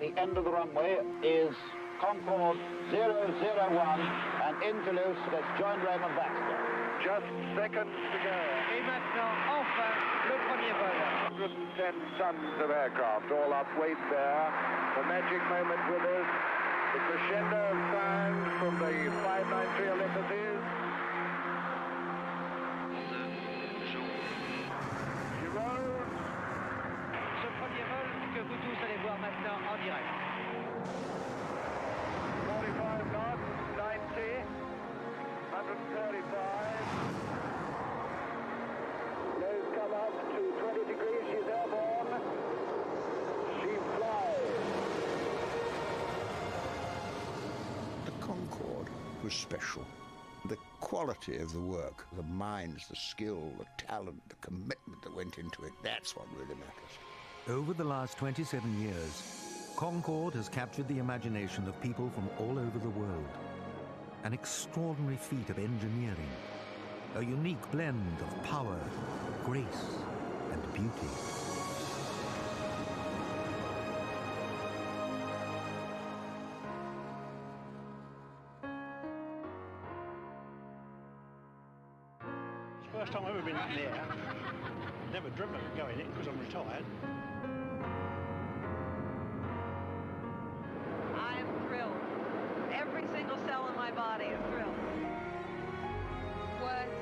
the end of the runway is Concorde 001 and into loose. Let's join Raymond Baxter. Just seconds to go. Et maintenant, enfin, le premier vol. 110 tons of aircraft, all up weight there. The magic moment with us. The crescendo of sound from the 593 Olympics. Ce premier vol que vous tous allez voir maintenant en direct. 45 knots, 90, 135. Nose come up to 20 degrees, she's airborne. She flies. The Concorde was special. The quality of the work, the minds, the skill, the talent, the commitment that went into it, that's what really matters. Over the last 27 years, Concorde has captured the imagination of people from all over the world. An extraordinary feat of engineering, a unique blend of power, grace, and beauty. First time I've ever been in the air. Never driven it going in because I'm retired. I am thrilled. Every single cell in my body is thrilled. Words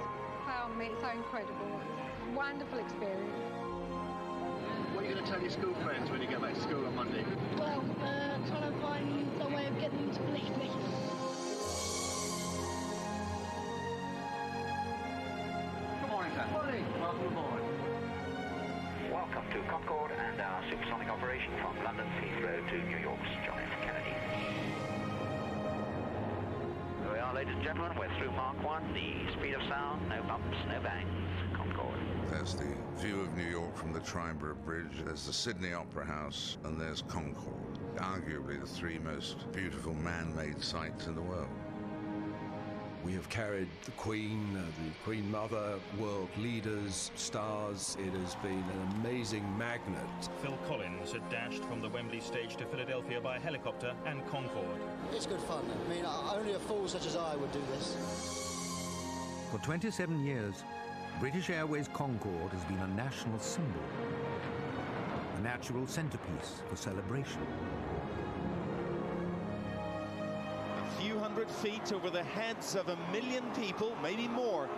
fail me. It's so incredible. It's a wonderful experience. What are you going to tell your school friends when you get back to school on Monday? Well, trying to find some way of getting them to believe me. Morning, sir. Morning. Welcome aboard. Welcome to Concorde and our supersonic operation from London's Heathrow to New York's John F. Kennedy. Here we are, ladies and gentlemen. We're through Mark 1, the speed of sound, no bumps, no bangs, Concorde. There's the view of New York from the Triborough Bridge, there's the Sydney Opera House, and there's Concorde, arguably the three most beautiful man-made sights in the world. We have carried the Queen Mother, world leaders, stars. It has been an amazing magnet. Phil Collins had dashed from the Wembley stage to Philadelphia by helicopter and Concorde. It's good fun. I mean, only a fool such as I would do this. For 27 years, British Airways Concorde has been a national symbol, a natural centerpiece for celebration. Few hundred feet over the heads of 1 million people, maybe more.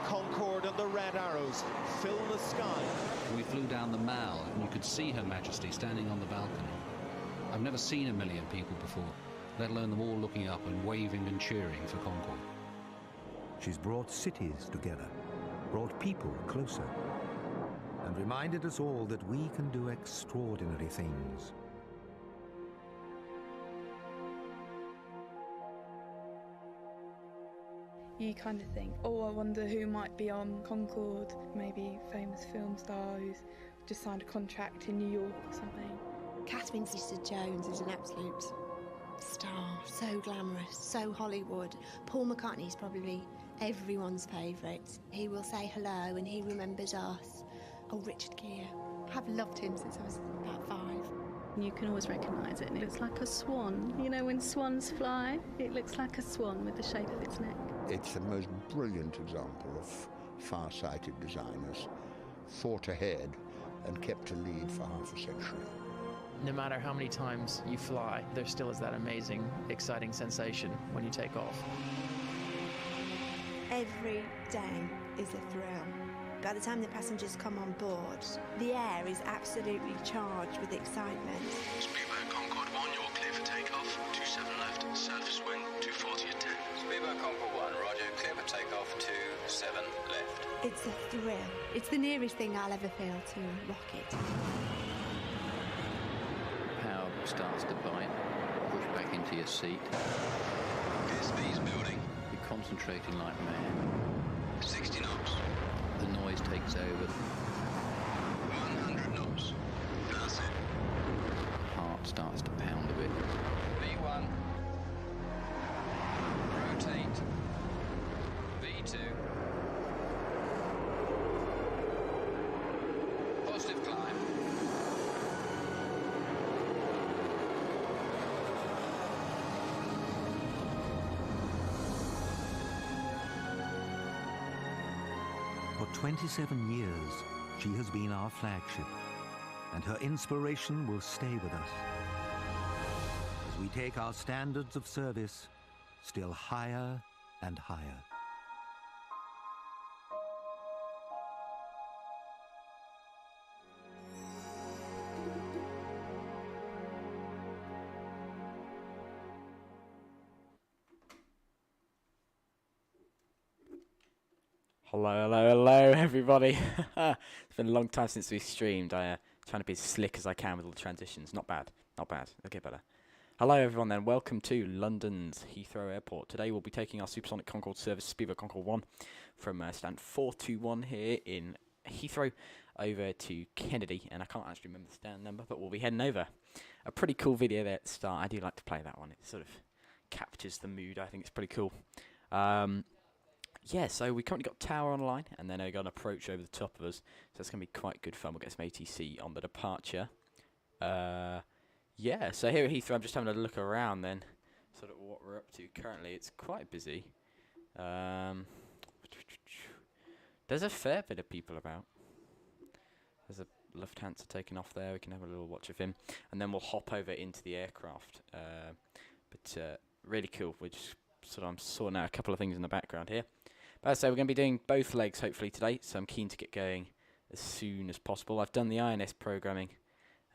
Concorde and the Red Arrows fill the sky. We flew down the Mall and you could see Her Majesty standing on the balcony. I've never seen 1 million people before, let alone them all looking up and waving and cheering for Concorde. She's brought cities together, brought people closer, and reminded us all that we can do extraordinary things. You kind of think, oh, I wonder who might be on Concorde, maybe a famous film star who's just signed a contract in New York or something. Catherine Zeta-Jones is an absolute star, so glamorous, so Hollywood. Paul McCartney's probably everyone's favourite. He will say hello and he remembers us. Oh, Richard Gere. I've loved him since I was about 5. You can always recognise it, and it looks like a swan. You know, when swans fly, it looks like a swan with the shape of its neck. It's the most brilliant example of far-sighted designers, thought ahead and kept a lead for half a century. No matter how many times you fly, there still is that amazing, exciting sensation when you take off. Every day is a thrill. By the time the passengers come on board, the air is absolutely charged with excitement. Speedboat Concorde 1, you're clear for takeoff. 27 left, surface wind, 240 at 10. Speedboat Concorde 1, roger, clear for takeoff, 27 left. It's a thrill. It's the nearest thing I'll ever feel to a rocket. Power starts to bite, push back into your seat. PSV's building. You're concentrating like mad. 60 knots. The noise takes over. 100 knots. That's it. Heart starts to pound a bit. V1. Rotate. V2. Positive climb. 27 years, she has been our flagship, and her inspiration will stay with us as we take our standards of service still higher and higher. Hello, everybody. It's been a long time since we streamed. I'm trying to be as slick as I can with all the transitions. Not bad. It'll get better. Hello, everyone, then. Welcome to London's Heathrow Airport. Today, we'll be taking our Supersonic Concorde service, Speedbird Concorde 1, from stand 421 here in Heathrow over to Kennedy. And I can't actually remember the stand number, but we'll be heading over. A pretty cool video there at the start. I do like to play that one. It sort of captures the mood. I think it's pretty cool. Yeah, so we currently got tower online, and then we've got an approach over the top of us, so it's going to be quite good fun. We'll get some ATC on the departure. Yeah, so here at Heathrow, I'm just having a look around then, sort of what we're up to currently. It's quite busy. There's a fair bit of people about. There's a Lufthansa taking off there. We can have a little watch of him, and then we'll hop over into the aircraft. But really cool. We're just I'm sorting out a couple of things in the background here. But as I say, we're going to be doing both legs hopefully today, so I'm keen to get going as soon as possible. I've done the INS programming,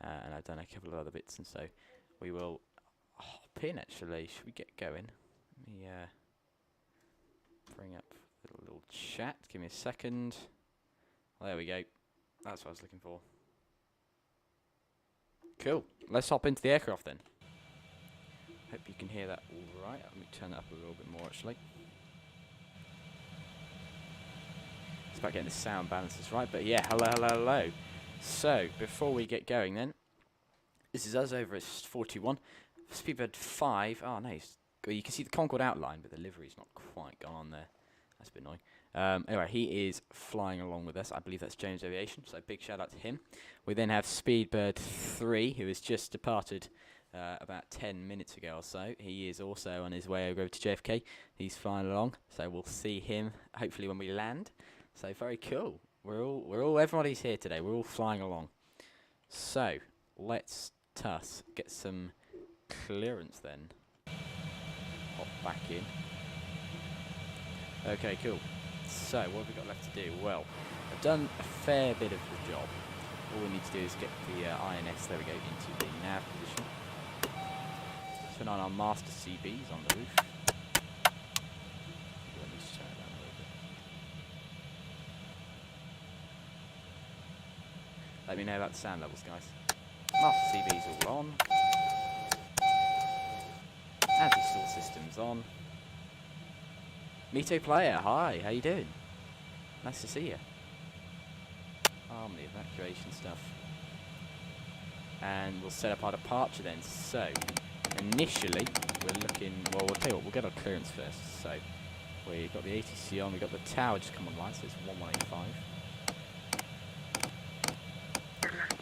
and I've done a couple of other bits, and so we will hop in actually. Should we get going? Let me bring up a little chat. Give me a second. There we go. That's what I was looking for. Cool. Let's hop into the aircraft then. Hope you can hear that all right. Let me turn that up a little bit more actually. It's about getting the sound balances right, but yeah, hello. So, before we get going then, this is us over at 41. Speedbird 5, oh no, you can see the Concorde outline, but the livery's not quite gone on there. That's a bit annoying. Anyway, he is flying along with us. I believe that's Jones Aviation, so big shout out to him. We then have Speedbird 3, who has just departed about 10 minutes ago or so. He is also on his way over to JFK. He's flying along, so we'll see him hopefully when we land. So very cool. Everybody's here today. We're all flying along. So let's get some clearance then. Hop back in. Okay, cool. So what have we got left to do? Well, I've done a fair bit of the job. All we need to do is get the INS, there we go, into the nav position. Turn on our master CBs on the roof. Let me just turn it down a little bit. Let me know about the sound levels, guys. Master CBs all on. Anti-stall systems on. Mito Player, hi, how you doing? Nice to see you. The evacuation stuff. And we'll set up our departure then. So, initially, we're looking, well, we'll tell you what, we'll get our clearance first. So, we've got the ATC on, we've got the tower just come online, so it's 1185.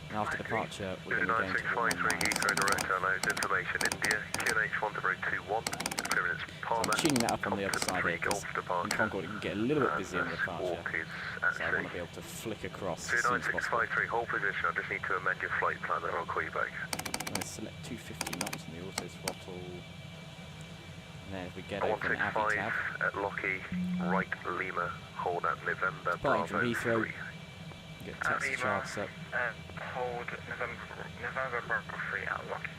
And after departure, we're going to go into 9653 Heathrow direct allows information India, QNH 1021, clearance Palmer. So I'm tuning that up on the other side here, because in Concorde it can get a little bit busy on the departure. So I want to be able to flick across as soon as possible. 29653, hold position, I just need to amend your flight plan and I'll call you back. I'm going to select 250 knots in the auto throttle. And then if we get over an Avi tab. At Lockheed, right Lima, hold at November, Departing from Bravo Heathrow. 3. Get taxi charts up. Hold November Bravo 3 at Lockheed.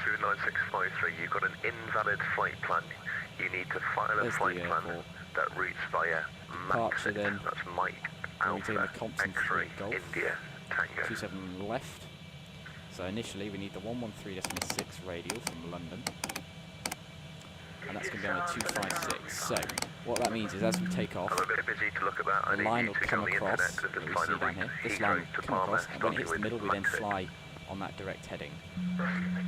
29653, you've got an invalid flight plan. You need to file a flight plan that routes via Max. Then. That's Mike Alpha X-ray India Tango. 27 left. So initially we need the 113.6 radial from London. And that's going to be on a 256. So what that means is as we take off, the line will come across, that we see down here. This line will come across, and when it hits the middle we then fly on that direct heading.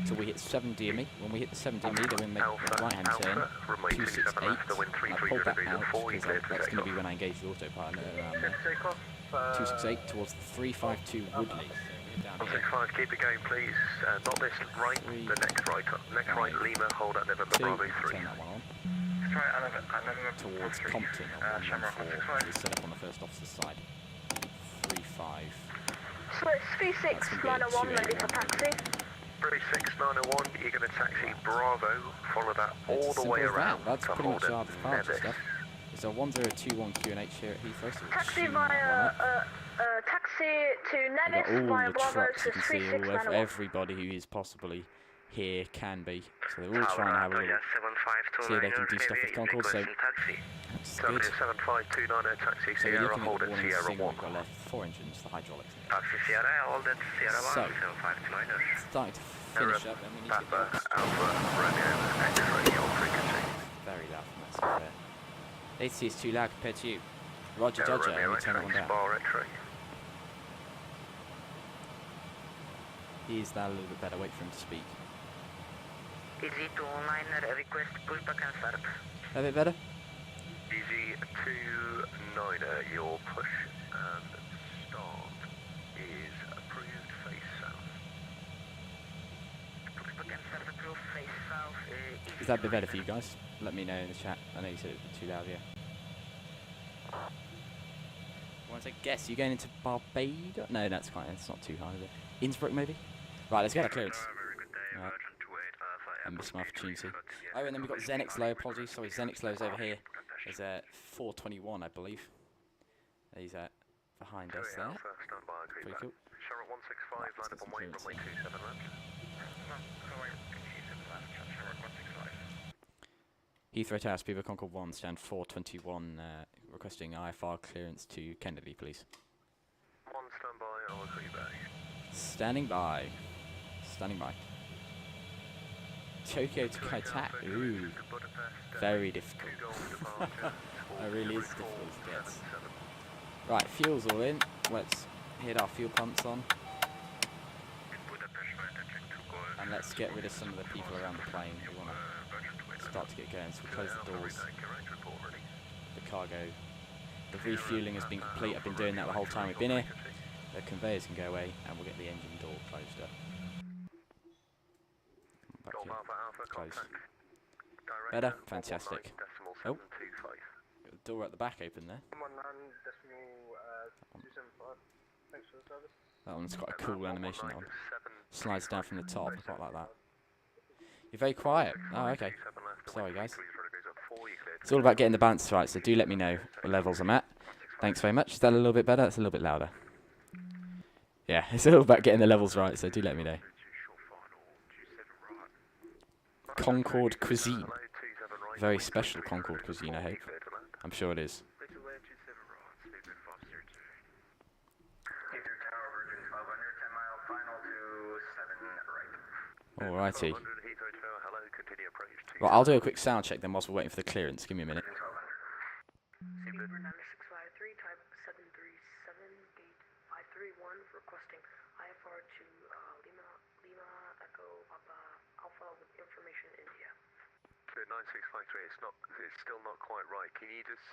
So we hit 7 DME. When we hit the 7 DME, then we make a right hand turn, 268. I pulled that out because that's going to be when I engage the autopilot around there. 268 towards the 352 Woodley. So we're down here. 165, keep it going please. Not this right, the next right Lima, hold at November Bravo 3. Turn that one on. towards Compton on 114. He's set up on the first officer's side. 3-5. So it's 36901 ready for taxi. 36901, you're going to taxi Bravo, follow that all the way around. That's pretty much our departure stuff. It's a 1021 Q&H here at Heathrow. So taxi via, taxi to Nevis via Bravo to 3691. Everybody who is possibly here can be. So they're all trying to have a little see if they can do stuff with Concorde. So that's good. 75290 taxi So we're Sierra, looking hold at at the Sierra 1. we've got left 4 engines, the hydraulics. Taxi Sierra, hold at Sierra 1, So, 75290. starting to finish up and we need to get Alpha, Romeo, X-ray, on frequency. very loud from that side there. AC is too loud compared to you. Roger, Dodger, and we turn that one down. Is that a little bit better? Wait for him to speak. DZ209, request pushback and start. A bit better? DZ209, your push and start is approved face south. Pushback and start approved face south. Is that a bit better for you guys? Let me know in the chat. I know you said it was too loud, yeah. Want to guess? You going into Barbados? No, that's quite. It's not too hard, is it? Innsbruck, maybe? Right, let's get our clearance. Right. I missed my opportunity. Oh, and then we've got XLOW, apologies. Sorry, XLOW's over here. There's 421, I believe. He's behind us there. Pretty cool. Heathrow Tower, Speedboat Concorde 1, stand 421, requesting IFR clearance to Kennedy, please. 1 standby, I'll call you back. Standing by. Standing by. Tokyo to Kaitak. Ooh. Very difficult. That really is difficult as it gets. Right, fuel's all in. Let's hit our fuel pumps on. And let's get rid of some of the people around the plane who want to start to get going. So we'll close the doors. The cargo. The refueling has been complete. I've been doing that the whole time we've been here. The conveyors can go away and we'll get the engine door closed up. Back here. Close. Better? Fantastic. Oh. Got the door at the back open there. That one's got a cool animation, that one. Slides down from the top, I quite like that. You're very quiet. Oh, okay. Sorry, guys. It's all about getting the balance right, so do let me know what levels I'm at. Thanks very much. Is that a little bit better? That's a little bit louder. Yeah, it's all about getting the levels right, so do let me know. Concorde cuisine. Very special Concorde cuisine, I hope. I'm sure it is. Alrighty. Well, I'll do a quick sound check then whilst we're waiting for the clearance. Give me a minute. Requesting IFR to Lima Echo Papa Alpha with information India. 9653, it's still not quite right. Can you just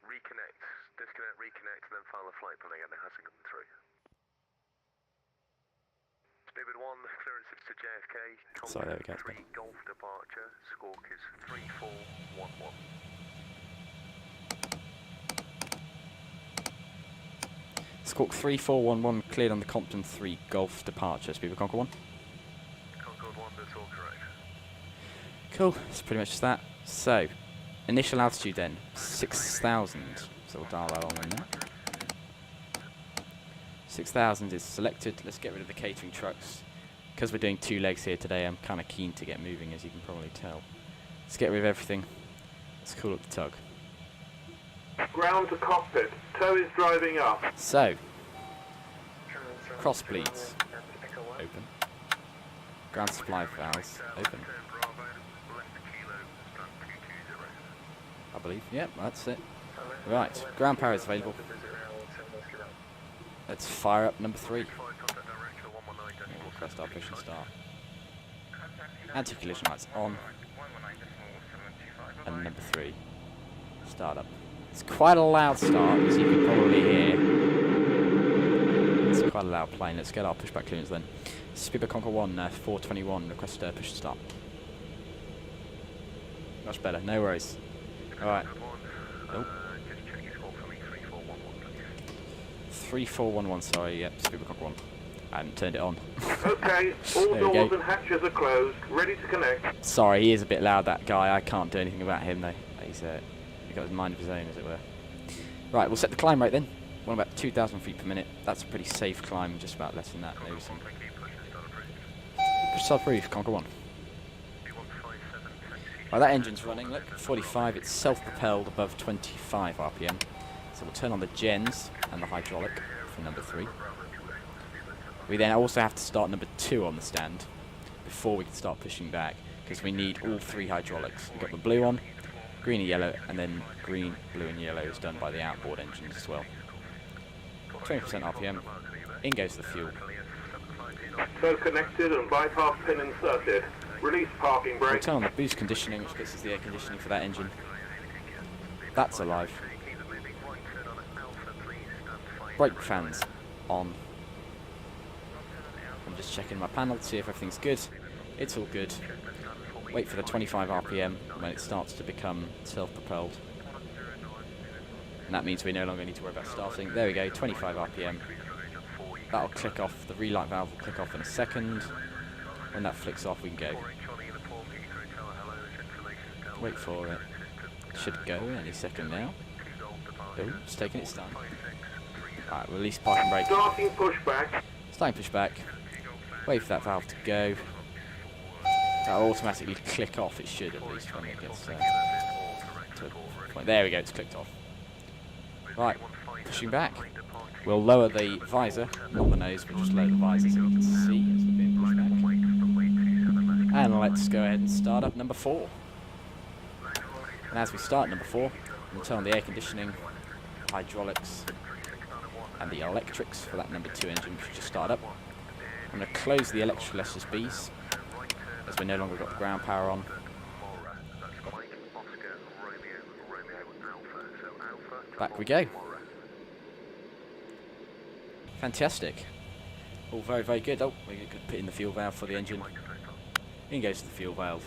reconnect, disconnect, reconnect, and then file the flight plan again? It hasn't come through. Speedbird 1, clearances to JFK. Sorry, there we go. 3 Golf departure. Squawk is 3411. Squawk 3411 cleared on the Compton 3 Golf departure. Speedbird Concorde 1. Concorde 1, that's all correct. Cool, that's pretty much just that. So, initial altitude then, 6,000. So we'll dial that on in there. 6,000 is selected. Let's get rid of the catering trucks. Because we're doing 2 legs here today, I'm kind of keen to get moving, as you can probably tell. Let's get rid of everything. Let's call up the tug. Ground to cockpit. Tow is driving up. So, cross bleeds. Open. Ground supply valves. Open. I believe. Yep, that's it. Right, ground power is available. Let's fire up number 3. We'll press our push and start. Anti-collision lights on. And number 3. Start up. It's quite a loud start, as you can probably hear. It's quite a loud plane. Let's get our pushback clearance then. Speedbird Concorde 1, 421, request push and start. Much better. No worries. All right. Nope. 3411. Sorry. Yep. Supercock 1. I hadn't turned it on. Okay. All doors and hatches are closed. Ready to connect. Sorry, he is a bit loud. That guy. I can't do anything about him though. He's got his mind of his own, as it were. Right. We'll set the climb rate then. One about 2,000 feet per minute. That's a pretty safe climb. Just about less than that. Maybe some. Push start brief. Concorde 1. Right, that engine's running, look, 45, it's self-propelled above 25 RPM. So we'll turn on the gens and the hydraulic for number 3. We then also have to start number 2 on the stand before we can start pushing back, because we need all 3 hydraulics. We've got the blue on, green and yellow, and then green, blue and yellow is done by the outboard engines as well. 20% RPM, in goes the fuel. So connected and bypass pin inserted. Release parking brake. We'll turn on the boost conditioning, which gets us the air conditioning for that engine. That's alive. Brake fans on. I'm just checking my panel to see if everything's good. It's all good. Wait for the 25 RPM when it starts to become self-propelled. And that means we no longer need to worry about starting. There we go, 25 RPM. That'll click off, the relight valve will click off in a second. When that flicks off, we can go. Wait for it. Should go any second now. Oh, it's taking its time. Alright, release parking brake. Starting pushback. Starting pushback. Wait for that valve to go. That'll automatically click off, it should at least when it gets to a point. There we go, it's clicked off. Right, pushing back. We'll lower the visor, not the nose, but just lower the visor so we can see as we're being pushed back. And let's go ahead and start up number 4. And as we start number 4, we'll turn on the air conditioning, hydraulics, and the electrics for that number 2 engine, which just started up. I'm going to close the electrical SSBs, as we no longer got the ground power on. Back we go. Fantastic. All very, very good. Oh, we could put in the fuel valve for the engine. In goes the fuel valve.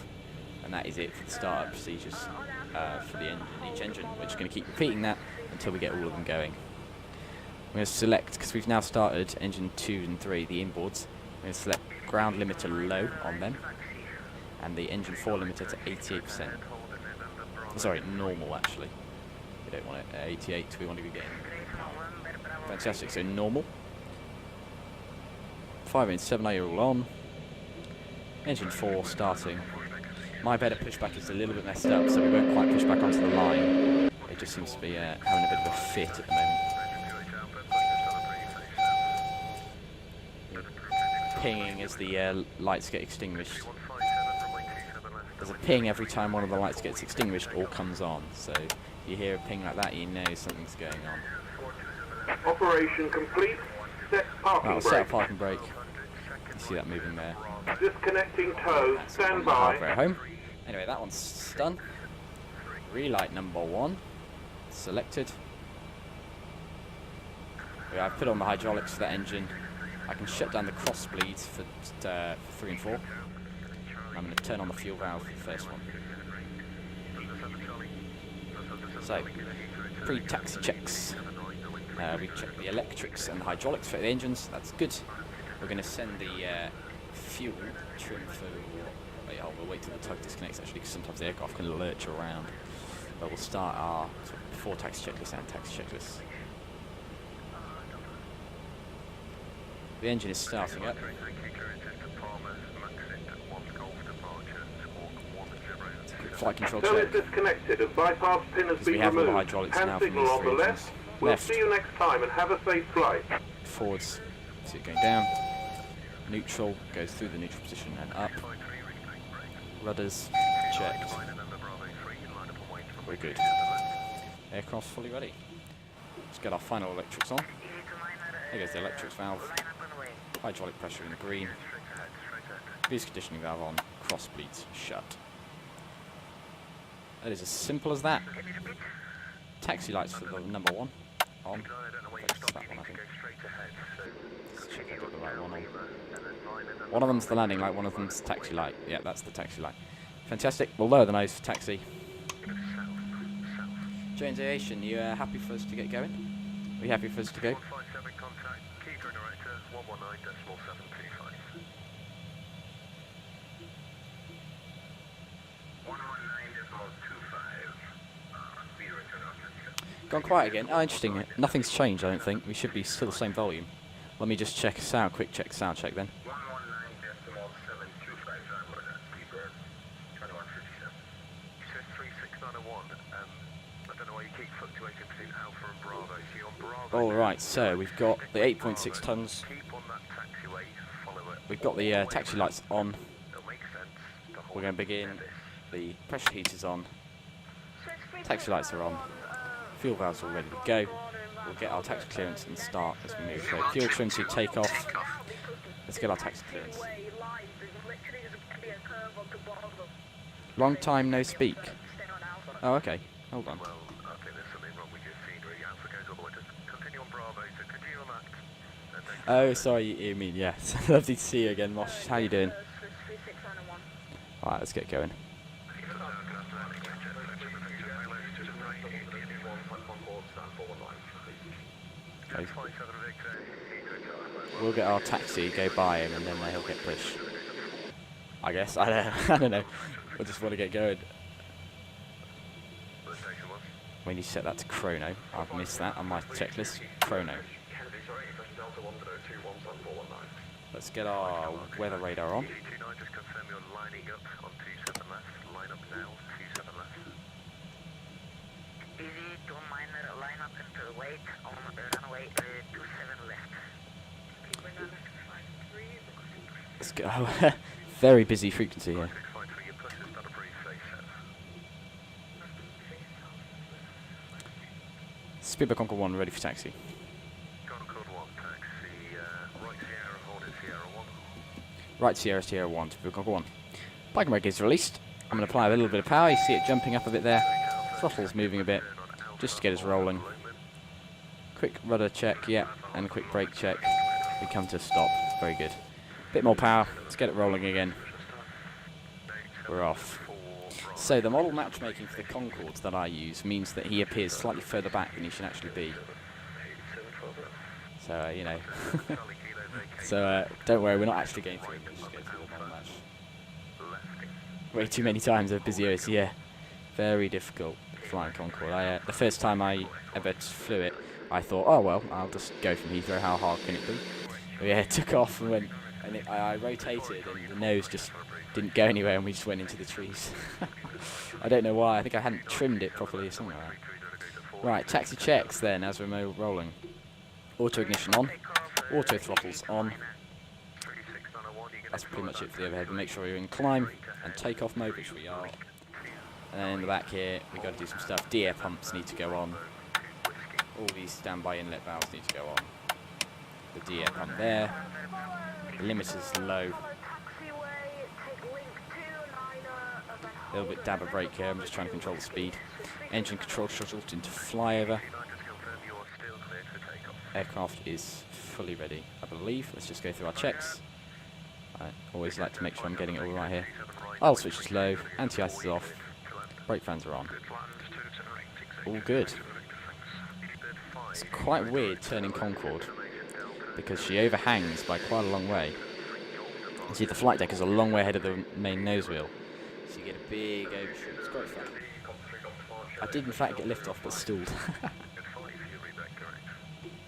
And that is it for the startup procedures for the engine, each engine. We're just going to keep repeating that until we get all of them going. I'm going to select, because we've now started engine 2 and 3, the inboards. I'm going to select ground limiter low on them. And the engine 4 limiter to 88%. Sorry, normal actually. We don't want it at 88, we want to be getting... Fantastic, so normal. 5 and 7 are all on. Engine 4 starting. My better pushback is a little bit messed up, so we won't quite push back onto the line. It just seems to be having a bit of a fit at the moment. Pinging as the lights get extinguished. There's a ping every time one of the lights gets extinguished or comes on, so if you hear a ping like that, you know something's going on. Operation complete. Set parking brake. Set a parking brake. You see that moving there. Disconnecting tow. Stand by. Hardware home. Anyway, that one's done. Relight number 1. Selected. I've put on the hydraulics for that engine. I can shut down the cross bleeds for 3 and 4. I'm going to turn on the fuel valve for the first one. So, pre-taxi checks. We check the electrics and the hydraulics for the engines. That's good. We're going to send the fuel trim for... we'll wait till the tug disconnects actually, because sometimes the aircraft can lurch around. But we'll start our before taxi checklist and taxi checklist. The engine is starting up. Flight control So check. it's disconnected and bypass pin has been We have all the removed. hydraulics Hand now from signal these on the 3 left. engines. We'll Left. see you next time and have a safe flight. Forwards, see it going down. Neutral, goes through the neutral position and up. Rudders, checked. We're good. Aircraft fully ready. Let's get our final electrics on. There goes the electrics valve. Hydraulic pressure in the green. Boost conditioning valve on. Cross bleeds shut. That is as simple as that. Taxi lights for the number 1 on. That's that one, I think. Let's check I got the right one on. One of them's the landing light, one of them's the taxi light. Yeah, that's the taxi light. Fantastic. We'll lower the nose for taxi. Jones Aviation, you happy for us to get going? Are you happy for us to go? 157 contact, key director, 119.725. 119.25. Gone quiet again. Oh, interesting. Nothing's changed, I don't think. We should be still the same volume. Let me just check sound, quick check sound check then. 119.725. Speedbird 2157. You said 36901. I don't know why you keep fluctuating between Alpha and Bravo. So you're on Bravo. All right, so we've got the 8.6 tons. Keep on that taxiway, follow it. We've got the taxi lights on. It'll make sense to hold We're going to begin. The pressure heater's on. Taxi lights are on. Fuel valves are ready to go. We'll get our taxi clearance and start as we move. So fuel trim to take off. Let's get our taxi clearance. Long time no speak. Oh, okay. Hold on. Well, I think there's something wrong with your scenery. Alpha goes all the way to continue on Bravo, so continue on that. Oh, sorry, you mean, yes. Lovely to see you again, Mosh. How you doing? Alright, let's get going. Okay. We'll get our taxi, go by him, and then he'll get pushed. I guess. I don't know. We just want to get going. We need to set that to chrono. I've missed that on my checklist. Chrono. Let's get our weather radar on. Just confirm you're lining up on 27 left. Line up now, 27 left. Easy to minor, line up and wait on runway 27 left. Keep going down left to 53. Let's go. Very busy frequency here. Speedbird Concorde 1 ready for taxi. Concorde 1 taxi, right Sierra, hold it Sierra 1. Right Sierra, Sierra 1, Speedbird Concorde 1. Parking brake is released. I'm going to apply a little bit of power. You see it jumping up a bit there. Throttle's moving a bit, just to get us rolling. Quick rudder check, yeah, and a quick brake check. We come to a stop. Very good. Bit more power. Let's get it rolling again. We're off. So the model matchmaking for the Concords that I use means that he appears slightly further back than he should actually be. So, you know. So, don't worry, we're not actually going through it. We'll just go through the model match. Way too many times over busy OS, yeah. Very difficult flying Concorde. The first time I ever flew it, I thought, oh well, I'll just go from Heathrow, how hard can it be? But yeah, it took off and went, and I rotated and the nose just didn't go anywhere and we just went into the trees. I don't know why, I think I hadn't trimmed it properly or something like that. Right, taxi checks then as we're rolling. Auto ignition on, auto throttles on. That's pretty much it for the overhead. But make sure you're in climb and takeoff mode, which we are. And then in the back here, we've got to do some stuff. D-air pumps need to go on. All these standby inlet valves need to go on. The D-air pump there. The limiter's low. A little bit dab of brake here. I'm just trying to control the speed. Engine control shuttled into flyover. Aircraft is fully ready, I believe. Let's just go through our checks. I always like to make sure I'm getting it all right here. Idle switch is low. Anti-ice is off. Brake fans are on. All good. It's quite weird turning Concorde because she overhangs by quite a long way. You see the flight deck is a long way ahead of the main nose wheel. So you get a big overshoot. It's great fun. I did in fact get liftoff but stalled.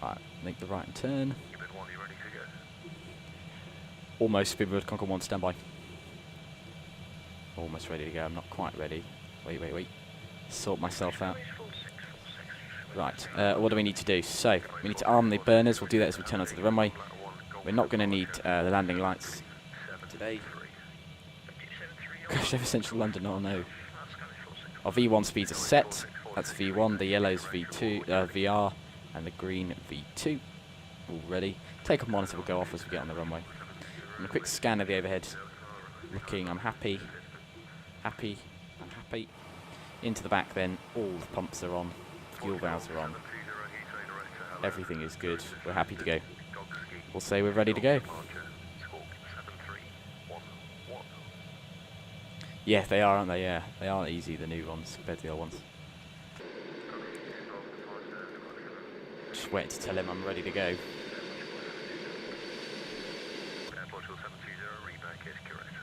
Alright, make the right turn. Almost Speedbird Concorde 1 standby. Almost ready to go. I'm not quite ready. Wait. Sort myself out. Right, what do we need to do? So, we need to arm the burners. We'll do that as we turn onto the runway. We're not going to need the landing lights today. Gosh, over central London, oh no. Our V1 speeds are set. That's V1, the yellow's V2, VR, and the green V2. All ready. Takeoff monitor will go off as we get on the runway. And a quick scan of the overhead. Looking, I'm happy. I'm happy. Into the back then, all the pumps are on. Fuel valves are on. Everything is good. We're happy to go. We'll say we're ready to go. Yeah, they are, aren't they? Yeah, they aren't easy, the new ones, compared to the old ones. Just waiting to tell him I'm ready to go. Airport 2720, readback is correct.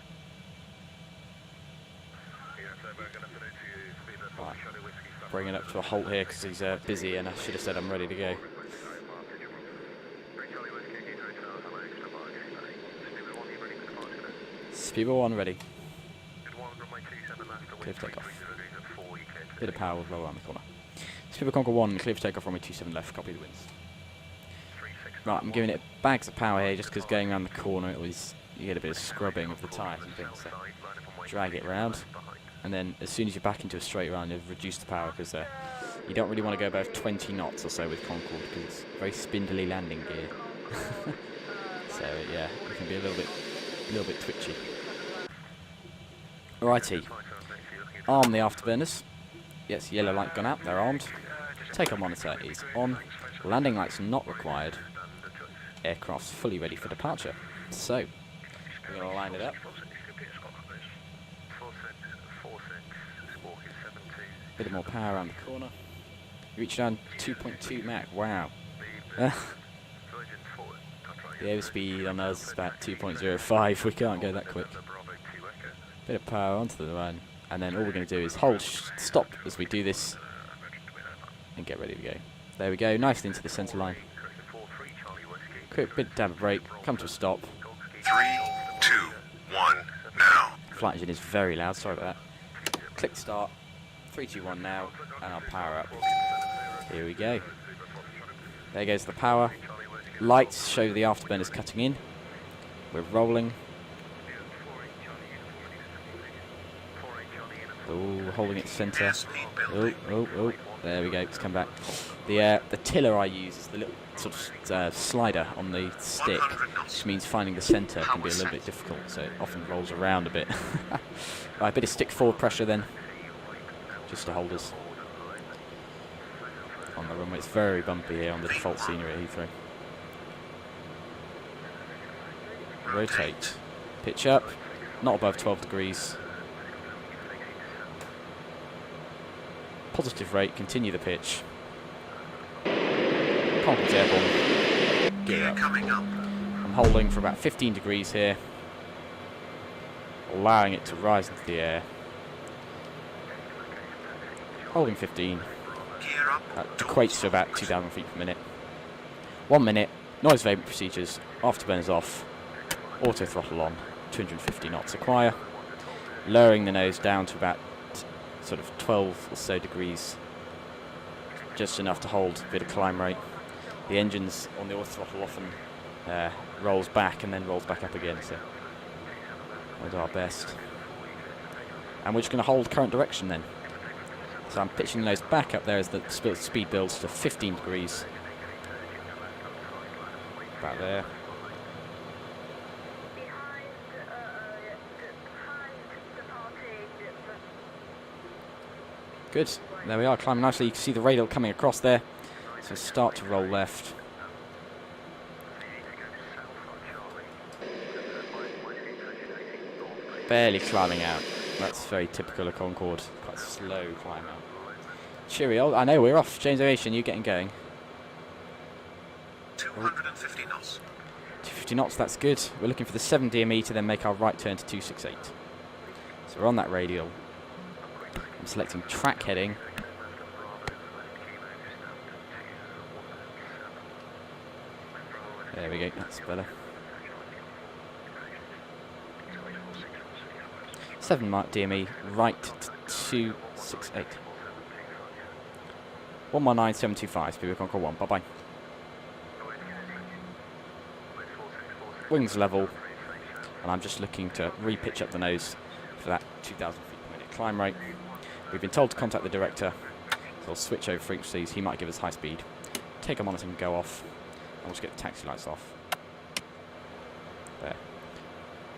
Yeah, so we're going to put it to speed at Right. Shadow Whiskey. Bring it up to a halt here because he's busy, and I should have said I'm ready to go. Speedball 1 ready. Clear for takeoff. Bit of power with low around the corner. Speedball Concorde 1, clear for takeoff, runway 27 left, copy the winds. Right, I'm giving it bags of power here just because going around the corner you get a bit of scrubbing of the tyres and things, so drag it round, and then as soon as you're back into a straight run, you've reduced the power because you don't really want to go above 20 knots or so with Concorde because it's very spindly landing gear. So yeah, it can be a little bit twitchy. Alrighty, arm the afterburners. Yes, yellow light gone out, they're armed. Takeoff monitor is on. Landing lights not required. Aircraft's fully ready for departure. So, we're going to line it up. Bit of more power around the corner. Reach down 2.2 Mach, wow. The airspeed on us is about 2.05, we can't go that quick. Bit of power onto the run, and then all we're going to do is hold stop as we do this, and get ready to go. There we go, nicely into the centre line. Quick bit dab of brake, come to a stop. 3, 2, 1, now. Flight engine is very loud, sorry about that. Click start, 3, 2, 1 now, and I'll power up. Here we go. There goes the power. Lights show the afterburners cutting in. We're rolling. Oh, holding it centre. Oh, there we go, it's come back. The tiller I use is the little sort of slider on the stick, which means finding the centre can be a little bit difficult, so it often rolls around a bit. Right, a bit of stick forward pressure then, just to hold us on the runway. It's very bumpy here on the default scenery at Heathrow. Rotate, pitch up, not above 12 degrees. Positive rate, continue the pitch. Concorde's airborne. Gear up. I'm holding for about 15 degrees here, allowing it to rise into the air. Holding 15. That equates to about 2,000 feet per minute. 1 minute, noise abatement procedures, afterburners off, auto throttle on, 250 knots acquire. Lowering the nose down to about sort of 12 or so degrees, just enough to hold a bit of climb rate. The engine's on the auto throttle often rolls back and then rolls back up again, so we'll do our best. And we're just going to hold current direction then. So I'm pitching the nose back up there as the speed builds to 15 degrees. About there. Good, there we are, climbing nicely. You can see the radial coming across there. So start to roll left. Barely climbing out. That's very typical of Concorde. Quite slow climb out. Cheerio, I know we're off. James Aviation, you getting going? 250 knots. 250 knots, that's good. We're looking for the 7 DME to then make our right turn to 268. So we're on that radial. I'm selecting track heading. There we go, that's better. 7 mark DME, right to 268. 119725, Speedway Concorde 1, bye-bye. Wings level, and I'm just looking to re-pitch up the nose for that 2,000 feet per minute climb rate. We've been told to contact the director, so I'll switch over frequencies. He might give us high speed. Take a monitor and go off, and we'll just get the taxi lights off. There.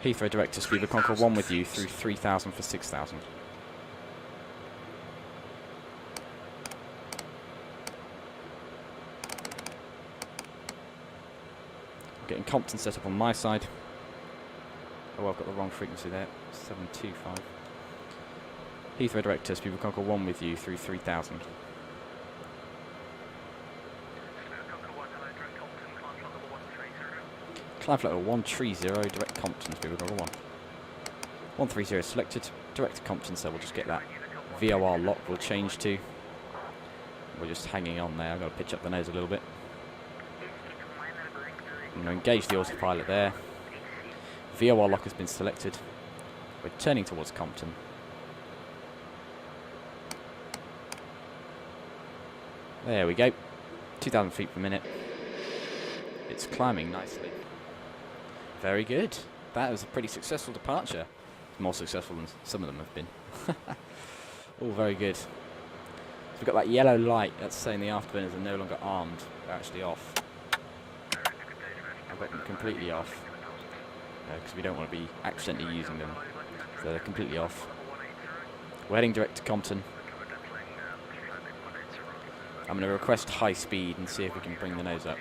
Heathrow director, Speedway Concorde 1 with you through 3,000 for 6,000. Getting Compton set up on my side. Oh, I've got the wrong frequency there. 725. Heathrow Direct to Speedbird Concorde 1 with you through 3000. Climb flight level 130, direct Compton, Speedbird Concorde 1. 130 selected, direct to Compton, so we'll just get that VOR lock will change to. We're just hanging on there. I've got to pitch up the nose a little bit. I'm going to engage the autopilot there. VOR lock has been selected. We're turning towards Compton. There we go. 2,000 feet per minute. It's climbing nicely. Very good. That was a pretty successful departure. More successful than some of them have been. All very good. So we've got that yellow light that's saying the afterburners are no longer armed. They're actually off. I've got them completely off because we don't want to be accidentally using them. So they're completely off. We're heading direct to Compton. I'm going to request high speed and see if we can bring the nose up.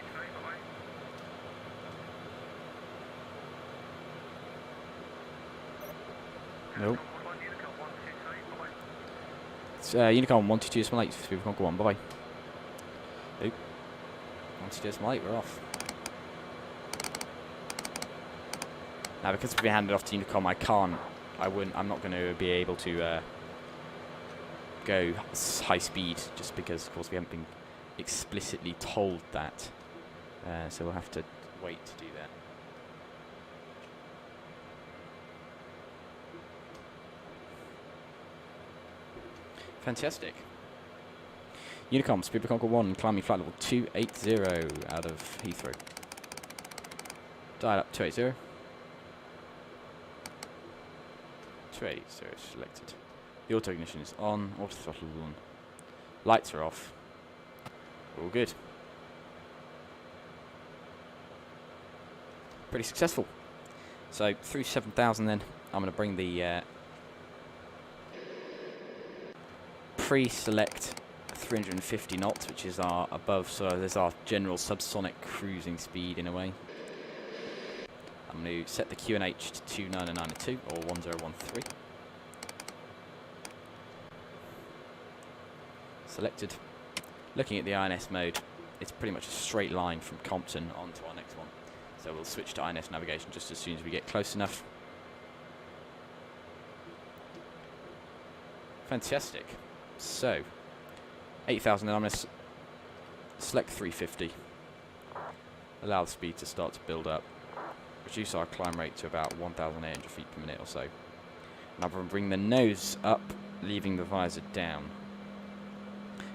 Nope. It's Unicom 122 Small 8, Speedbird Concorde 1, bye-bye. Nope. 122 Small 8, we're off. Now, because we've been handed off to Unicom, I'm not going to be able to go high speed, just because, of course, we haven't been explicitly told that. So we'll have to wait to do that. Fantastic. Unicom, Speedbird Concorde 1, climbing flight level 280 out of Heathrow. Dial up 280. 280 selected. The auto ignition is on, auto throttle is on. Lights are off. All good. Pretty successful. So through 7,000 then, I'm going to bring the pre-select 350 knots, which is our above, so there's our general subsonic cruising speed in a way. I'm going to set the QNH to 29992 or 1013. Selected. Looking at the INS mode, it's pretty much a straight line from Compton onto our next one. So we'll switch to INS navigation just as soon as we get close enough. Fantastic. So, 8,000, and I'm going to select 350. Allow the speed to start to build up. Reduce our climb rate to about 1,800 feet per minute or so. And I'm going to bring the nose up, leaving the visor down.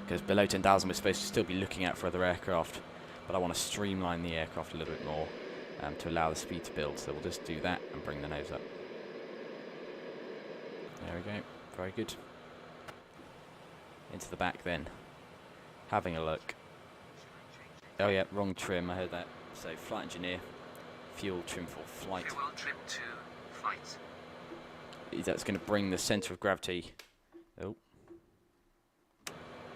Because below 10,000 we're supposed to still be looking out for other aircraft, but I want to streamline the aircraft a little bit more to allow the speed to build. So we'll just do that and bring the nose up. There we go. Very good. Into the back then. Having a look. Oh yeah, wrong trim, I heard that. So flight engineer, fuel trim for flight. Fuel trim to flight. That's going to bring the centre of gravity. Oh.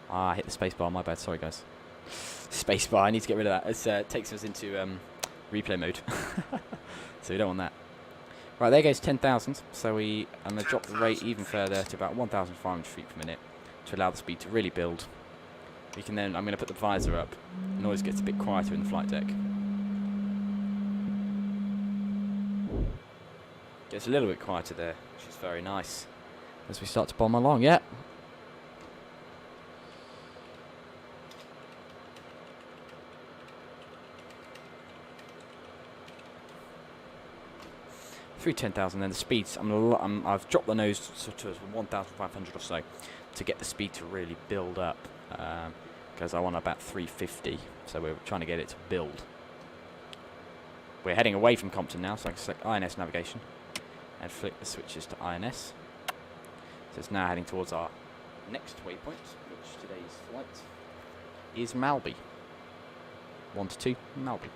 Ah, I hit the spacebar, my bad, sorry guys. Spacebar, I need to get rid of that. It takes us into replay mode. So we don't want that. Right, there goes 10,000. So I'm going to drop the rate even further to about 1,500 feet per minute to allow the speed to really build. We can then, I'm going to put the visor up. The noise gets a bit quieter in the flight deck. Gets a little bit quieter there, which is very nice. As we start to bomb along, yeah. Through 10,000, then the speeds. I've dropped the nose to 1,500 or so to get the speed to really build up, because I want about 350. So we're trying to get it to build. We're heading away from Compton now, so I can select INS navigation and flick the switches to INS. So it's now heading towards our next waypoint, which today's flight is MALBY. 1 to 2, MALBY.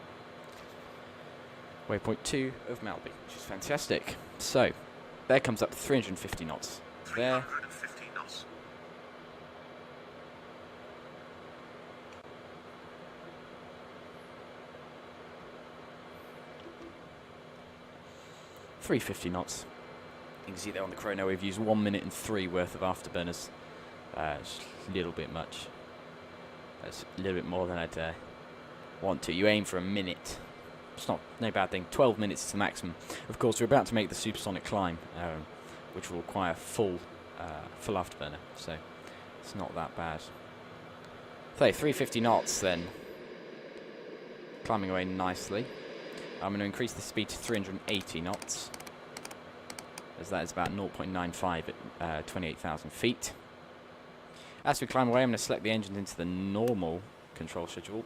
Waypoint 2 of MALBY, which is fantastic. So, there comes up to 350 knots. There. 350 knots. .350 knots. You can see there on the chrono we've used 1 minute and 3 worth of afterburners. It's a little bit much. That's a little bit more than I'd want to. You aim for a minute. It's not no bad thing. 12 minutes is the maximum. Of course, we're about to make the supersonic climb, which will require full afterburner. So it's not that bad. So 350 knots then. Climbing away nicely. I'm going to increase the speed to 380 knots, as that is about 0.95 at 28,000 feet. As we climb away, I'm going to select the engines into the normal control schedule.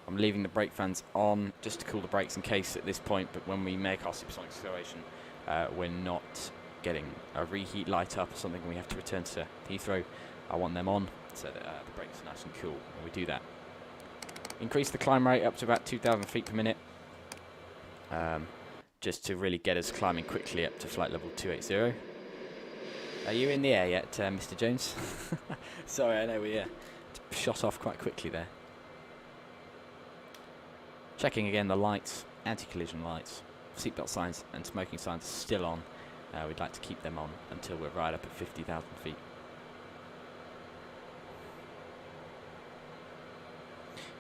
I'm leaving the brake fans on just to cool the brakes in case at this point, but when we make our supersonic acceleration, we're not getting a reheat light up or something and we have to return to Heathrow. I want them on so that the brakes are nice and cool when we do that. Increase the climb rate up to about 2,000 feet per minute, just to really get us climbing quickly up to flight level 280. Are you in the air yet, Mr. Jones? Sorry, I know we shot off quite quickly there. Checking again the lights, anti-collision lights, seatbelt signs and smoking signs are still on. We'd like to keep them on until we're right up at 50,000 feet.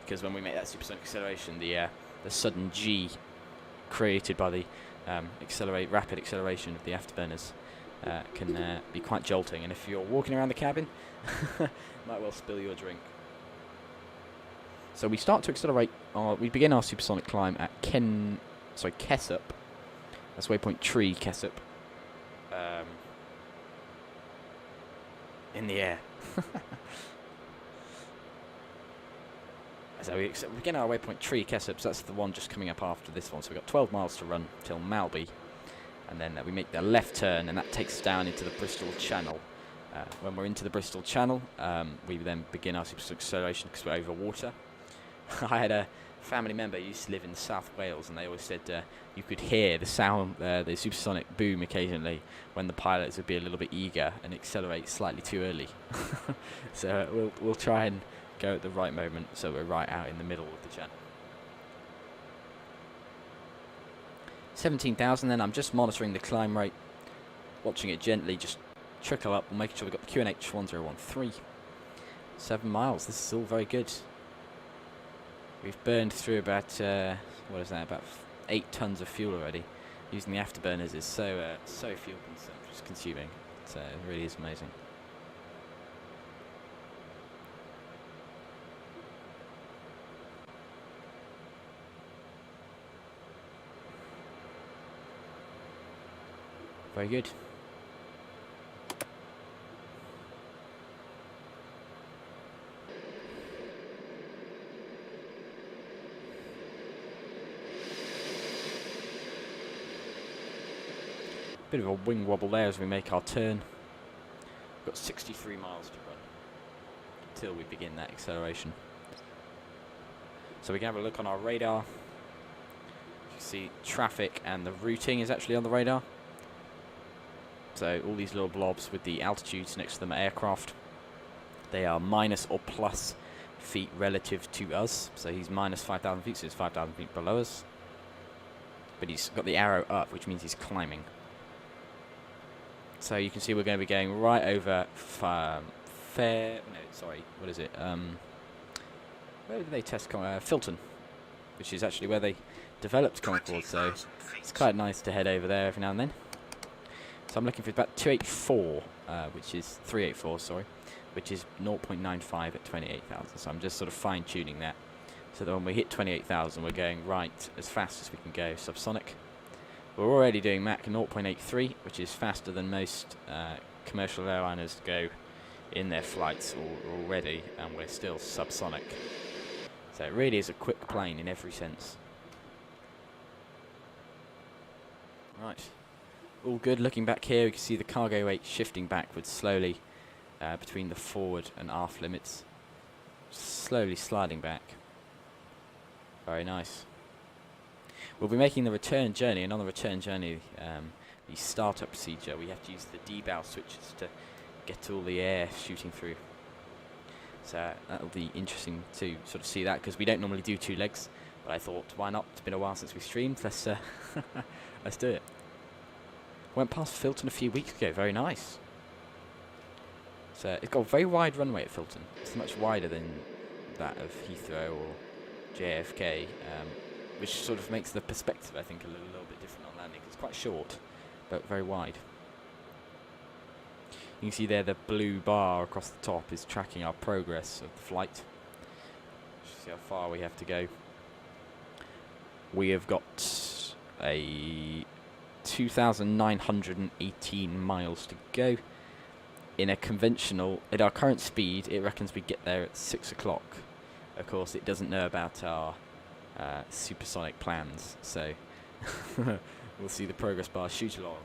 Because when we make that supersonic acceleration, the sudden G created by the rapid acceleration of the afterburners can be quite jolting, and if you're walking around the cabin, might well spill your drink. So we start to accelerate. We begin our supersonic climb at KESUP. That's waypoint tree KESUP. In the air. So we begin our waypoint tree KESUP. So that's the one just coming up after this one. So we've got 12 miles to run till MALBY. And then we make the left turn, and that takes us down into the Bristol Channel. When we're into the Bristol Channel, we then begin our supersonic acceleration because we're over water. I had a family member who used to live in South Wales, and they always said you could hear the sound, the supersonic boom occasionally when the pilots would be a little bit eager and accelerate slightly too early. So we'll try and go at the right moment so we're right out in the middle of the channel. 17,000 then. I'm just monitoring the climb rate, watching it gently just trickle up and making sure we've got the QNH 1013. 7 miles, this is all very good. We've burned through about, what is that, about 8 tons of fuel already. Using the afterburners is so fuel consuming. It really is amazing. Very good. Bit of a wing wobble there as we make our turn. We've got 63 miles to run until we begin that acceleration. So we can have a look on our radar. You see traffic and the routing is actually on the radar. So all these little blobs with the altitudes next to them are aircraft. They are minus or plus feet relative to us. So he's minus 5,000 feet, so it's 5,000 feet below us. But he's got the arrow up, which means he's climbing. So you can see we're going to be going right over where did they test Filton, which is actually where they developed Concorde, so it's quite nice to head over there every now and then. So I'm looking for about 284, which is 384, sorry, which is 0.95 at 28,000. So I'm just sort of fine-tuning that, so that when we hit 28,000, we're going right as fast as we can go subsonic. We're already doing Mach 0.83, which is faster than most commercial airliners go in their flights already, and we're still subsonic. So it really is a quick plane in every sense. Right, all good. Looking back here, we can see the cargo weight shifting backwards slowly between the forward and aft limits. Slowly sliding back. Very nice. We'll be making the return journey, and on the return journey, the startup procedure, we have to use the D-bow switches to get all the air shooting through. So that'll be interesting to sort of see that, because we don't normally do 2 legs, but I thought, why not? It's been a while since we streamed. Let's Let's do it. Went past Filton a few weeks ago. Very nice. So it's got a very wide runway at Filton. It's much wider than that of Heathrow or JFK, which sort of makes the perspective, I think, a little bit different on landing. It's quite short, but very wide. You can see there the blue bar across the top is tracking our progress of the flight. See how far we have to go. We have got a 2,918 miles to go. In a conventional, at our current speed, it reckons we get there at 6 o'clock. Of course, it doesn't know about our supersonic plans, so we'll see the progress bar shoot along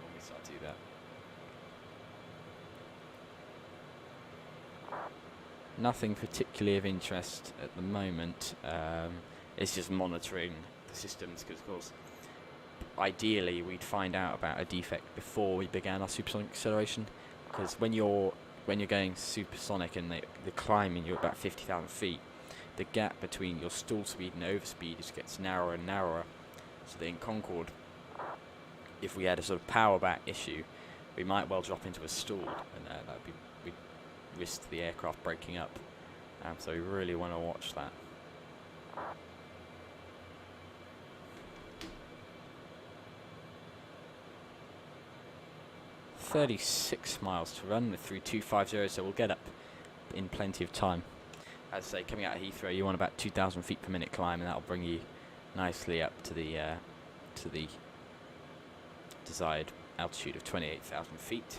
when we start to do that. Nothing particularly of interest at the moment. It's just monitoring the systems, because of course, ideally we'd find out about a defect before we began our supersonic acceleration. Because when you're going supersonic and the climbing, you're about 50,000 feet. The gap between your stall speed and overspeed just gets narrower and narrower. So that in Concorde, if we had a sort of power back issue, we might well drop into a stall, and that would be, we'd risk the aircraft breaking up. So we really want to watch that. .36 miles to run with through 250, so we'll get up in plenty of time. As I say, coming out of Heathrow, you want about 2,000 feet per minute climb, and that'll bring you nicely up to the desired altitude of 28,000 feet.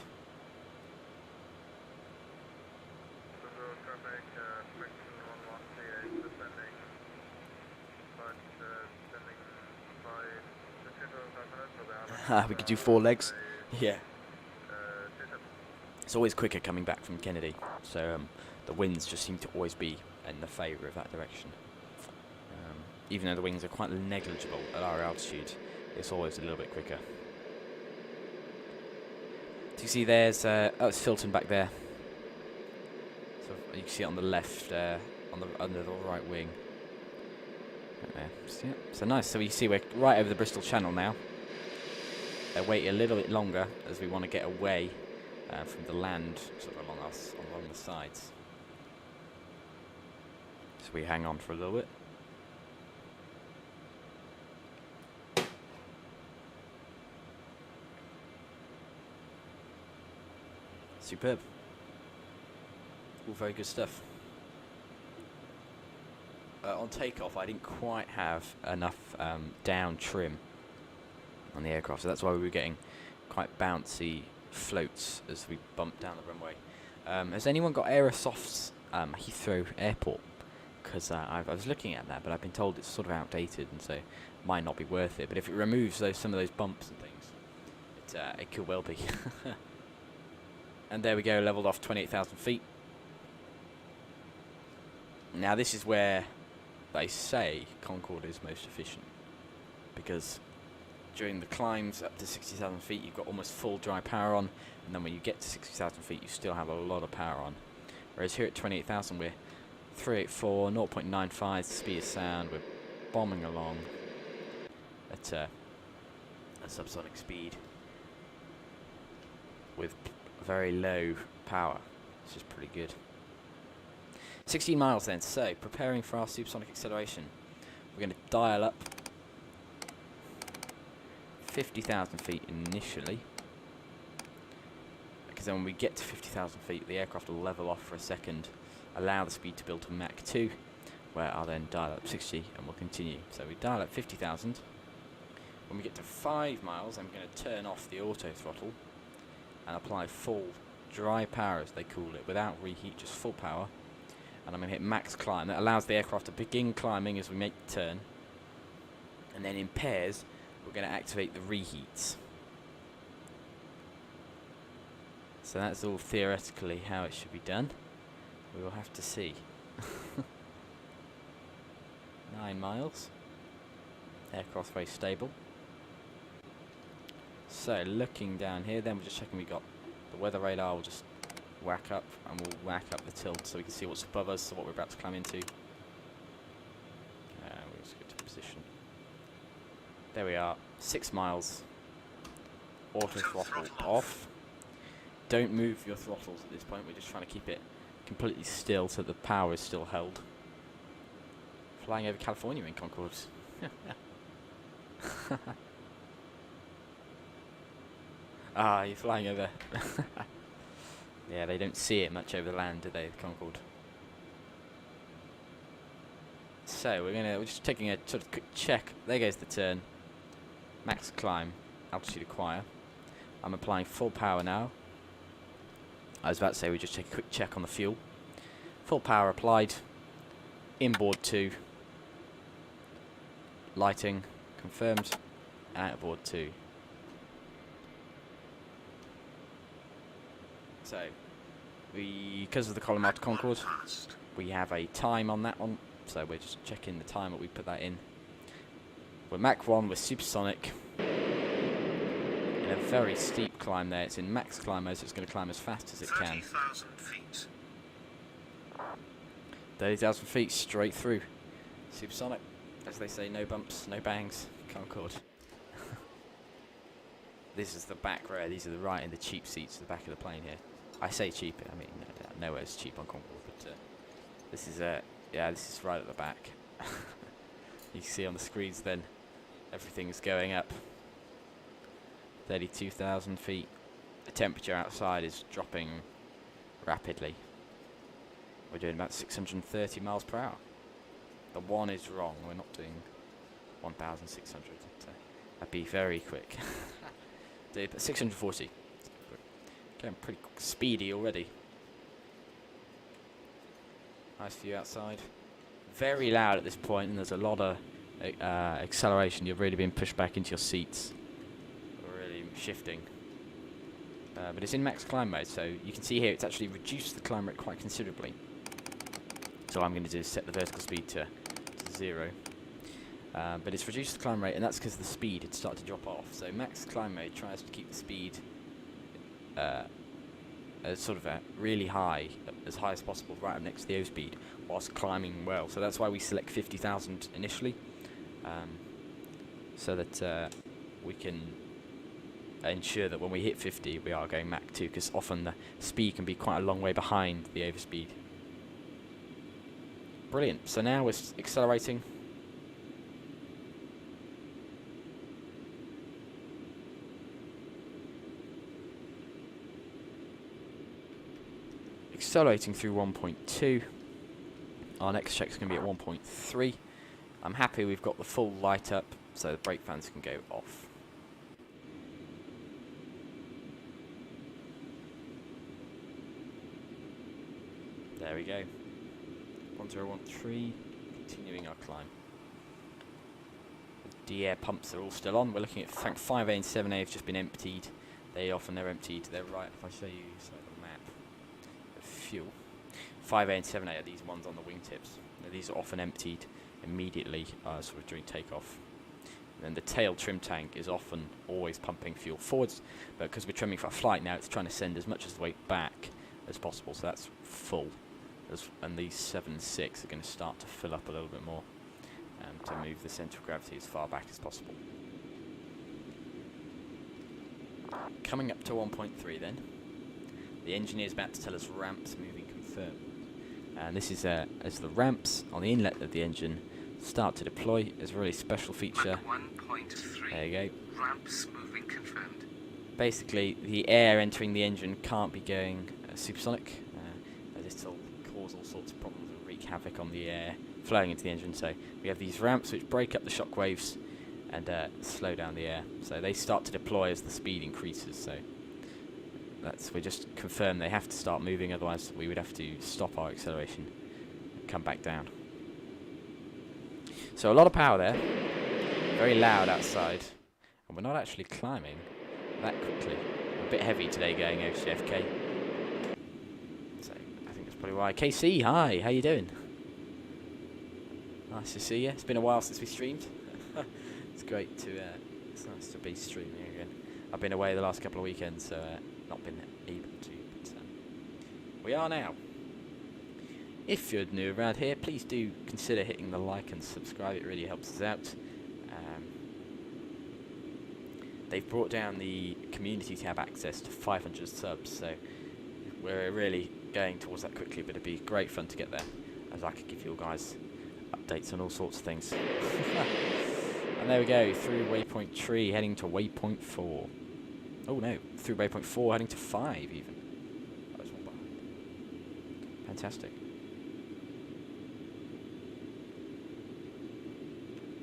We could do 4 legs. Yeah. It's always quicker coming back from Kennedy, so the winds just seem to always be in the favour of that direction. Even though the wings are quite negligible at our altitude, it's always a little bit quicker. So you see there's, oh, it's Filton back there. So you can see it on the left, under the right wing. Right there. So, yeah. So nice, so you see we're right over the Bristol Channel now. Wait a little bit longer as we want to get away from the land sort of along the sides. So we hang on for a little bit. Superb. All very good stuff. On takeoff, I didn't quite have enough down trim on the aircraft, so that's why we were getting quite bouncy floats as we bumped down the runway. Has anyone got Aerosoft's Heathrow Airport? Because I was looking at that, but I've been told it's sort of outdated, and so it might not be worth it. But if it removes some of those bumps and things, it could well be. And there we go, leveled off 28,000 feet. Now this is where they say Concorde is most efficient, because during the climbs up to 60,000 feet, you've got almost full dry power on, and then when you get to 60,000 feet, you still have a lot of power on. Whereas here at 28,000, we're 384, 0.95 speed of sound. We're bombing along at a subsonic speed with very low power, which is pretty good. 16 miles then, so preparing for our supersonic acceleration. We're going to dial up 50,000 feet initially, because then when we get to 50,000 feet, the aircraft will level off for a second, allow the speed to build to Mach 2, where I'll then dial up 60 and we'll continue. So we dial up 50,000. When we get to 5 miles, I'm going to turn off the auto throttle and apply full dry power, as they call it, without reheat, just full power. And I'm going to hit max climb. That allows the aircraft to begin climbing as we make the turn. And then in pairs, we're going to activate the reheats. So that's all theoretically how it should be done. We will have to see. 9 miles. Aircraft very stable. So looking down here, then we're just checking we got the weather radar. We'll just whack up, and we'll whack up the tilt so we can see what's above us, so what we're about to climb into. We'll just get to position. There we are. 6 miles. Auto throttle off. Don't move your throttles at this point. We're just trying to keep it completely still so the power is still held. Flying over California in Concorde. Ah, you're flying over. Yeah, they don't see it much over the land, do they, the Concorde? So we're just taking a sort of quick check. There goes the turn. Max climb, altitude acquire. I'm applying full power now. I was about to say we just take a quick check on the fuel. Full power applied. Inboard 2. Lighting confirmed. Outboard 2. So, because of the Colimata Concorde, we have a time on that one. So we're just checking the time that we put that in. We're Mach 1 with Supersonic. In a very steep climb there. It's in max climb mode, so it's going to climb as fast as it can. 30,000 feet. 30,000 feet straight through. Supersonic. As they say, no bumps, no bangs. Concorde. This is the back row. These are the right and the cheap seats at the back of the plane here. I say cheap. I mean, nowhere's cheap on Concorde, but this is yeah, this is right at the back. You can see on the screens then, everything's going up. 32,000 feet. The temperature outside is dropping rapidly. We're doing about 630 miles per hour. The 1 is wrong. We're not doing 1,600. That'd be very quick. But 640. Getting pretty speedy already. Nice view outside. Very loud at this point, and there's a lot of acceleration. You've really been pushed back into your seats. Really shifting. But it's in max climb mode, so you can see here it's actually reduced the climb rate quite considerably. So what I'm going to do is set the vertical speed to 0. But it's reduced the climb rate, and that's because the speed had started to drop off. So max climb mode tries to keep the speed sort of really high, as high as possible, right up next to the O speed, whilst climbing well. So that's why we select 50,000 initially, so that we can ensure that when we hit 50, we are going Mach 2, because often the speed can be quite a long way behind the overspeed. Brilliant. So now we're accelerating. Accelerating through 1.2. Our next check is going to be at 1.3. I'm happy we've got the full light up, so the brake fans can go off. There we go. 1013, continuing our climb. The D-air pumps are all still on. We're looking at 5A and 7A have just been emptied. They're emptied. They're right, if I show you the map of fuel. 5A and 7A are these ones on the wingtips. Now, these are often emptied immediately, sort of during takeoff. And then the tail trim tank is often always pumping fuel forwards, but because we're trimming for a flight now, it's trying to send as much of the weight back as possible, so that's full. And these 7 and 6 are going to start to fill up a little bit more to move the centre of gravity as far back as possible. Coming up to 1.3 then. The engineer is about to tell us ramps moving confirmed. And this is as the ramps on the inlet of the engine start to deploy. There's a really special feature. 1.3. There you go. Ramps moving confirmed. Basically, the air entering the engine can't be going supersonic. This will cause all sorts of problems and wreak havoc on the air flowing into the engine. So we have these ramps which break up the shock waves and slow down the air. So they start to deploy as the speed increases. So we just confirm they have to start moving, otherwise we would have to stop our acceleration and come back down. So a lot of power there, very loud outside, and we're not actually climbing that quickly. A bit heavy today going over JFK. So I think that's probably why. KC, hi, how you doing? Nice to see you. It's been a while since we streamed. It's great to, it's nice to be streaming again. I've been away the last couple of weekends, so not been able to, but we are now. If you're new around here, please do consider hitting the like and subscribe. It really helps us out. they've brought down the community tab access to 500 subs, so we're really going towards that quickly, but it'd be great fun to get there, as I could give you guys updates on all sorts of things. And there we go, through waypoint 3, heading to waypoint 4. Oh no, through waypoint 4, heading to 5 even. That was one behind. Fantastic.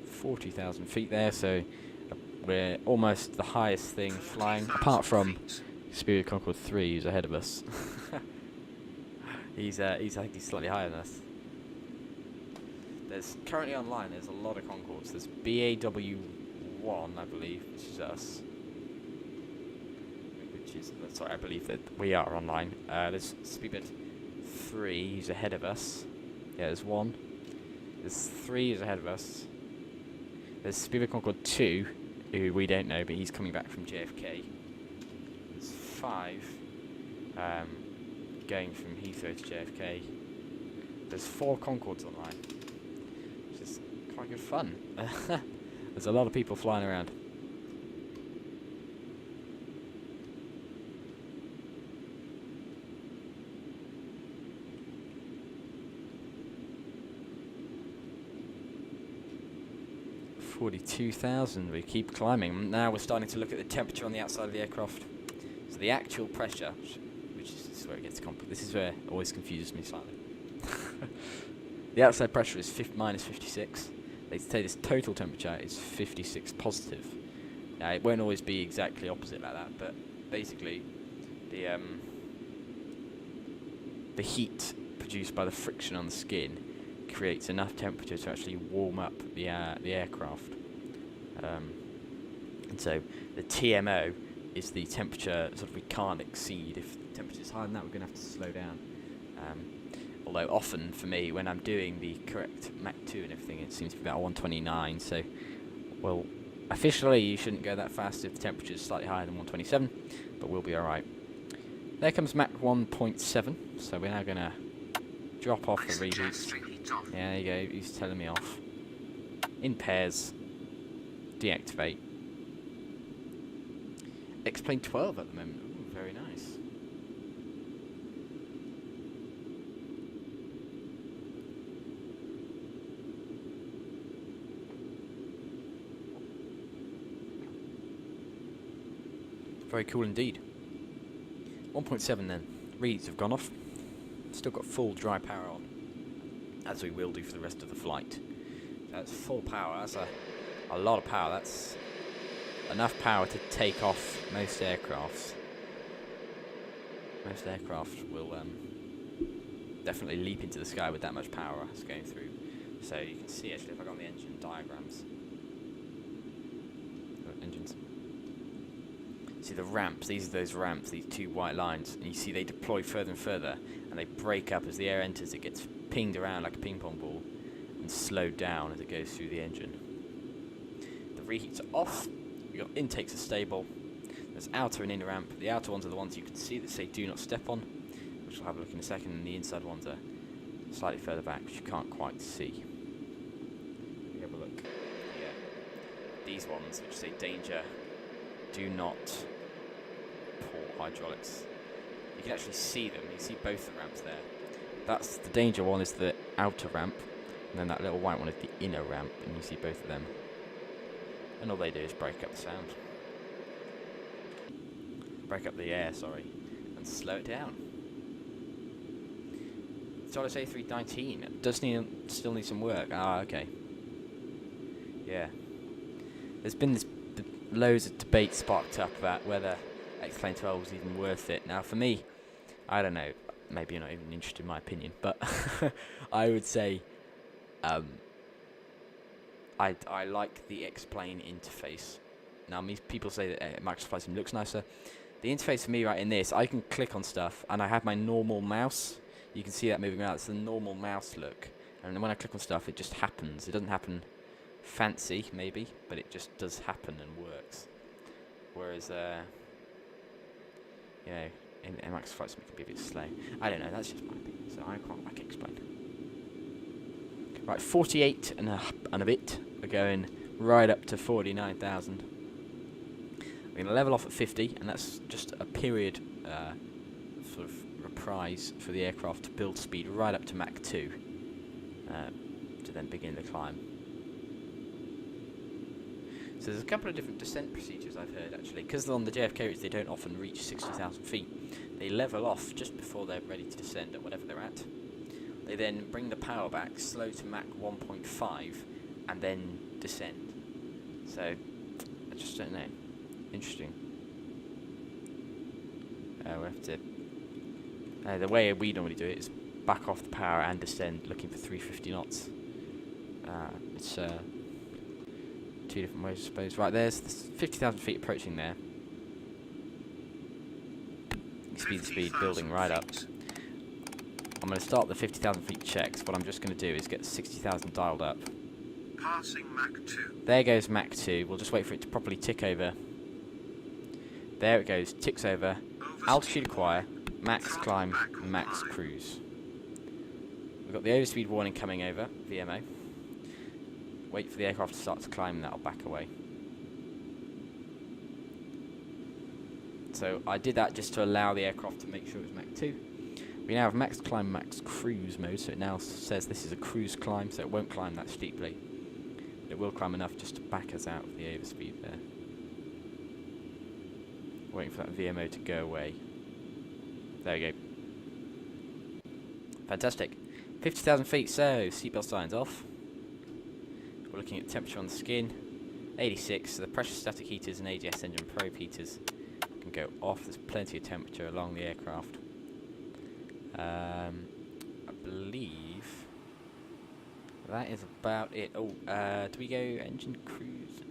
40,000 feet there, so we're almost the highest thing flying, apart from Xplane Concorde 3, who's ahead of us. I think he's slightly higher than us. There's currently online, there's a lot of Concords. There's BAW1, I believe, which is us. Sorry, I believe that we are online. There's Speedbird 3, who's ahead of us. Yeah, there's 1. There's 3 who's ahead of us. There's Speedbird Concorde 2, who we don't know, but he's coming back from JFK. There's 5 going from Heathrow to JFK. There's 4 Concords online, which is quite good fun. There's a lot of people flying around. $42,000, we keep climbing. Now we're starting to look at the temperature on the outside of the aircraft. So the actual pressure, which is where it gets complicated. This is where it always confuses me slightly. The outside pressure is minus 56. They say this total temperature is 56 positive. Now it won't always be exactly opposite like that, but basically the heat produced by the friction on the skin creates enough temperature to actually warm up the aircraft. And so the TMO is the temperature sort of we can't exceed. If the temperature is higher than that, we're going to have to slow down. Although often for me, when I'm doing the correct Mach 2 and everything, it seems to be about 129. So, well, officially you shouldn't go that fast if the temperature is slightly higher than 127, but we'll be alright. There comes Mach 1.7, so we're now going to drop off the reheats. Yeah, there you go, he's telling me off. In pairs. Deactivate. Xplane 12 at the moment. Ooh, very nice. Very cool indeed. 1.7 then. Reads have gone off. Still got full dry power on, as we will do for the rest of the flight. So that's full power. That's a lot of power. That's enough power to take off most aircrafts. Most aircraft will definitely leap into the sky with that much power that's going through. So you can see actually if I go on the engine diagrams. Engines. See the ramps, these are those ramps, these 2 white lines, and you see they deploy further and further, and they break up as the air enters. It gets pinged around like a ping pong ball and slowed down as it goes through the engine. The reheats are off, your intakes are stable, there's outer and inner ramp. The outer ones are the ones you can see that say do not step on, which we'll have a look in a second, and the inside ones are slightly further back, which you can't quite see. Let me have a look. Yeah. These ones which say danger, do not port hydraulics. You can actually see them, you see both the ramps there. That's the danger one is the outer ramp, and then that little white one is the inner ramp, and you see both of them. And all they do is break up the sound. Break up the air, sorry, and slow it down. Solid A319 it does still need some work. Ah, okay. Yeah. There's been loads of debate sparked up about whether Xplane 12 was even worth it. Now, for me, I don't know. Maybe you're not even interested in my opinion, but I would say I like the Xplane interface. Now, people say that Microsoft Flight Sim looks nicer. The interface for me, right in this, I can click on stuff, and I have my normal mouse. You can see that moving around. It's the normal mouse look, and when I click on stuff, it just happens. It doesn't happen fancy, maybe, but it just does happen and works. Whereas, you know, in Microsoft Flight Sim, it can be a bit slow. I don't know. That's just my opinion. So I quite like Xplane. Right, 48 and a bit. We're going right up to 49,000. We're going to level off at 50, and that's just a period sort of reprise for the aircraft to build speed right up to Mach 2 to then begin the climb. So there's a couple of different descent procedures I've heard actually, because on the JFK routes they don't often reach 60,000 feet. They level off just before they're ready to descend at whatever they're at. They then bring the power back, slow to Mach 1.5, and then descend. So, I just don't know. Interesting. We'll have to... the way we normally do it is back off the power and descend, looking for 350 knots. It's two different ways, I suppose. Right, there's 50,000 feet approaching there. Speed building right up. I'm going to start the 50,000 feet checks. What I'm just going to do is get 60,000 dialed up. Passing Mach 2. There goes Mach 2. We'll just wait for it to properly tick over. There it goes, ticks over. Altitude acquire, max climb, max cruise. We've got the overspeed warning coming over, VMO. Wait for the aircraft to start to climb and that'll back away. So I did that just to allow the aircraft to make sure it was Mach 2. We now have max climb, max cruise mode, so it now says this is a cruise climb, so it won't climb that steeply. But it will climb enough just to back us out of the overspeed there. Waiting for that VMO to go away. There we go. Fantastic. 50,000 feet, so seatbelt signs off. We're looking at temperature on the skin. 86, so the pressure static heaters and ADS engine probe heaters can go off. There's plenty of temperature along the aircraft. I believe that is about it. Oh, do we go engine cruise?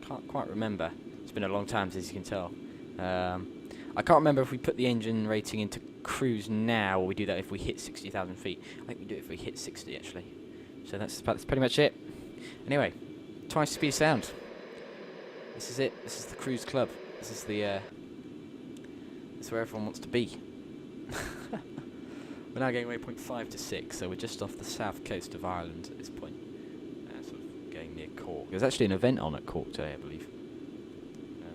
Can't quite remember. It's been a long time, as you can tell. I can't remember if we put the engine rating into cruise now, or we do that if we hit 60,000 feet. I think we do it if we hit 60, actually. So that's pretty much it. Anyway, twice speed sound. This is it. This is the cruise club. This is the this is where everyone wants to be. We're now going waypoint 5 to 6, so we're just off the south coast of Ireland at this point. Sort of going near Cork. There's actually an event on at Cork today, I believe.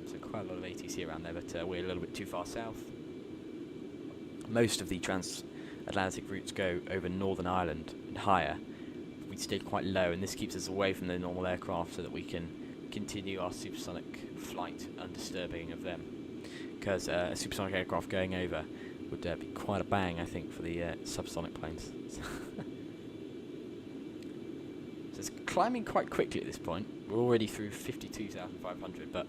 So quite a lot of ATC around there, but we're a little bit too far south. Most of the transatlantic routes go over Northern Ireland and higher. We stayed quite low, and this keeps us away from the normal aircraft so that we can continue our supersonic flight undisturbing of them. Because a supersonic aircraft going over would be quite a bang, I think, for the subsonic planes. So it's climbing quite quickly at this point. We're already through 52,500, but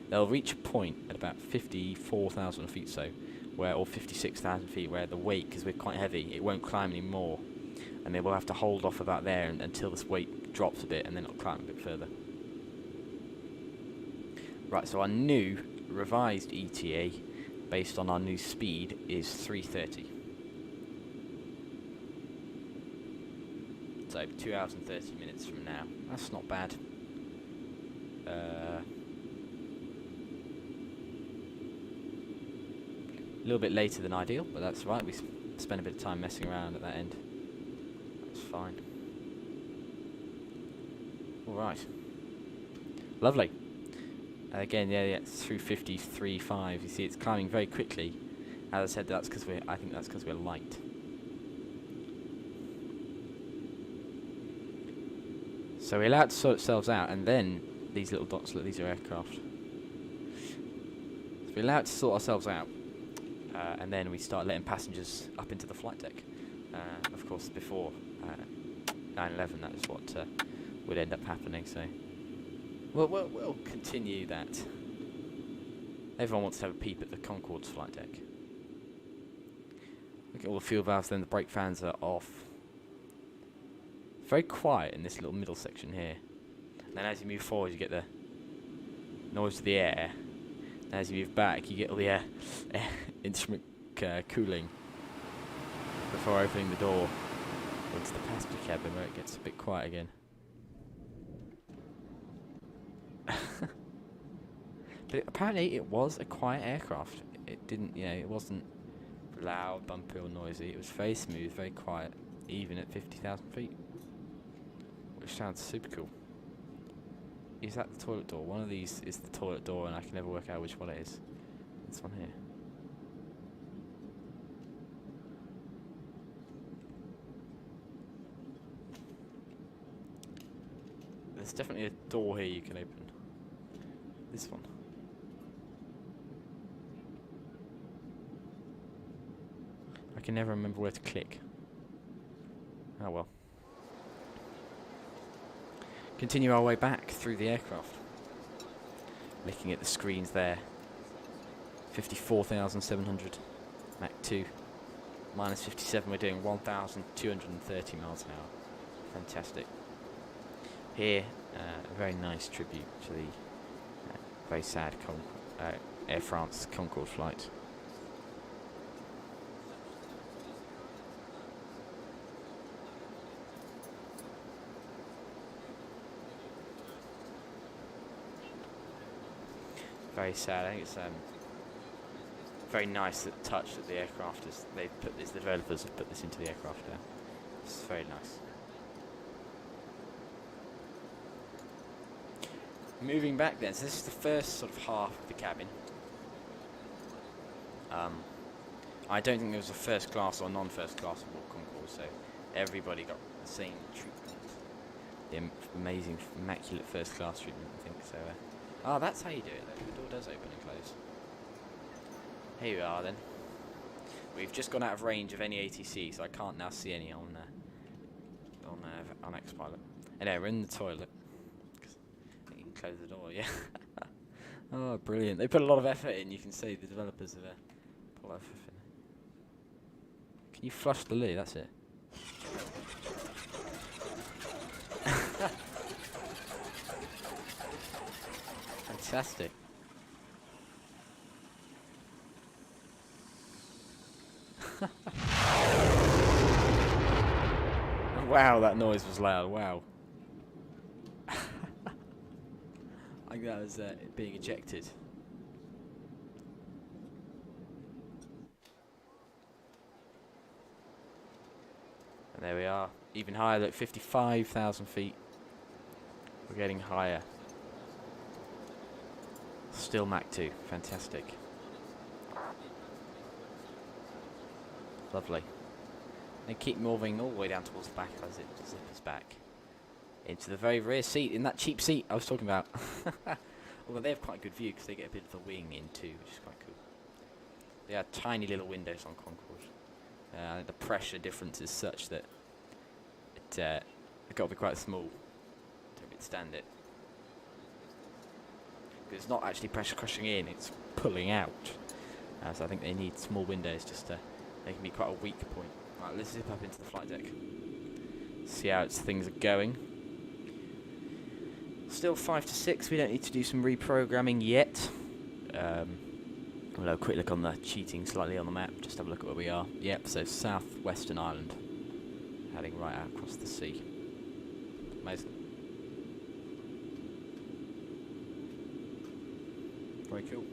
they'll reach a point at about 54,000 feet, so or 56,000 feet, where the weight, because we're quite heavy, it won't climb anymore, and they will have to hold off about there until this weight drops a bit, and then it'll climb a bit further. Right, so our new revised ETA based on our new speed is 3:30. So 2 hours and 30 minutes from now. That's not bad. A little bit later than ideal, but that's right. We spent a bit of time messing around at that end. That's fine. Alright. Lovely. Again, yeah, it's through 53.5. You see, it's climbing very quickly. As I said, I think that's because we're light. So we allow it to sort ourselves out, and then these little dots, look, these are aircraft. So we allow it to sort ourselves out, and then we start letting passengers up into the flight deck. Of course, before 9/11, that is what would end up happening. So. We'll continue that. Everyone wants to have a peep at the Concorde's flight deck. Look at all the fuel valves, then the brake fans are off. Very quiet in this little middle section here. And then as you move forward, you get the noise of the air. And as you move back, you get all the air instrument cooling before opening the door into the passenger cabin, where it gets a bit quiet again. But apparently it was a quiet aircraft. It didn't, it wasn't loud, bumpy or noisy. It was very smooth, very quiet, even at 50,000 feet. Which sounds super cool. Is that the toilet door? One of these is the toilet door, and I can never work out which one it is. This one here. There's definitely a door here you can open. This one. I can never remember where to click. Oh well. Continue our way back through the aircraft. Looking at the screens there. 54,700 Mach 2. Minus 57, we're doing 1,230 miles an hour. Fantastic. Here, a very nice tribute to the very sad Air France Concorde flight. Very sad. I think it's very nice touch that the aircraft is. They've put this. The developers have put this into the aircraft now. It's very nice. Moving back then, so this is the first sort of half of the cabin. I don't think there was a first class or non-first class aboard Concorde, so everybody got the same treatment. The amazing, immaculate first class treatment, I think. So, that's how you do it. The door does open and close. Here we are then. We've just gone out of range of any ATC, so I can't now see any on Xpilot. Anyway, we're in the toilet. You can close the door, yeah. Oh, brilliant. They put a lot of effort in. You can see the developers have put a lot of effort in. Can you flush the loo? That's it. Fantastic. Wow, that noise was loud. Wow. I think that was it being ejected. And there we are. Even higher, look, 55,000 feet. We're getting higher. Still Mach 2. Fantastic. Lovely. And keep moving all the way down towards the back as it zippers back into the very rear seat, in that cheap seat I was talking about. Although they have quite a good view because they get a bit of the wing in too, which is quite cool. They are tiny little windows on Concorde. The pressure difference is such that it's got to be quite small to withstand it. Because it's not actually pressure crushing in, it's pulling out. So I think they need small windows just to, they can be quite a weak point. Right, let's zip up into the flight deck. See how things are going. Still 5 to 6, we don't need to do some reprogramming yet. We'll have a quick look on the cheating slightly on the map, just have a look at where we are. Yep, so southwestern Ireland, heading right out across the sea. Amazing. Very cool.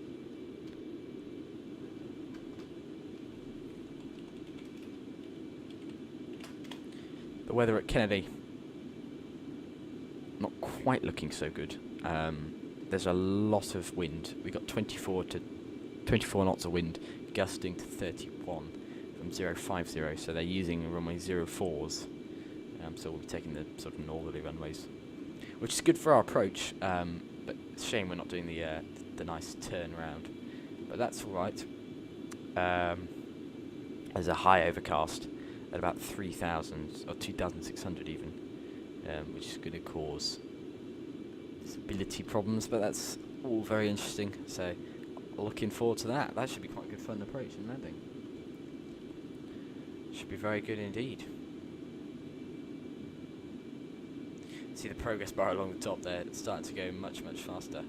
The weather at Kennedy, not quite looking so good. There's a lot of wind. We got 24 knots of wind, gusting to 31 from 050. So they're using runway 04s. So we'll be taking the sort of northerly runways, which is good for our approach. But it's a shame we're not doing the nice turn round. But that's all right. There's a high overcast at about 3,000 or 2,600 even, which is going to cause visibility problems, but that's all very interesting, so looking forward to that. That should be quite a good fun approach and landing. Should be very good indeed. See the progress bar along the top there, it's starting to go much, much faster.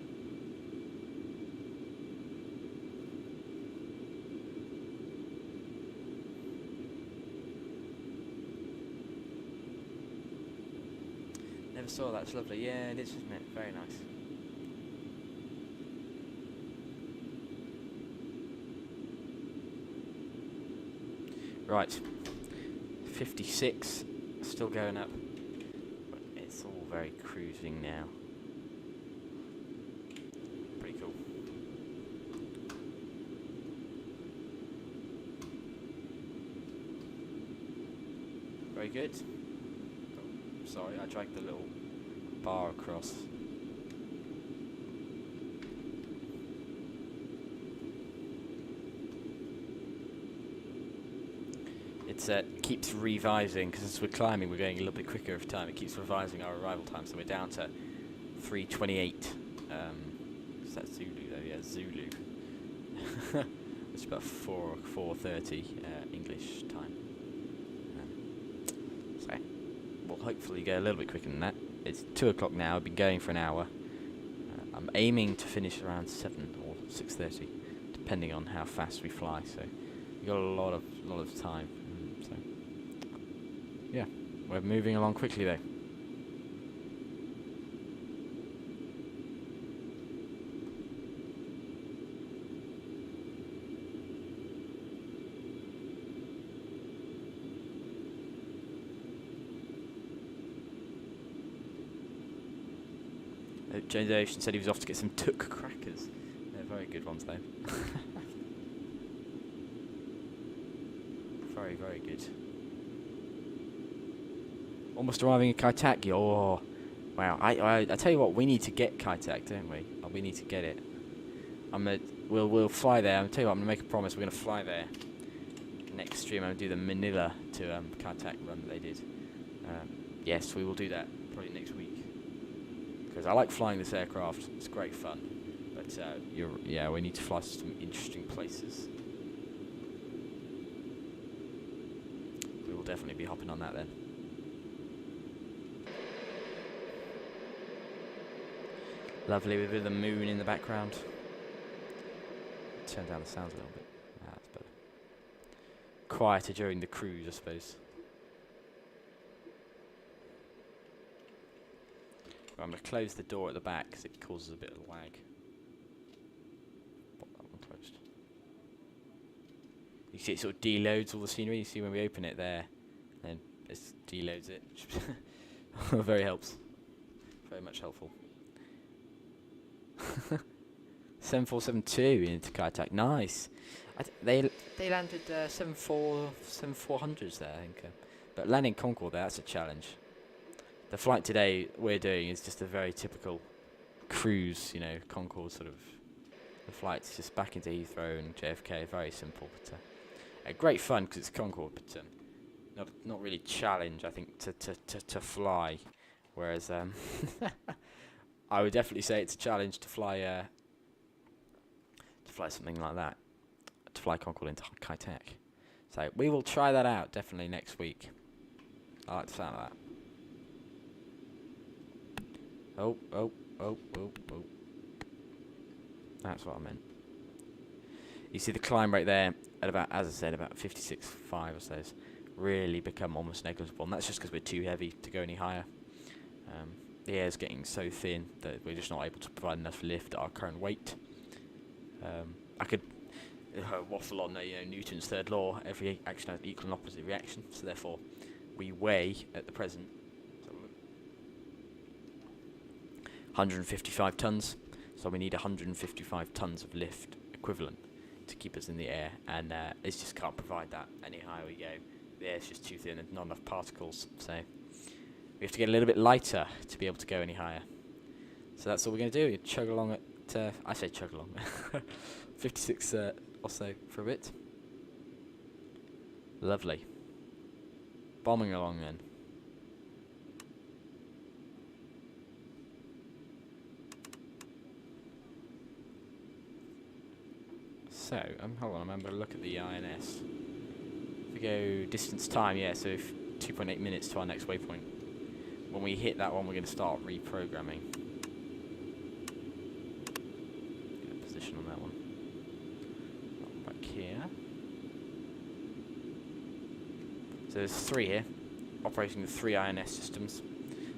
Never saw that, it's lovely. Yeah, it is, isn't it? Very nice. Right, 56, still going up, but it's all very cruising now. Very good. Oh, sorry, I dragged the little bar across. It keeps revising, because as we're climbing we're going a little bit quicker every time. It keeps revising our arrival time, so we're down to 3:28. Is that Zulu though? Yeah, Zulu. It's about 4:30 English time. So we'll hopefully go a little bit quicker than that. It's 2 o'clock now. I've been going for an hour. I'm aiming to finish around 7 or 6:30, depending on how fast we fly. So we've got a lot of time. So yeah, we're moving along quickly though. James Ocean said he was off to get some Took crackers. They're very good ones though. Very, very good. Almost arriving at Kaitak. Oh, wow. I tell you what, we need to get Kaitak, don't we? Oh, we need to get it. We'll fly there. I'll tell you what, I'm gonna make a promise. We're gonna fly there. Next stream, I'm gonna do the Manila to Kaitak run that they did. Yes, we will do that probably next week. Because I like flying this aircraft. It's great fun. But yeah, we need to fly to some interesting places. We will definitely be hopping on that then. Lovely with a bit of the moon in the background. Turn down the sounds a little bit. That's better. Quieter during the cruise, I suppose. Well, I'm going to close the door at the back because it causes a bit of lag. Pop that one closed. You see it sort of deloads all the scenery. You see when we open it there, then it deloads it. Very helps. Very much helpful. 7472 into Kaitak. Nice. They landed 7400s there, I think. But landing Concorde there, that's a challenge. The flight today we're doing is just a very typical cruise, you know, Concorde sort of. The flight's just back into Heathrow and JFK, very simple, but great fun because it's Concorde, but not really challenge, I think, to fly. Whereas I would definitely say it's a challenge to fly something like that, to fly Concorde into Kaitak. So we will try that out definitely next week. I like the sound of that. Oh. That's what I meant. You see the climb rate there at about, as I said, about 56.5 or so. It's really become almost negligible, and that's just because we're too heavy to go any higher. The air's getting so thin that we're just not able to provide enough lift at our current weight. I could waffle on Newton's third law. Every action has equal and opposite reaction, so therefore we weigh at the present 155 tons, so we need 155 tons of lift equivalent to keep us in the air, and it just can't provide that any higher we go. The air's just too thin and not enough particles, so we have to get a little bit lighter to be able to go any higher. So that's all we're going to do. We chug along at, I say chug along, 56 or so for a bit. Lovely. Bombing along then. So, hold on, I'm going to look at the INS. If we go distance time, yeah, so 2.8 minutes to our next waypoint. When we hit that one, we're going to start reprogramming. Get a position on that one. Back here. So there's 3 here, operating the 3 INS systems.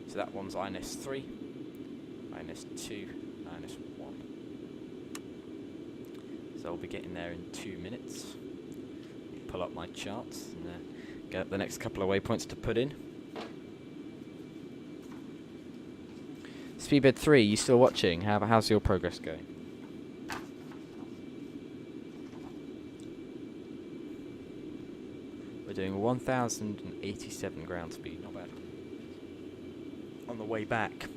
So that one's INS 3, INS 2, INS 1. So I'll be getting there in 2 minutes. Pull up my charts and get up the next couple of waypoints to put in. Speedbird 3, you still watching? How's your progress going? we're doing 1,087 ground speed, not bad. On the way back,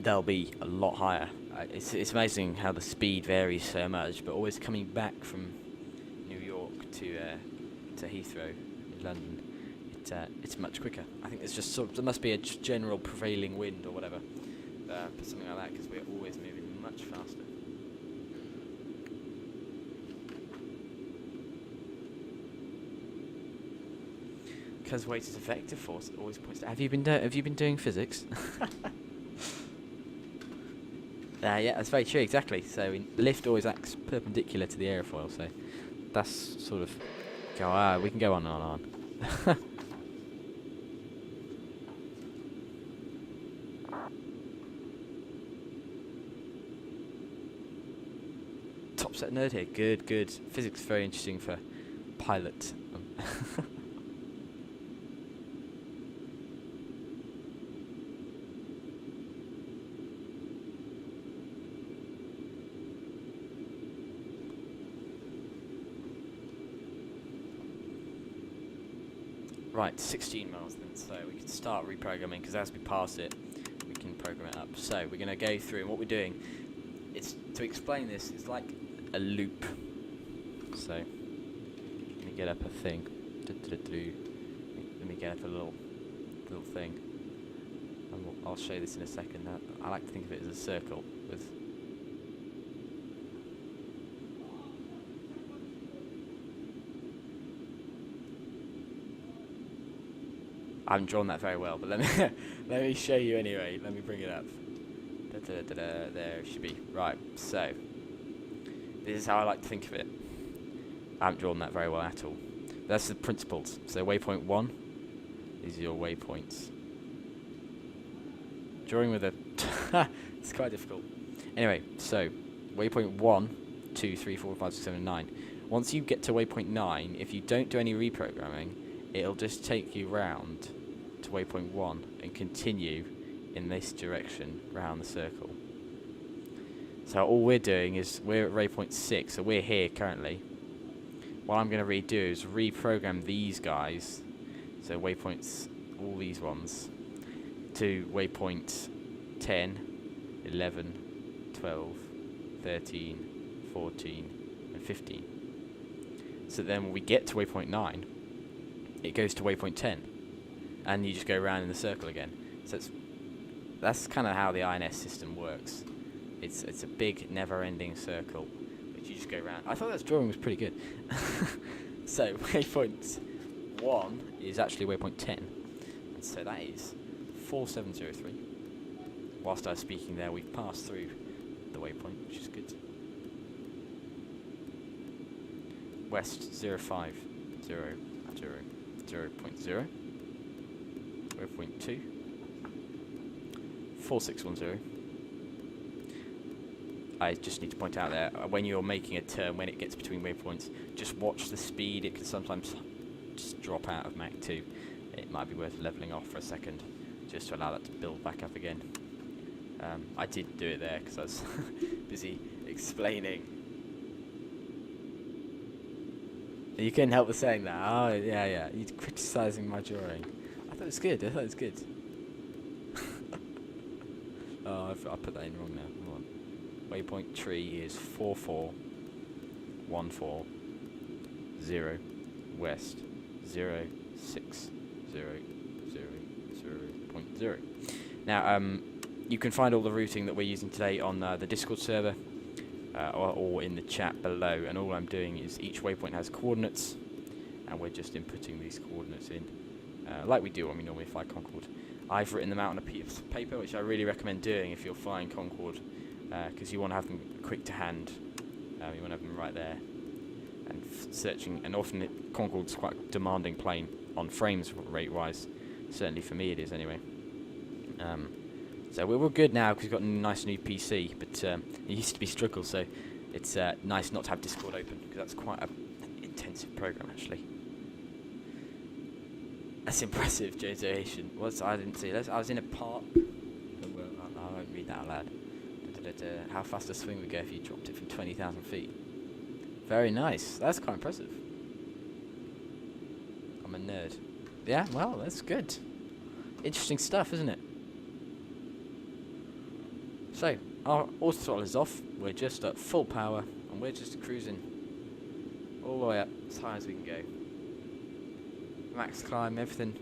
they'll be a lot higher. It's amazing how the speed varies so much, but always coming back from New York to Heathrow in London, it's much quicker. I think there's just there must be a general prevailing wind or whatever, something like that, because we're always moving much faster. Because weight is a vector force, it always points to. Have you been doing physics? Yeah, that's very true, exactly. So lift always acts perpendicular to the aerofoil, so that's sort of we can go on and on. Top set nerd here, good. Physics is very interesting for pilot. Right, 16 miles then, so we can start reprogramming, because as we pass it, we can program it up. So we're going to go through, and what we're doing, it's to explain this, it's like a loop. So, let me get up a thing. Let me get up a little thing. And I'll show you this in a second. I like to think of it as a circle with... I haven't drawn that very well, but let me show you anyway. Let me bring it up. There it should be. Right, so this is how I like to think of it. I haven't drawn that very well at all. That's the principles. So waypoint 1 is your waypoints. Drawing with a it's quite difficult. Anyway, so waypoint 1, 2, 3, 4, 5, 6, 7, 9. Once you get to waypoint 9, if you don't do any reprogramming, it'll just take you round to waypoint 1 and continue in this direction round the circle. So all we're doing is we're at waypoint 6, so we're here currently. What I'm going to redo is reprogram these guys, so waypoints, all these ones, to waypoint 10, 11, 12, 13, 14, and 15. So then when we get to waypoint 9, it goes to waypoint 10, and you just go around in the circle again. So that's kind of how the INS system works. It's a big, never-ending circle, which you just go around. I thought that drawing was pretty good. So waypoint 1 is actually waypoint 10, and so that is 4703. Whilst I was speaking there, we've passed through the waypoint, which is good. West 050, 0.0, waypoint 2, 4610. I just need to point out there, when you're making a turn, when it gets between waypoints, just watch the speed. It can sometimes just drop out of Mach 2. It might be worth leveling off for a second, just to allow that to build back up again. I did do it there because I was busy explaining. You couldn't help but saying that. Oh, yeah. You're criticising my drawing. I thought it was good. Oh, I put that in wrong now. Hold on. Waypoint tree is 4414 west 06000.0. Now, you can find all the routing that we're using today on the Discord server. Or in the chat below, and all I'm doing is each waypoint has coordinates, and we're just inputting these coordinates in, like we do when we normally fly Concorde. I've written them out on a piece of paper, which I really recommend doing if you're flying Concorde, because you want to have them quick to hand. You want to have them right there, and searching. And often Concorde's quite a demanding plane on frames rate-wise. Certainly for me it is anyway. So we're good now because we've got a nice new PC, but it used to be struggle, so it's nice not to have Discord open, because that's quite an intensive program actually. That's impressive, JJ. I didn't see that. I was in a park. Well, I won't read that out loud. How fast a swing would go if you dropped it from 20,000 feet. Very nice. That's quite impressive. a nerd. Yeah, well, that's good. Interesting stuff, isn't it? So, our auto throttle is off. We're just at full power, and we're just cruising all the way up as high as we can go. Max climb, everything.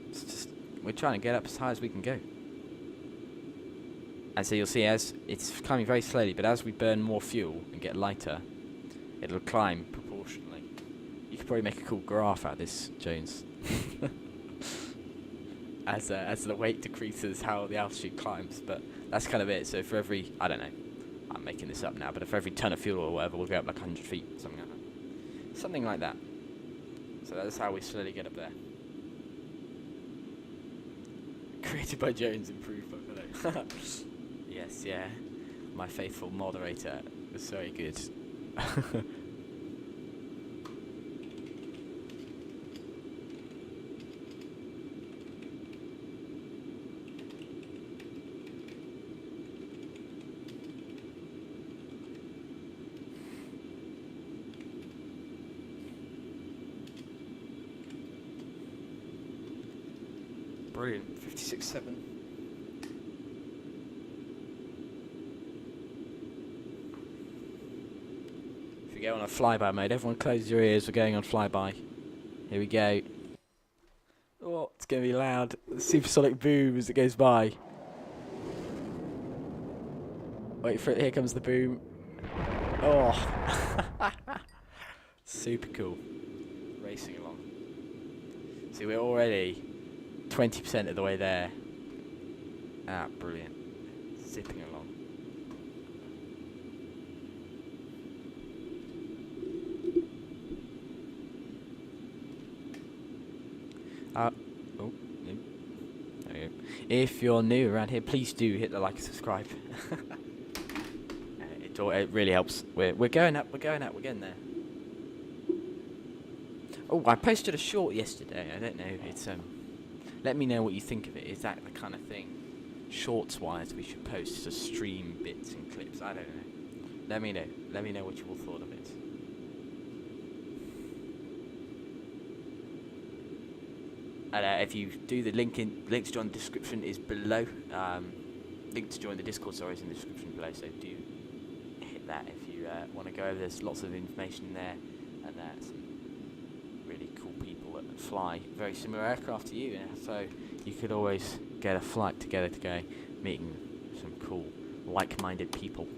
It's just, we're trying to get up as high as we can go. And so you'll see as it's climbing very slowly, but as we burn more fuel and get lighter, it'll climb proportionally. You could probably make a cool graph out of this, Jones. as the weight decreases, how the altitude climbs, but that's kind of it. So for every, I don't know, I'm making this up now, but for every ton of fuel or whatever, we'll go up like 100 feet, something like that. Something like that. So that's how we slowly get up there. Created by Jones, improved by Below. Yes, yeah. My faithful moderator was very good. Brilliant. 56.7. If we go on a flyby mode, everyone close your ears, we're going on flyby. Here we go. Oh, it's going to be loud. The supersonic boom as it goes by. Wait for it, here comes the boom. Oh. Super cool. Racing along. See, we're already 20% of the way there. Ah, brilliant. Zipping along. Oh, no. There we go. If you're new around here, please do hit the like and subscribe. It really helps. We're going up, we're getting there. Oh, I posted a short yesterday. I don't know. It's let me know what you think of it. Is that the kind of thing, shorts-wise, we should post to stream bits and clips? I don't know. Let me know. Let me know what you all thought of it. And if you do, the link to join the description is below. Link to join the Discord, sorry, is in the description below. So do hit that if you want to go over. There's lots of information there, and some really cool people that fly very similar aircraft to you. Yeah? So you could always get a flight together to go meeting some cool, like-minded people.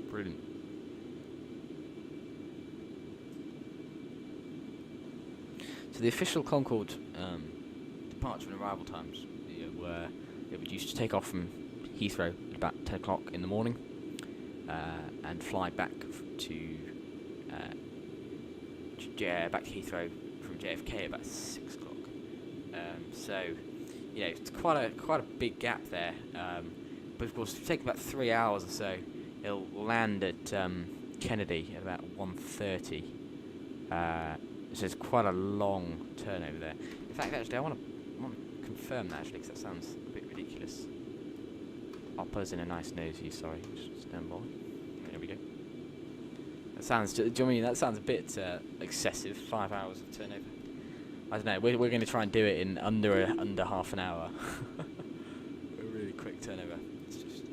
Brilliant. So the official Concorde departure and arrival times were it would used to take off from Heathrow at about 10 o'clock in the morning and fly back to Heathrow from JFK at about 6 o'clock. So it's quite a big gap there. But of course, it'll take about 3 hours or so. It'll land at Kennedy at about 1:30. So it's quite a long turnover there. In fact, actually, I want to confirm that, actually, because that sounds a bit ridiculous. I'll put us in a nice nose here, sorry. Just stand by. There we go. That sounds, do you know what I mean? That sounds a bit excessive, 5 hours of turnover. I don't know, we're going to try and do it in under half an hour. A really quick turnover. It's just...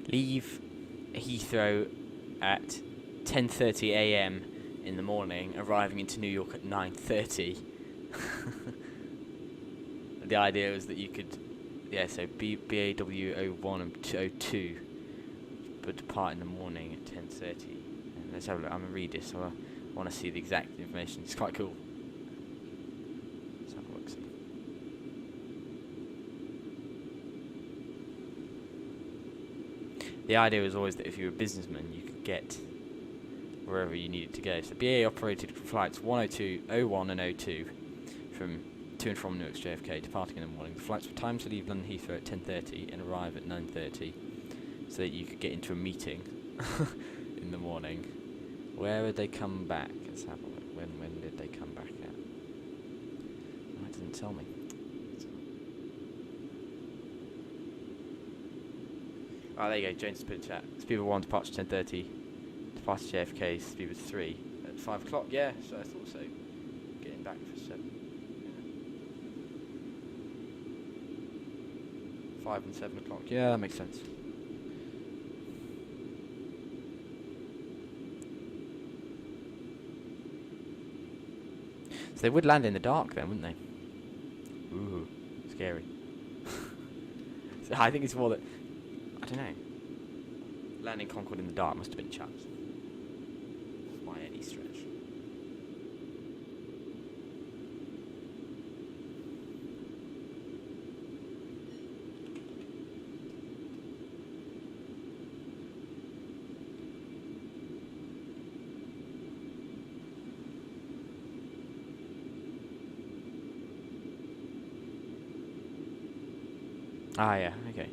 Leave Heathrow at 10:30 a.m. in the morning, arriving into New York at 9:30. The idea was that you could, so BAW 01 and 02 would depart in the morning at 10:30. And let's have a look. I'm gonna read this. So I want to see the exact information. It's quite cool. the idea was always that if you were a businessman, you could get wherever you needed to go. So BA operated flights 102, 01 and 02 from to and from Newark JFK, departing in the morning. The flights were timed to leave London Heathrow at 10:30 and arrive at 9:30, so that you could get into a meeting in the morning. Where would they come back? Let's have a look. When did they come back at? Oh, it doesn't tell me. Oh, there you go. James put in chat. Speedbird 1 departure 10:30. Departure JFK. Speedbird 3 at 5 o'clock. Yeah, so I thought so. Getting back for 7. 5 and 7 o'clock. Yeah, that makes sense. So they would land in the dark then, wouldn't they? Ooh, scary. So I think it's more that, I don't know, landing Concorde in the dark must have been chance. By any stretch. Ah, yeah, okay.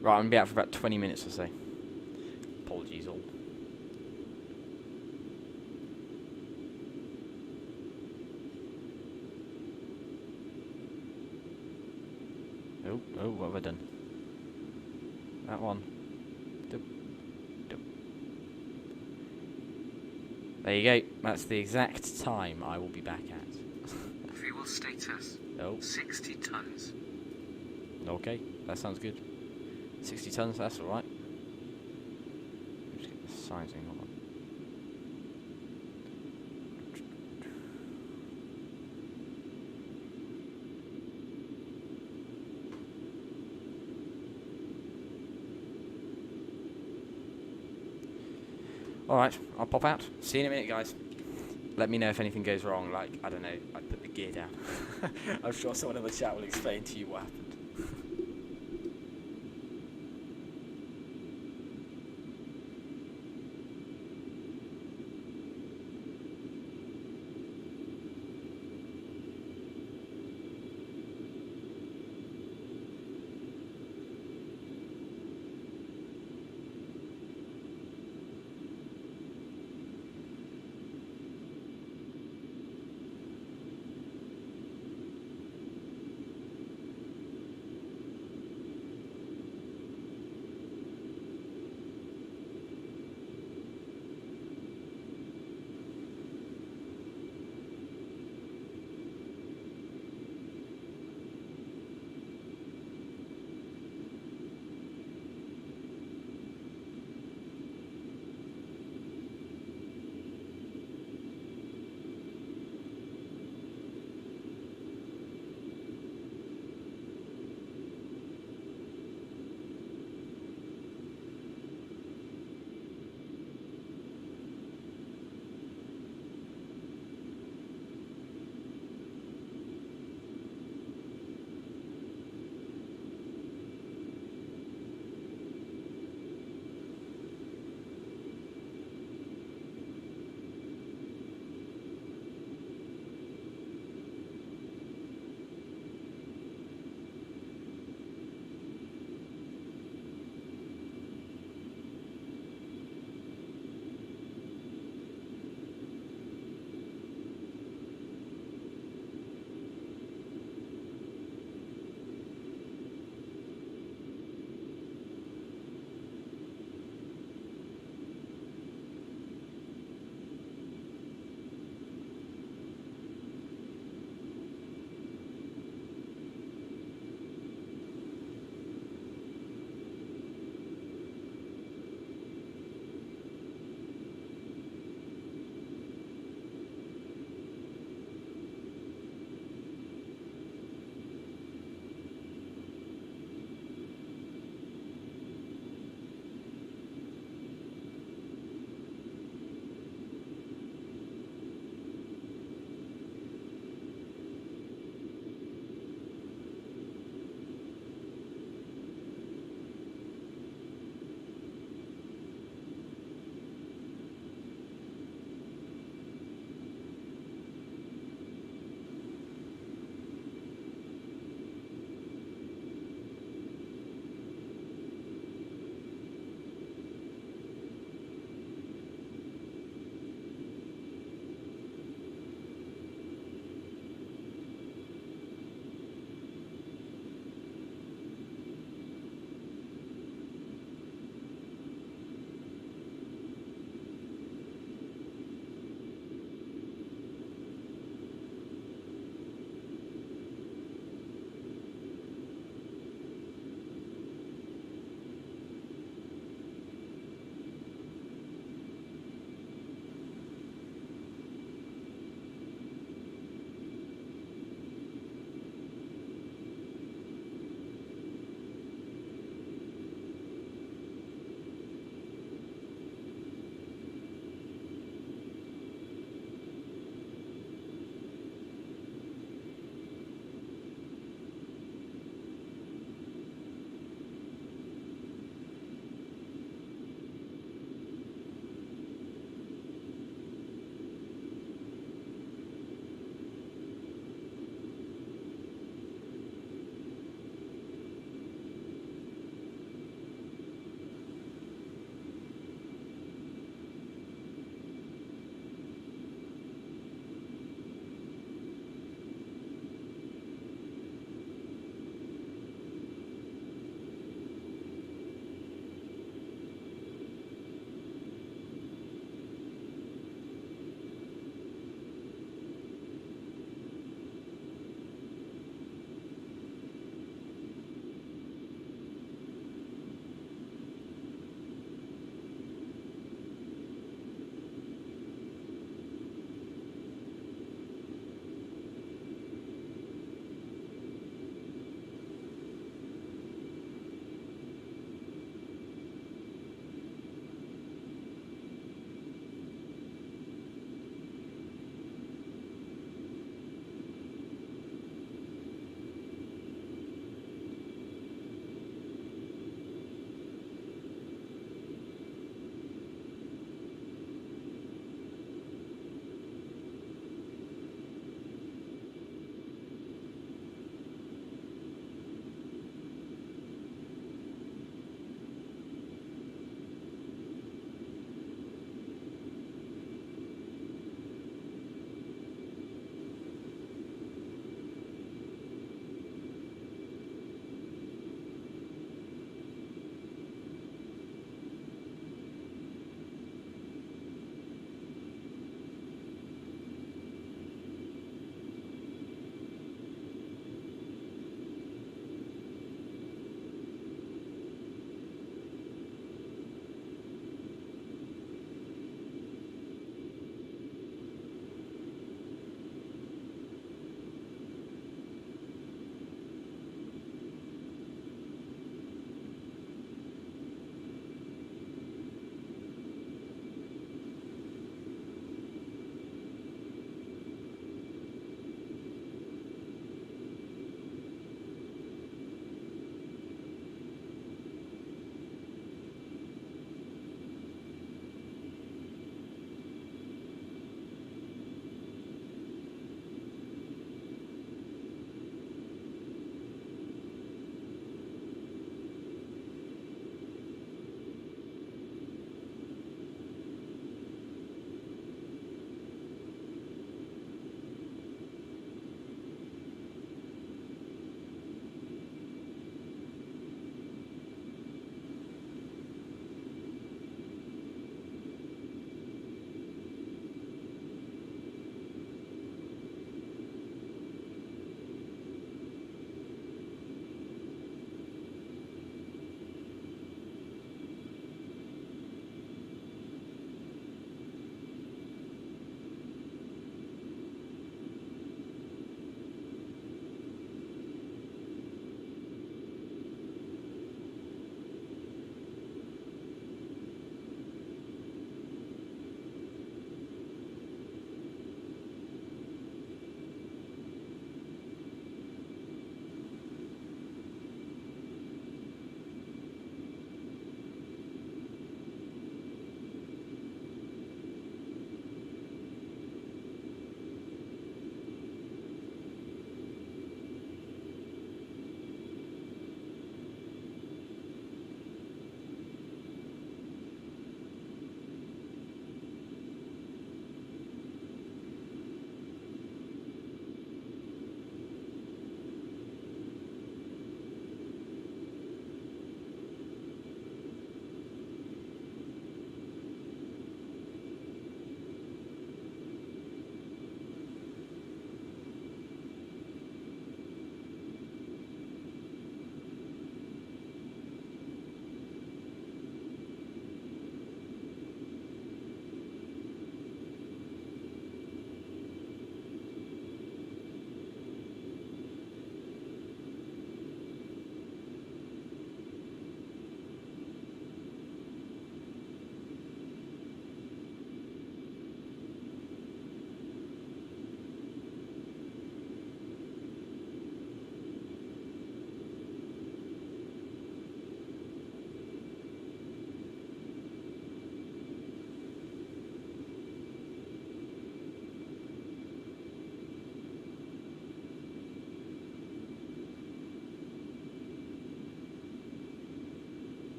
Right, I'm going to be out for about 20 minutes or so. Apologies all. Oh, what have I done? That one. Doop, doop. There you go. That's the exact time I will be back at. Fuel status. Oh. 60 tons. Okay, that sounds good. 60 tons, that's alright. Just get the sizing on. Alright, I'll pop out. See you in a minute, guys. Let me know if anything goes wrong, like, I don't know, I put the gear down. I'm sure someone in the chat will explain to you what happened.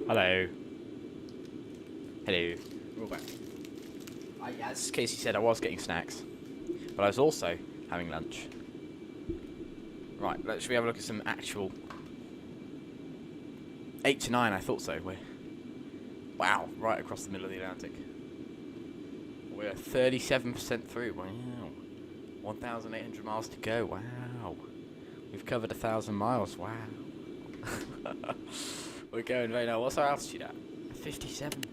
Hello. Hello. We're back. As Casey said, I was getting snacks, but I was also having lunch. Right, should we have a look at some actual 8 to 9? I thought so. Wow, right across the middle of the Atlantic. We're 37% through. Wow, 1,800 miles to go. Wow, we've covered 1,000 miles. Wow. We're going very now. What's our altitude at? 57.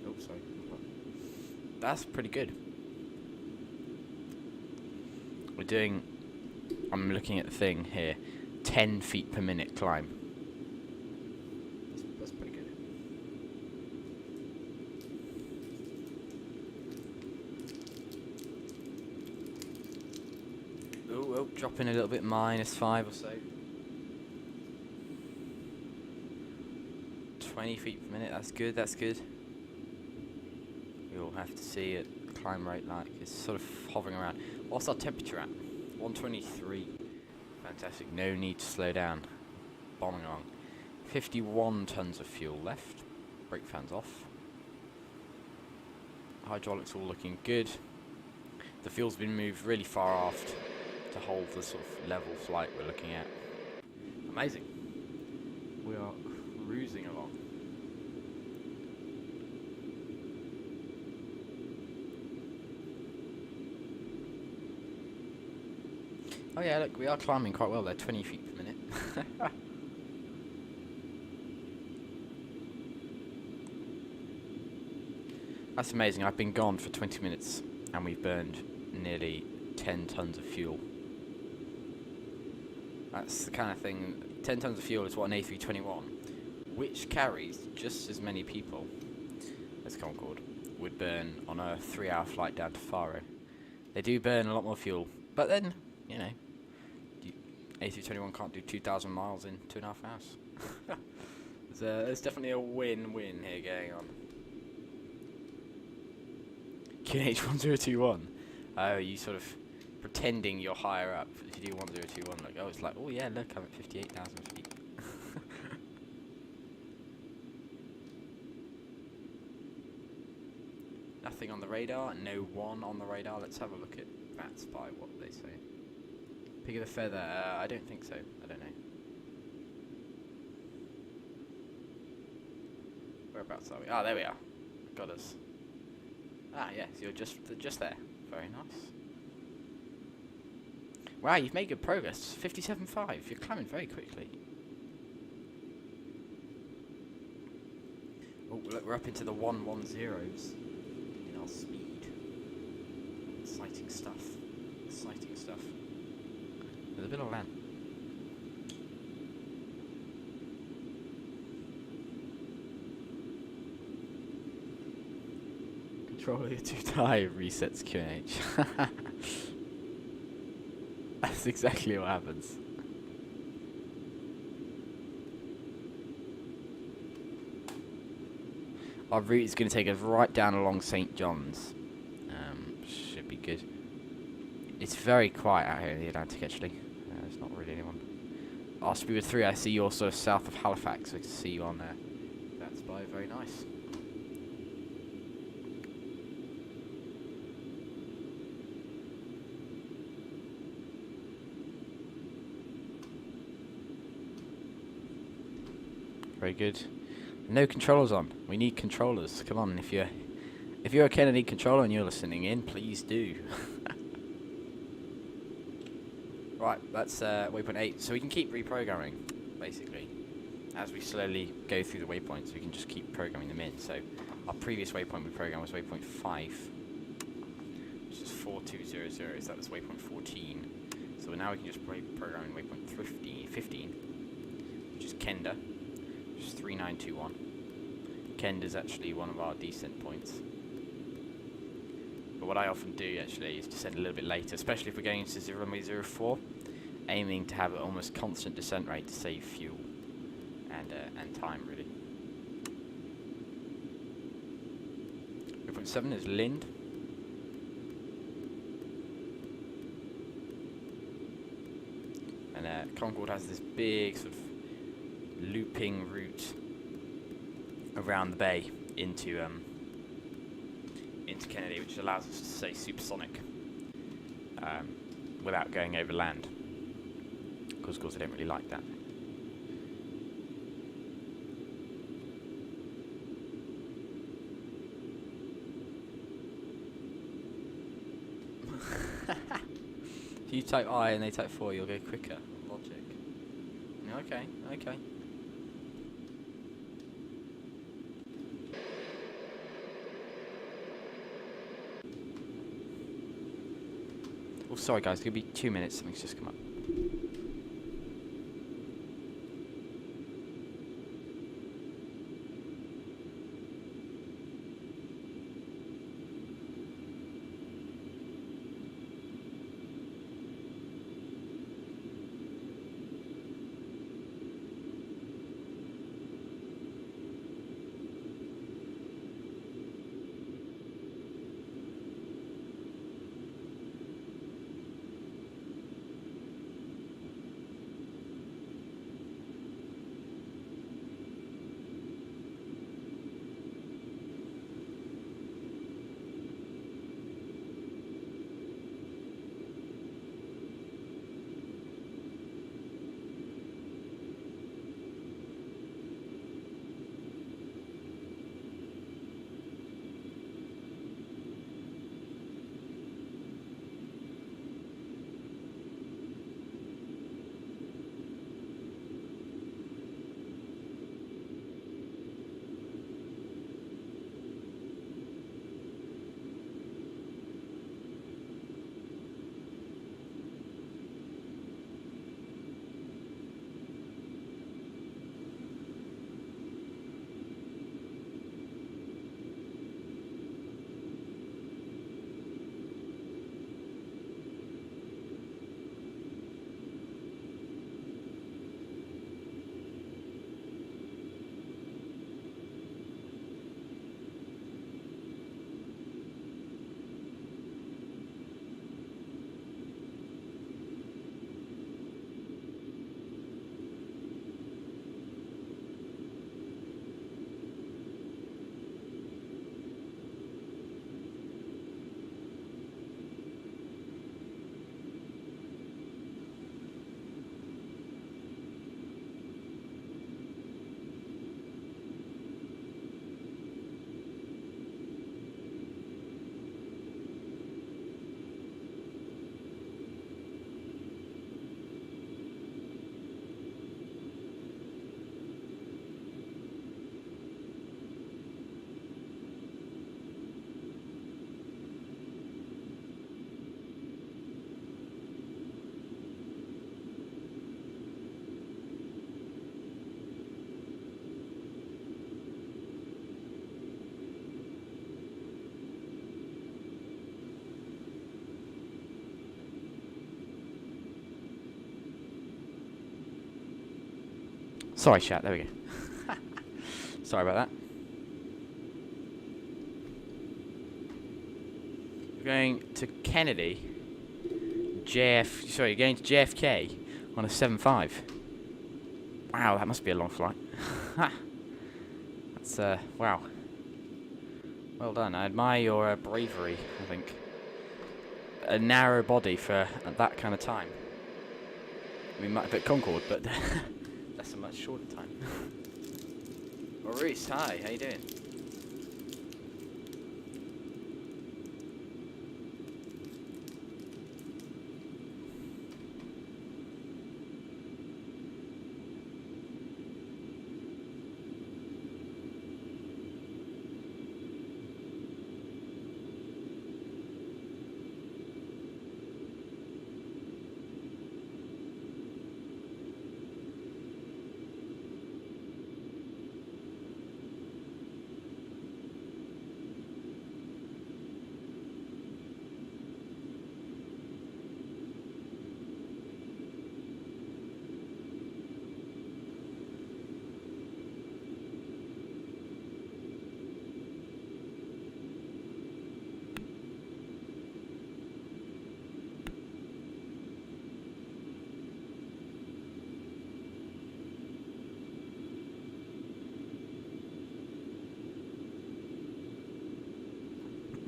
Oh, sorry. That's pretty good. We're doing, I'm looking at the thing here, 10 feet per minute climb. That's pretty good. Oh, dropping a little bit, -5 or so. 20 feet per minute, that's good, that's good. We'll have to see it climb rate like. It's sort of hovering around. What's our temperature at? 123. Fantastic, no need to slow down. Bombing along. 51 tons of fuel left. Brake fans off. Hydraulics all looking good. The fuel's been moved really far aft to hold the sort of level flight we're looking at. Amazing. We are cruising along. Oh yeah, look, we are climbing quite well there, 20 feet per minute. That's amazing. I've been gone for 20 minutes and we've burned nearly 10 tons of fuel. That's the kind of thing, 10 tons of fuel is what an A321, which carries just as many people as Concorde, would burn on a 3-hour flight down to Faro. They do burn a lot more fuel, but then, you know, A321 can't do 2,000 miles in 2.5 hours. There's definitely a win-win here going on. QNH1021. Oh, you sort of pretending you're higher up. If you do 1021, like, oh, it's like, oh yeah, look, I'm at 58,000 feet. Nothing on the radar, no one on the radar. Let's have a look at that spy, what they say. Pig of the feather, I don't think so. I don't know. Whereabouts are we? Ah, there we are. Got us. Ah, yes, you're just there. Very nice. Wow, you've made good progress. 57.5. You're climbing very quickly. Oh, look, we're up into the 110s in our speed. Exciting stuff. Exciting stuff. There's a bit of land. Controller too tight resets QNH. That's exactly what happens. Our route is going to take us right down along St. John's. Should be good. It's very quiet out here in the Atlantic, actually. There's not really anyone. Our Speedbird 3, I see you also south of Halifax. I can see you on there. That's by very nice. Very good. No controllers on. We need controllers. Come on, if you're a Kennedy controller and you're listening in, please do. Right, that's waypoint 8. So we can keep reprogramming, basically, as we slowly go through the waypoints. We can just keep programming them in. So our previous waypoint we programmed was waypoint 5, which is 4200. So that was waypoint 14. So now we can just program in waypoint 15, which is KENDA. 3921. KENDA is actually one of our descent points. But what I often do actually is descend a little bit later, especially if we're going into 0.04, aiming to have an almost constant descent rate to save fuel and time, really. 0.7 is LINND. And Concorde has this big sort of looping route around the bay into Kennedy, which allows us to say supersonic without going over land. Because of course I don't really like that. If you type I and they type 4, you'll go quicker. Logic. Okay, okay. Oh, sorry guys, it's going to be 2 minutes, something's just come up. Sorry, chat. There we go. Sorry about that. We're going to Kennedy. Sorry, going to JFK on a 7.5. Wow, that must be a long flight. That's wow. Well done. I admire your bravery. I think a narrow body for that kind of time. I mean, might have been Concorde, but. That's a much shorter time. Maurice, hi, how you doing?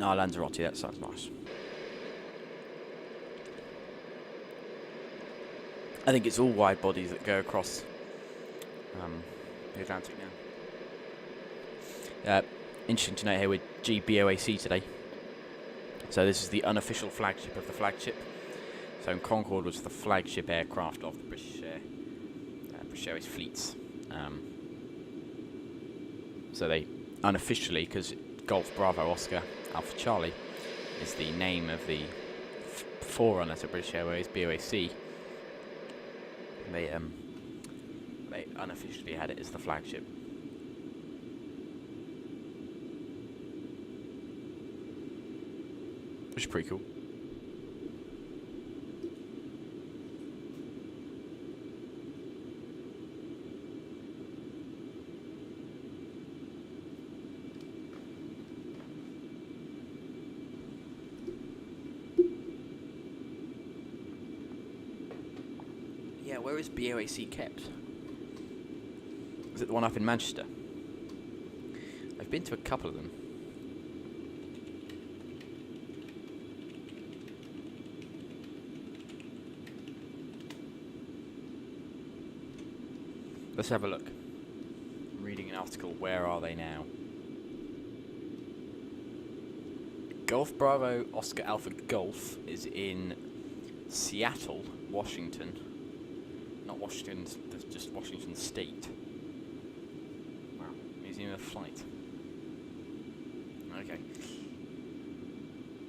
No, Lanzarote, that sounds nice. I think it's all wide bodies that go across the Atlantic now. Interesting to note here with GBOAC today. So this is the unofficial flagship of the flagship. So Concorde was the flagship aircraft of the British Airways fleets. So they unofficially, because Golf Bravo Oscar Alpha Charlie is the name of the forerunner to British Airways, BOAC. They unofficially had it as the flagship. Which is pretty cool. Yeah, where is BOAC kept? Is it the one up in Manchester? I've been to a couple of them. Let's have a look. I'm reading an article. Where are they now? Golf Bravo Oscar Alpha Golf is in Seattle, Washington. Not Washington, just Washington State. Wow. Museum of Flight. Okay.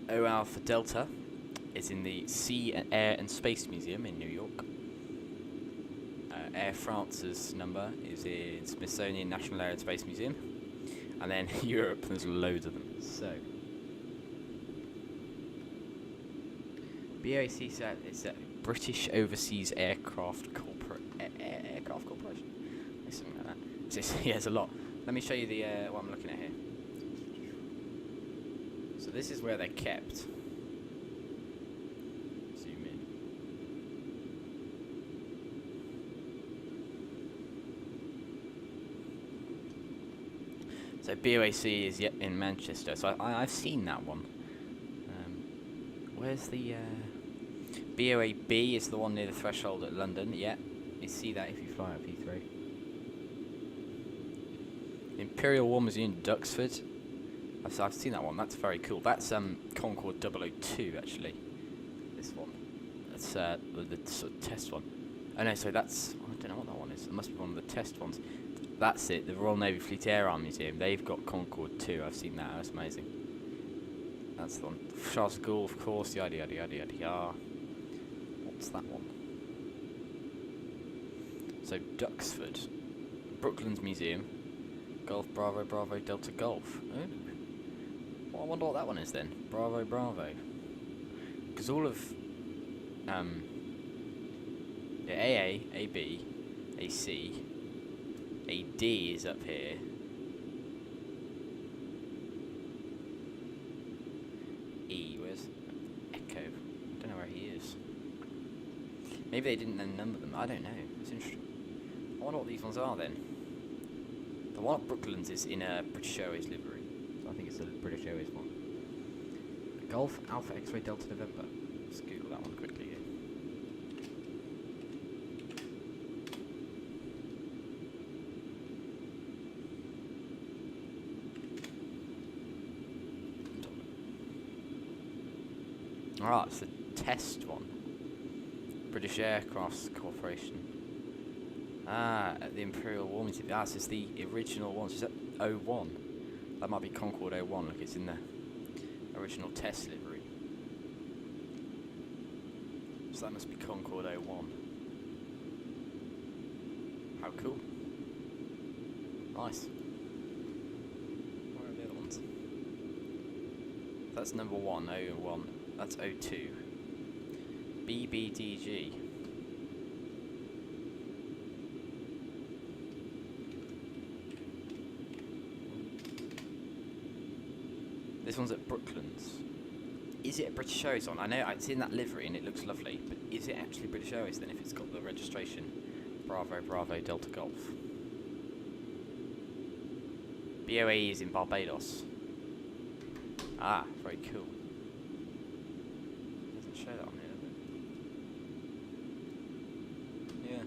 O Alpha Delta is in the Sea, Air and Space Museum in New York. Air France's number is in Smithsonian National Air and Space Museum. And then Europe, there's loads of them. So, BOAC said it's a British Overseas Aircraft Aircraft Corporation. Something like that. Yeah, it's a lot. Let me show you the what I'm looking at here. So this is where they're kept. Zoom in. So BOAC is yet in Manchester. So I've seen that one. Where's the BOAB is the one near the threshold at London. Yeah, you see that if you fly up Heathrow. Imperial War Museum, Duxford. I've seen that one. That's very cool. That's Concorde 002 actually. This one. That's the sort of test one. Oh no, so that's I don't know what that one is. It must be one of the test ones. That's it. The Royal Navy Fleet Air Arm Museum. They've got Concorde 2. I've seen that. That's amazing. That's the one. Charles de Gaulle, of course. Yada yada yada yada yada. What's that one? So Duxford, Brooklands Museum, Golf Bravo Bravo Delta Golf. Oh. Well, I wonder what that one is then. Bravo Bravo. Because all of AA, AB, AC, AD is up here. E, where's Echo? I don't know where he is. Maybe they didn't then number them. I don't know. It's interesting. I wonder what these ones are then. The one at Brooklands is in a British Airways livery. So I think it's a British Airways one. Golf Alpha X-Ray Delta November. Let's Google that one quickly here. Alright, it's the test one. British Aircraft Corporation. Ah, at the Imperial War Museum. Ah, this is the original one. So is that 01? That might be Concorde 01. Look, it's in the original test livery. So that must be Concorde 01. How cool. Nice. Where are the other ones? That's number 1, 01. That's 02. BBDG. This one's at Brooklands. Is it a British Airways one? I know it's in that livery and it looks lovely, but is it actually British Airways then if it's got the registration? Bravo, Bravo, Delta Golf. BOAE is in Barbados. Ah, very cool. Doesn't show that on here, does it? Yeah.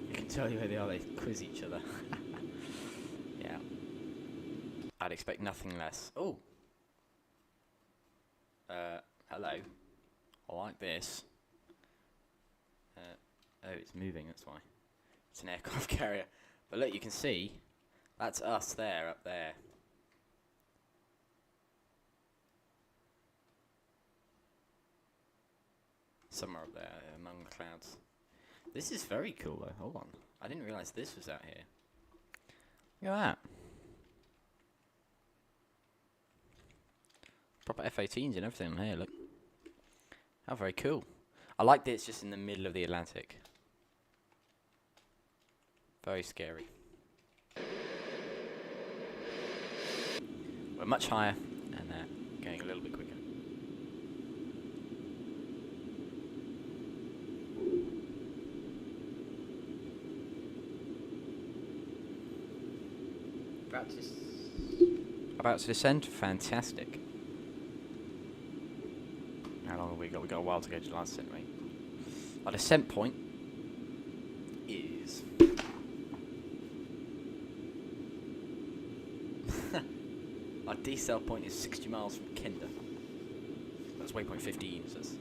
You can tell you where they are, they quiz each other. Yeah. I'd expect nothing less. Oh! Hello. I like this. Oh, it's moving, that's why. It's an aircraft carrier. But look, you can see, that's us there, up there. Somewhere up there, among the clouds. This is very cool, though. Hold on. I didn't realise this was out here. Look at that. Proper F-18s and everything on here, look. How very cool. I like that it's just in the middle of the Atlantic. Very scary. We're much higher and going a little bit quicker. About to descend? Fantastic. How long have we got? We've got a while to go to the last descent, right? Our descent point is... Our decel point is 60 miles from KENDA. That's waypoint 15, so that's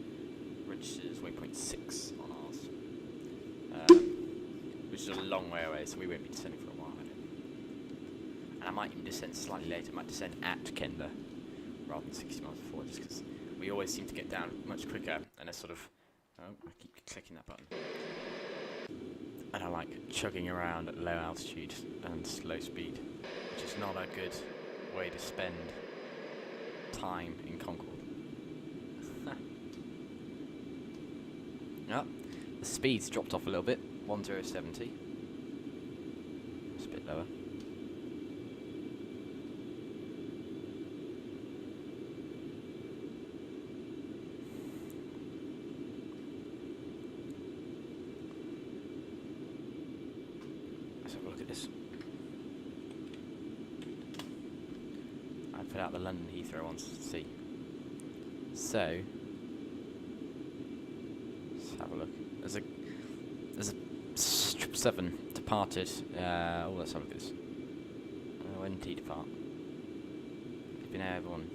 registers waypoint 6 on ours. Which is a long way away, so we won't be descending for a while, I don't think. And I might even descend slightly later. I might descend at KENDA rather than 60 miles before, just because we always seem to get down much quicker, and a sort of... Oh, I keep clicking that button. And I like chugging around at low altitude and slow speed, which is not a good way to spend time in Concorde. Yep, the speed's dropped off a little bit, 1070. It's a bit lower. Out the London Heathrow ones to see. So let's have a look. There's a 777 departed. Oh, let's have a look at this. When did he depart? He's been airborne.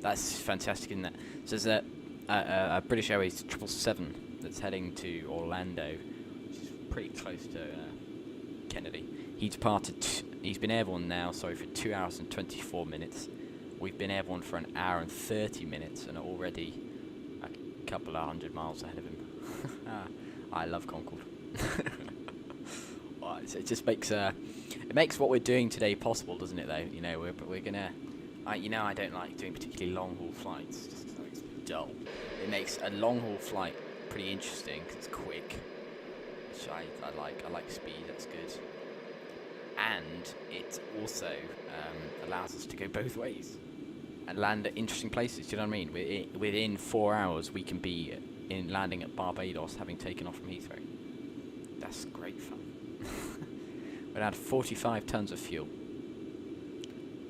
That's fantastic, isn't it? So there's a British Airways 777 that's heading to Orlando, which is pretty close to Kennedy. He departed. He's been airborne now, sorry, for 2 hours and 24 minutes. We've been airborne for 1 hour and 30 minutes and are already a couple of 100 miles ahead of him. I love Concorde. Well, it just makes it makes what we're doing today possible, doesn't it? Though, you know, we're gonna. You know, I don't like doing particularly long haul flights, just because it's dull. It makes a long haul flight pretty interesting because it's quick, which I like. I like speed. That's good. And it also allows us to go both ways and land at interesting places. Do you know what I mean? Within 4 hours, we can be landing at Barbados, having taken off from Heathrow. That's great fun. We'll add 45 tons of fuel.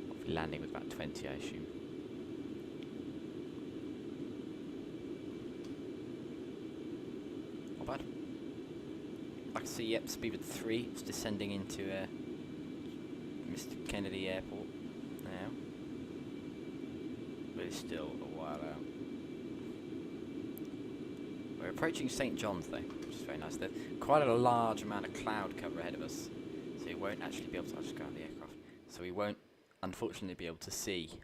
We'll be landing with about 20, I assume. Not bad. I can see, yep, speed of 3. It's descending into Mr. Kennedy Airport now, but it's still a while out. We're approaching St. John's though, which is very nice. There's quite a large amount of cloud cover ahead of us, so we won't actually be able to... I'll just go out the aircraft. So we won't, unfortunately, be able to see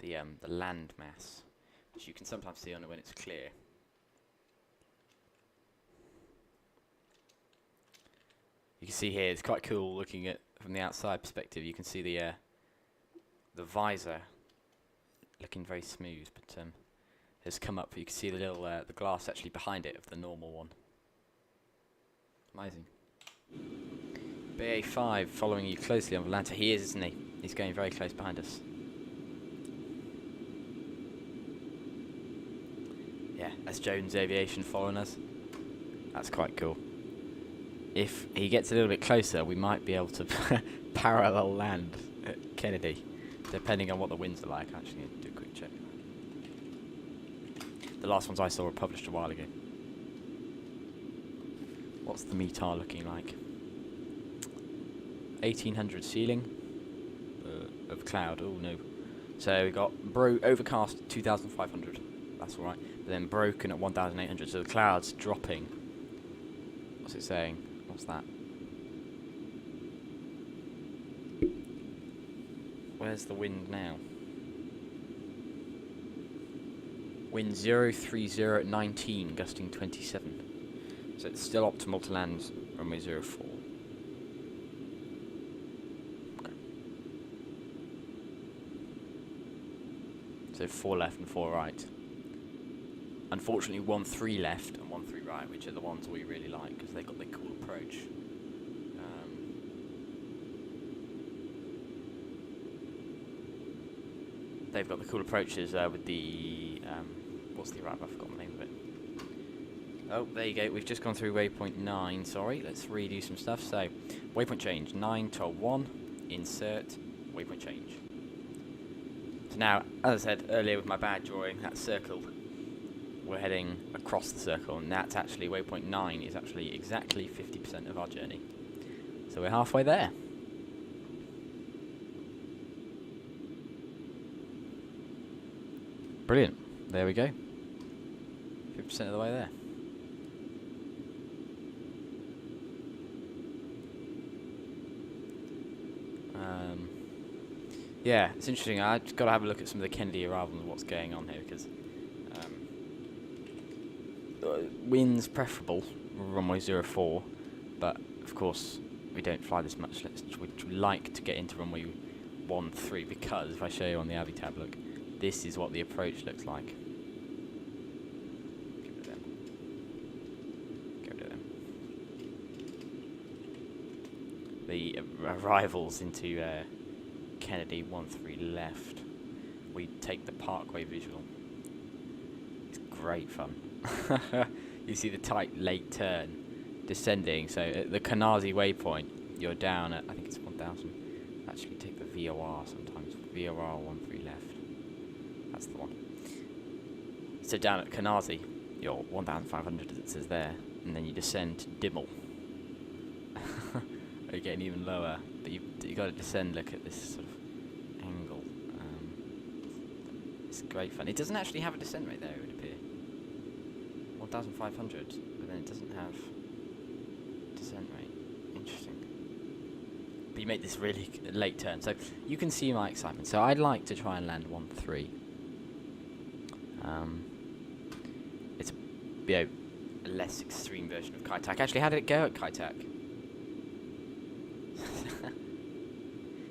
the land mass, which you can sometimes see on it when it's clear. You can see here, it's quite cool looking at from the outside perspective. You can see the visor looking very smooth, but has come up. You can see the little the glass actually behind it of the normal one. Amazing. BA5 following you closely on Atlanta. He is, isn't he? He's going very close behind us. that's Jones Aviation following us. That's quite cool. If he gets a little bit closer, we might be able to parallel land at Kennedy, depending on what the winds are like. Actually, need to do a quick check. The last ones I saw were published a while ago. What's the METAR looking like? 1800 ceiling of cloud. Oh no. So we got overcast 2500. That's all right. But then broken at 1800. So the cloud's dropping. What's it saying? What's that? Where's the wind now? Wind 030 at 19, gusting 27. So it's still optimal to land runway 04. Okay. So 4 left and 4 right. Unfortunately, 13 left and 13 right, which are the ones we really like because they've got the cool approach. They've got the cool approaches with the what's the arrival? I've forgotten the name of it. Oh, there you go. We've just gone through waypoint 9. Sorry, let's redo some stuff. So, waypoint change 9 to 1. Insert waypoint change. So now, as I said earlier with my bad drawing, that circle, we're heading across the circle, and that's actually waypoint 9 is actually exactly 50% of our journey. So we're halfway there. Brilliant. There we go. 50% of the way there. Yeah, it's interesting. I've got to have a look at some of the Kennedy arrivals and what's going on here, because wind's preferable, runway 04, but of course we don't fly this much. We'd like to get into runway 13, because if I show you on the Avi tab, look, this is what the approach looks like. Get rid of them. Get rid of them. The arrivals into Kennedy 13 left. We take the Parkway visual. It's great fun. You see the tight late turn descending. So at the Kanazi waypoint, you're down at, I think it's 1000. Actually, take the VOR sometimes. VOR 13 left. That's the one. So down at Kanazi, you're 1500 as it says there, and then you descend to Dimmel. You're getting even lower, but you got to descend. Look at this sort of angle. It's great fun. It doesn't actually have a descent rate there, it would appear. 1500, but then it doesn't have descent rate. Interesting. But you make this really late turn, so you can see my excitement. So I'd like to try and land 13. It's a less extreme version of Kaitak. Actually, how did it go at Kaitak?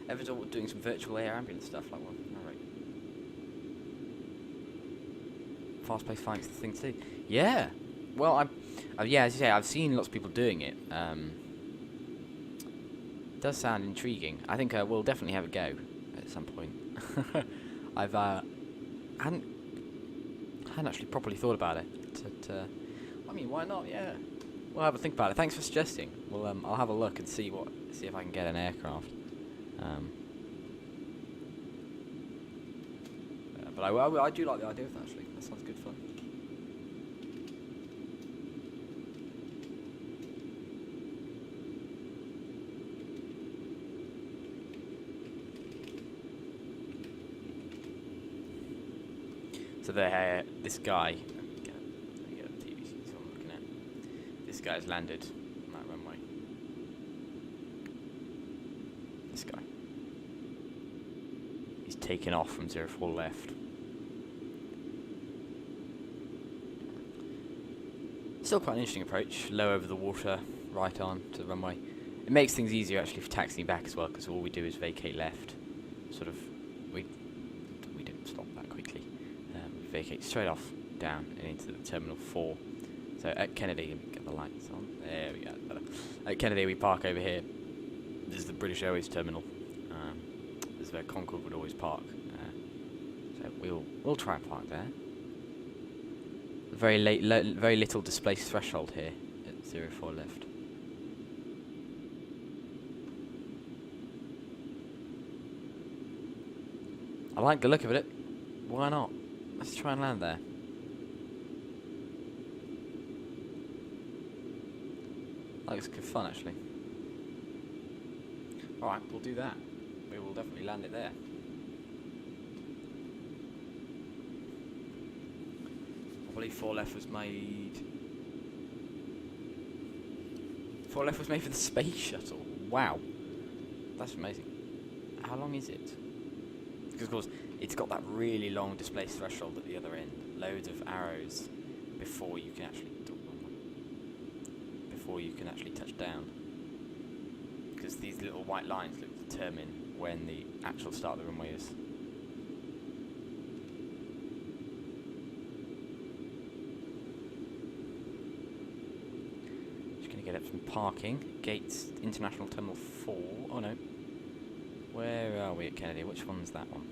Ever doing some virtual air ambulance stuff like one? Alright. Fast-paced flying's the thing too. Yeah. Well, yeah, as you say, I've seen lots of people doing it. It does sound intriguing. I think we'll definitely have a go at some point. hadn't actually properly thought about it. But, I mean, why not? Yeah. We'll have a think about it. Thanks for suggesting. Well, I'll have a look and see if I can get an aircraft. But I do like the idea of that, actually. That sounds good fun. So this guy, let me get a TV so I'm looking at. This guy's landed on that runway. This guy. He's taken off from 04 left. Still quite an interesting approach. Low over the water, right on to the runway. It makes things easier actually for taxiing back as well, because all we do is vacate left. Sort of, we don't stop that quickly. We vacate straight off down and into the Terminal 4. So at Kennedy, get the lights on. There we go. Better. At Kennedy, we park over here. This is the British Airways terminal. This is where Concorde would always park. So we'll try and park there. Very very little displaced threshold here at 04 left. I like the look of it. Why not? Let's try and land there. That looks good fun, actually. Alright, we'll do that. We will definitely land it there. I believe 4 left was made... 4 left was made for the space shuttle. Wow. That's amazing. How long is it? Because of course, it's got that really long displaced threshold at the other end. Loads of arrows before you can actually touch down. Because these little white lines determine when the actual start of the runway is. Just gonna get up some parking. Gates, International Terminal 4. Oh no. Where are we at Kennedy? Which one's that one?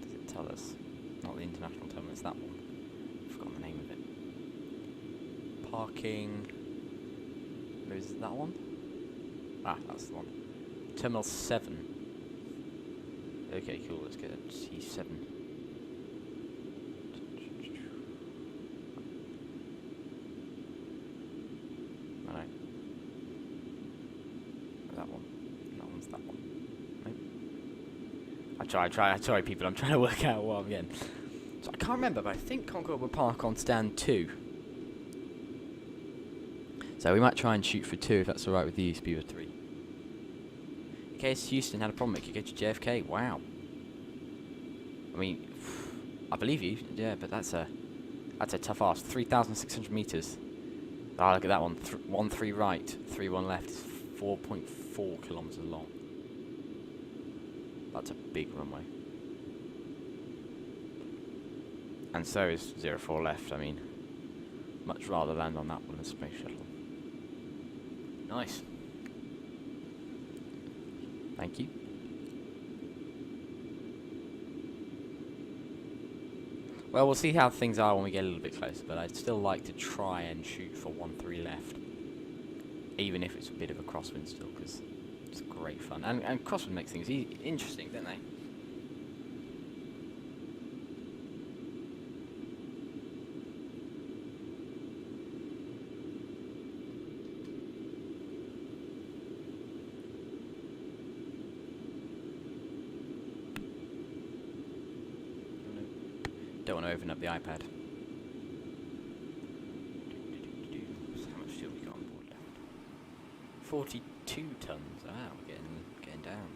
Does it tell us? Not the International Terminal, it's that one. I've forgotten the name of it. Parking. Where is that one? Ah, that's the one. Terminal 7. Okay, cool, let's get a T7. Alright. That one. That one. Nope. I try people, I'm trying to work out what I'm getting. So I can't remember, but I think Concorde will park on stand 2. So we might try and shoot for 2 if that's alright with you, Speedbird 3. In case Houston had a problem, it could go to JFK. Wow. I mean, I believe you, yeah, but that's a tough ask. 3,600 meters. Ah, look at that one. 1-3 right, 3-1 left. It's 4.4 kilometers long. That's a big runway. And so is 04 left. I mean, much rather land on that one than Space Shuttle. Nice. Thank you. Well, we'll see how things are when we get a little bit closer, but I'd still like to try and shoot for 1-3 left. Even if it's a bit of a crosswind still, because it's great fun. And crosswind makes things interesting, don't they? Don't want to open up the iPad. How much fuel we got on board now? 42 tons. Ah, we're getting down.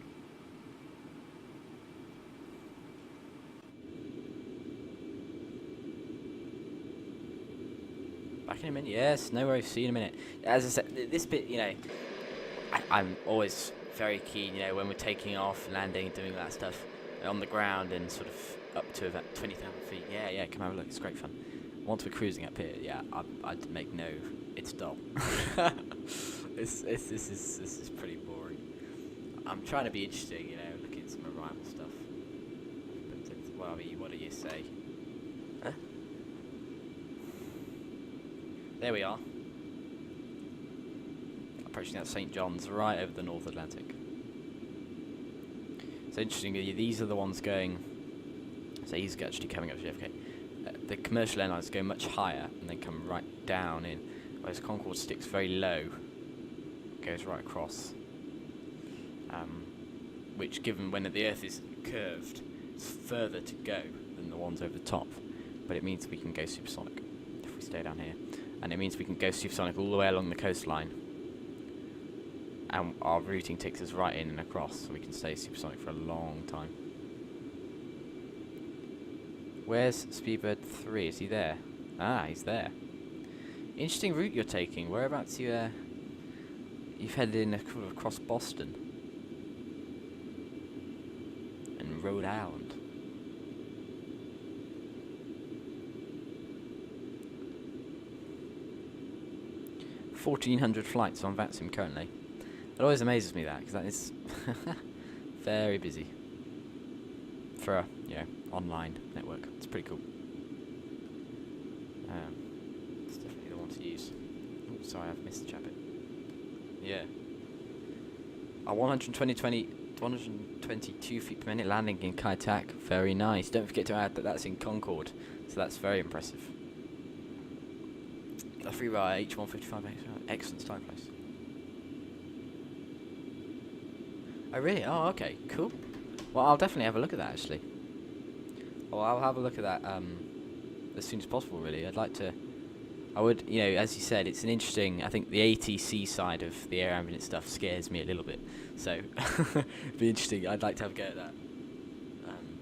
Back in a minute. Yes, no worries. See you in a minute. As I said, this bit, you know, I'm always very keen, you know, when we're taking off, landing, doing that stuff on the ground and sort of up to about 20,000 feet. Yeah, come have a look. It's great fun. Once we're cruising up here, yeah, I'd make no. It's dull. This is pretty boring. I'm trying to be interesting, you know, looking at some arrival stuff. But what do you say? Huh? There we are. Approaching that St. John's, right over the North Atlantic. So interestingly, these are the ones going. So he's actually coming up to JFK. The commercial airlines go much higher and then come right down in, whereas Concorde sticks very low, goes right across. Which, given when the Earth is curved, it's further to go than the ones over the top. But it means we can go supersonic if we stay down here, and it means we can go supersonic all the way along the coastline. And our routing takes us right in and across, so we can stay supersonic for a long time. Where's Speedbird 3? Is he there? Ah, he's there. Interesting route you're taking. Whereabouts you've headed in across Boston and Rhode Island. $1,400 flights on Vatsim currently. It always amazes me that, because that is very busy for a online network. It's pretty cool. It's definitely the one to use. Oh, sorry, I've missed the chat bit. Yeah. A 122 feet per minute landing in Kai Tak. Very nice. Don't forget to add that that's in Concorde, so that's very impressive. A free ride H155. Excellent start place. Oh really? Oh, okay, cool. Well, I'll definitely have a look at that actually. Well, I'll have a look at that as soon as possible. Really, I'd like to. I would, you know, as you said, it's an interesting. I think the ATC side of the air ambulance stuff scares me a little bit. So, it'd be interesting. I'd like to have a go at that.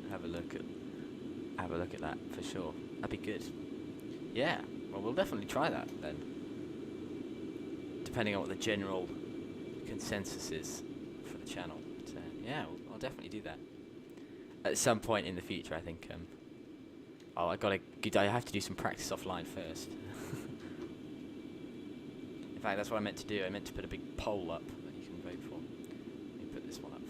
Have a look at that for sure. That'd be good. Yeah. Well, we'll definitely try that then. Depending on what the general consensus is for the channel. But, yeah, I'll definitely do that. At some point in the future, I think. Oh, I have to do some practice offline first. In fact, that's what I meant to do. I meant to put a big poll up that you can vote for. Let me put this one up.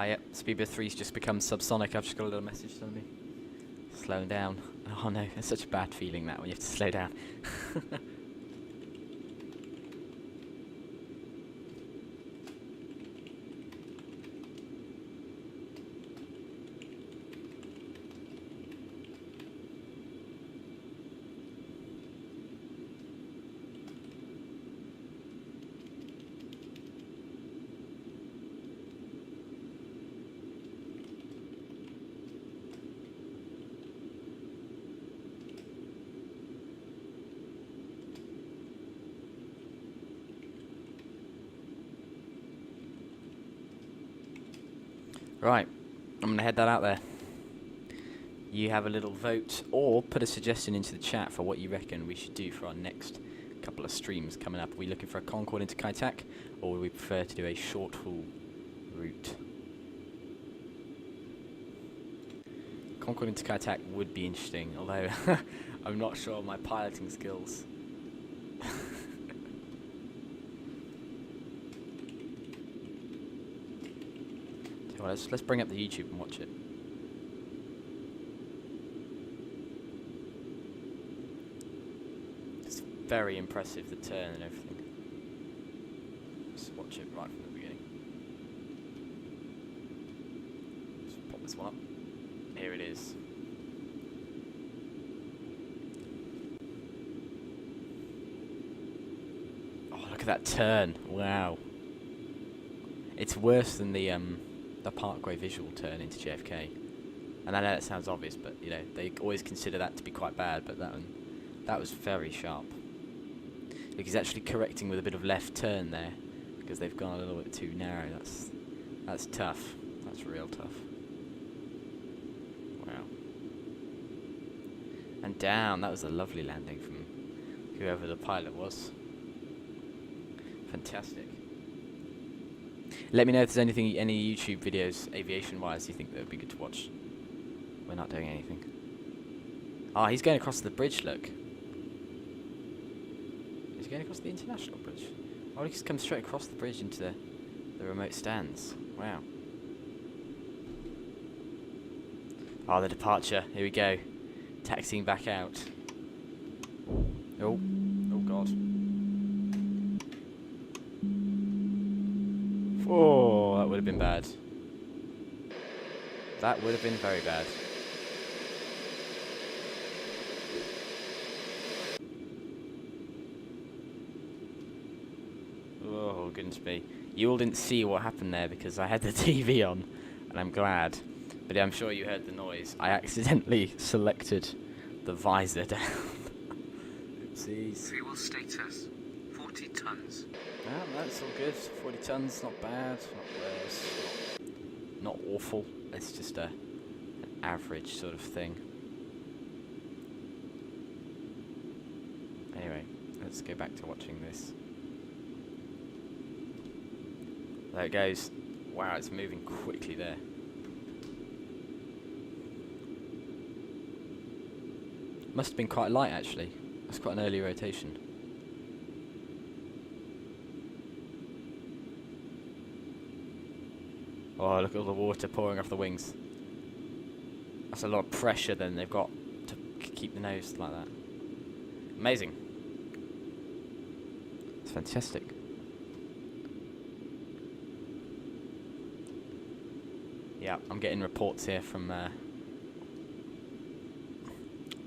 Yep, Speedbird 3's just become subsonic. I've just got a little message telling me. Slowing down. Oh no, it's such a bad feeling that when you have to slow down. Right, I'm going to head that out there. You have a little vote, or put a suggestion into the chat for what you reckon we should do for our next couple of streams coming up. Are we looking for a Concorde into Kai Tak, or would we prefer to do a short haul route? Concorde into Kai Tak would be interesting, although I'm not sure of my piloting skills. Well, let's bring up the YouTube and watch it. It's very impressive, the turn and everything. Let's watch it right from the beginning. Let's pop this one up. Here it is. Oh, look at that turn! Wow. It's worse than the Parkway visual turn into JFK, and I know that sounds obvious, but you know they always consider that to be quite bad. But that was very sharp. Look, he's actually correcting with a bit of left turn there because they've gone a little bit too narrow. That's tough. That's real tough. Wow. And down. That was a lovely landing from whoever the pilot was. Fantastic. Let me know if there's any YouTube videos, aviation-wise, you think that would be good to watch. We're not doing anything. Oh, he's going across the bridge, look. He's going across the international bridge. Oh, he's come straight across the bridge into the remote stands. Wow. Oh, the departure. Here we go. Taxiing back out. Oh. Oh, God. Oh, that would have been bad. That would have been very bad. Oh, goodness me. You all didn't see what happened there because I had the TV on, and I'm glad. But I'm sure you heard the noise. I accidentally selected the visor down. Oopsies. Fuel status, 40 tons. That's all good. 40 tons, not bad, not worse, not awful. It's just an average sort of thing. Anyway, let's go back to watching this. There it goes. Wow, it's moving quickly there. Must have been quite light actually. It's quite an early rotation. Oh, look at all the water pouring off the wings. That's a lot of pressure then they've got to keep the nose like that. Amazing. It's fantastic. Yeah, I'm getting reports here from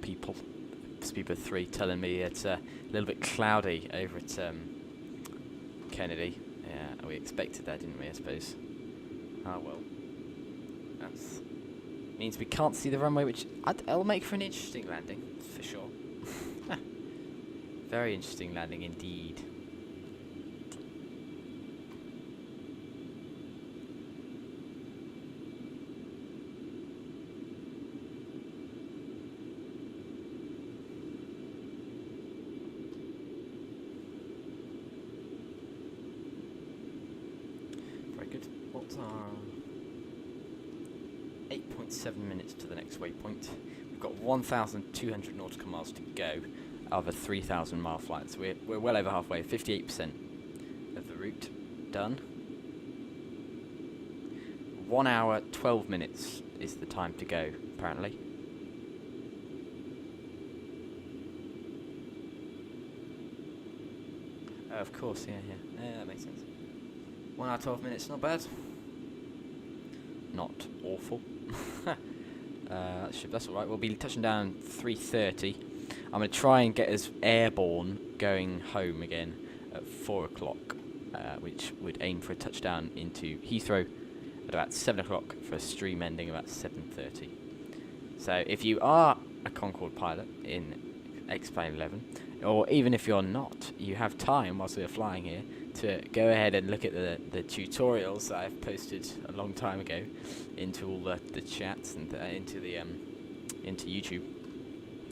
people, Speedbird 3, telling me it's a little bit cloudy over at Kennedy. Yeah, we expected that, didn't we, I suppose? Ah, well. That means we can't see the runway, which it'll make for an interesting landing, for sure. Very interesting landing indeed. Very good. What's our 8.7 minutes to the next waypoint? We've got 1,200 nautical miles to go of a 3,000 mile flight, so we're well over halfway, 58% of the route done. 1 hour 12 minutes is the time to go, apparently. Of course, yeah, that makes sense. 1 hour 12 minutes, not bad. Not awful. That's alright, we'll be touching down 3:30. I'm going to try and get us airborne going home again at 4 o'clock, which would aim for a touchdown into Heathrow at about 7 o'clock for a stream ending about 7:30. So if you are a Concorde pilot in Xplane 11, or even if you're not, you have time whilst we're flying here to go ahead and look at the tutorials that I've posted a long time ago into all the chats and into YouTube.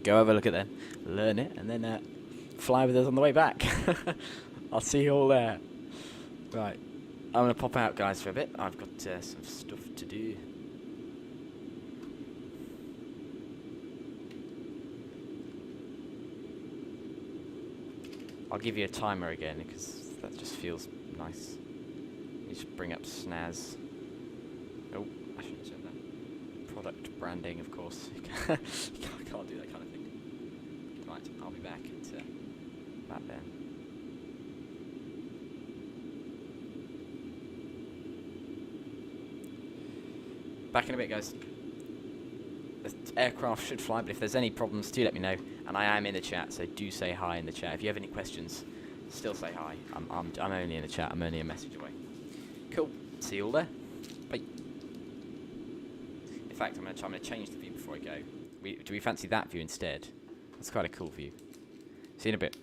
Go have a look at them, learn it, and then fly with us on the way back. I'll see you all there. Right, I'm going to pop out, guys, for a bit. I've got some stuff to do. I'll give you a timer again, because that just feels nice. You just bring up snaz. Oh, I shouldn't have said that. Product branding, of course. You can't do that kind of thing. Right, I'll be back at about then. Back in a bit, guys. The aircraft should fly, but if there's any problems, do let me know. And I am in the chat, so do say hi in the chat. If you have any questions, still say hi. I'm only in the chat. I'm only a message away. Cool. See you all there. Bye. In fact, I'm gonna change the view before I go. Do we fancy that view instead? That's quite a cool view. See you in a bit.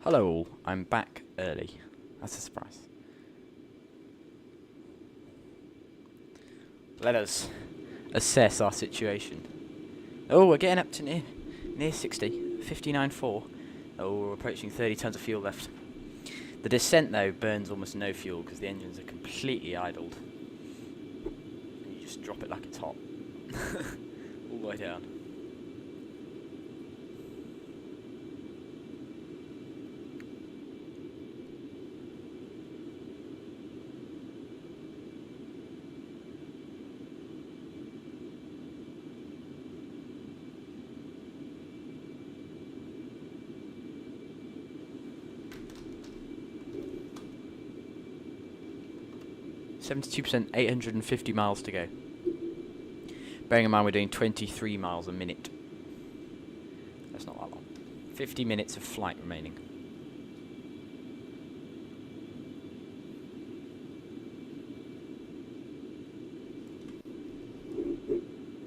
Hello all, I'm back early. That's a surprise. Let us assess our situation. Oh, we're getting up to near 60, 59.4. Oh, we're approaching 30 tons of fuel left. The descent though burns almost no fuel because the engines are completely idled. And you just drop it like it's hot. All the way down. %, 850 miles to go. Bearing in mind we're doing 23 miles a minute. That's not that long. 50 minutes of flight remaining.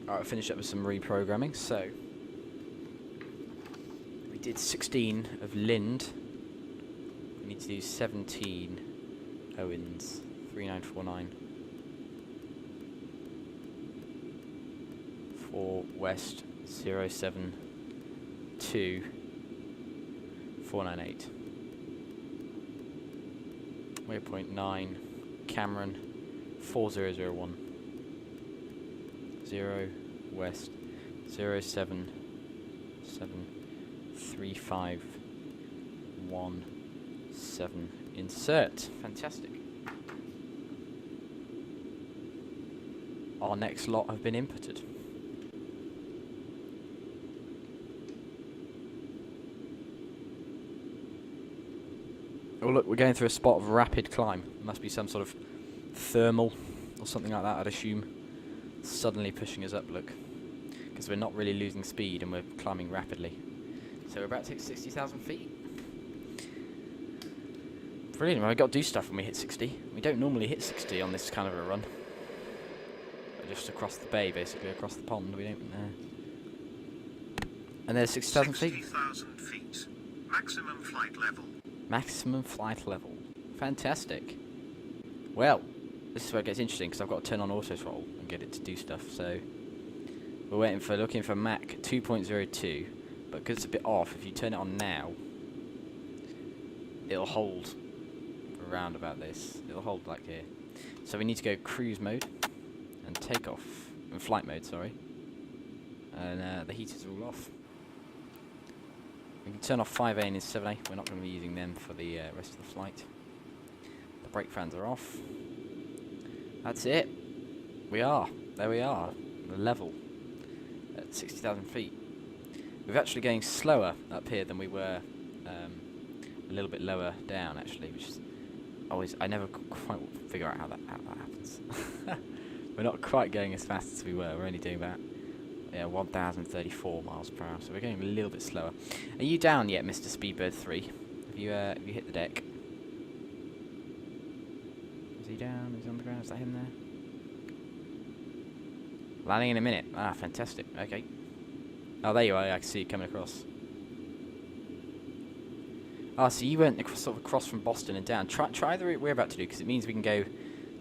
Alright, I'll finish up with some reprogramming. So, we did 16 of LINND. We need to do 17 OWENZ. 3949 4 West 072 498 waypoint 9 CAMRN 4001 0 West 0773517 insert. Fantastic. Our next lot have been inputted. Oh look, we're going through a spot of rapid climb. Must be some sort of thermal or something like that, I'd assume. Suddenly pushing us up, look. Because we're not really losing speed and we're climbing rapidly. So we're about to hit 60,000 feet. Brilliant, well, we've got to do stuff when we hit 60. We don't normally hit 60 on this kind of a run. Just across the bay, basically, across the pond. We don't. And there's 60,000 feet. 60,000 feet. Maximum flight level. Maximum flight level. Fantastic. Well, this is where it gets interesting because I've got to turn on auto throttle and get it to do stuff. So we're looking for Mach 2.02, but because it's a bit off, if you turn it on now, it'll hold around about this. It'll hold like here. So we need to go cruise mode. And takeoff, and flight mode, sorry. And the heaters are all off. We can turn off 5A and 7A. We're not going to be using them for the rest of the flight. The brake fans are off. That's it. There we are. The level at 60,000 feet. We're actually going slower up here than we were a little bit lower down, actually, which is always, I never quite figure out how that happens. We're not quite going as fast as we were. We're only doing about 1,034 miles per hour, so we're going a little bit slower. Are you down yet, Mr. Speedbird 3? Have you hit the deck? Is he down? Is he on the ground? Is that him there? Landing in a minute. Ah, fantastic. Okay. Oh, there you are. I can see you coming across. Ah, so you went sort of across from Boston and down. Try the route we're about to do, because it means we can go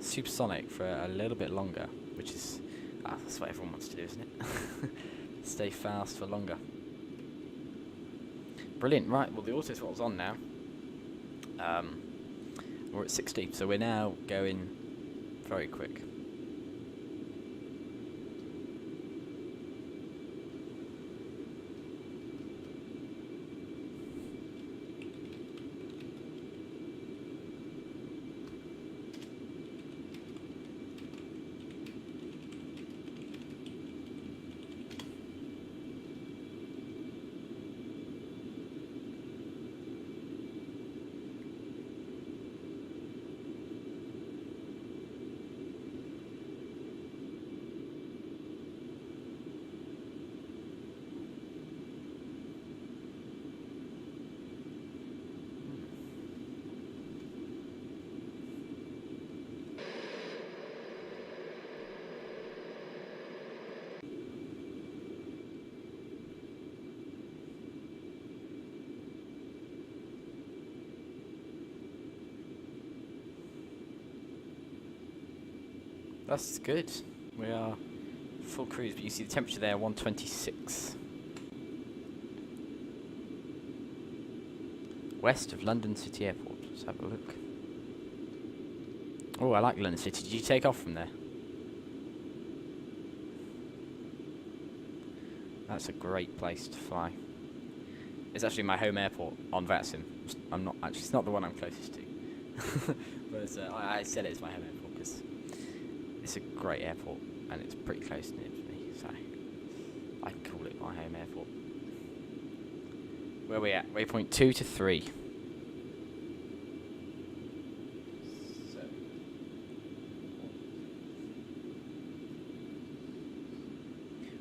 Supersonic for a little bit longer, which is that's what everyone wants to do, isn't it? Stay fast for longer. Brilliant. Right, well the auto throttle's on now. We're at 60, so we're now going very quick. That's good. We are full cruise, but you see the temperature there, 126. West of London City Airport. Let's have a look. Oh, I like London City. Did you take off from there? That's a great place to fly. It's actually my home airport on Vatsim. I'm not actually. It's not the one I'm closest to. But I said it's my home airport because it's a great airport and it's pretty close near to me, so I can call it my home airport. Where are we at? Waypoint 2 to 3.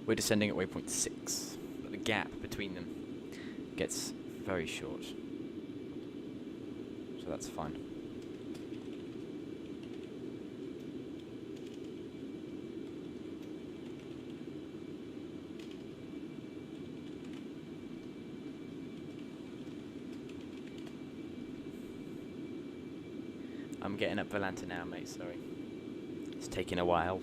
We're descending at waypoint 6, but the gap between them gets very short, so that's fine. I'm getting up Volanta now, mate, sorry. It's taking a while.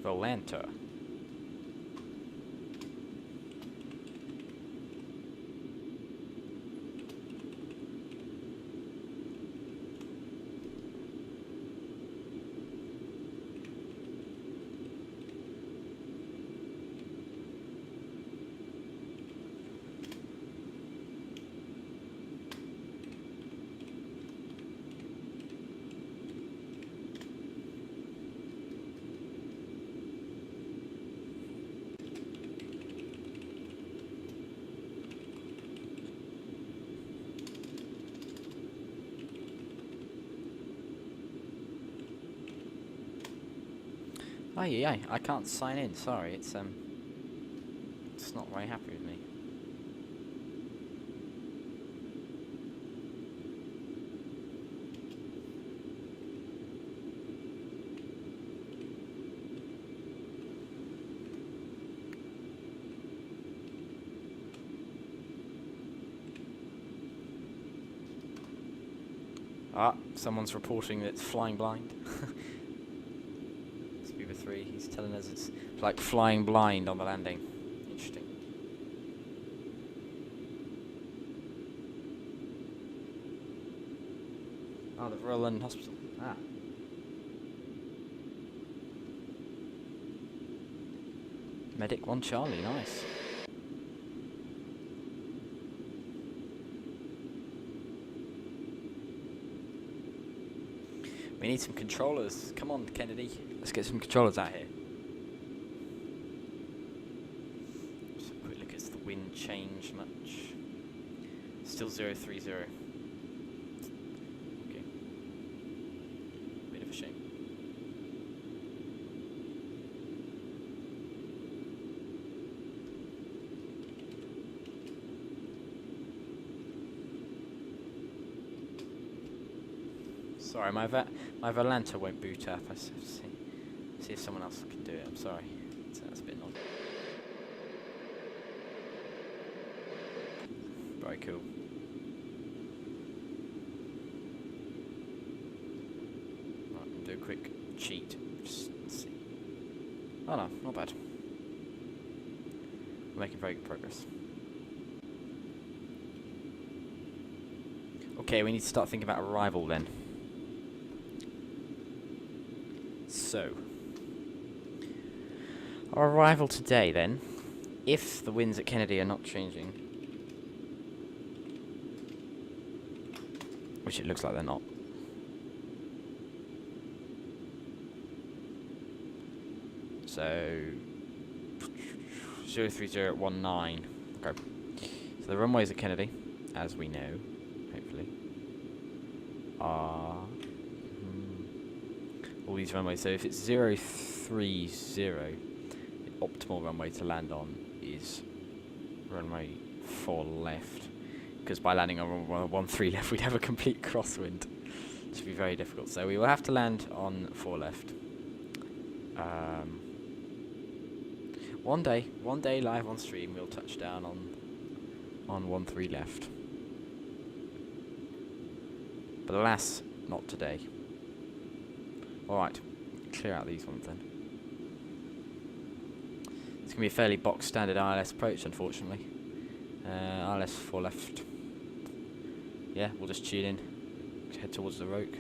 Volanta. Aye, I can't sign in, sorry, it's not very happy with me. Ah, someone's reporting that it's flying blind. He's telling us it's like flying blind on the landing. Interesting. Oh, the Royal London Hospital. Ah. Medic 1 Charlie, nice. We need some controllers. Come on, Kennedy. Let's get some controllers out here. Just a quick look. Has the wind changed much? Still 030. Okay. Bit of a shame. Sorry, my Volanta won't boot up. I have to see if someone else can do it. I'm sorry. That's a bit odd. Very cool. Right, I'm gonna do a quick cheat. Just see. Oh no, not bad. We're making very good progress. Okay, we need to start thinking about arrival then. So, our arrival today then, if the winds at Kennedy are not changing, which it looks like they're not. So, 030 at 19. Okay. So the runways at Kennedy, as we know, hopefully, are all these runways. So if it's 030, the optimal runway to land on is runway 4 left. Because by landing on 13 left, we'd have a complete crosswind. Which would be very difficult. So we will have to land on 4 left. One day live on stream, we'll touch down on 13 left. But alas, not today. Alright, clear out these ones then. It's going to be a fairly box standard ILS approach, unfortunately. ILS 4 left. Yeah, we'll just tune in, head towards the Roke.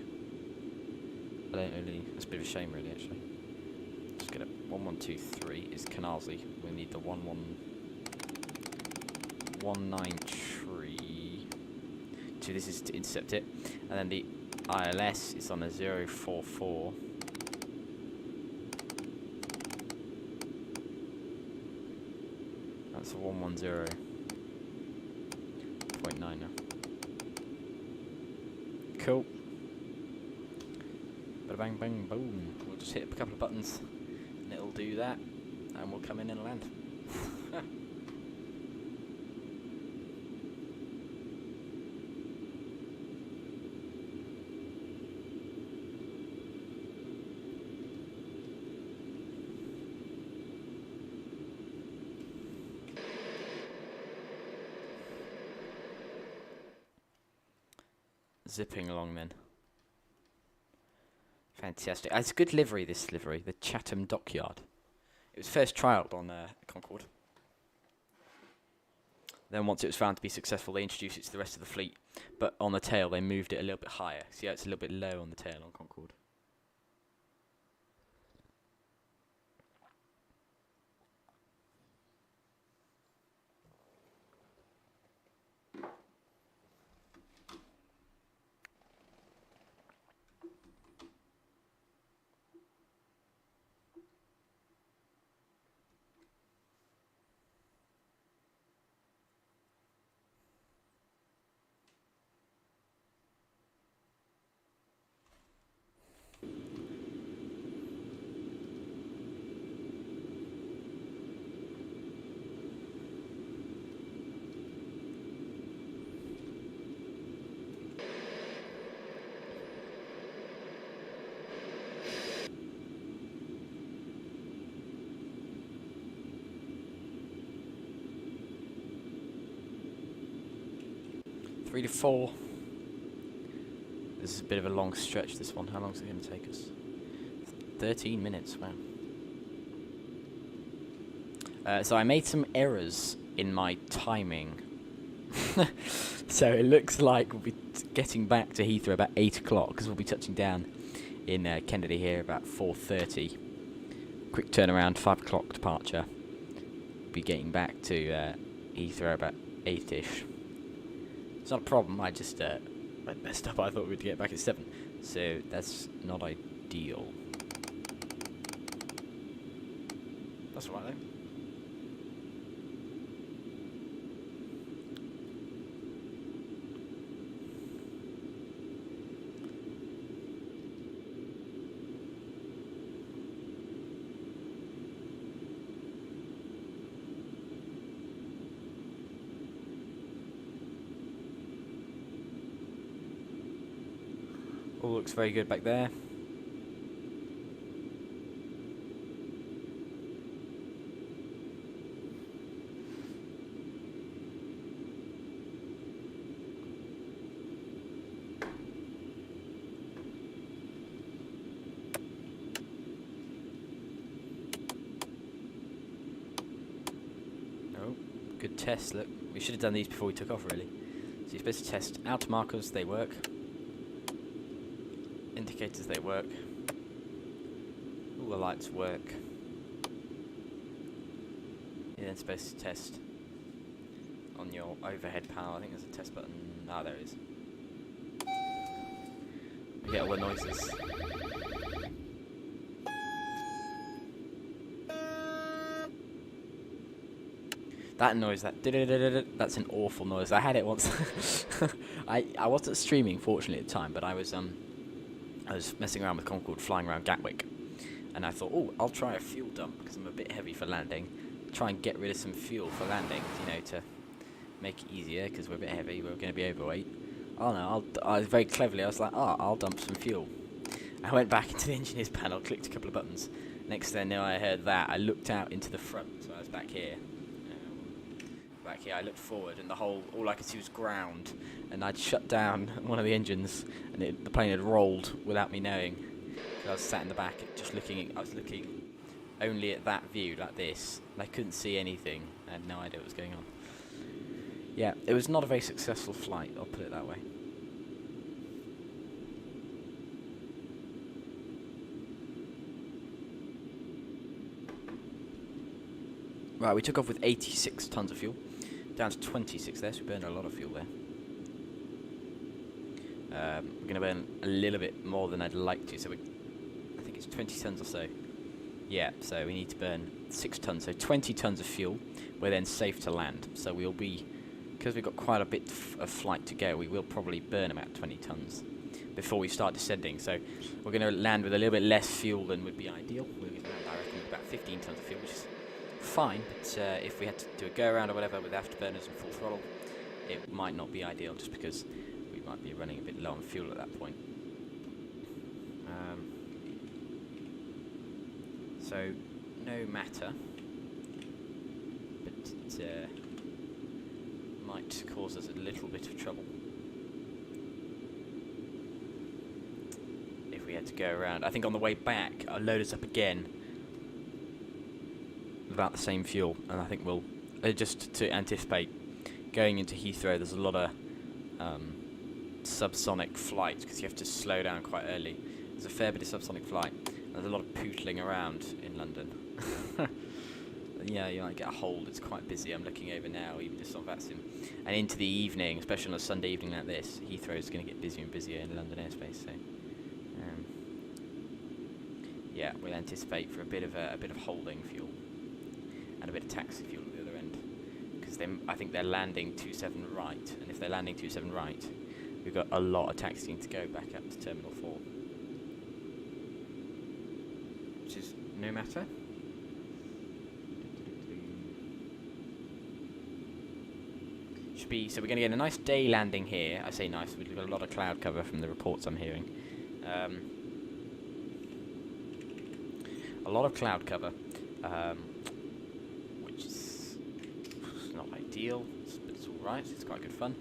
I don't really, it's a bit of a shame really actually. Just get it, 1123 is Canarsie. We need the 193. So this is to intercept it. And then the ILS is on a 044. That's a 110.9 now. Cool. Bada bang bang boom. We'll just hit a couple of buttons and it'll do that and we'll come in and land. Zipping along then. Fantastic. It's a good livery, this livery, the Chatham Dockyard. It was first trialled on Concorde. Then once it was found to be successful, they introduced it to the rest of the fleet. But on the tail, they moved it a little bit higher. See how it's a little bit low on the tail on Concorde. Three to 4. This is a bit of a long stretch, this one. How long is it going to take us? 13 minutes, wow. So I made some errors in my timing. So it looks like we'll be getting back to Heathrow about 8 o'clock, because we'll be touching down in KENDA here about 4:30. Quick turnaround, 5 o'clock departure. We'll be getting back to Heathrow about 8ish. It's not a problem, I just I messed up. I thought we'd get back at 7, so that's not ideal. That's alright though. All looks very good back there. Oh, good test, look. We should have done these before we took off, really. So you're supposed to test outer markers, they work. Indicators, they work. All the lights work. You're then supposed to test on your overhead panel. I think there's a test button. Ah, there it is. We get all the noises. That noise, that's an awful noise. I had it once. I wasn't streaming, fortunately, at the time, but I was messing around with Concorde, flying around Gatwick, and I thought, oh, I'll try a fuel dump because I'm a bit heavy for landing. Try and get rid of some fuel for landing, you know, to make it easier because we're a bit heavy. We're going to be overweight. Oh no! I very cleverly, I was like, oh, I'll dump some fuel. I went back into the engineer's panel, clicked a couple of buttons, Next thing I know, I heard that. I looked out into the front, so I was back here. Back here, I looked forward, and all I could see was ground. And I'd shut down one of the engines, and the plane had rolled without me knowing. So I was sat in the back, just looking. I was looking only at that view, like this. And I couldn't see anything. I had no idea what was going on. Yeah, it was not a very successful flight. I'll put it that way. Right, we took off with 86 tons of fuel, down to 26 there, so we burned a lot of fuel there. We're going to burn a little bit more than I'd like to, so I think it's 20 tons or so. Yeah, so we need to burn 6 tons, so 20 tons of fuel. We're then safe to land, so we'll be, because we've got quite a bit of flight to go, we will probably burn about 20 tons before we start descending. So we're going to land with a little bit less fuel than would be ideal. We're going to land, I reckon, with about 15 tons of fuel, which is fine, but if we had to do a go-around or whatever with afterburners and full throttle, it might not be ideal, just because we might be running a bit low on fuel at that point. So, no matter, but it might cause us a little bit of trouble if we had to go around. I think on the way back, I'll load us up again about the same fuel, and I think we'll just to anticipate going into Heathrow. There's a lot of subsonic flights because you have to slow down quite early. There's a fair bit of subsonic flight. There's a lot of pootling around in London. Yeah, you might get a hold. It's quite busy. I'm looking over now, even just on Vatsim, and into the evening, especially on a Sunday evening like this. Heathrow is going to get busier and busier in London airspace. So, yeah, we'll anticipate for a bit of holding fuel and a bit of taxi fuel at the other end, because I think they're landing 27 right, and if they're landing 27 right, we've got a lot of taxiing to go back up to Terminal 4, which is no matter. Should be, so we're going to get a nice day landing here. I say nice, we've got a lot of cloud cover from the reports I'm hearing. A lot of cloud cover, which is not ideal, but it's alright, it's quite good fun.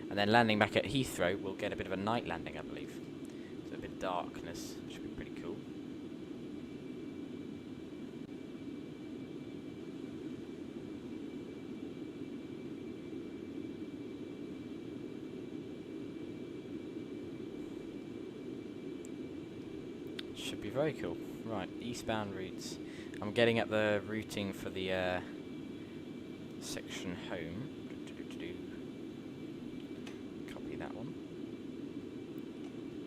And then landing back at Heathrow, we'll get a bit of a night landing, I believe. So a bit of darkness, should be pretty cool. Should be very cool. Right, eastbound routes. I'm getting at the routing for the section home. Copy that one.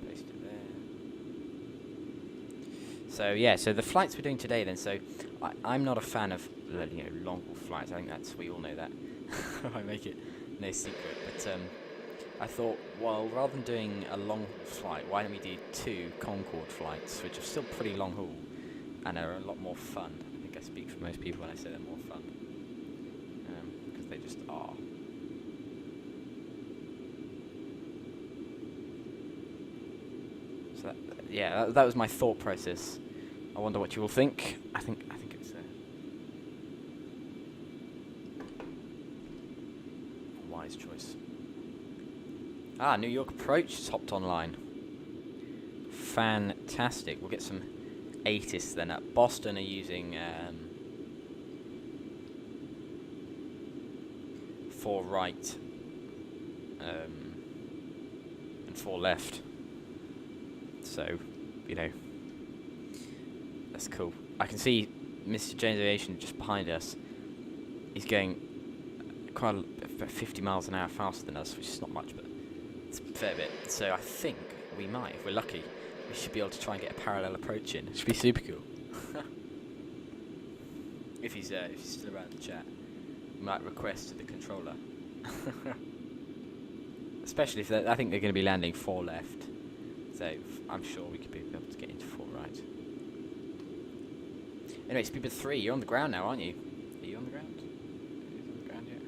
Paste it there. So yeah, so the flights we're doing today then. So I'm not a fan of long haul flights. I think we all know that. I make it no secret. But I thought, well, rather than doing a long haul flight, why don't we do 2 Concorde flights, which are still pretty long haul and are a lot more fun. I think I speak for most people when I say they're more fun, because they just are. So that was my thought process. I wonder what you will think. I think it's a wise choice. New York Approach has hopped online. Fantastic. We'll get some ATIS then up. Boston are using 4 right and 4 left. So, that's cool. I can see Mr. James Aviation just behind us. He's going quite about 50 miles an hour faster than us, which is not much, but it's a fair bit. So I think we might, if we're lucky, we should be able to try and get a parallel approach in. It should be super cool. if he's still around the chat, we might request to the controller. Especially if I think they're going to be landing 4 left. So I'm sure we could be able to get into 4 right. Anyway, Speedbird 3, you're on the ground now, aren't you? Are you on the ground? Who's on the ground yet?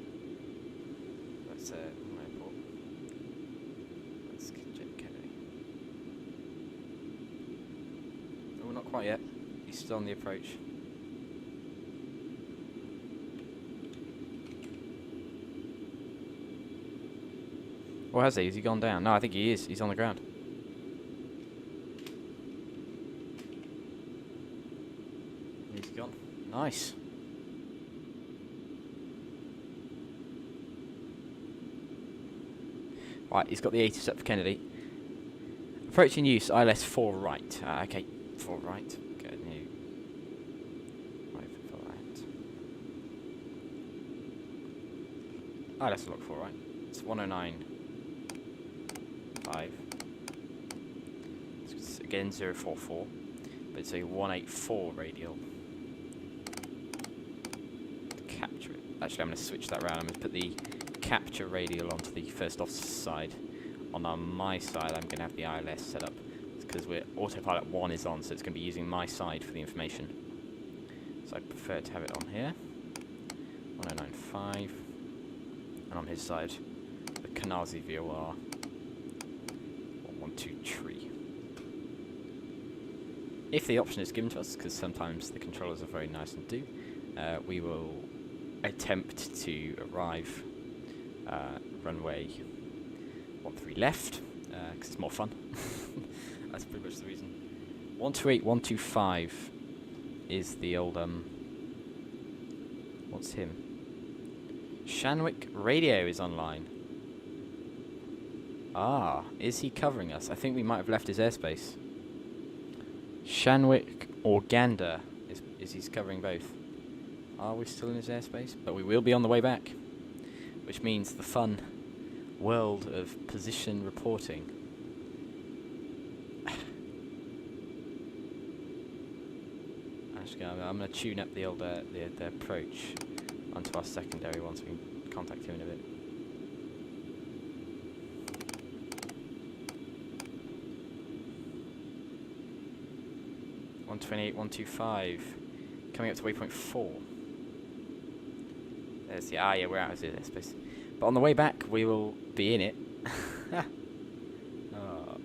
That's my airport. That's JFK. Oh, not quite yet. he's still on the approach. Or has he? Has he gone down? No, I think he is. He's on the ground. He's gone. Nice. Right, he's got the 80 set for Kennedy. Approaching use, ILS 4 right. Okay, 4 right. Good new. Right, 4 right. ILS look 4 right. It's 109.5. It's again 044, but it's a 184 radial. Capture it. Actually, I'm going to switch that around. I'm going to put the capture radial onto the first officer's side. On my side, I'm going to have the ILS set up because autopilot 1 is on, so it's going to be using my side for the information. So I prefer to have it on here. 109.5. And on his side, the Kanazi VOR 123. If the option is given to us, because sometimes the controllers are very nice and do, we will attempt to arrive runway 13 left, because it's more fun. That's pretty much the reason. 128, 125 is the old, what's him? Shanwick radio is online. Ah, is he covering us? I think we might have left his airspace. Shanwick or KENDA is he's covering both. Are we still in his airspace? But we will be on the way back, which means the fun world of position reporting. Actually, I'm going to tune up the old the approach onto our secondary one so we can contact him in a bit. (128, 125) coming up to waypoint 4. There's the yeah, we're out of this airspace. But on the way back, we will be in it. Oh.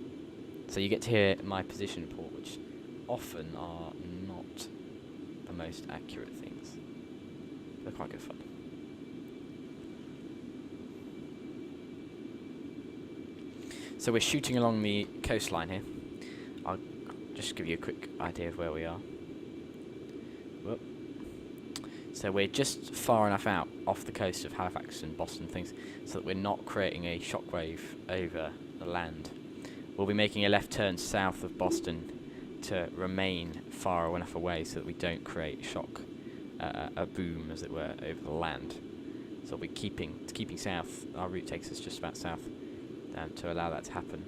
So you get to hear my position report, which often are not the most accurate things. They're quite good fun. So we're shooting along the coastline here. I'll just give you a quick idea of where we are. Whoop. So we're just far enough out off the coast of Halifax and Boston things so that we're not creating a shockwave over the land. We'll be making a left turn south of Boston to remain far enough away so that we don't create shock, a boom as it were, over the land. So we'll be keeping south. Our route takes us just about south to allow that to happen.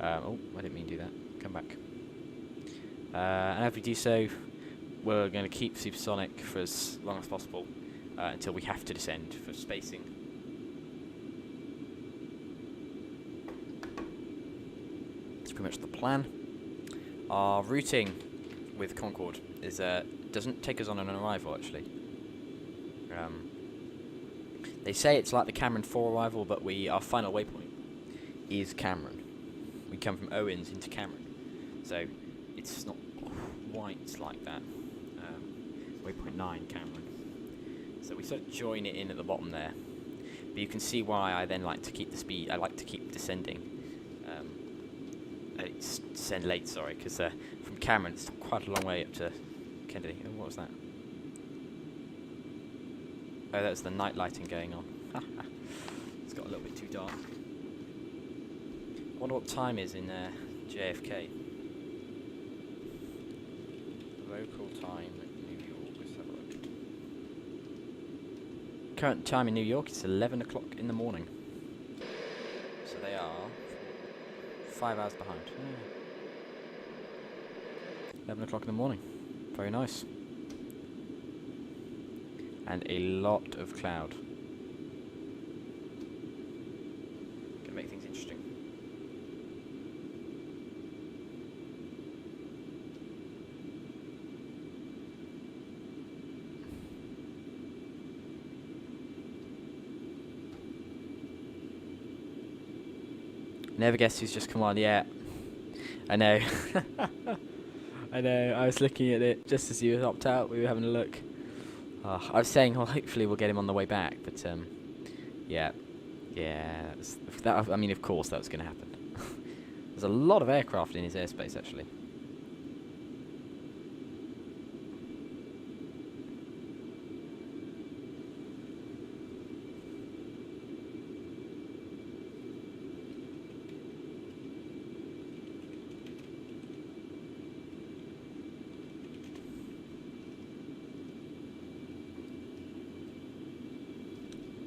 Oh, I didn't mean to do that. Come back. And as we do so, we're going to keep supersonic for as long as possible until we have to descend for spacing. That's pretty much the plan. Our routing with Concorde is doesn't take us on an arrival actually. They say it's like the CAMRN 4 arrival, but our final waypoint is CAMRN. We come from OWENZ into CAMRN, so it's not quite like that. Waypoint 9 CAMRN. So we sort of join it in at the bottom there. But you can see why I then like to keep the speed. I like to keep descending. Descend late, sorry, because from CAMRN it's quite a long way up to Kennedy. Oh, what was that? Oh, that was the night lighting going on. It's got a little bit too dark. I wonder what time is in JFK. Local time in New York. Let's have a look. Current time in New York is 11 o'clock in the morning. So they are 5 hours behind. 11 o'clock in the morning. Very nice. And a lot of cloud. Can make things interesting. Never guess who's just come on. Yeah, I know. I know, I was looking at it just as you hopped out, we were having a look. I was saying, well, hopefully we'll get him on the way back, but yeah. Yeah, I mean, of course that was going to happen. There's a lot of aircraft in his airspace, actually.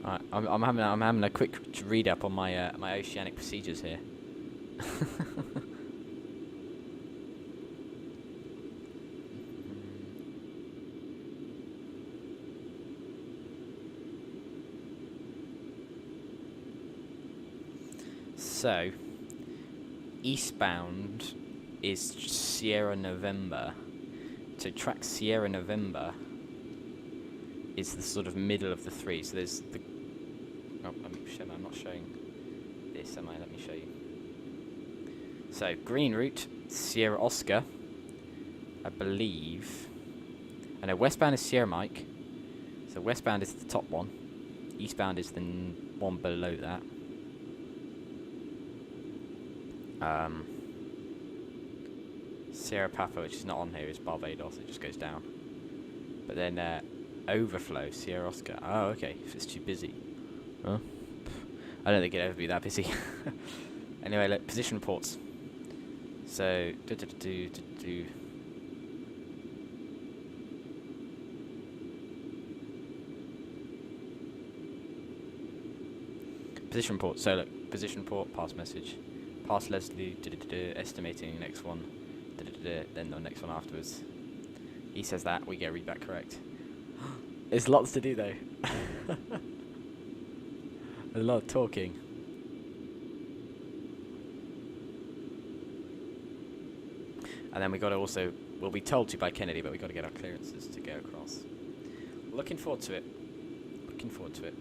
Right, I'm having a quick read up on my my oceanic procedures here. So, eastbound is Sierra November. To track Sierra November is the sort of middle of the three. So there's the... Oh, I'm not showing this, am I? Let me show you. So, green route, Sierra Oscar, I believe. I know westbound is Sierra Mike. So westbound is the top one. Eastbound is the one below that. Sierra Papa, which is not on here, is Barbados. It just goes down. But then overflow, Sierra Oscar. Oh, okay. If it's too busy. Huh? I don't think it'll ever be that busy. Anyway, look, position reports. So, position report. So look, position report, pass message, pass LESLU, estimating next one, then the next one afterwards. He says that, we get readback correct. There's lots to do though. There's a lot of talking. And then we got to also, we'll be told to by Kennedy, but we got to get our clearances to go across. Looking forward to it. Looking forward to it.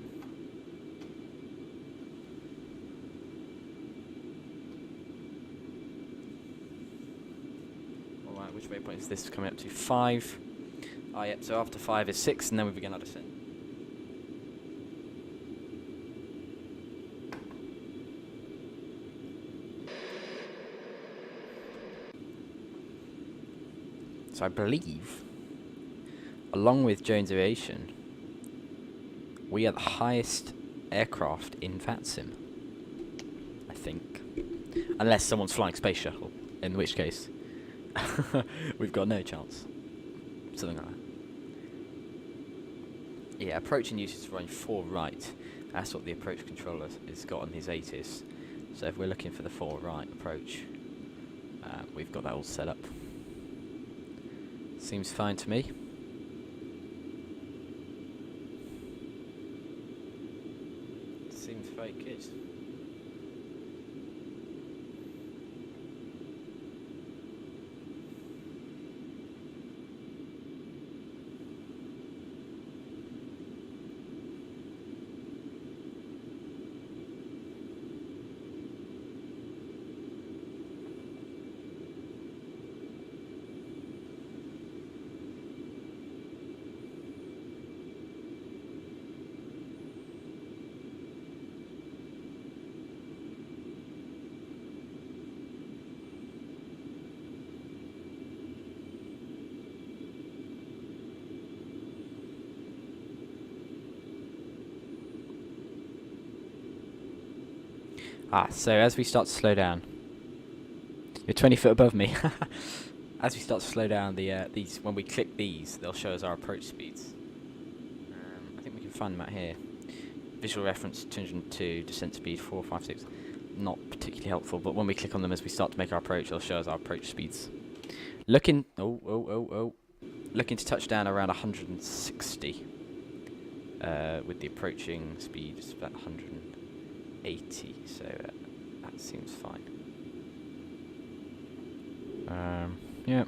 Alright, which waypoint is this coming up to? 5. Ah, yep, so after 5 is 6, and then we begin our descent. So I believe, along with Jones Aviation, we are the highest aircraft in Vatsim. I think. Unless someone's flying space shuttle, in which case we've got no chance. Something like that. Yeah, approach and use is running 4 right. That's what the approach controller has got on his ATIS. So if we're looking for the 4 right approach, we've got that all set up. Seems fine to me. Seems very good. Ah, so as we start to slow down, you're 20 foot above me. As we start to slow down, these, when we click these, they'll show us our approach speeds. I think we can find them out here. Visual reference 202, descent speed 456. Not particularly helpful, but when we click on them as we start to make our approach, they'll show us our approach speeds. Looking, looking to touch down around 160. With the approaching speed, it's about 180, so that seems fine. Yeah.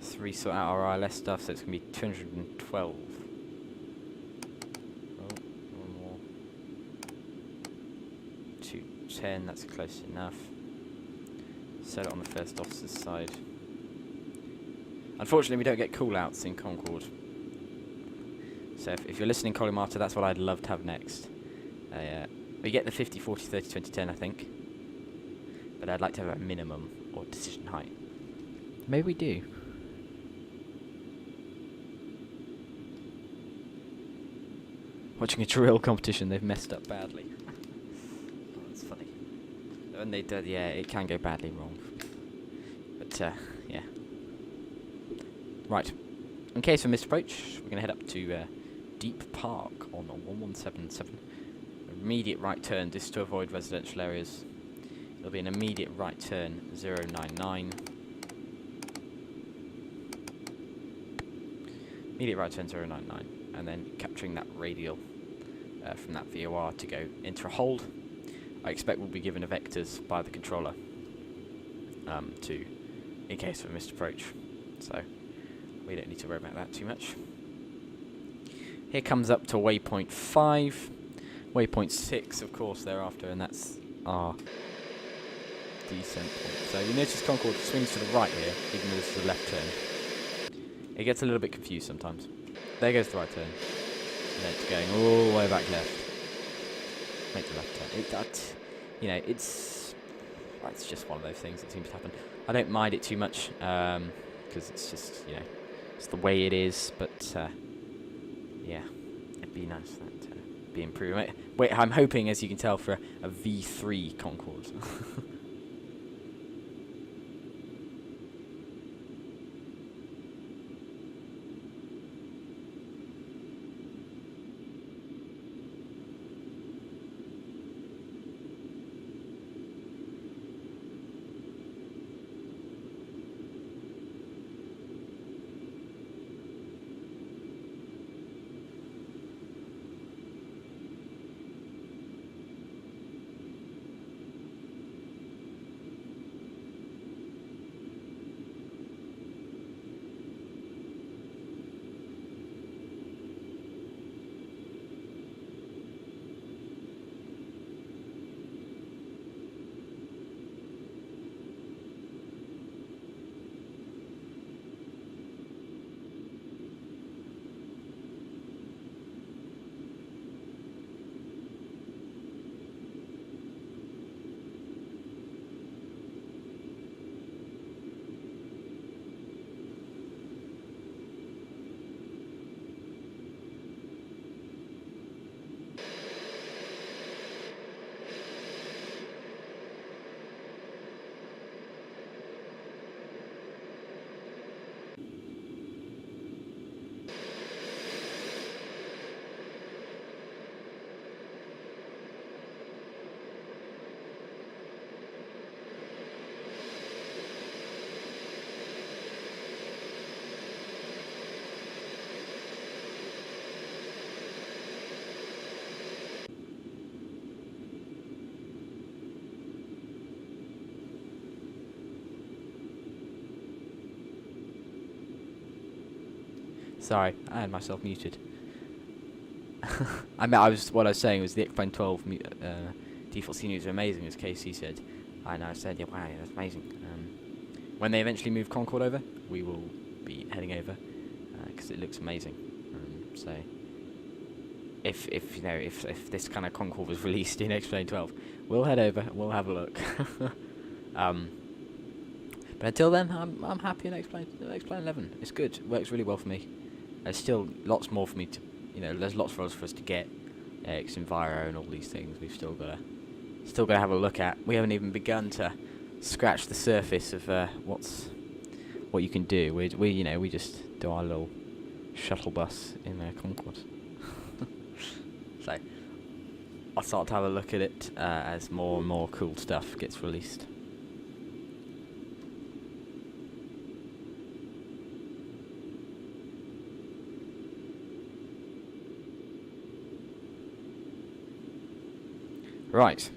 Three sort out our ILS stuff, so it's going to be 212. Oh, one more. 10, that's close enough. Set it on the first officer's side. Unfortunately, we don't get call-outs in Concorde. So if you're listening, Colimata, that's what I'd love to have next. We get the 50, 40, 30, 20, 10, I think. But I'd like to have a minimum, or decision height. Maybe we do. Watching a drill competition, they've messed up badly. Oh, that's funny. When they do, yeah, it can go badly wrong. But, yeah. Right. In case of misapproach, we're going to head up to Deep Park on 1177. Immediate right turn, just to avoid residential areas. It'll be an immediate right turn, 099. Immediate right turn, 099. And then capturing that radial from that VOR to go into a hold. I expect we'll be given a vectors by the controller in case of a missed approach. So we don't need to worry about that too much. Here comes up to waypoint 5. Waypoint 6, of course, thereafter, and that's our descent point. So you notice Concorde swings to the right here, even though this is a left turn. It gets a little bit confused sometimes. There goes the right turn. And then it's going all the way back left. Make the left turn. You know, it's just one of those things that seems to happen. I don't mind it too much, because it's just, you know, it's the way it is, but, yeah, it'd be nice that to be improved. Wait, I'm hoping, as you can tell, for a V3 Concorde. Sorry, I had myself muted. what I was saying was the Xplane 12 default sceneries are amazing, as KC said. I said, yeah, wow, that's amazing. When they eventually move Concorde over, we will be heading over because it looks amazing. So, if this kind of Concorde was released in Xplane 12, we'll head over and we'll have a look. But until then, I'm happy in Xplane 11. It's good. It works really well for me. There's still lots more for me to, there's lots for us to get. X-Enviro and all these things we've still got to have a look at. We haven't even begun to scratch the surface of what you can do. We just do our little shuttle bus in Concorde. So I'll start to have a look at it as more and more cool stuff gets released. Right.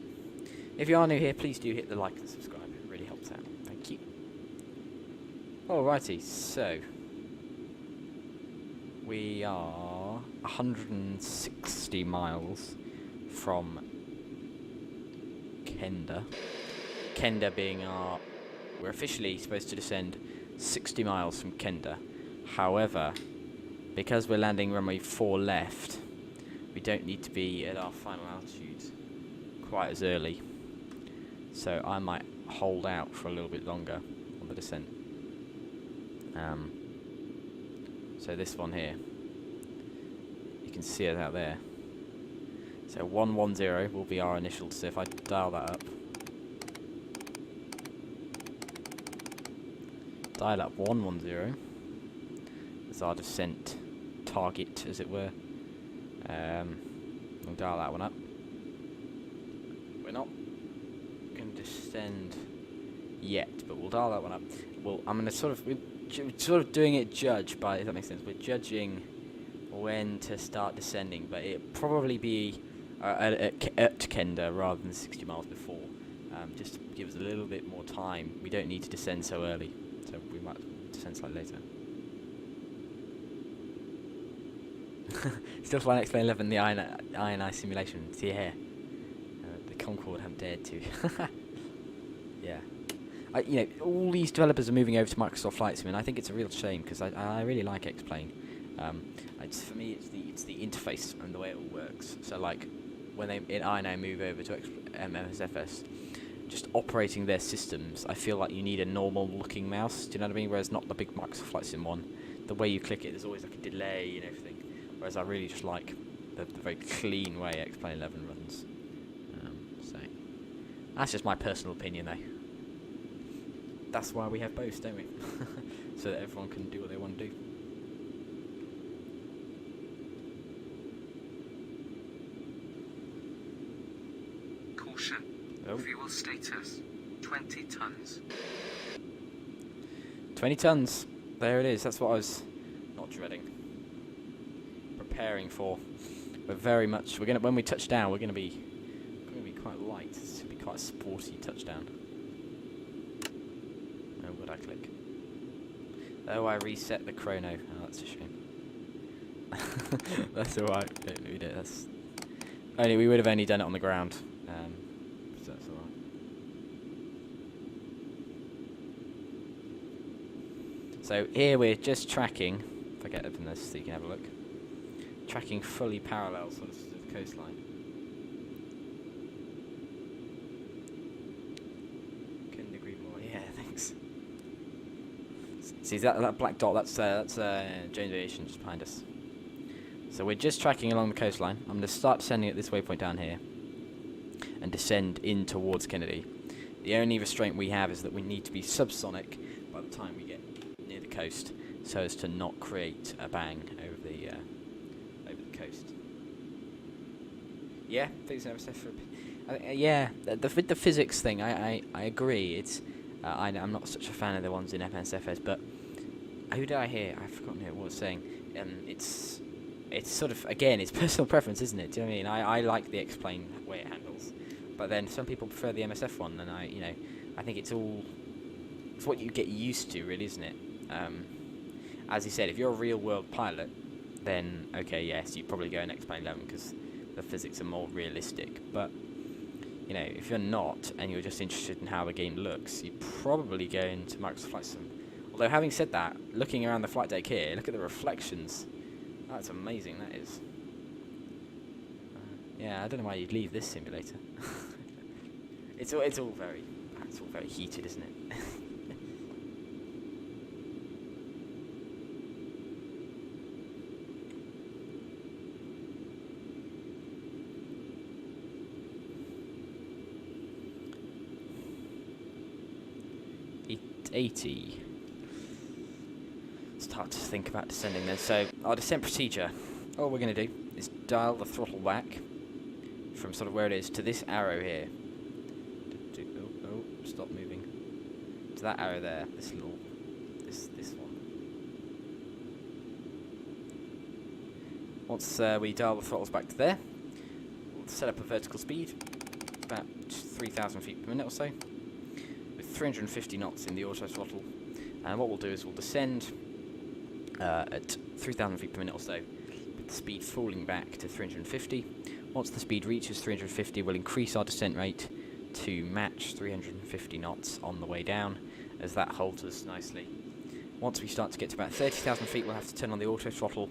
If you are new here, please do hit the like and subscribe. It really helps out. Thank you. Alrighty, so we are 160 miles from KENDA. KENDA being our... We're officially supposed to descend 60 miles from KENDA. However, because we're landing runway 4 left, we don't need to be at our final altitude quite as early. So I might hold out for a little bit longer on the descent. So this one here, you can see it out there. So 110 will be our initial. So if I dial that up, dial up 110 as our descent target, as it were. We'll dial that one up. We're not going to descend yet, but we'll dial that one up. Well, I'm going to sort of doing it judge by, if that makes sense. We're judging when to start descending, but it'll probably be at KENDA rather than 60 miles before. Just to give us a little bit more time. We don't need to descend so early, so we might descend slightly later. Still flying Xplane 11, the INI simulation. Yeah. The Concorde haven't dared to. Yeah. You know, all these developers are moving over to Microsoft Flight Sim, and I think it's a real shame because I really like Xplane. For me, it's the interface and the way it all works. So like when they in INI move over to MSFS, just operating their systems, I feel like you need a normal looking mouse. Do you know what I mean? Whereas not the big Microsoft Flight Sim one. The way you click it, there's always like a delay and everything. Whereas I really just like the very clean way Xplane 11 runs. So that's just my personal opinion, though. That's why we have both, don't we? So that everyone can do what they want to do. Caution. Oh. Fuel status 20 tons. 20 tons. There it is. That's what I was not dreading. Preparing for. We're very much. We're gonna when we touch down. We're gonna be quite light. It's gonna be quite a sporty touchdown. Oh, would I click? Oh, I reset the chrono. Oh, that's a shame. That's alright. We did. That's only we would have only done it on the ground. So that's alright. So here we're just tracking. If I get up in this, so you can have a look. Tracking fully parallel sort of to the coastline. 10 degree more, yeah, thanks. See that black dot? That's Jones Aviation just behind us. So we're just tracking along the coastline. I'm going to start descending at this waypoint down here, and descend in towards Kennedy. The only restraint we have is that we need to be subsonic by the time we get near the coast, so as to not create a bang over the coast. Yeah, physics never said for. Yeah, the physics thing. I agree. It's I'm not such a fan of the ones in FNSFS, but who did I hear? I've forgotten who it was saying. It's sort of again, it's personal preference, isn't it? Do you know what I mean? I like the Xplane way it handles, but then some people prefer the MSF one, and I think it's what you get used to, really, isn't it? As he said, if you're a real world pilot, then okay, yes, you'd probably go in Xplane 11 because the physics are more realistic. But you know, if you're not and you're just interested in how the game looks, you'd probably go into Microsoft Flight Sim. Although having said that, looking around the flight deck here, look at the reflections. That's amazing. That is. Yeah, I don't know why you'd leave this simulator. It's all very heated, isn't it? .80. Start to think about descending then. So our descent procedure, all we're going to do is dial the throttle back from sort of where it is to this arrow here. Oh, stop moving. To that arrow there, this one. Once we dial the throttles back to there, we'll set up a vertical speed, about 3,000 feet per minute or so, with 350 knots in the auto throttle. And what we'll do is we'll descend at 3,000 feet per minute or so, with the speed falling back to 350. Once the speed reaches 350, we'll increase our descent rate to match 350 knots on the way down, as that holds us nicely. Once we start to get to about 30,000 feet, we'll have to turn on the auto throttle,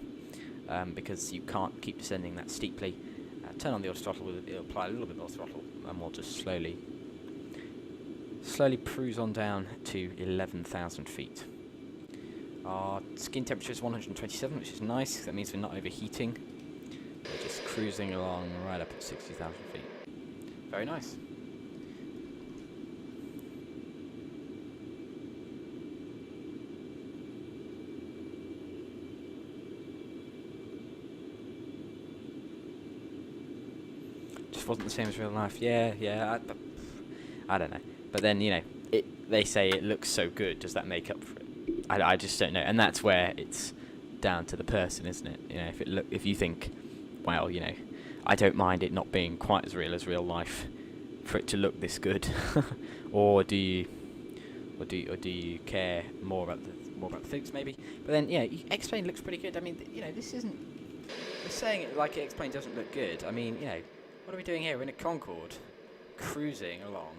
because you can't keep descending that steeply. Turn on the auto throttle, it'll apply a little bit more throttle, and we'll just slowly cruise on down to 11,000 feet. Our skin temperature is 127, which is nice. That means we're not overheating. We're just cruising along right up at 60,000 feet. Very nice. Just wasn't the same as real life. Yeah. I don't know. But then, you know, they say it looks so good. Does that make up for it? I just don't know. And that's where it's down to the person, isn't it? You know, if you think, well, you know, I don't mind it not being quite as real life for it to look this good, or do you care more about the physics maybe? But then, yeah, Xplane looks pretty good. I mean, you know, this isn't. We're saying it like Xplane doesn't look good. I mean, you know, what are we doing here? We're in a Concorde, cruising along.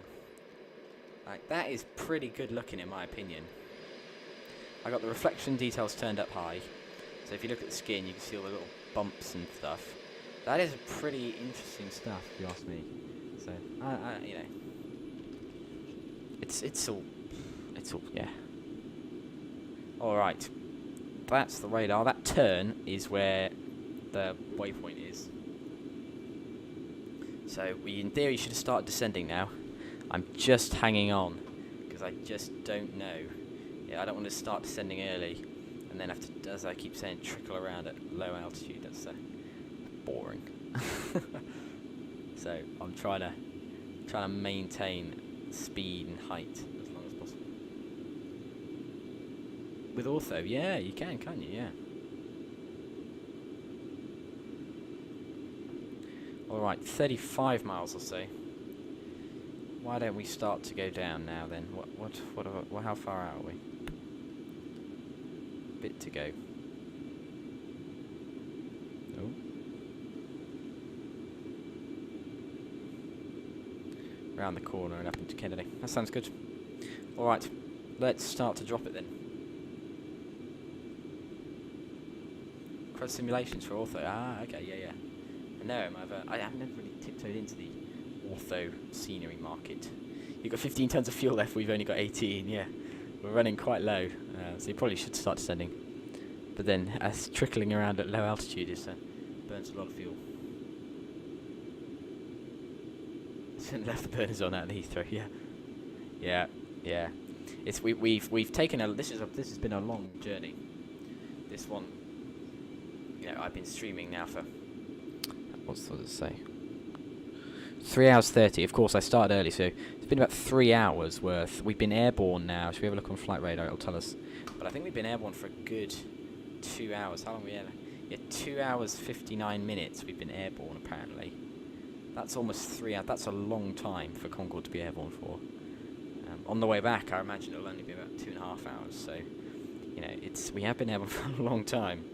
Like, that is pretty good looking in my opinion. I got the reflection details turned up high, so if you look at the skin, you can see all the little bumps and stuff. That is pretty interesting stuff, if you ask me. So, you know, it's all, yeah. All right, that's the radar. That turn is where the waypoint is. So we, in theory, should have started descending now. I'm just hanging on because I just don't know. Yeah, I don't want to start descending early and then have to, as I keep saying, trickle around at low altitude. That's boring. So I'm trying to maintain speed and height as long as possible. With ortho, yeah, you can, can't you? Yeah. All right, 35 miles or so. Why don't we start to go down now then? How far out are we? Bit to go. Oh. Around the corner and up into Kennedy. That sounds good. Alright, let's start to drop it then. Cross simulations for ortho. Ah, okay, yeah. No, I have never really tiptoed into the ortho scenery market. You've got 15 tons of fuel left, we've only got 18, yeah. We're running quite low, so you probably should start descending. But then, as trickling around at low altitude burns a lot of fuel. Shouldn't have left the burners on out of Heathrow, yeah. We've taken a. This has been a long journey. This one, you know, I've been streaming now for. What does it say? 3 hours 30. Of course, I started early, so it's been about 3 hours worth. We've been airborne now. Should we have a look on flight radar? It'll tell us. But I think we've been airborne for a good 2 hours. How long were we air? Yeah, 2 hours 59 minutes. We've been airborne apparently. That's almost 3 hours. That's a long time for Concorde to be airborne for. On the way back, I imagine it'll only be about 2.5 hours. So, you know, we have been airborne for a long time.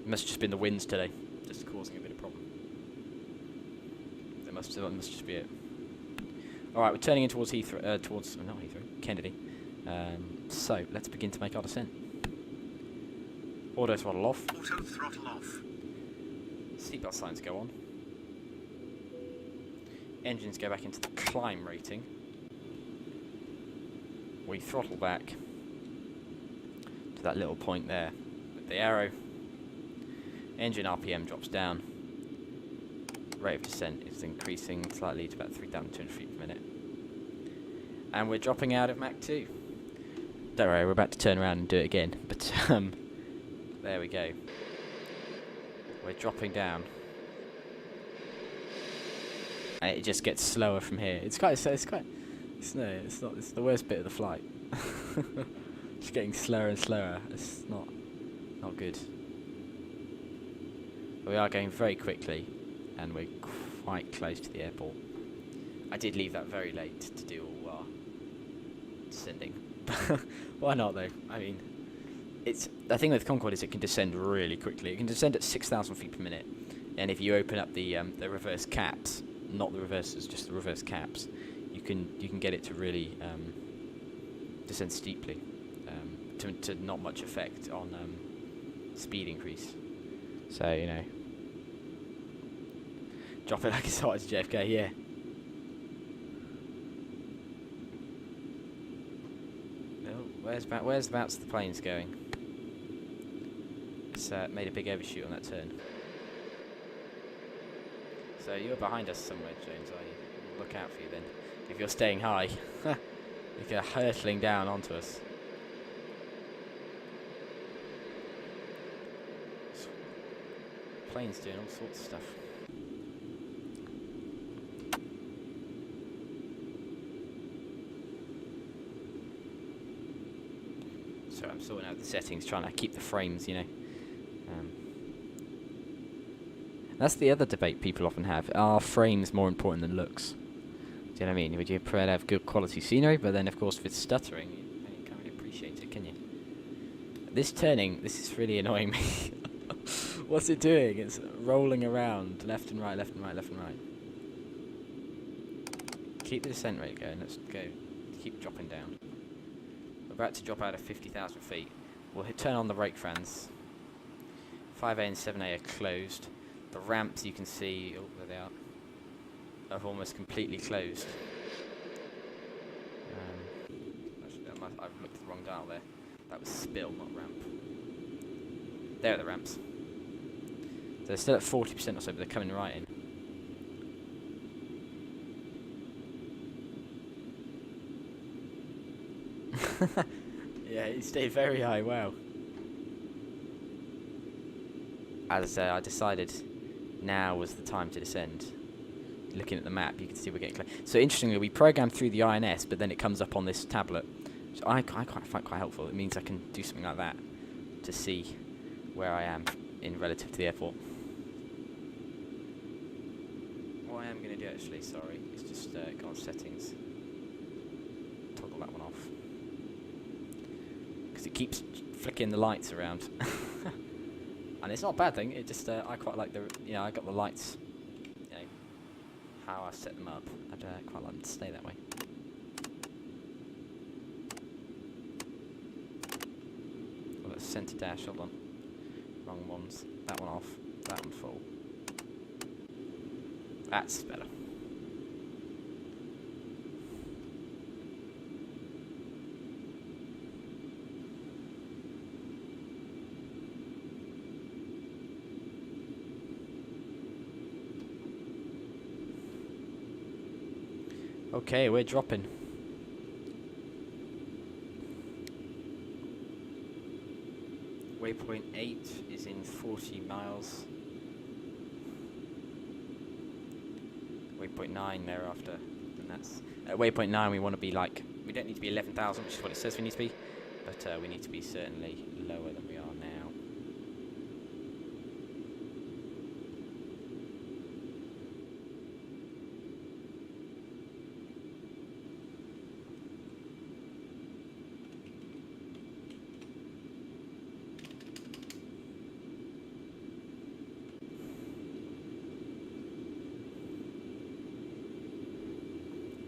It must have just been the winds today, just causing a bit of problem. That must just be it. All right, we're turning in towards Heathrow, not Heathrow, Kennedy. So let's begin to make our descent. Auto throttle off. Auto throttle off. Seatbelt signs go on. Engines go back into the climb rating. We throttle back to that little point there with the arrow. Engine RPM drops down. Rate of descent is increasing slightly to about 3,200 feet per minute. And we're dropping out of Mach 2. Don't worry, we're about to turn around and do it again. But there we go. We're dropping down. And it just gets slower from here. It's the worst bit of the flight. It's getting slower and slower. It's not good. We are going very quickly, and we're quite close to the airport. I did leave that very late to do all our descending. Why not though? I mean, the thing with Concorde is it can descend really quickly. It can descend at 6,000 feet per minute and if you open up the reverse caps, not the reversers, just the reverse caps, you can get it to really descend steeply, to not much effect on speed increase. So, you know, drop it like it's hot as JFK, yeah. Oh, whereabouts the plane's going? It's made a big overshoot on that turn. So you're behind us somewhere, James, are you? Look out for you then. If you're staying high, you're hurtling down onto us. Plane's doing all sorts of stuff. So I'm sorting out the settings, trying to keep the frames, you know. That's the other debate people often have. Are frames more important than looks? Do you know what I mean? Would you prefer to have good quality scenery, but then of course if it's stuttering, you can't really appreciate it, can you? This turning, this is really annoying me. What's it doing? It's rolling around left and right, left and right, left and right. Keep the descent rate going. Let's go. Keep dropping down. We're about to drop out of 50,000 feet. We'll turn on the brake fans. 5A and 7A are closed. The ramps you can see, oh, there they are almost completely closed. Actually, I've looked at the wrong dial there. That was spill, not ramp. There are the ramps. So they're still at 40% or so, but they're coming right in. Yeah, it stayed very high, wow. As I decided now was the time to descend. Looking at the map, you can see we're getting close. So interestingly, we programmed through the INS, but then it comes up on this tablet. So I find quite helpful. It means I can do something like that to see where I am in relative to the airport. What I am going to do actually, sorry, is just go on settings. Toggle that one off. Because it keeps flicking the lights around. And it's not a bad thing, it just, I quite like the, you know, I got the lights, you know, how I set them up. I'd quite like them to stay that way. Well, let's centre dash, hold on. Wrong ones. That one off, that one full. That's better. Okay, we're dropping. Waypoint 8 is in 40 miles. Waypoint 9 thereafter. And that's at waypoint 9 we want to be like, we don't need to be 11,000, which is what it says we need to be, but we need to be certainly lower than we are now.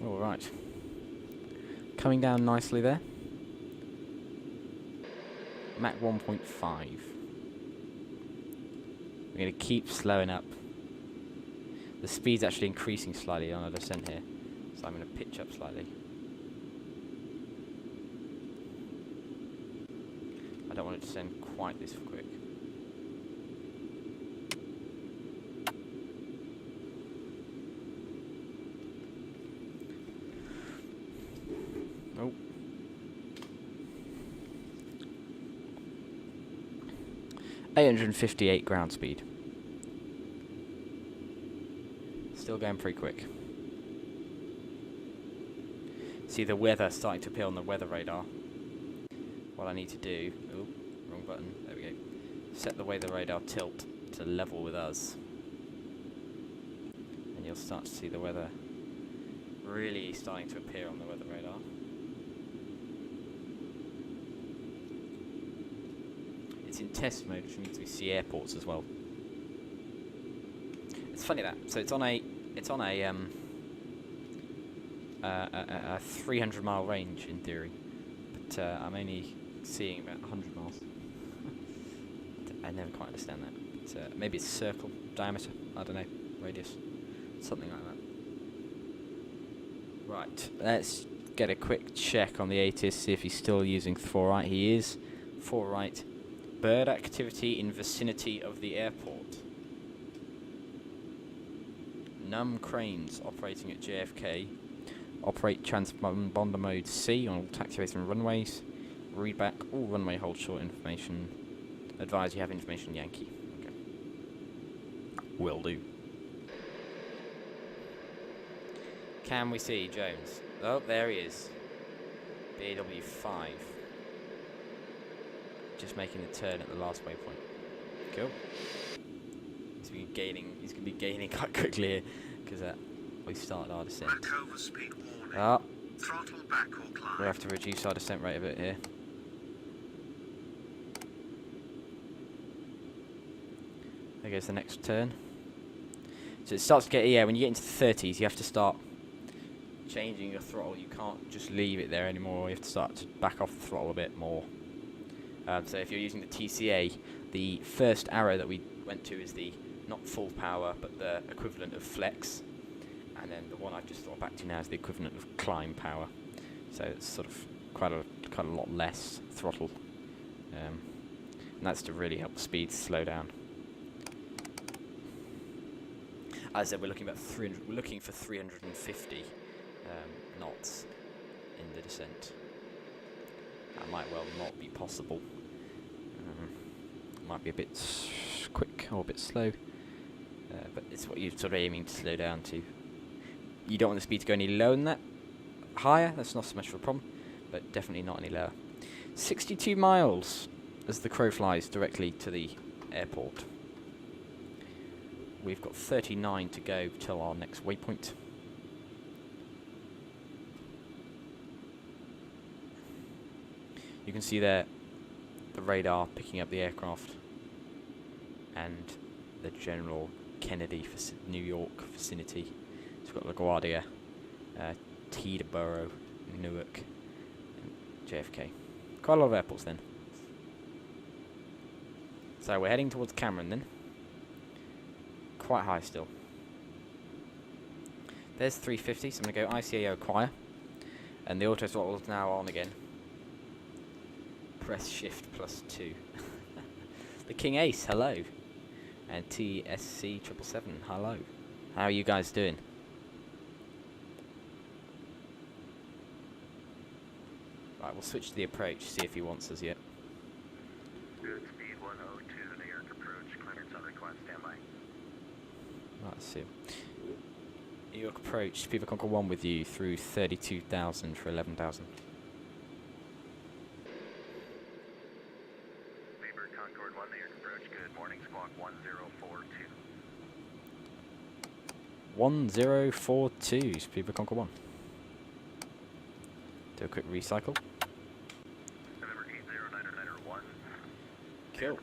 Alright, coming down nicely there. Mach 1.5. We're going to keep slowing up. The speed's actually increasing slightly on a descent here, so I'm going to pitch up slightly. I don't want to descend quite this quick. Oh. .858 ground speed. Still going pretty quick. See the weather starting to appear on the weather radar. What I need to do, oh, wrong button, there we go. Set the weather radar tilt to level with us. And you'll start to see the weather really starting to appear on the weather radar. It's in test mode, which means we see airports as well. funny that. So it's on a 300-mile range in theory, but I'm only seeing about 100 miles. I never quite understand that. But, maybe it's circle diameter. I don't know, radius, something like that. Right, let's get a quick check on the ATIS, see if he's still using 4 right. He is 4 right. Bird activity in vicinity of the airport. Num cranes operating at JFK. Operate transponder mode C on all activating runways. Read back all runway hold short information. Advise you have information Yankee. Okay. Will do. Can we see Jones? Oh, there he is. BAW5. Just making the turn at the last waypoint. Cool. He's gonna be gaining quite quickly here because we started our descent. Ah. Throttle back or climb. We'll have to reduce our descent rate a bit here. There goes the next turn. So it starts to get, yeah, when you get into the 30s, you have to start changing your throttle. You can't just leave it there anymore. You have to start to back off the throttle a bit more. So if you're using the TCA, the first arrow that we went to is the not full power, but the equivalent of flex. And then the one I've just thought back to now is the equivalent of climb power. So it's sort of quite a lot less throttle. And that's to really help the speed slow down. As I said, we're looking about 300. We're looking for 350 knots in the descent. That might well not be possible. Might be a bit quick or a bit slow, but it's what you're sort of aiming to slow down to. You don't want the speed to go any lower than that. Higher, that's not so much of a problem, but definitely not any lower. 62 miles as the crow flies directly to the airport. We've got 39 to go till our next waypoint. You can see there the radar picking up the aircraft and the general Kennedy New York vicinity. So we've got LaGuardia, Teterboro, Newark, and JFK. Quite a lot of airports then. So we're heading towards CAMRN then. Quite high still. There's 350, so I'm going to go ICAO acquire. And the auto throttle is now on again. Press shift +2. The King Ace, hello. And TSC 777, hello. How are you guys doing? Right, we'll switch to the approach, see if he wants us yet. Good speed 102, New York approach, clearance on request, standby. Right, let's see. New York approach, People Concorde 1 with you through 32,000 for 11,000. Concorde 1, New York approach, good morning, squawk 1042. 1042, People Concorde 1. Do a quick recycle. November 80901. Cool.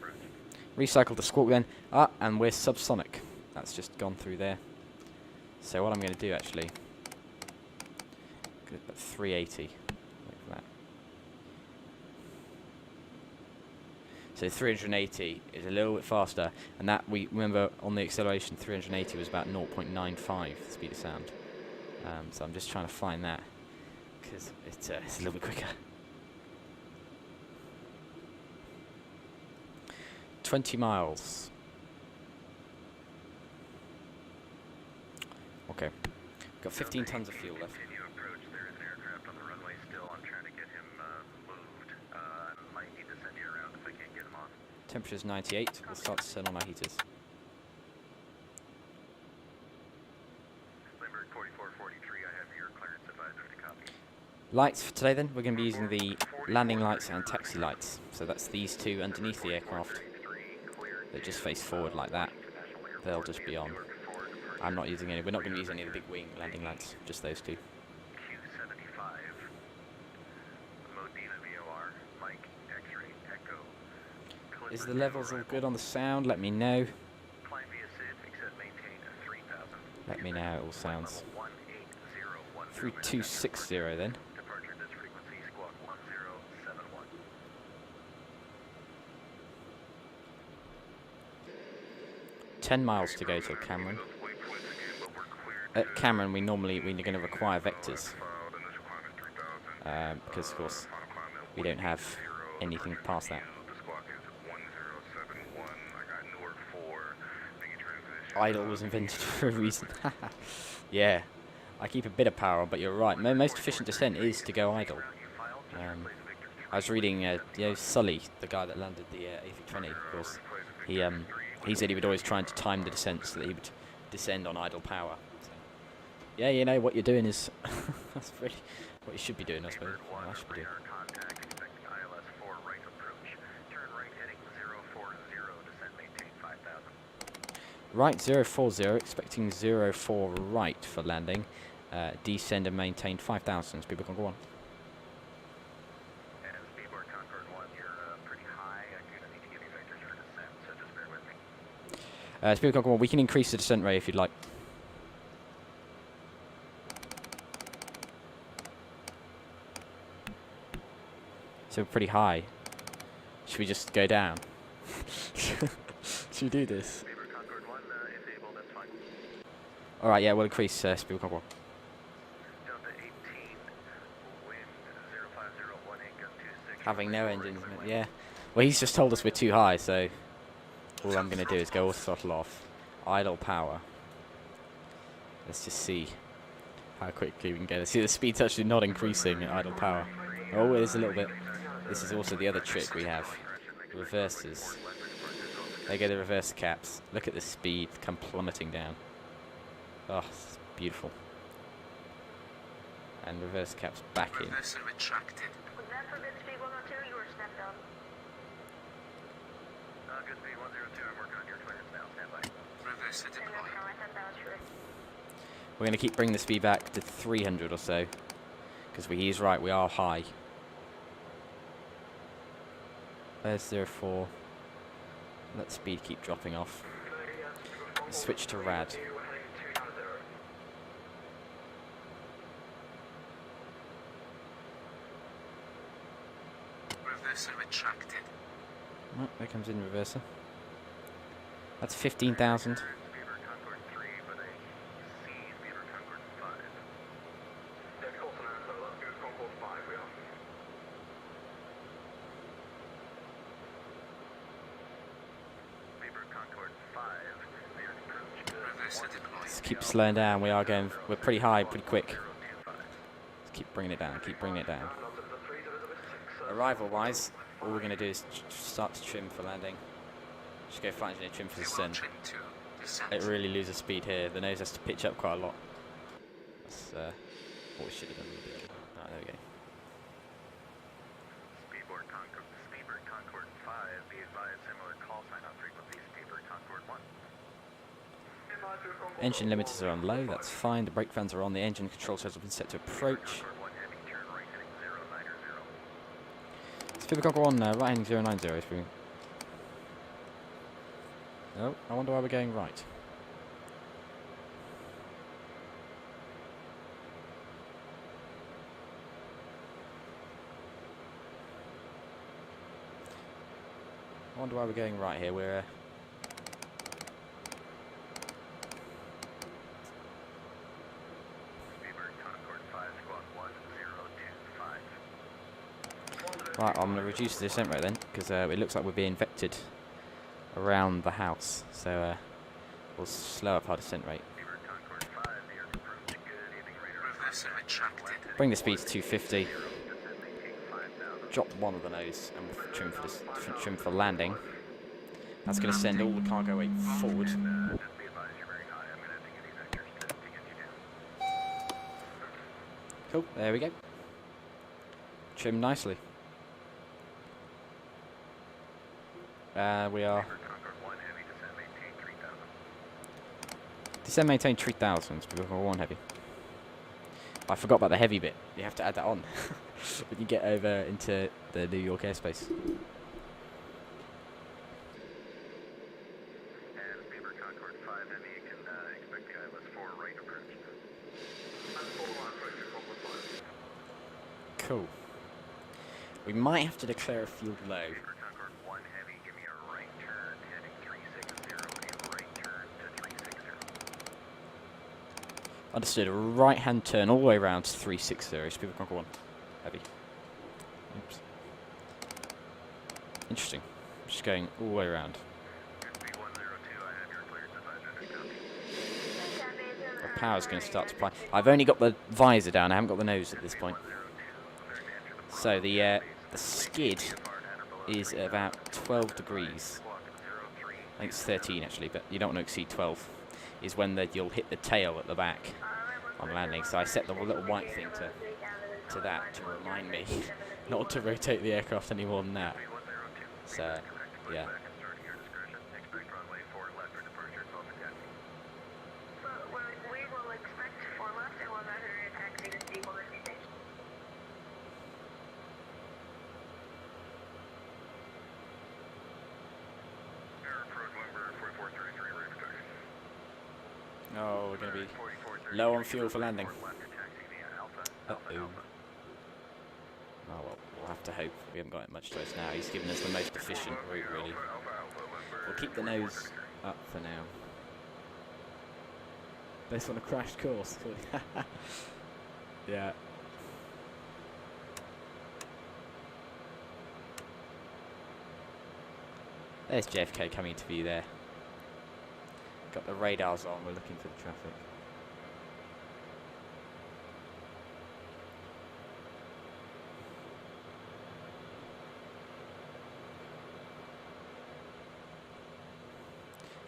Recycle the squawk then. Ah, and we're subsonic. That's just gone through there. So what I'm going to do actually, good, 380. Wait for that. So 380 is a little bit faster, and that we remember on the acceleration 380 was about 0.95 the speed of sound. So I'm just trying to find that because it's a little bit quicker. 20 miles. Okay. Got 15 tons of fuel left. Continue approach. There is an aircraft on the runway still. I'm trying to get him moved. I might need to send you around if I can't get him on. Temperature's 98. We'll start to turn on our heaters. Limburg 4443, I have your clearance advisory to copy. Lights for today then. We're going to be using the landing lights and taxi lights. So that's these two underneath the aircraft. They just face forward like that. They'll just be on. I'm not using any. We're not going to use any of the big wing landing lights. Just those two. Q75. Modena VOR. Mike X-ray Echo. Is the levels all good on the sound? Let me know. Climb via SID. Except maintain a 3 Let me know how it all sounds. Through 260 then. 10 miles to go to CAMRN. At CAMRN, we're going to require vectors. Because, of course, we don't have anything past that. Idle was invented for a reason. Yeah, I keep a bit of power on, but you're right. Most efficient descent is to go idle. I was reading, you know, Sully, the guy that landed the A320, of course. He said he would always try to time the descent so that he would descend on idle power. So, yeah, you know, what you're doing is that's really what you should be doing, I suppose. I should be doing. Right, 040, expecting 04 right for landing. Descend and maintain 5,000. People can go on. Speed Concorde 1, we can increase the descent rate if you'd like. So pretty high. Should we just go down? Should we do this? Alright, yeah, we'll increase Speed Concorde 1. Having no engines, yeah. Well, he's just told us we're too high, so all I'm going to do is go throttle off. Idle power. Let's just see how quickly we can get it. See, the speed's actually not increasing at idle power. Oh, it is a little bit. This is also the other trick we have. Reverses. There go the reverse caps. Look at the speed come plummeting down. Oh, it's beautiful. And reverse caps back in. Reverser retracted. We're going to keep bringing the speed back to 300 or so, because he's right, we are high. There's 04. Let speed keep dropping off. Switch to rad. Reverser retracted. Oh, there comes in reverser. That's 15,000. Let's keep slowing down. We're pretty high, pretty quick. Let's keep bringing it down, keep bringing it down. Arrival-wise, all we're going to do is start to trim for landing. Just go flight engineer, trim for descent. It really loses speed here. The nose has to pitch up quite a lot. That's what we should have done a little bit. Alright, there we go. Speedbird Concorde 5, be advised similar call sign on frequency, Speedbird Concorde 1. Engine limiters are on low, that's fine. The brake fans are on. The engine control cells have been set to approach. Speedbird Concorde 1, right heading 090. Oh, I wonder why we're going right. I wonder why we're going right here. We're right, I'm going to reduce the descent rate then, because it looks like we're being vectored around the house. So we'll slow up our descent rate. Bring the speed to 250. Drop one of the nose and we'll trim for landing. That's going to send all the cargo weight forward. Cool, there we go. Trim nicely. We are descend, maintain 3,000. Speedbird Concorde 1 heavy. I forgot about the heavy bit. You have to add that on when you get over into the New York airspace. And Speedbird Concorde 5 heavy, you can expect the ILS 4 right. Cool. We might have to declare a field low. Understood. A right-hand turn all the way around to 360. Speed of Concord 1. Heavy. Oops. Interesting. Just going all the way around. The power's going to start to apply. I've only got the visor down. I haven't got the nose at this point. So the skid is about 12 degrees. I think it's 13 actually, but you don't want to exceed 12. Is when you'll hit the tail at the back on landing. So I set the little white thing to that to remind me not to rotate the aircraft any more than that. So yeah. Oh, we're going to be low on fuel for landing. Uh-oh. Oh, well, we'll have to hope. We haven't got it much choice now. He's given us the most efficient route, really. We'll keep the nose up for now. Based on a crashed course. Yeah. There's JFK coming into view there. Got the radars on, we're looking for the traffic.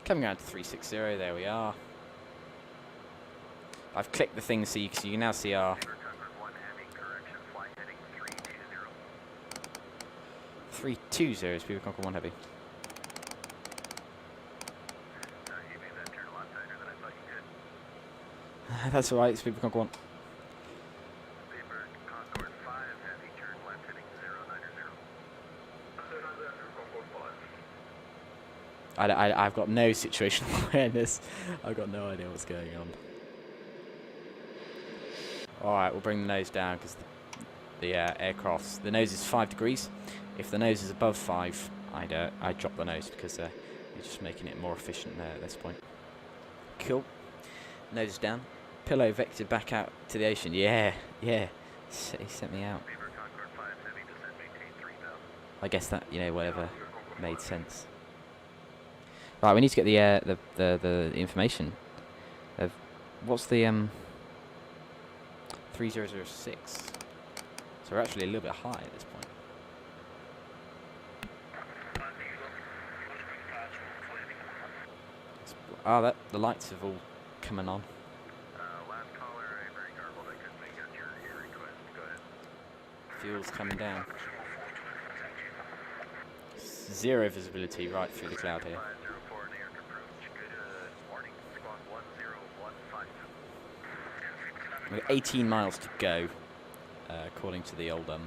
Coming around to 360, there we are. I've clicked the thing so you can now see our 320 Speed of Concord 1 Heavy. That's alright, Speed of Concord 1. I've got no situational awareness. I've got no idea what's going on. Alright, we'll bring the nose down because the the nose is 5 degrees. If the nose is above 5, I'd drop the nose because you're just making it more efficient there at this point. Cool. Nose is down. Pillow vectored back out to the ocean. Yeah, yeah. He sent me out. I guess that, whatever made sense. Right, we need to get the information of what's the 3006. So we're actually a little bit high at this point. The lights have all coming on. Fuel's coming down. Zero visibility right through the cloud here. We've got 18 miles to go, according to the old We're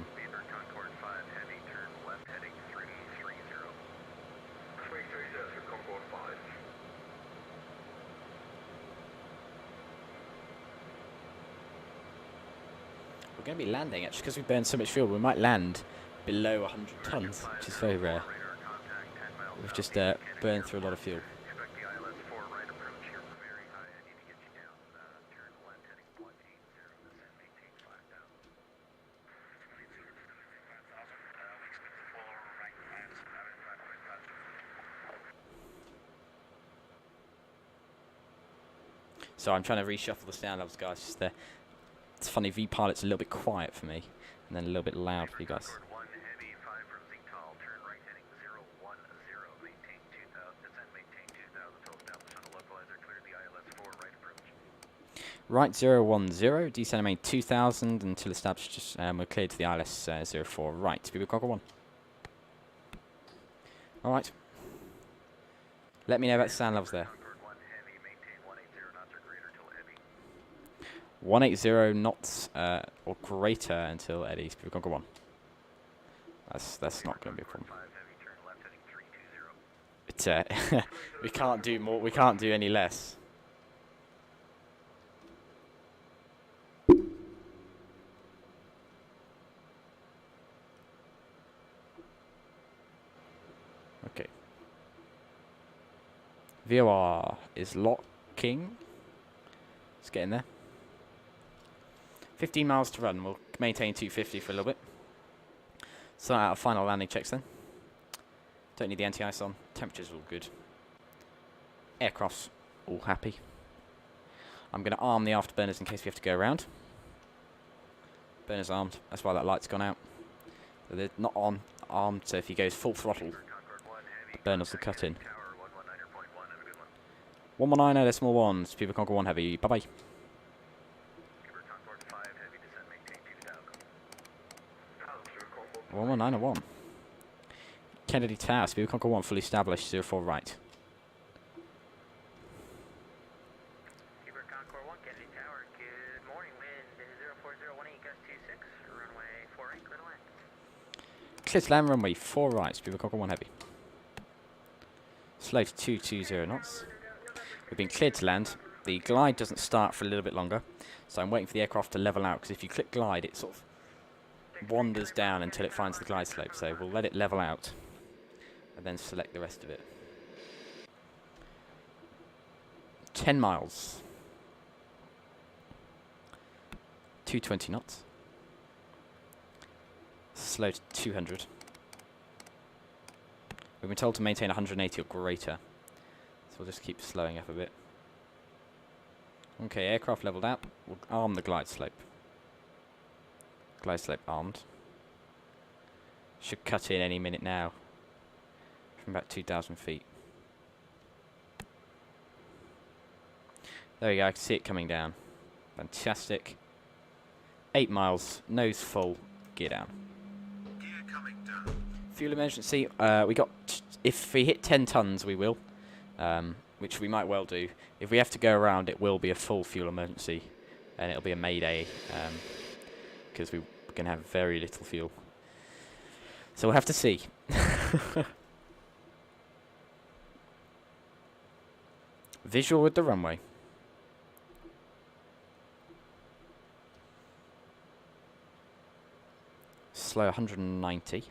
going to be landing, actually, because we burned so much fuel. We might land below 100 tons, which is very rare. We've just burned through a lot of fuel. So I'm trying to reshuffle the sound levels, guys. Just it's funny, V-Pilot's a little bit quiet for me, and then a little bit loud for you guys. Right 010, descend and main 2000 until established. We're cleared to the ILS 04. Right, Speed of Concord 1. Alright. Let me know about the sound levels there. 180 knots or greater until Eddie. Speed of Concord 1. That's not going to be a problem. It's we can't do more. We can't do any less. VOR is locking. Let's get in there. 15 miles to run. We'll maintain 250 for a little bit. Start out final landing checks then. Don't need the anti-ice on. Temperature's all good. Aircraft's all happy. I'm going to arm the afterburners in case we have to go around. Burner's armed. That's why that light's gone out. So they're not armed, so if he goes full throttle, the burners will cut in. 119 decimal ones. People Concorde 1 heavy. Bye bye. 11901. Kennedy Tower. People Concorde 1 fully established. 04 right. 4-8, Clear to land, runway 4 right, People Concorde 1 heavy. Slow to 220 knots. We've been cleared to land. The glide doesn't start for a little bit longer, so I'm waiting for the aircraft to level out, because if you click glide, it sort of wanders down until it finds the glide slope, so we'll let it level out, and then select the rest of it. 10 miles. 220 knots. Slow to 200. We've been told to maintain 180 or greater, so we'll just keep slowing up a bit. Okay, aircraft leveled out. We'll arm the glide slope. Glide slope armed. Should cut in any minute now, from about 2,000 feet. There we go, I can see it coming down. Fantastic. 8 miles, nose full, gear down. Fuel emergency, we got, if we hit 10 tons we will, which we might well do. If we have to go around, it will be a full fuel emergency, and it'll be a mayday, because we're going to have very little fuel. So we'll have to see. Visual with the runway. Slow 190.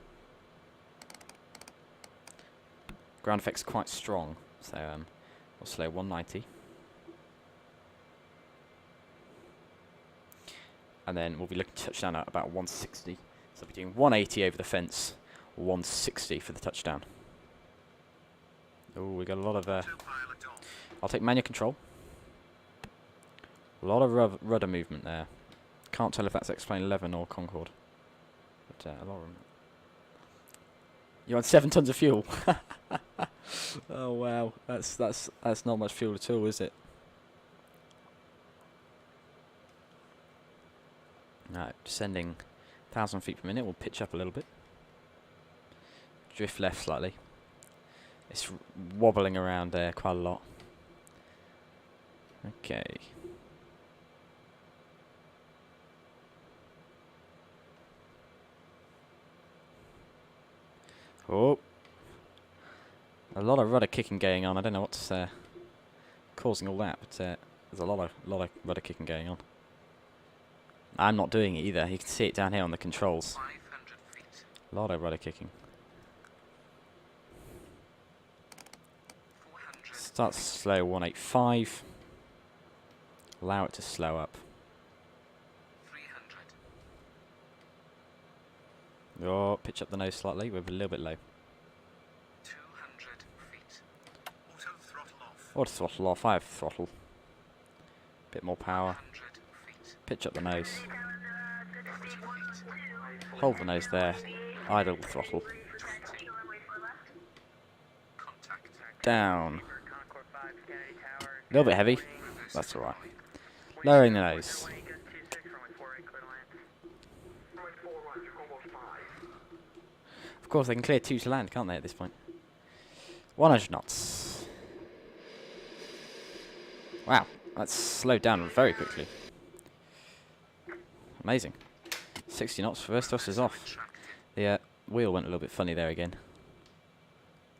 Ground effect's quite strong, so we'll slow 190. And then we'll be looking to touch down at about 160. So we'll be doing 180 over the fence, 160 for the touchdown. Oh, we got a lot of... I'll take manual control. A lot of rudder movement there. Can't tell if that's Xplane 11 or Concorde. But a lot of them. You're on 7 tons of fuel. Oh wow, that's not much fuel at all, is it? Right, descending 1,000 feet per minute. We'll pitch up a little bit. Drift left slightly. It's wobbling around there quite a lot. Okay. Oh. A lot of rudder kicking going on. I don't know what's causing all that, but there's a lot of rudder kicking going on. I'm not doing it either. You can see it down here on the controls. A lot of rudder kicking. Start slow 185. Allow it to slow up. 300. Oh, pitch up the nose slightly. We're a little bit low. 200 feet. Auto throttle off. Auto throttle off. I have throttle. Bit more power. Pitch up the nose. Hold the nose there. Idle the throttle. Down. A little bit heavy. That's alright. Lowering the nose. Of course, they can clear 2 to land, can't they, at this point? 100 knots. Wow, that's slowed down very quickly. Amazing. 60 knots, first thrusters off. The wheel went a little bit funny there again.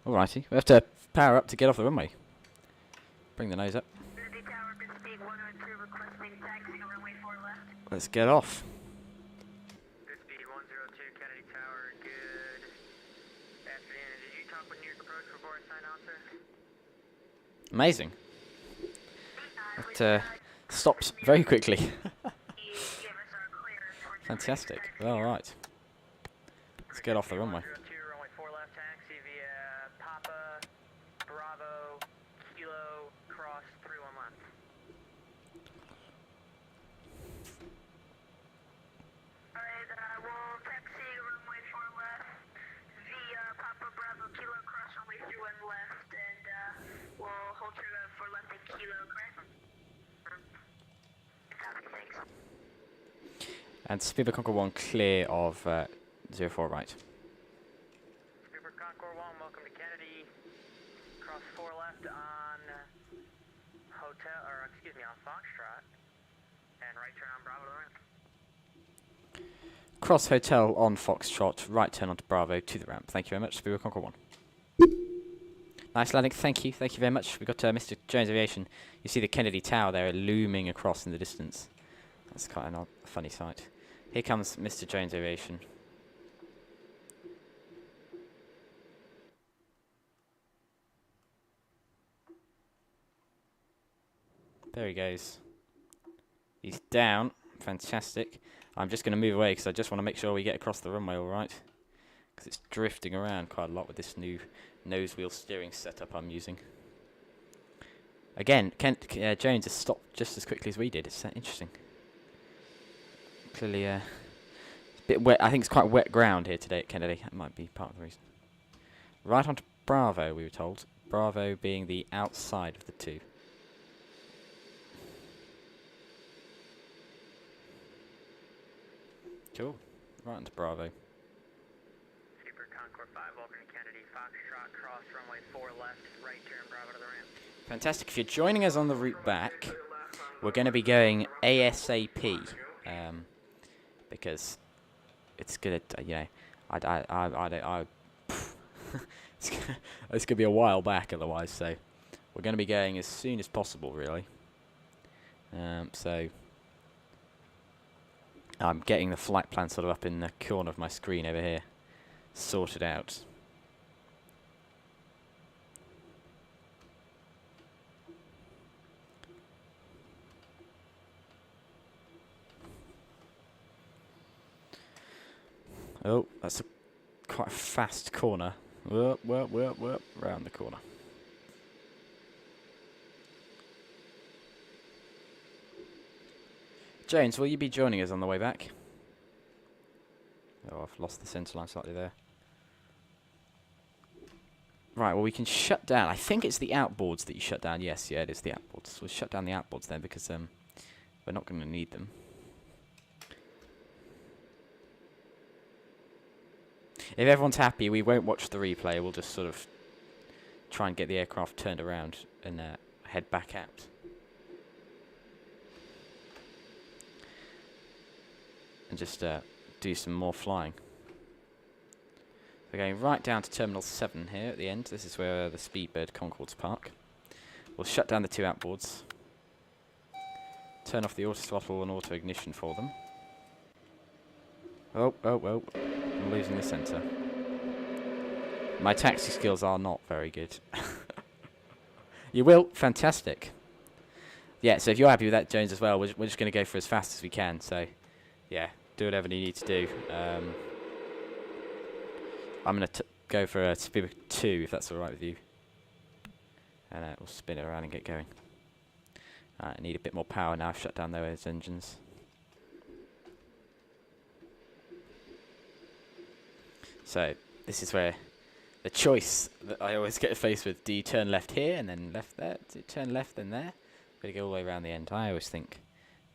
Alrighty, we have to power up to get off the runway. Bring the nose up. Let's get off. Good speed 102 Kennedy Tower, good afternoon. Did you talk when you approached for board sign, officer? Amazing. It stops very quickly. Fantastic. All right. Let's get off the runway. And Super Concorde 1 clear of 04 right. Super Concorde 1, welcome to Kennedy. Cross 4 left on hotel, or excuse me, on Foxtrot. And right turn on Bravo to the ramp. Cross hotel on Foxtrot, right turn onto Bravo to the ramp. Thank you very much, Super Concorde 1. Nice landing, thank you very much. We've got Mr. Jones Aviation. You see the Kennedy Tower there looming across in the distance. That's quite an odd, funny sight. Here comes Mr. Jones Aviation. There he goes. He's down. Fantastic. I'm just going to move away because I just want to make sure we get across the runway all right. Because it's drifting around quite a lot with this new nose wheel steering setup I'm using. Again, Jones has stopped just as quickly as we did. It's interesting. Clearly, it's a bit wet. I think it's quite wet ground here today at Kennedy. That might be part of the reason. Right onto Bravo, we were told. Bravo being the outside of the two. Cool. Right onto Bravo. Super Concorde 5, welcome to Kennedy. Foxtrot, cross runway 4 left, right turn Bravo to the ramp. Fantastic. If you're joining us on the route back, we're going to be going ASAP. Because it's gonna, you know, it's gonna be a while back otherwise. So we're gonna be going as soon as possible, really. So I'm getting the flight plan sort of up in the corner of my screen over here, sorted out. Oh, that's a quite a fast corner. Whoop, round the corner. James, will you be joining us on the way back? Oh, I've lost the centre line slightly there. Right, well we can shut down. I think it's the outboards that you shut down. Yes, yeah, it is the outboards. We'll shut down the outboards then because we're not going to need them. If everyone's happy, we won't watch the replay. We'll just sort of try and get the aircraft turned around and head back out. And just do some more flying. We're going right down to Terminal 7 here at the end. This is where the Speedbird Concordes park. We'll shut down the two outboards. Turn off the auto throttle and auto ignition for them. Oh, I'm losing the centre. My taxi skills are not very good. You will? Fantastic. Yeah, so if you're happy with that, Jones, as well, we're just going to go for as fast as we can. So, yeah, do whatever you need to do. I'm going to go for a speed of 2, if that's all right with you. And we'll spin it around and get going. I need a bit more power now. I've shut down those engines. So this is where the choice that I always get faced with: do you turn left here and then left there? Do you turn left then there? Gotta go all the way around the end. I always think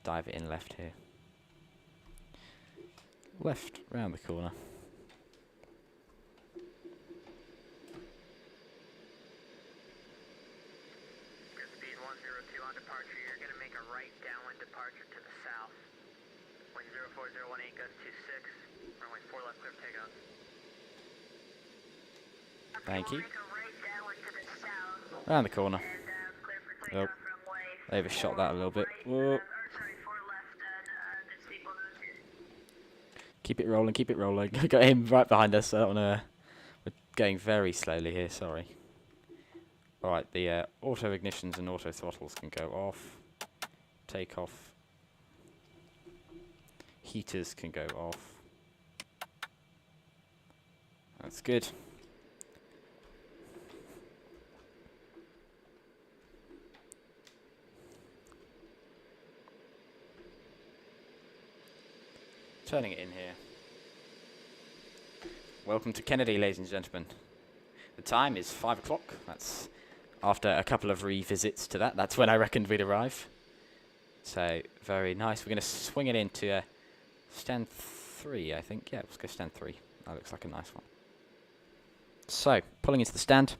dive it in left here. Left round the corner. Good speed 102 on departure. You're gonna make a right downwind departure to the south. Wind 04018 goes 26. Runway 4 left, clear for takeoff. Thank you. Around the corner. Oh, overshot that a little bit. Whoa. Keep it rolling, keep it rolling. Got him right behind us. I don't wanna, we're going very slowly here, sorry. Alright, the auto ignitions and auto throttles can go off. Takeoff. Heaters can go off. That's good. Turning it in here. Welcome to Kennedy, ladies and gentlemen. The time is 5 o'clock. That's after a couple of revisits to that. That's when I reckoned we'd arrive. So, very nice. We're going to swing it into stand 3, I think. Yeah, let's go stand 3. That looks like a nice one. So, pulling into the stand.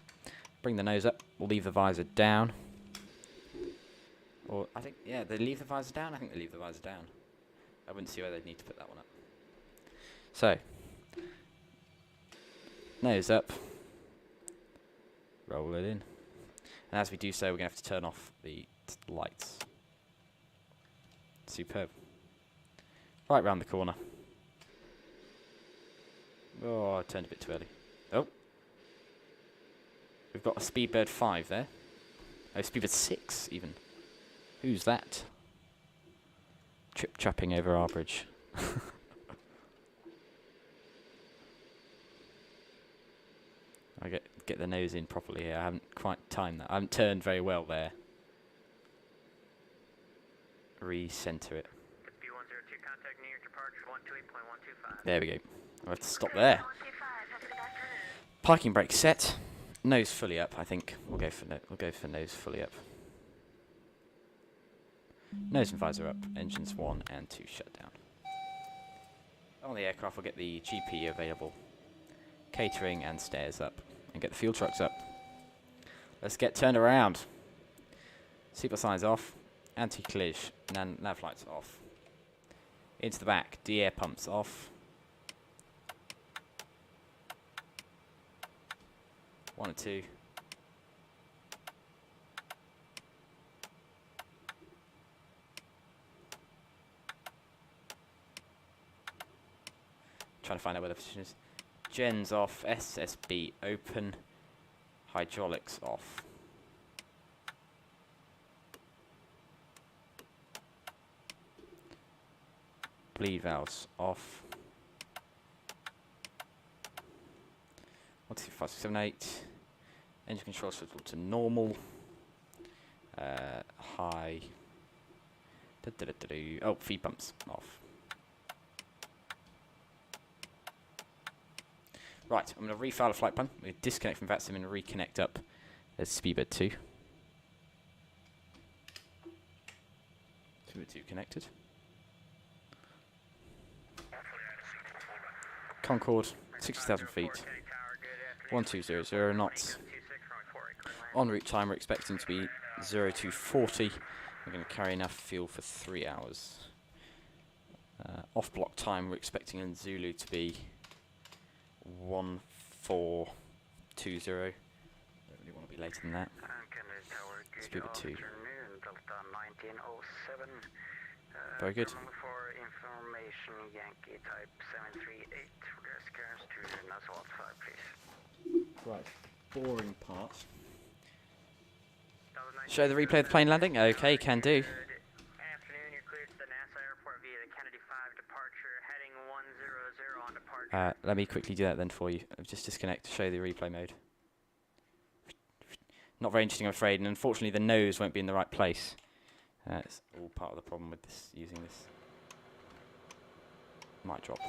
Bring the nose up. We'll leave the visor down. Or, I think, yeah, they leave the visor down? I think they leave the visor down. I wouldn't see why they'd need to put that one up. So, nose up. Roll it in. And as we do so, we're going to have to turn off the lights. Superb. Right round the corner. Oh, I turned a bit too early. Oh. We've got a Speedbird 5 there. Oh, Speedbird 6 even. Who's that? Trip-trapping over our bridge. I get the nose in properly here. I haven't quite timed that. I haven't turned very well there. Recenter it. B102, contact New York departure 128.125. There we go. I'll have to stop there. Parking brake set. Nose fully up, I think. We'll go for nose fully up. Nose and visor up. Engines 1 and 2 shut down. On the aircraft, we'll get the GP available. Catering and stairs up. And get the fuel trucks up. Let's get turned around. Seatbelt signs off. Anti-collision. Nav lights off. Into the back. De-air pumps off. 1 and 2. Trying to find out where the position is. Gens off. SSB open. Hydraulics off. Bleed valves off. 1, 2, 5, 6, 7, 8. Engine control swivel to normal. High. Oh, feed pumps off. Right, I'm going to refile the flight plan. We'll disconnect from Vatsim and reconnect up as Speedbird 2. Speedbird 2 connected. Concorde, 60,000 feet. 1200 knots. En route time we're expecting to be 0240. We're going to carry enough fuel for 3 hours. Off block time we're expecting in Zulu to be 1420. Don't really want to be later than that. Speedbird 2. Very good. For information, Yankee type 738. Clearance to Nassau 5, please. Right. Boring part. Show the replay of the plane landing? Okay, can do. Afternoon, you're cleared to the NASA airport via the Kennedy 5 departure, heading 100 on departure. Let me quickly do that then for you. I'll just disconnect to show the replay mode. Not very interesting, I'm afraid, and unfortunately the nose won't be in the right place. It's all part of the problem with this, using this. Might drop.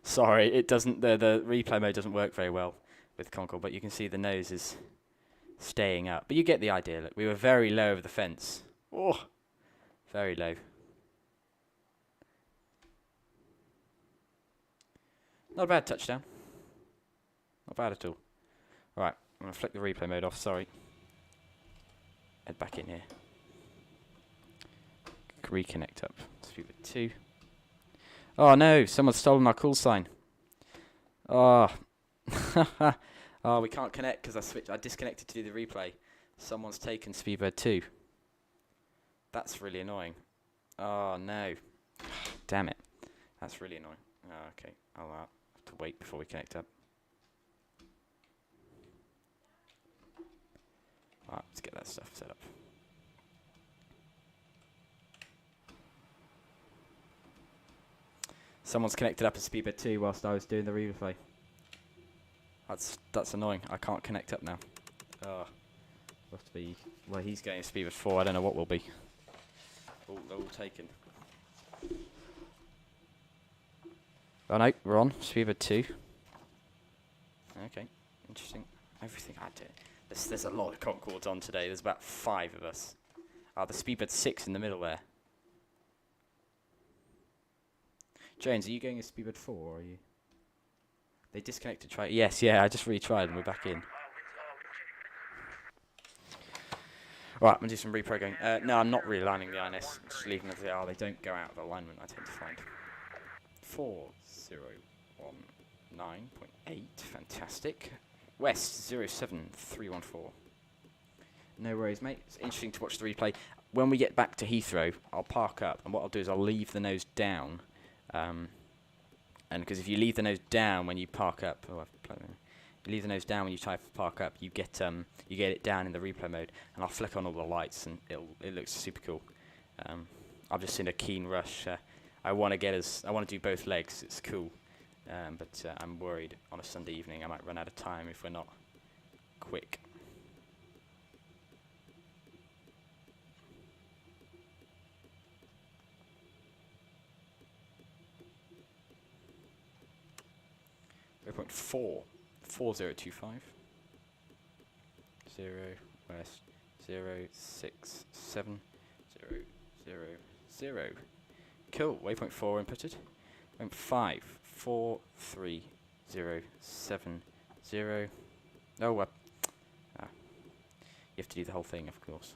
Sorry, it doesn't. The replay mode doesn't work very well with Concorde, but you can see the nose is staying up. But you get the idea. Look, we were very low over the fence. Oh, very low. Not a bad touchdown. Not bad at all. Right, I'm gonna flick the replay mode off. Sorry. Head back in here. Reconnect up. Speedbird 2. Oh no, someone's stolen our call sign. Oh. Oh, we can't connect because I disconnected to do the replay. Someone's taken Speedbird 2. That's really annoying. Oh no. Damn it. That's really annoying. Oh, okay, I'll have to wait before we connect up. Alright, let's get that stuff set up. Someone's connected up a Speedbird 2 whilst I was doing the replay. That's annoying. I can't connect up now. Oh, we'll have to be. Well, he's getting a Speedbird 4. I don't know what will be. Oh, they're all taken. Oh no, we're on Speedbird 2. Okay, interesting. Everything I did. There's a lot of Concords on today. There's about 5 of us. Ah, the Speedbird 6 in the middle there. James, are you going a Speedbird 4 or are you? They disconnected. Try. Yes, yeah. I just retried and we're back in. Right, I'm gonna do some reprogramming. No, I'm not realigning the INS. I'm just leaving them as they are. They don't go out of alignment. I tend to find 4019.8. Fantastic. West 07314. No worries, mate. It's interesting to watch the replay. When we get back to Heathrow, I'll park up, and what I'll do is I'll leave the nose down. And because if you leave the nose down when you park up, you leave the nose down when you try to park up, you get it down in the replay mode, and I'll flick on all the lights, and it looks super cool. I've just seen a keen rush. I want to do both legs. It's cool, but I'm worried on a Sunday evening I might run out of time if we're not quick. Waypoint 4025 0 west 067 000. Cool. Waypoint 4 inputted. Waypoint 5 43070. Oh, you have to do the whole thing, of course.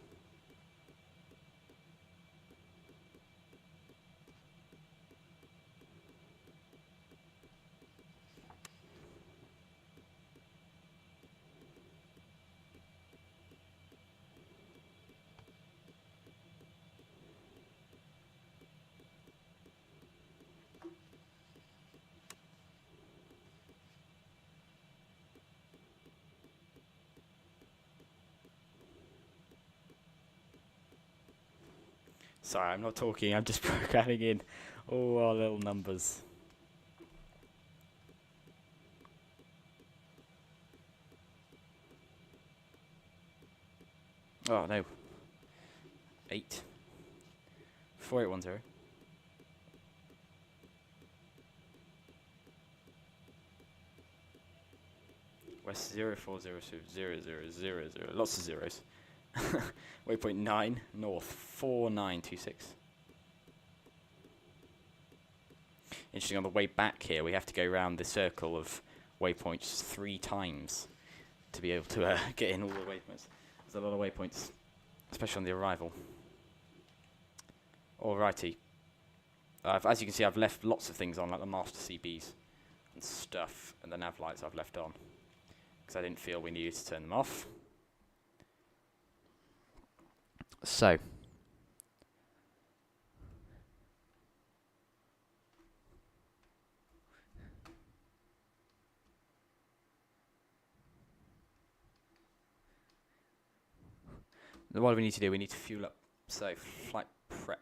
Sorry, I'm not talking, I'm just programming in all our little numbers. Oh no. 8 4810 West 04020000. Lots of zeros. Waypoint 9 north 4926. Interesting, on the way back here we have to go around the circle of waypoints 3 times to be able to get in all the waypoints. There's a lot of waypoints, especially on the arrival. Alrighty. As you can see, I've left lots of things on, like the master CBs and stuff, and the nav lights I've left on because I didn't feel we needed to turn them off. So, what do we need to do? We need to fuel up. So, flight prep,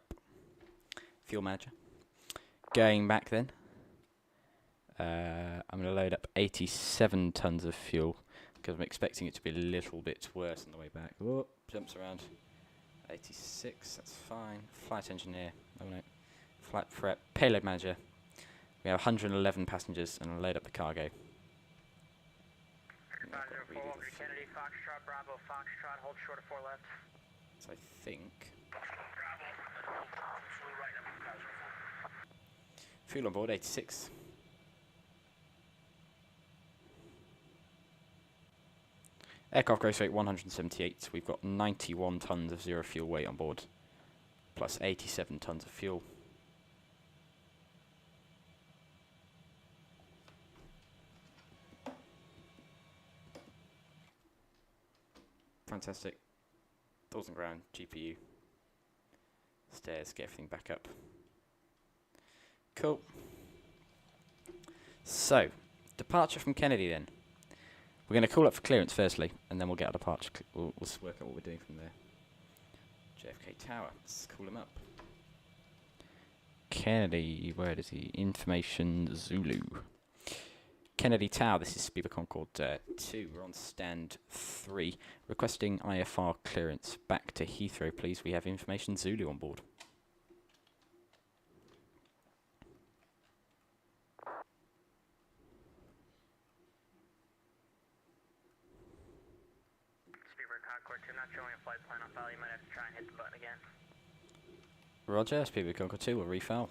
fuel manager. Going back then, I'm going to load up 87 tons of fuel because I'm expecting it to be a little bit worse on the way back. Whoop, jumps around. 86, that's fine. Flight engineer, oh no. Flight prep, payload manager. We have 111 passengers, and I'll load up the cargo. Kennedy, Foxtrot, Bravo, Foxtrot, hold short of 4 left. So I think. Fuel on board, 86. Aircraft gross weight 178. We've got 91 tons of zero fuel weight on board, plus 87 tons of fuel. Fantastic. Doors and ground, GPU. Stairs, get everything back up. Cool. So, departure from Kennedy then. We're going to call up for clearance firstly, and then we'll get our departure. We'll work out what we're doing from there. JFK Tower. Let's call him up. Kennedy, where is he? Information Zulu. Kennedy Tower, this is Speedbird Concorde 2. We're on stand 3. Requesting IFR clearance back to Heathrow, please. We have Information Zulu on board. Speedbird Concorde 2, not showing a flight plan on file. You might have to try and hit the button again. Roger, Speedbird Concorde 2 will refoul.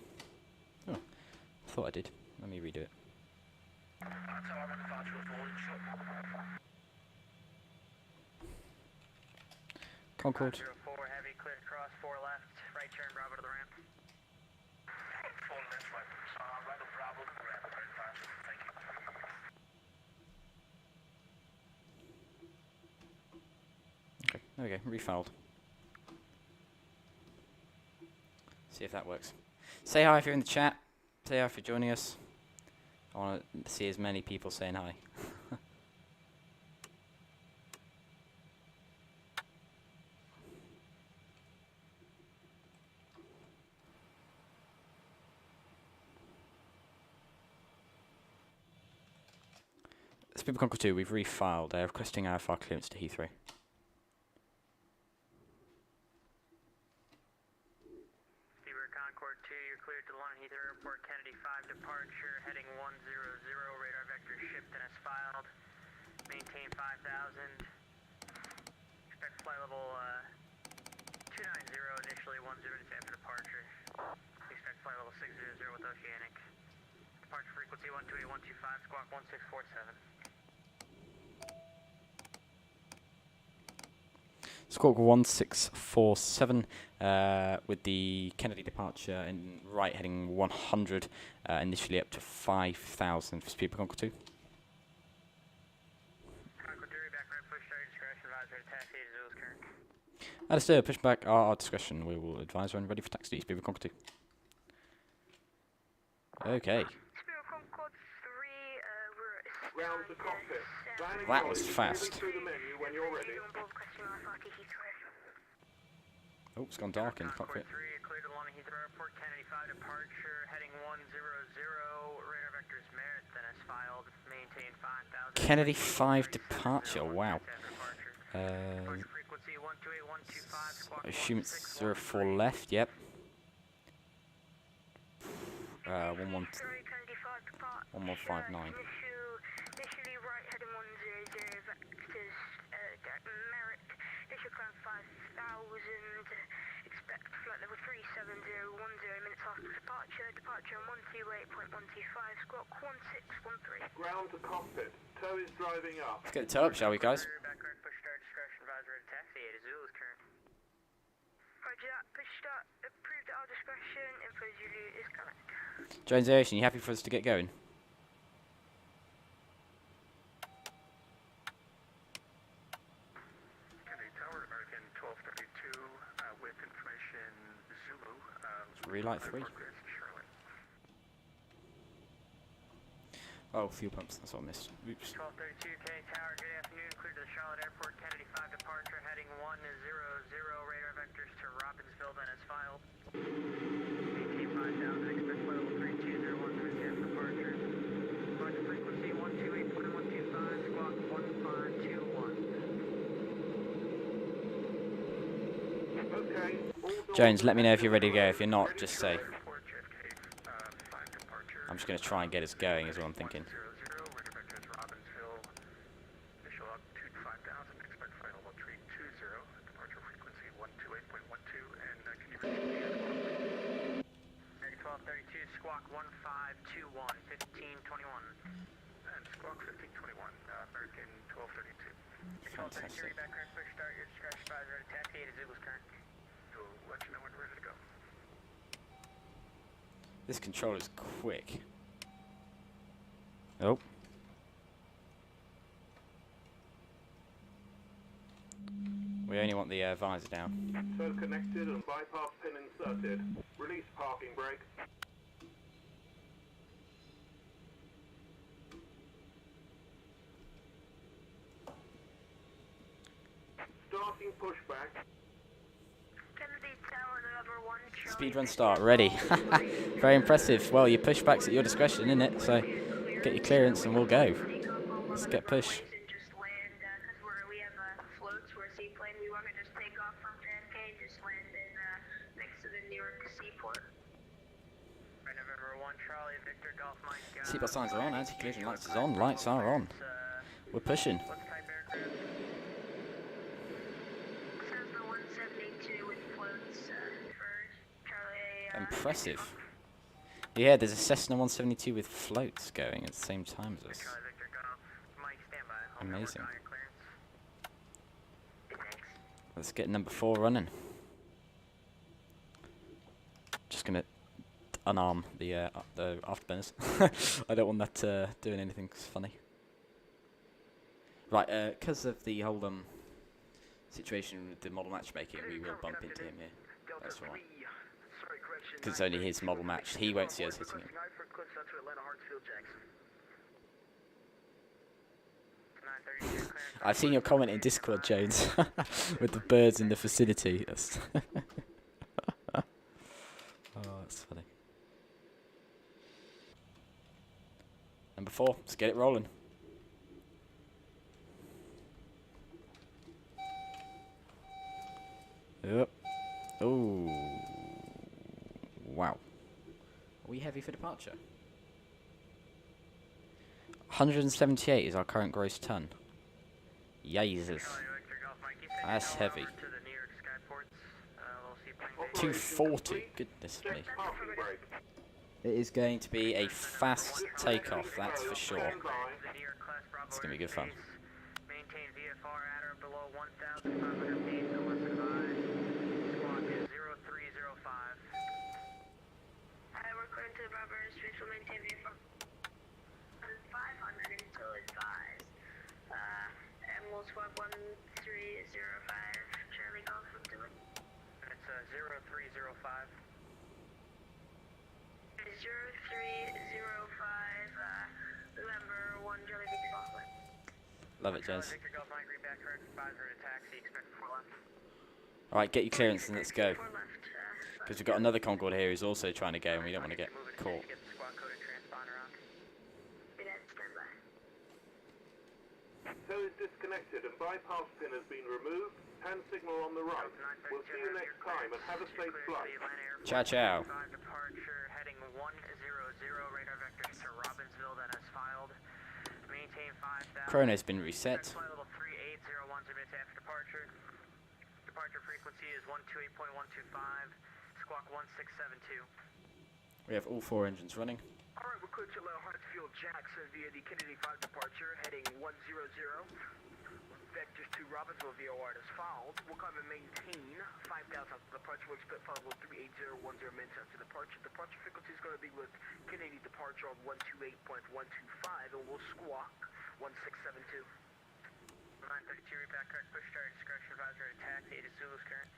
Oh, I thought I did. Let me redo it. Concorde. 04 heavy, cleared cross, 4 left, right turn, Bravo to the ramp. 4 left, right, right of Bravo to the ramp, very fast, thank you. Okay, there we go, refouled. See if that works. Say hi if you're in the chat. Say hi if you're joining us. I want to see as many people saying hi. Speedbird Concorde 2, we've refiled. Requesting IFR clearance to Heathrow. Speedbird Concorde 2, you're cleared to London Heathrow Airport, Kennedy 5 departure, heading 100, radar vector shipped and as filed. Maintain 5,000. Expect flight level 290, initially 10 after departure. Expect flight level 600 with Oceanic. Departure frequency 128.125, squawk 1647. Squawk 1647 with the Kennedy departure and right heading 100, initially up to 5,000 for Speedbird Concorde 2. Concorde 2, back right push, start discretion, advisory to taxi, Zulu's current. Understood, push back our discretion. We will advise when ready for taxi, Speedbird Concorde 2. Okay. Speedbird Concorde 3, Round the cockpit. That was fast. Through the menu when you're ready. Oh, it's gone dark in the cockpit. 3, cleared to London Heathrow Airport, Kennedy 5 departure, heading 100, radar vectors merit, then as filed, maintain 5,000. Kennedy 5 departure, wow. Frequency 128.125, squawk I assume it's 04 left, yep. 1159. Initially right heading 100, vectors merit, initial climb 5,000, expect flight level 370, 10 minutes after departure, departure 128.125, squawk 1613. Ground to cockpit. Tow is driving up. Let's get the tow up, shall we, guys? Back right push start discretion, advisory to taxi, 8 Zulu's current. Roger that, push start, approved at our discretion, info Zulu is correct. Jones Aviation, you happy for us to get going? Kennedy Tower, American 1232, with information Zulu. Relight 3. Oh, fuel pumps, that's what I missed. Oops. 1232 K Tower, good afternoon, clear to the Charlotte Airport, Kennedy 5 departure, heading 100, radar vectors to Robbinsville, then as filed. Maintain 5,000, expect flight level 320, 120 departure. Departure frequency 128.125, squawk 1521. Okay. Jones, let me know if you're ready to go. If you're not, just say. I'm just going to try and get us going, is what I'm thinking. Squawk 1521, 1521. And squawk 1521, American 1232. Fantastic. Back right push start, your discretion advisor to taxi, 8 Zulu's current. We'll let you know when we're ready to go. This controller's quick. Oh. We only want the visor down. Tow connected and bypass pin inserted. Release parking brake. Taking pushback. Kennedy Tower, November 1, Speed run start, ready. Very impressive. Well, your pushback's at your discretion, isn't it? So get your clearance and we'll go. Let's get push. just land, because we have floats, we're a seaplane. We want to just take off from JFK, just land in next to the New York seaport. Right, November 1, Charlie, Victor, Golf Mike. Seatbelt signs are on, anti-collision lights is on, lights are on. We're pushing. What's type aircraft? Cessna 172 with floats for Charlie. Impressive. Yeah, there's a Cessna 172 with floats going at the same time as us. Amazing. Let's get number 4 running. Just gonna unarm the afterburners. I don't want that doing anything funny. Right, because of the whole situation with the model matchmaking, we will bump into him here. That's right. Because it's only his model match. He won't see us hitting him. I've seen your comment in Discord, Jones, with the birds in the vicinity. That's oh, that's funny. Number 4, let's get it rolling. Yep. Oh. Wow. Are we heavy for departure? 178 is our current gross ton. Jesus. That's heavy. 240. Goodness me. It is going to be a fast takeoff, that's for sure. It's going to be good fun. Maintain VFR at or below 1,500 feet unless advised. Squawk is 0305. Hi, we're clear to the Bravo Street. We'll maintain VFR 500 until advised. And we'll squawk 1305. Charlie Golf from Dillon. It's 0305. 0305. November 1, Charlie Victor Golf. Love it, James. Victor Golf Mike, read back correct. Advisor to taxi. Expect 4 left. Alright, get your clearance and let's go. Because we've got another Concorde here who's also trying to go and we don't want to get caught. Tow is disconnected and bypass pin has been removed. Hand signal on the right. We'll see you next time and have a safe flight. Ciao, ciao. Departure heading 100. Radar vector to Robbinsville that has filed. Maintain 5,000. Chrono's been reset. Flight level 3801 minutes after departure. Departure frequency is 128.125. Squawk 1672. We have all 4 engines running. Alright, we're clear to allow Hartsfield Jackson via the Kennedy 5 departure, heading 100. Vectors to Robbinsville VOR is fouled. We'll come and maintain 5,000 after departure. We'll expect flight level 38010 minutes after departure. Departure frequency is going to be with Kennedy departure on 128.125, and we'll squawk 1672. 932, repack correct, push start, discretion advisor to taxi, 8 is Zulu's current.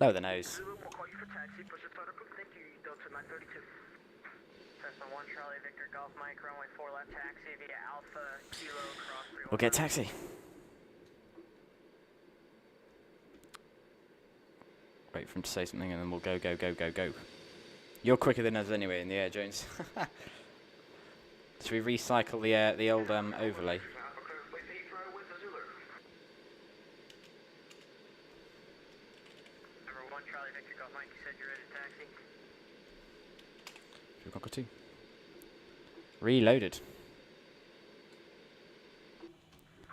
Lower the nose. Zulu, we'll call you for taxi, push the start up, thank you, Delta 932. Cessna 1, Charlie, Victor, Golf, Mike, runway 4 left, taxi via Alpha, Kilo, cross 315. We'll get taxi. Wait for him to say something and then we'll go, go, go, go, go. You're quicker than us anyway in the air, Jones. Should we recycle the old overlay? Number 1, Charlie, Victor, Golf, Mike, you said you're ready to taxi? Concorde 2. Reloaded.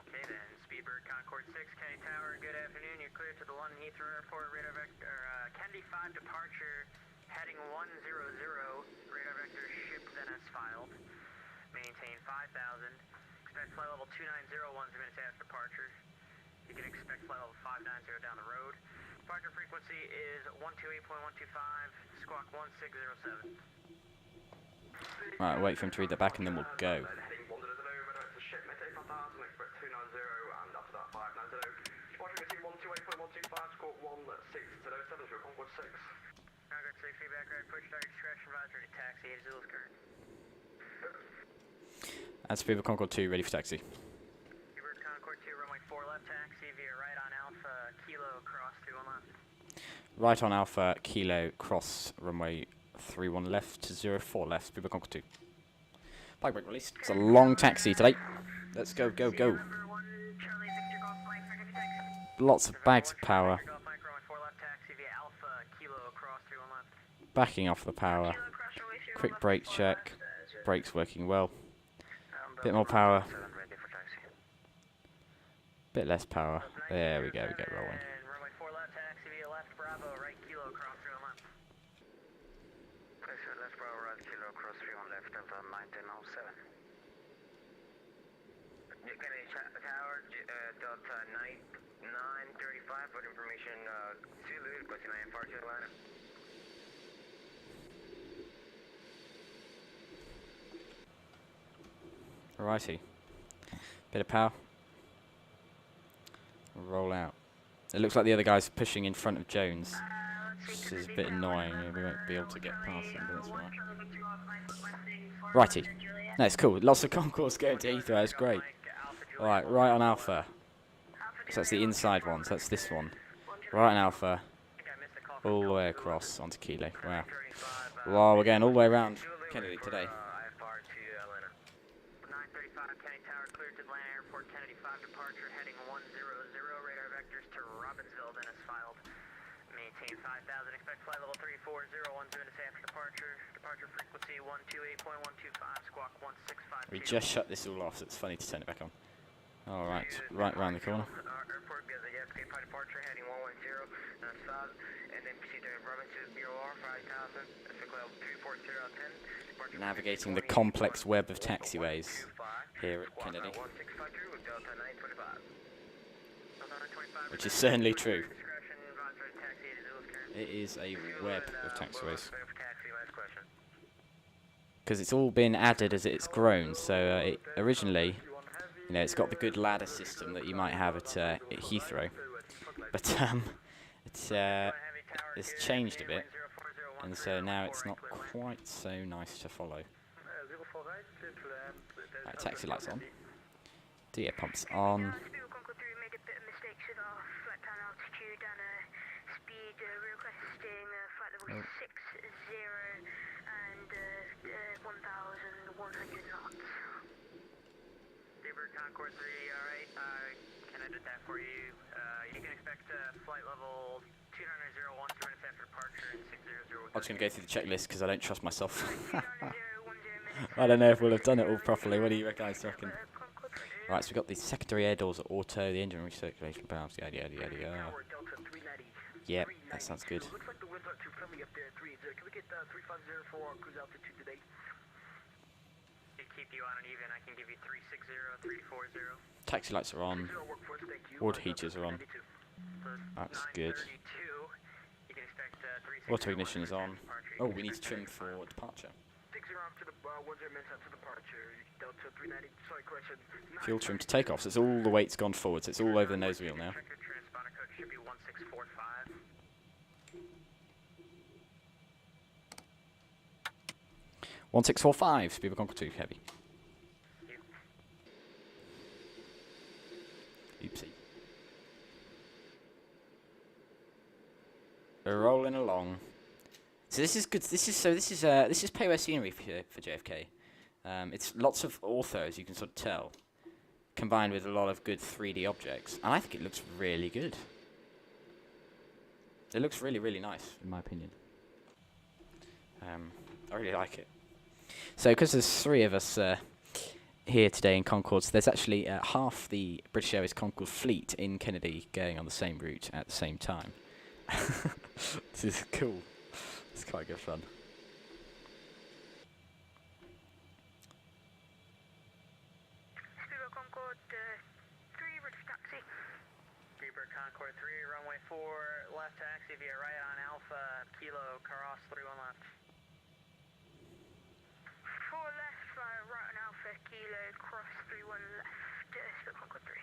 Okay then, Speedbird Concorde 6K Tower, good afternoon. You're clear to the London Heathrow Airport, radar vector, Kennedy 5 departure, heading 100, radar vector ship then as filed. Maintain 5,000. Expect flight level 2901 minutes after departure. You can expect flight level 590 down the road. Departure frequency is 128.125, squawk 1607. Right, wait for him to read that back and then we'll go. That's Speedbird Concorde 2, ready for taxi. Speedbird Concorde 2, runway 4 left, taxi via right on Alpha, Right on Alpha, Kilo, cross, runway 31 left, 04 left, Speedbird Concorde 2. Bike brake release. It's a long taxi today. Let's go, go, go. Lots of bags of power. Backing off the power. Quick brake check. Brakes working well. Bit more power. Bit less power. There we go, we get rolling. Tower, Delta 935, for information, Zulu, requesting I am far to Atlanta. Alrighty. Bit of power. Roll out. It looks like the other guy's pushing in front of Jones. This is a bit annoying. We won't be able to get past him, but that's right. Righty. No, it's cool. Lots of Concords going to Heathrow. That's great. Alright, right on Alpha. So that's the inside one. So that's this one. Right on Alpha. All the way across onto Kilo. Wow. Wow, we're going all the way around Kennedy today. Maintain 5,000, expect flight level 340, 10 to after departure. Departure frequency 128.125, squawk 1652. We just shut this all off, so it's funny to turn it back on. Alright, right round the corner. Airport, JFK departure, heading 110, south, and then proceed to Robinson, BOR 5,000, expect level 340, 10. Navigating the complex web of taxiways here at Kennedy. Which is certainly true. It is a web of taxiways. Because it's all been added as it's grown, so it originally, you know, it's got the good ladder system that you might have at Heathrow. But it's changed a bit, and so now it's not quite so nice to follow. Right, taxi lights on. DA pumps on. Oh. 60 and 1,100 knots. Speedbird Concorde 3, alright, can I do that for you? You can expect flight level 200, 2 minutes after departure and 600. I'm just going to go through the checklist because I don't trust myself. I don't know if we'll have done it all properly. What do you guys reckon? Right, so we've got the secondary air doors are auto, the engine recirculation valves, yada yada yada yada. Yep, that sounds good. Looks like the winds aren't too friendly up there at 30. Can we get 350 for our cruise altitude today? To keep you on an even, I can give you 360, 340. Taxi lights are on. Water heaters are on. That's good. Auto ignition is on. Oh, we need to trim for departure. Fuel trim to takeoff, so it's all the weight's gone forward, so it's all over the nose wheel now. 1645, Speedbird Concorde 2, heavy. Oopsie. We're rolling along. So this is good. This is pay-where scenery for JFK. It's lots of ortho, as you can sort of tell, combined with a lot of good 3D objects, and I think it looks really good. It looks really, really nice, in my opinion. I really like it. So, because there's 3 of us here today in Concords, there's actually half the British Airways Concorde fleet in Kennedy going on the same route at the same time. This is cool. It's quite good fun. Speedbird Concorde 3, British taxi. Speedbird Concorde 3, runway 4, left taxi via right on Alpha, Kilo, cross 31 left. 4 left, right on Alpha, Kilo, cross 31 left, Speedbird Concorde 3.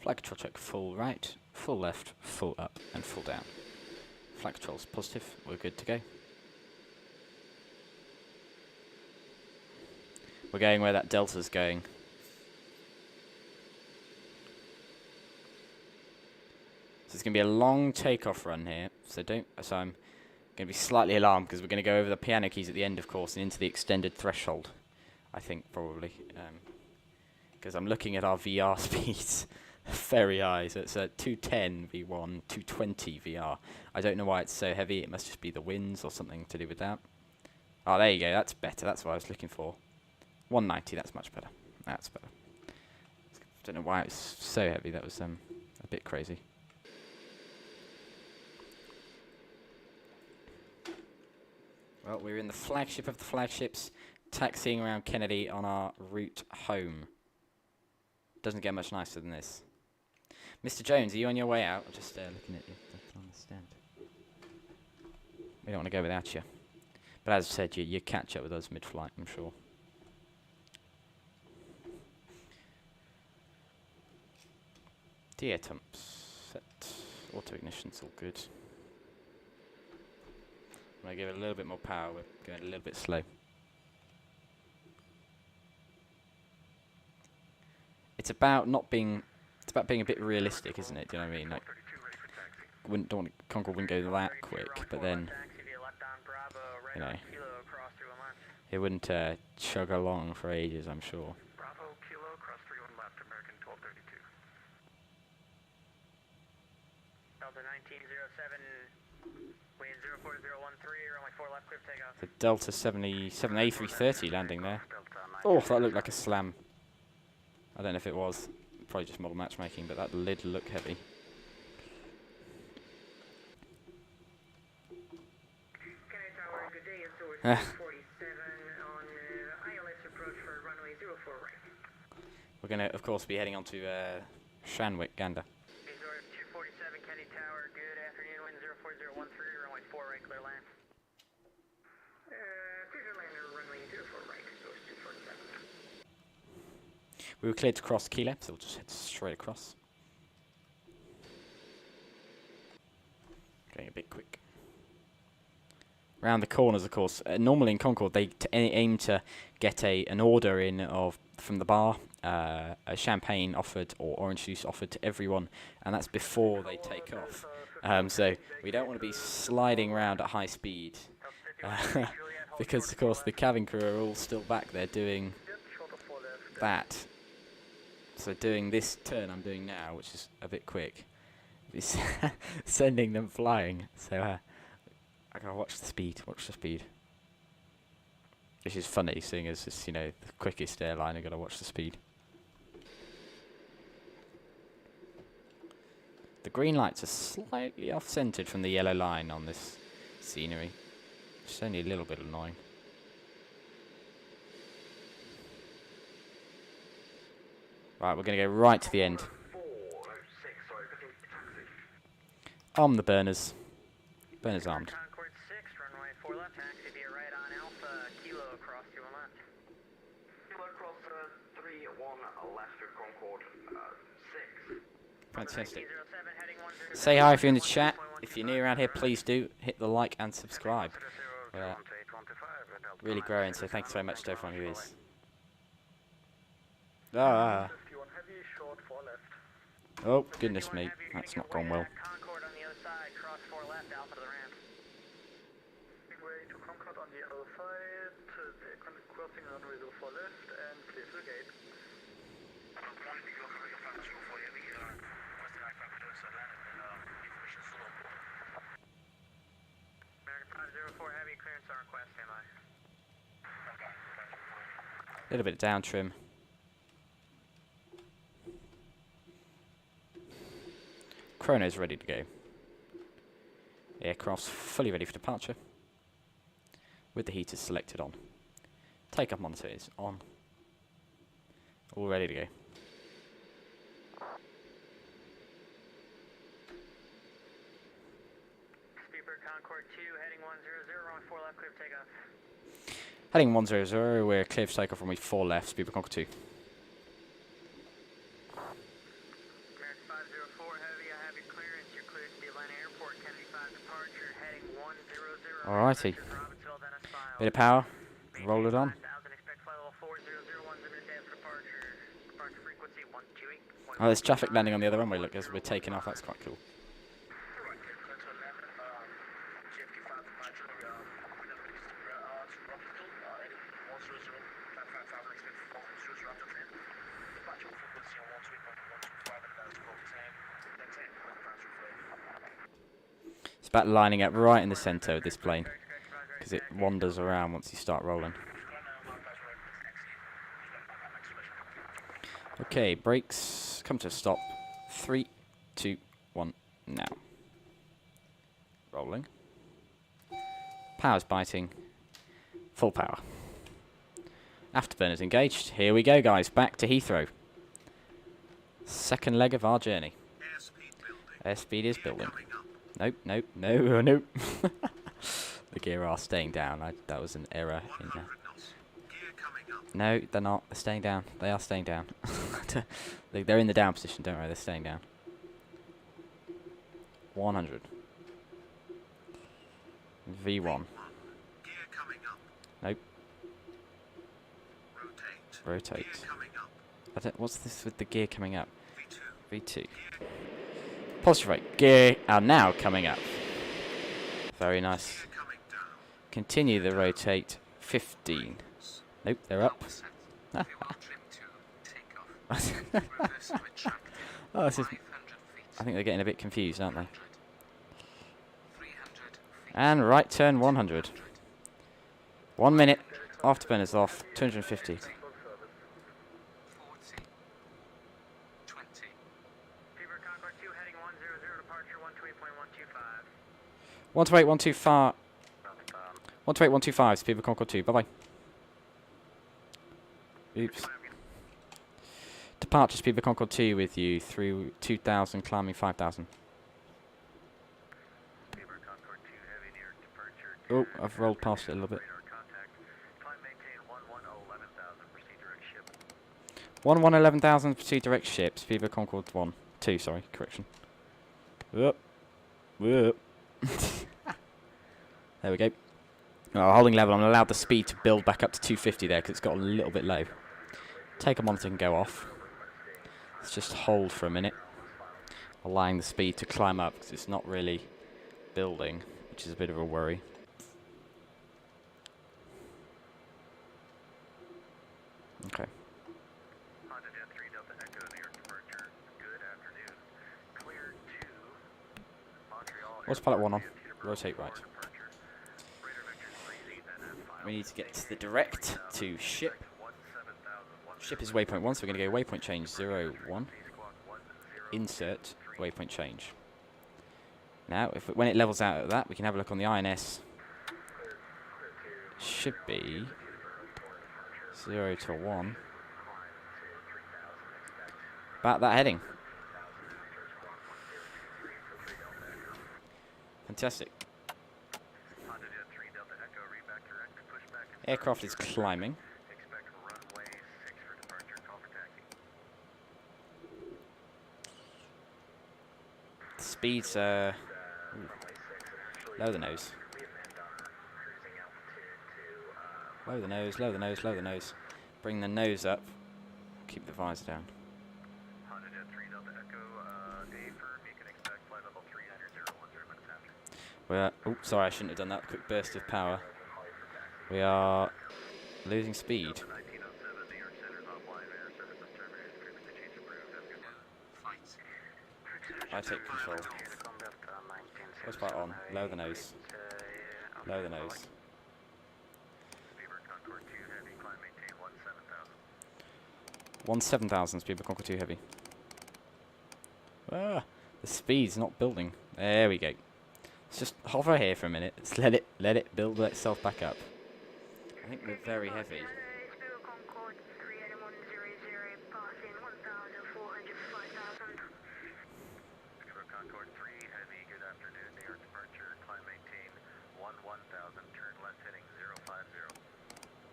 Flight control check, full right, full left, full up, and full down. Flight control's positive, we're good to go. We're going where that Delta's going. So it's going to be a long takeoff run here. So I'm going to be slightly alarmed because we're going to go over the piano keys at the end, of course, and into the extended threshold. I think probably because I'm looking at our VR speeds. Very high, so it's a 210 V1, 220 VR. I don't know why it's so heavy. It must just be the winds or something to do with that. Oh, there you go. That's better. That's what I was looking for. 190. That's much better. That's better. Don't know why it was so heavy. That was a bit crazy. Well, we're in the flagship of the flagships, taxiing around Kennedy on our route home. Doesn't get much nicer than this. Mr. Jones, are you on your way out? I'm just looking at you on the stand. We don't want to go without you. But as I said, you catch up with us mid-flight, I'm sure. Dear Tumps, set auto ignition's all good. I'm going to give it a little bit more power. We're going a little bit slow. It's about not being. It's about being a bit realistic, isn't it? Do you know what I mean? Like, Concorde wouldn't go that quick, but then, you know, it wouldn't chug along for ages, I'm sure. Bravo, Kilo, cross 31 left, American 1232. Delta 1907, wind 04013, runway 4 left, clear takeoff. The Delta 77 A330 landing there. Oh, that looked like a slam. I don't know if it was. Probably just model matchmaking, but that lid looked heavy. Kennedy Tower, good day. It's over 47 on ILS approach for runway 04 right. We're going to, of course, be heading on to Shanwick, Gander. 247 Kennedy Tower, good afternoon, wind 04013, runway 4 right, clear land. Clear land runway 04 right, so it's 247. We were cleared to cross Kiev, so we'll just head straight across. Going a bit quick. Round the corners, of course. Normally in Concorde, they aim to get an order in from the bar, a champagne offered or orange juice offered to everyone, and that's before they take off. So we don't want to be sliding around at high speed, because of course the cabin crew are all still back there doing that. So doing this turn I'm doing now, which is a bit quick, is sending them flying. So I gotta watch the speed, Which is funny, seeing as it's, you know, the quickest airline, I gotta watch the speed. The green lights are slightly off-centered from the yellow line on this scenery. It's only a little bit annoying. Right, we're going to go right to the end. Arm the burners. Burners armed. Concorde 6, runway 4 left, taxi via right on Alpha, Kilo across 21 left. Kilo cross 31 left to Concorde 6. Fantastic. Say hi if you're in the chat. If you're new around here, please do hit the like and subscribe. Really growing, so thanks very much to everyone who is. Oh, goodness me. That's not gone well. Concorde on the other side, cross 4 left, Alpha to the ramp. Big way to Concorde on the other side, crossing runway 04 left, and clear to the gate. American 504, heavy clearance on request, standby. A little bit down trim. Chrono's ready to go. Aircraft's fully ready for departure, with the heaters selected on. Takeoff monitor is on. All ready to go. Speedbird Concorde 2, heading 100, runway 4 left, clear for takeoff. Heading 100, we're clear for takeoff, runway 4 left, Speedbird Concorde 2. American 504, heavy, I have your clearance. You're cleared to the Atlanta Airport, Kennedy 5 departure, heading 100. Alrighty. Bit of power. Roll it on. Oh, there's traffic landing on the other runway, look, as we're taking off. That's quite cool. It's about lining up right in the centre of this plane, because it wanders around once you start rolling. Okay, brakes, come to a stop. 3, 2, 1, now. Rolling. Power's biting. Full power. Afterburners engaged. Here we go, guys. Back to Heathrow. Second leg of our journey. Airspeed is building. Nope, nope, no, nope. The gear are staying down. That was an error in there. No, they're not. They're staying down. They are staying down. They're in the down position, don't worry. They're staying down. 100. V1. Nope. Rotate. What's this with the gear coming up? V2. Positive right. Gear are now coming up. Very nice. Continue the rotate. 15. Nope, they're up. Oh, this is, I think they're getting a bit confused, aren't they? And right turn 100. 1 minute. Afterburners off. 250. 128, 125. 128, 125. Speed of Concorde 2. Bye bye. Oops. Departure speed of Concorde 2 with you through 2,000, climbing 5,000. Oh, I've rolled past it a little bit. 11,000, proceed direct ship, speed of Concorde 2, sorry, correction. Whoop. Whoop. There we go. Oh, holding level, I'm allowed the speed to build back up to 250 there because it's got a little bit low. Take a monitor and go off. Let's just hold for a minute, allowing the speed to climb up because it's not really building, which is a bit of a worry. Okay. What's pilot 1 on? Rotate right. We need to get to the direct to ship. Ship is waypoint 1, so we're going to go waypoint change 0, 1. Insert waypoint change. Now, when it levels out at that, we can have a look on the INS. Should be 0 to 1. About that heading. Fantastic. Aircraft is climbing. Speeds lower the nose. Lower the nose, lower the nose, lower the nose. Bring the nose up. Keep the visor down. We're, oh, sorry, I shouldn't have done that. Quick burst of power. We are losing speed. I take control. What's part on? Lower the nose. Lower the nose. 17,000 speed of Concorde 2 heavy. Ah, the speed's not building. There we go. Let's just hover here for a minute. Let's let it build itself back up. I think we're very heavy.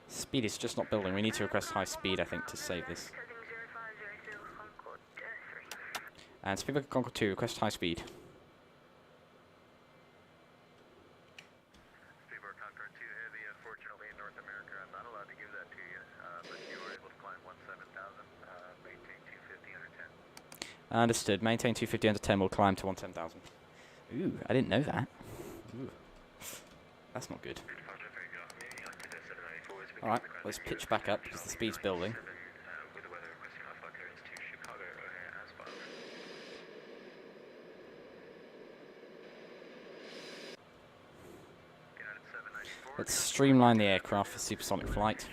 Speed is just not building. We need to request high speed, I think, to save this. And speed of Concorde 2, request high speed. Unfortunately, in North America, I'm not allowed to give that to you, but you are able to climb 17,000, maintain 250 under 10. Understood. Maintain 250 under 10. We'll climb to 110,000. Ooh, I didn't know that. Ooh. That's not good. Alright, let's pitch back up because the speed's building. Let's streamline the aircraft for supersonic flight.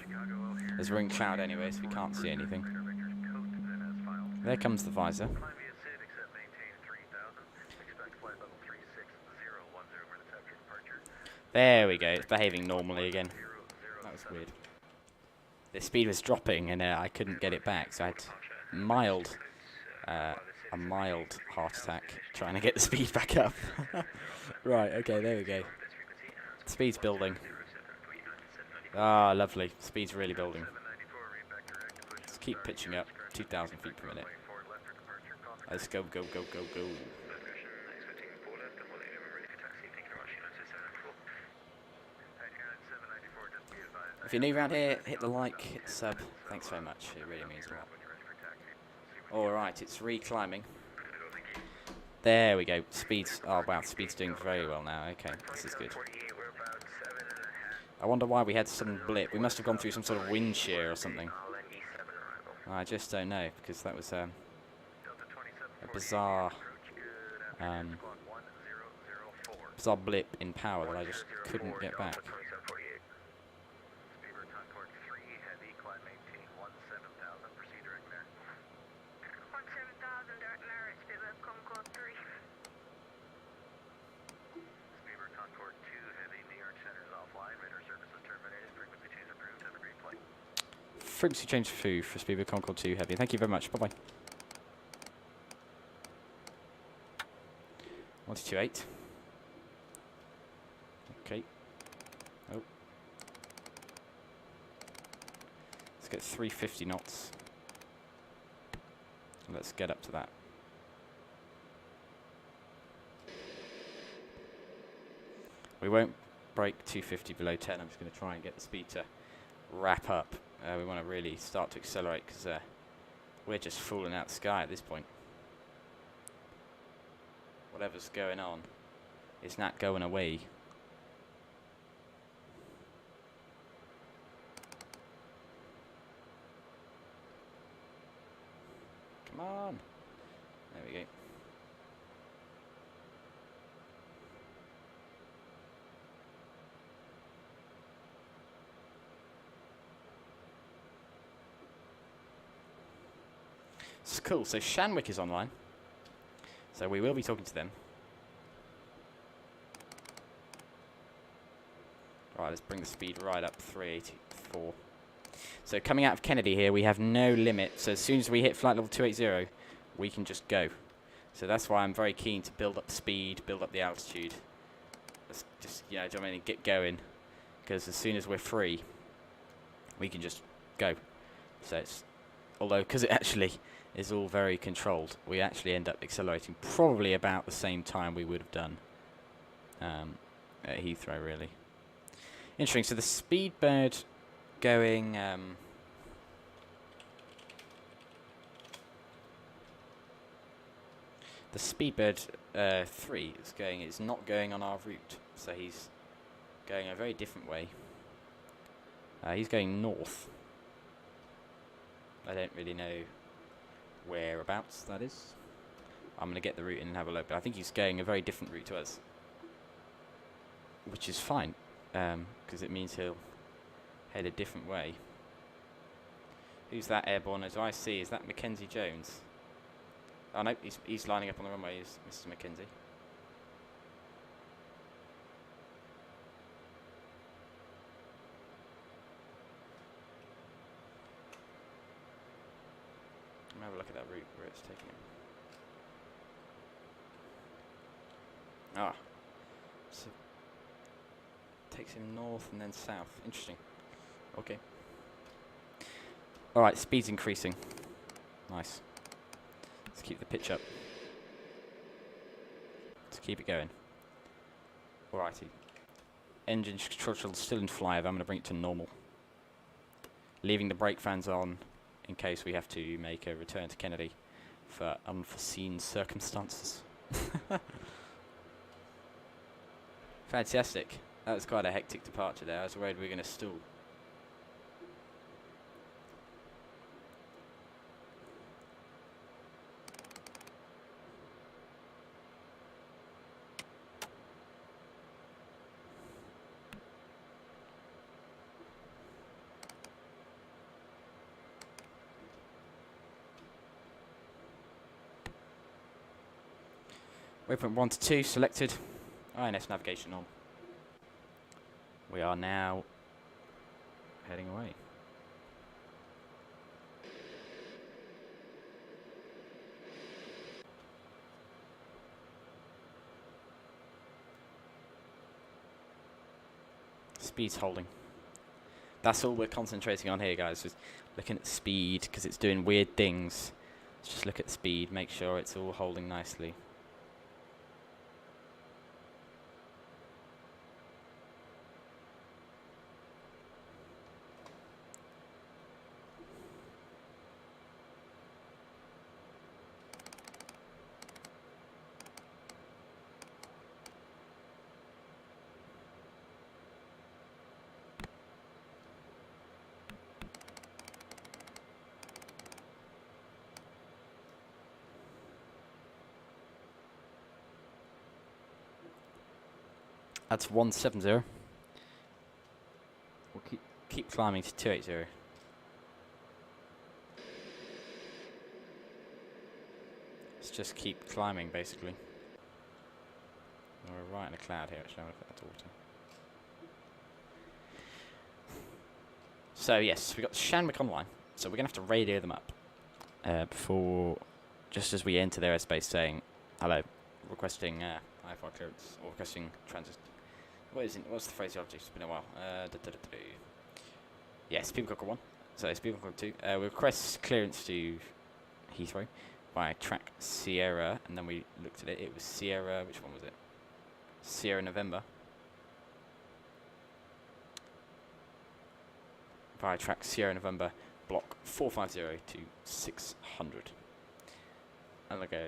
There's ring cloud anyway, so we can't see anything. There comes the visor. There we go, it's behaving normally again. That was weird. The speed was dropping and I couldn't get it back, so I had a mild heart attack trying to get the speed back up. Right, okay, there we go. Speed's building. Ah, lovely. Speed's really building. Let's keep pitching up. 2,000 feet per minute. Let's go, go, go, go, go. If you're new around here, hit the like, hit the sub. Thanks very much. It really means a lot. Alright, it's re-climbing. There we go. Speed's... Oh, wow. Speed's doing very well now. Okay, this is good. I wonder why we had some blip. We must have gone through some sort of wind shear or something. I just don't know, because that was a bizarre... bizarre blip in power that I just couldn't get back. Frequency change for Speedbird Concorde 2 Heavy. Thank you very much. Bye-bye. 1228. Okay. Oh. Let's get 350 knots. Let's get up to that. We won't break 250 below 10. I'm just going to try and get the speed to wrap up. We want to really start to accelerate because we're just fooling out the sky at this point. Whatever's going on is not going away. Come on. There we go. Cool, so Shanwick is online. So we will be talking to them. Right, let's bring the speed right up, 384. So coming out of Kennedy here, we have no limit. So as soon as we hit flight level 280, we can just go. So that's why I'm very keen to build up speed, build up the altitude. Let's just, you know, do you know what I mean, get going. Because as soon as we're free, we can just go. So it's, although, because it actually is all very controlled, we actually end up accelerating probably about the same time we would have done at Heathrow, really. Interesting. So the Speedbird going... the Speedbird 3 is not going on our route, so he's going a very different way. He's going north. I don't really know whereabouts that is. I'm going to get the route in and have a look, but I think he's going a very different route to us, which is fine, because it means he'll head a different way. Who's that airborne as I see? Is that Mackenzie Jones? Oh no, he's lining up on the runway, is Mr. Mackenzie. Have a look at that route where it's taking him. Ah, so takes him north and then south. Interesting. Okay. All right, speed's increasing. Nice. Let's keep the pitch up. Let's keep it going. Alrighty. Engine control still in flyover. I'm going to bring it to normal. Leaving the brake fans on in case we have to make a return to Kennedy for unforeseen circumstances. Fantastic. That was quite a hectic departure there. I was worried we were going to stall. Waypoint 1 to 2 selected. INS navigation on. We are now heading away. Speed's holding. That's all we're concentrating on here, guys. Just looking at speed because it's doing weird things. Let's just look at speed, make sure it's all holding nicely. That's 170. We'll keep climbing to 280. Let's just keep climbing, basically. We're right in a cloud here, actually. I'm going to put that to water. So yes, we got Shanwick online. So we're going to have to radio them up before, just as we enter their airspace, saying hello, requesting IFR clearance or requesting transit. What's the phraseology? It's been a while. Yes, People Concorde 1. So it's People Concorde 2. We request clearance to Heathrow by track Sierra, and then we looked at it. It was Sierra. Which one was it? Sierra November. By track Sierra November, block 450 to 600. And they'll go.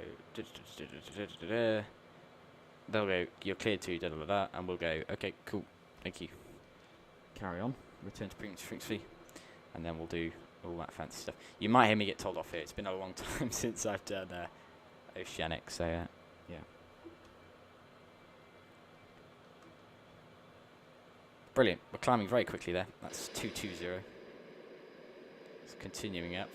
They'll go, you're cleared to da da da da, and we'll go, okay, cool, thank you. Carry on, return to premium frequency, and then we'll do all that fancy stuff. You might hear me get told off here. It's been a long time since I've done Oceanic, so yeah. Brilliant. We're climbing very quickly there. That's 220. It's continuing up.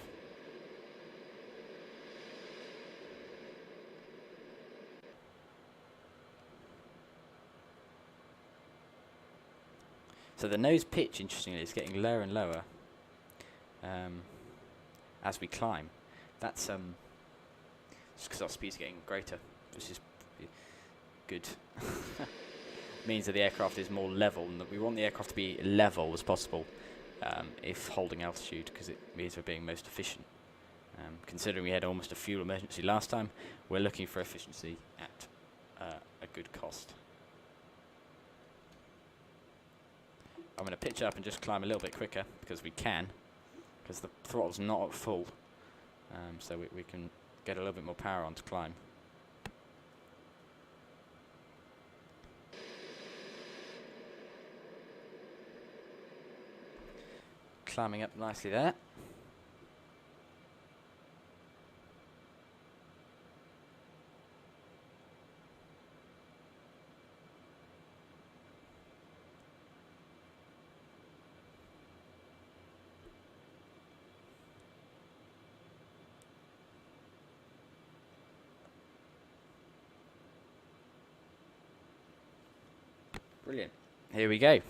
So the nose pitch, interestingly, is getting lower and lower as we climb. That's just because our speed's getting greater, which is good. Means that the aircraft is more level, and that we want the aircraft to be level as possible if holding altitude, because it means we're being most efficient. Considering we had almost a fuel emergency last time, we're looking for efficiency at a good cost. I'm going to pitch up and just climb a little bit quicker because we can, because the throttle's not at full, so we can get a little bit more power on to climb. Climbing up nicely there. Brilliant. Here we go.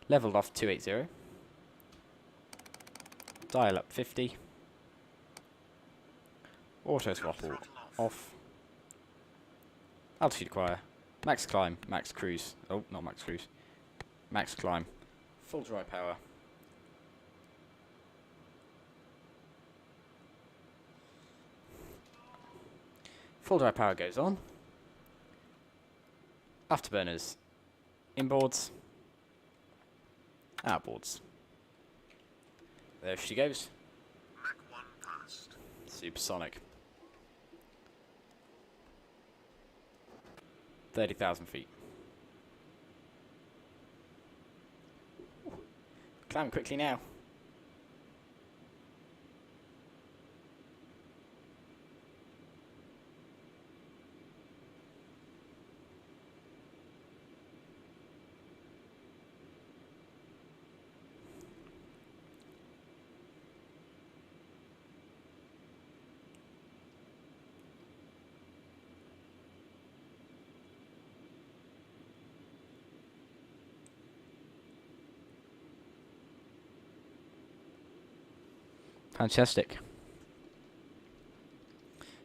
Leveled off 280. Dial up 50. Auto throttle off. Altitude acquire. Max climb. Max cruise. Oh, not max cruise. Max climb. Full dry power. Full dry power goes on. Afterburners. Inboards. Outboards. There she goes. Mach 1 passed. Supersonic. 30,000 feet. Climb quickly now. Fantastic.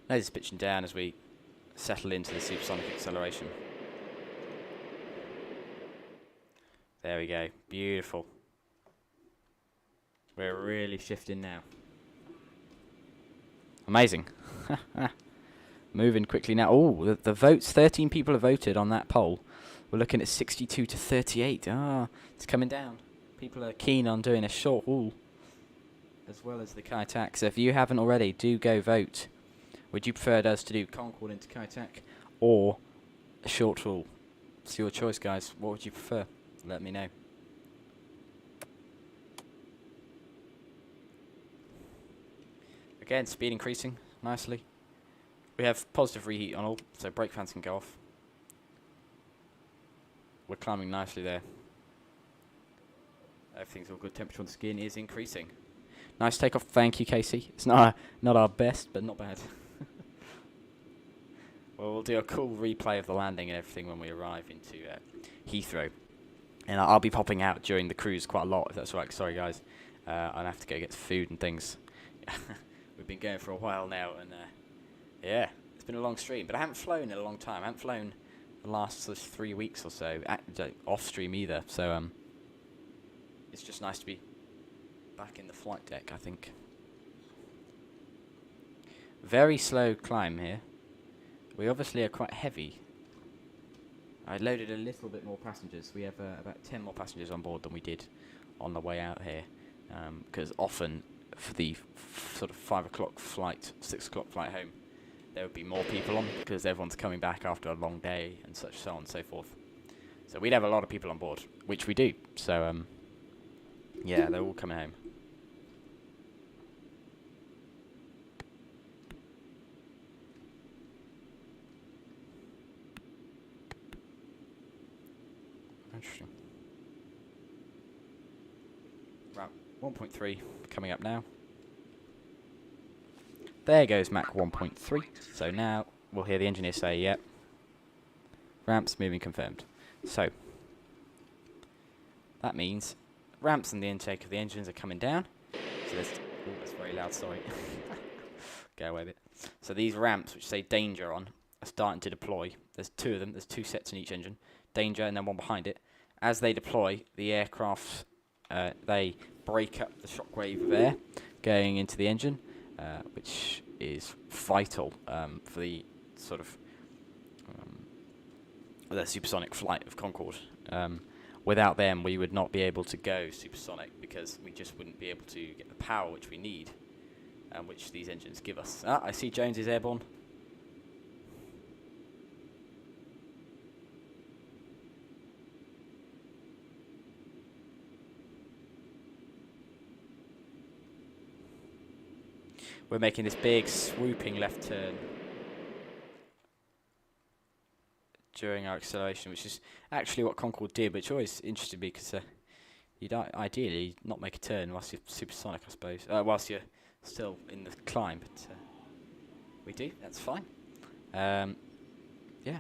Now just pitching down as we settle into the supersonic acceleration. There we go. Beautiful. We're really shifting now. Amazing. Moving quickly now. Oh, the votes. 13 people have voted on that poll. We're looking at 62 to 38. Ah, it's coming down. People are keen on doing a short haul as well as the Kai-Tak. So if you haven't already, do go vote. Would you prefer us to do Concorde into Kai-Tak or a short haul? It's your choice, guys. What would you prefer? Let me know. Again, speed increasing nicely. We have positive reheat on all, so brake fans can go off. We're climbing nicely there. Everything's all good. Temperature on the skin is increasing. Nice takeoff. Thank you, Casey. It's not our best, but not bad. Well, we'll do a cool replay of the landing and everything when we arrive into Heathrow. And I'll be popping out during the cruise quite a lot, if that's right. Sorry, guys. I'll have to go get food and things. We've been going for a while now, and yeah, it's been a long stream. But I haven't flown in a long time. I haven't flown the last 3 weeks or so, off stream either. So it's just nice to be back in the flight deck, I think. Very slow climb here. We obviously are quite heavy. I loaded a little bit more passengers. We have about 10 more passengers on board than we did on the way out here. Because often for the sort of 5 o'clock flight, 6 o'clock flight home, there would be more people on because everyone's coming back after a long day and such, so on and so forth. So we'd have a lot of people on board, which we do. So yeah, they're all coming home. Interesting. Right, 1.3 coming up now. There goes Mach 1.3. So now we'll hear the engineer say, yep, ramps moving confirmed. So that means ramps and the intake of the engines are coming down. So there's, oh, that's very loud, sorry. Go away a bit. So these ramps which say danger on are starting to deploy. There's 2 of them, there's 2 sets in each engine. Danger and then one behind it. As they deploy, the aircraft, they break up the shockwave of air going into the engine, which is vital for the sort of the supersonic flight of Concorde. Without them, we would not be able to go supersonic because we just wouldn't be able to get the power which we need, which these engines give us. Ah, I see Jones is airborne. We're making this big swooping left turn during our acceleration, which is actually what Concorde did, which always interested me because you'd ideally not make a turn whilst you're supersonic, I suppose, whilst you're still in the climb, but we do, that's fine. Yeah.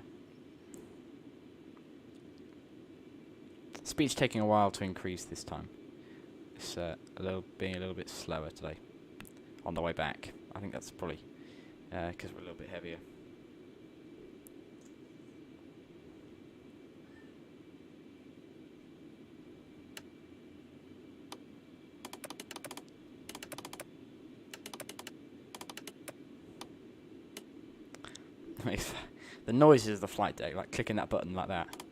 Speed's taking a while to increase this time. It's being a little bit slower today. On the way back, I think that's probably because we're a little bit heavier. The noises of the flight deck, like clicking that button like that,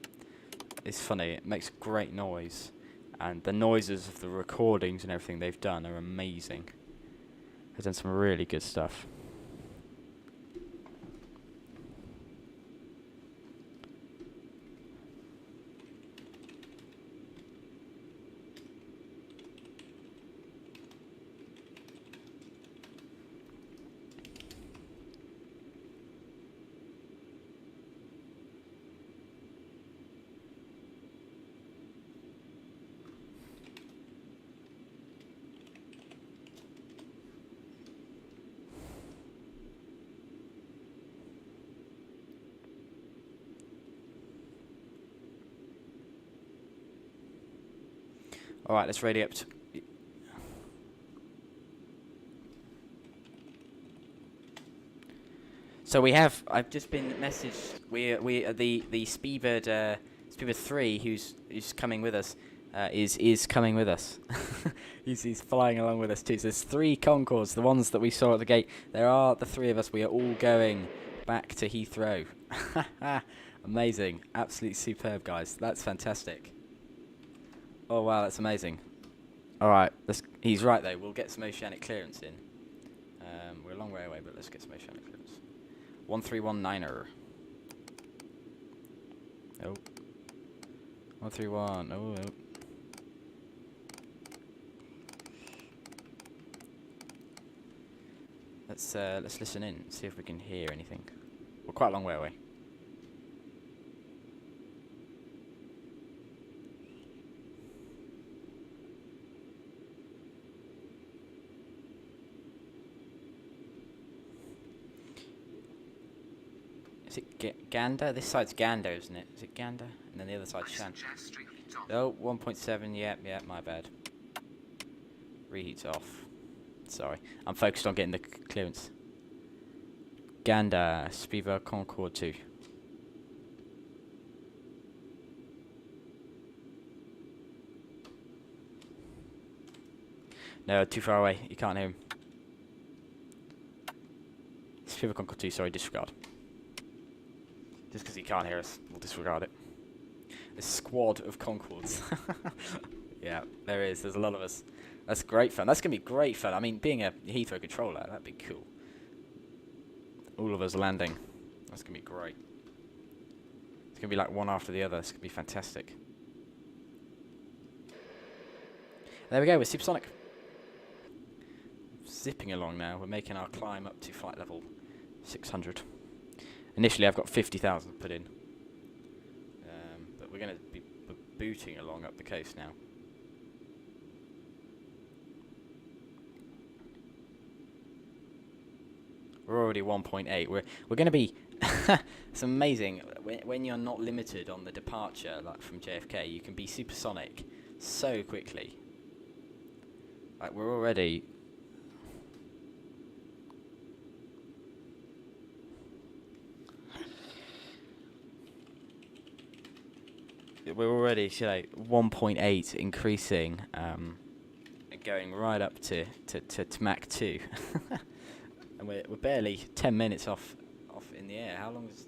is funny. It makes great noise, and the noises of the recordings and everything they've done are amazing. They've done some really good stuff. Alright, let's radio up to... So we have, I've just been messaged, the Speedbird 3 who's coming with us, is coming with us. he's flying along with us too. So there's 3 Concords, the ones that we saw at the gate. There are the 3 of us. We are all going back to Heathrow. Amazing. Absolutely superb, guys. That's fantastic. Oh wow, that's amazing. Alright, he's right though, we'll get some oceanic clearance in. We're a long way away, but let's get some oceanic clearance. 1319er. Oh. 131. Oh. Let's listen in, see if we can hear anything. We're quite a long way away. Is it Ganda? This side's Ganda, isn't it? Is it Ganda? And then the other side's Shan. Oh, 1.7. Yeah, my bad. Reheat's off. Sorry. I'm focused on getting the clearance. Ganda, Spiva Concorde 2. No, too far away. You can't hear him. Spiva Concorde 2, sorry, disregard. Just because he can't hear us, we'll disregard it. A squad of Concords. Yeah, there is. There's a lot of us. That's great fun. That's going to be great fun. I mean, being a Heathrow controller, that'd be cool. All of us landing. That's going to be great. It's going to be like one after the other. It's going to be fantastic. There we go. We're supersonic. Zipping along now. We're making our climb up to flight level 600. Initially, I've got 50,000 put in. But we're going to be booting along up the coast now. We're already 1.8. We're going to be... It's amazing. When you're not limited on the departure, like from JFK, you can be supersonic so quickly. Like, we're already... We're already, 1.8 increasing, going right up to Mach 2. And we're barely 10 minutes off in the air. How long is...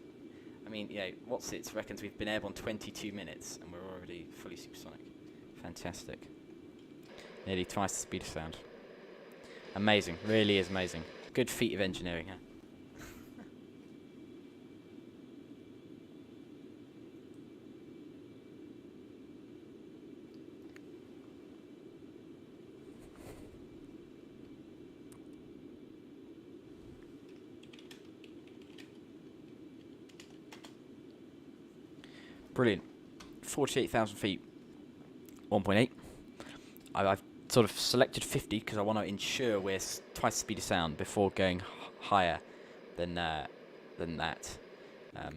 I mean, what's it? Reckons we've been airborne 22 minutes, and we're already fully supersonic. Fantastic. Nearly twice the speed of sound. Amazing. Really is amazing. Good feat of engineering, huh? Brilliant. 48,000 feet, 1.8. I've sort of selected 50 because I want to ensure we're twice the speed of sound before going higher than that.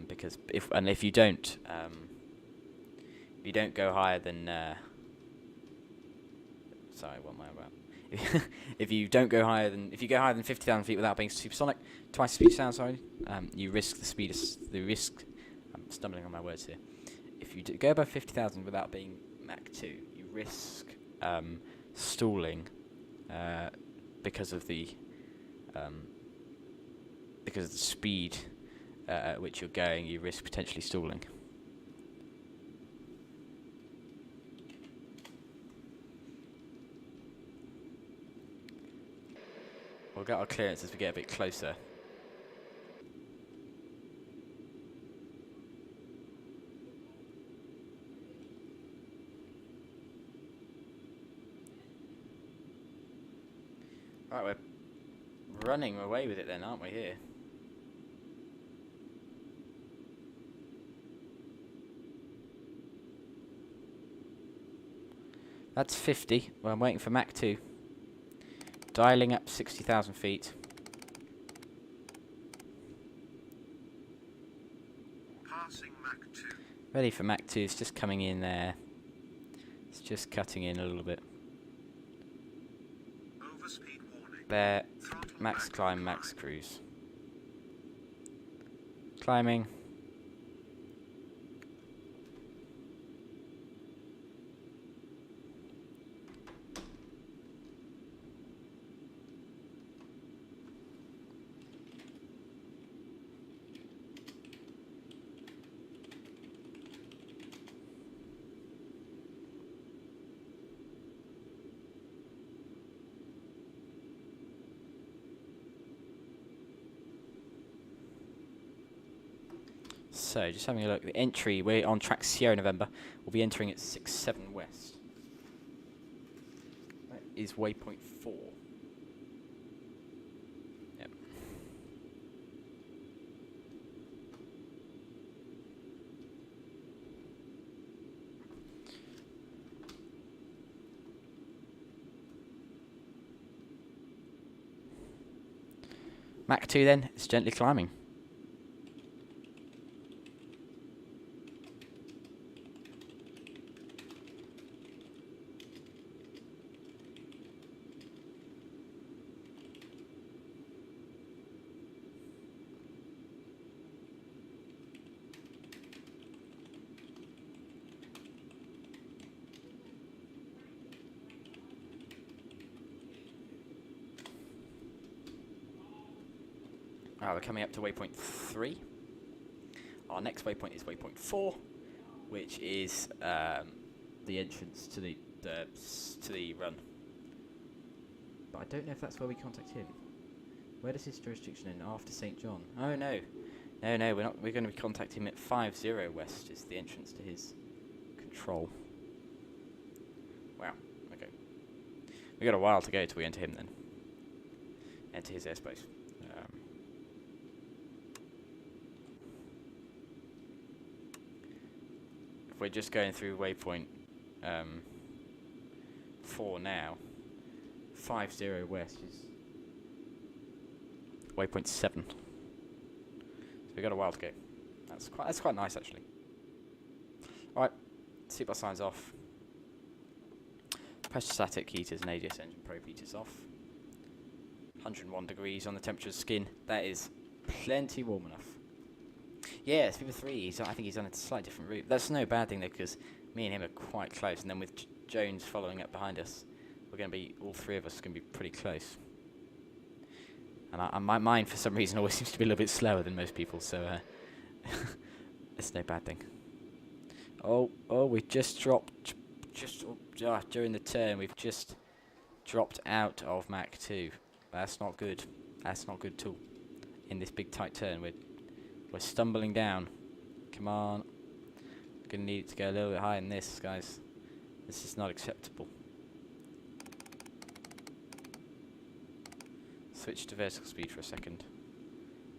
Because if you don't go higher than sorry, what am I about? If you go higher than 50,000 feet without being supersonic, twice the speed of sound. Sorry, you risk I'm stumbling on my words here. If you go above 50,000 without being Mach 2, you risk stalling because of the speed at which you're going. You risk potentially stalling. We'll get our clearance as we get a bit closer. Right, we're running away with it then, aren't we, here? That's 50. Well, I'm waiting for Mach 2. Dialing up 60,000 feet. Passing Mach 2. Ready for Mach 2. It's just coming in there. It's Just cutting in a little bit. There. Max climb, max cruise. Climbing. So, just having a look. The entry, we're on track Sierra November. We'll be entering at 67 West. That is waypoint 4. Yep. Mach 2 then, it's gently climbing. We're coming up to waypoint 3. Our next waypoint is waypoint 4, which is the entrance to the run. But I don't know if that's where we contact him. Where does his jurisdiction end? After St. John? Oh no, no, we're not. We're going to be contacting him at 50 West. Is the entrance to his control. Wow. Okay. We got a while to go till we enter him then. Enter his airspace. We're just going through waypoint 4 now. 50 West is waypoint 7. So we got a while to go. That's quite nice actually. All right, seatbelt signs off. Pressure static heaters and ADS engine probe heaters off. 101 degrees on the temperature of skin. That is plenty warm enough. Yeah, it's SP3. I think he's on a slightly different route. That's no bad thing though, because me and him are quite close, and then with Jones following up behind us, we're going to be, all three of us, going to be pretty close. And my mind, for some reason, always seems to be a little bit slower than most people, so it's no bad thing. Oh, we just dropped, during the turn, we've just dropped out of Mach 2. That's not good. That's not good at all. In this big tight turn, we're stumbling down. Come on. We're going to need it to go a little bit higher than this, guys. This is not acceptable. Switch to vertical speed for a second.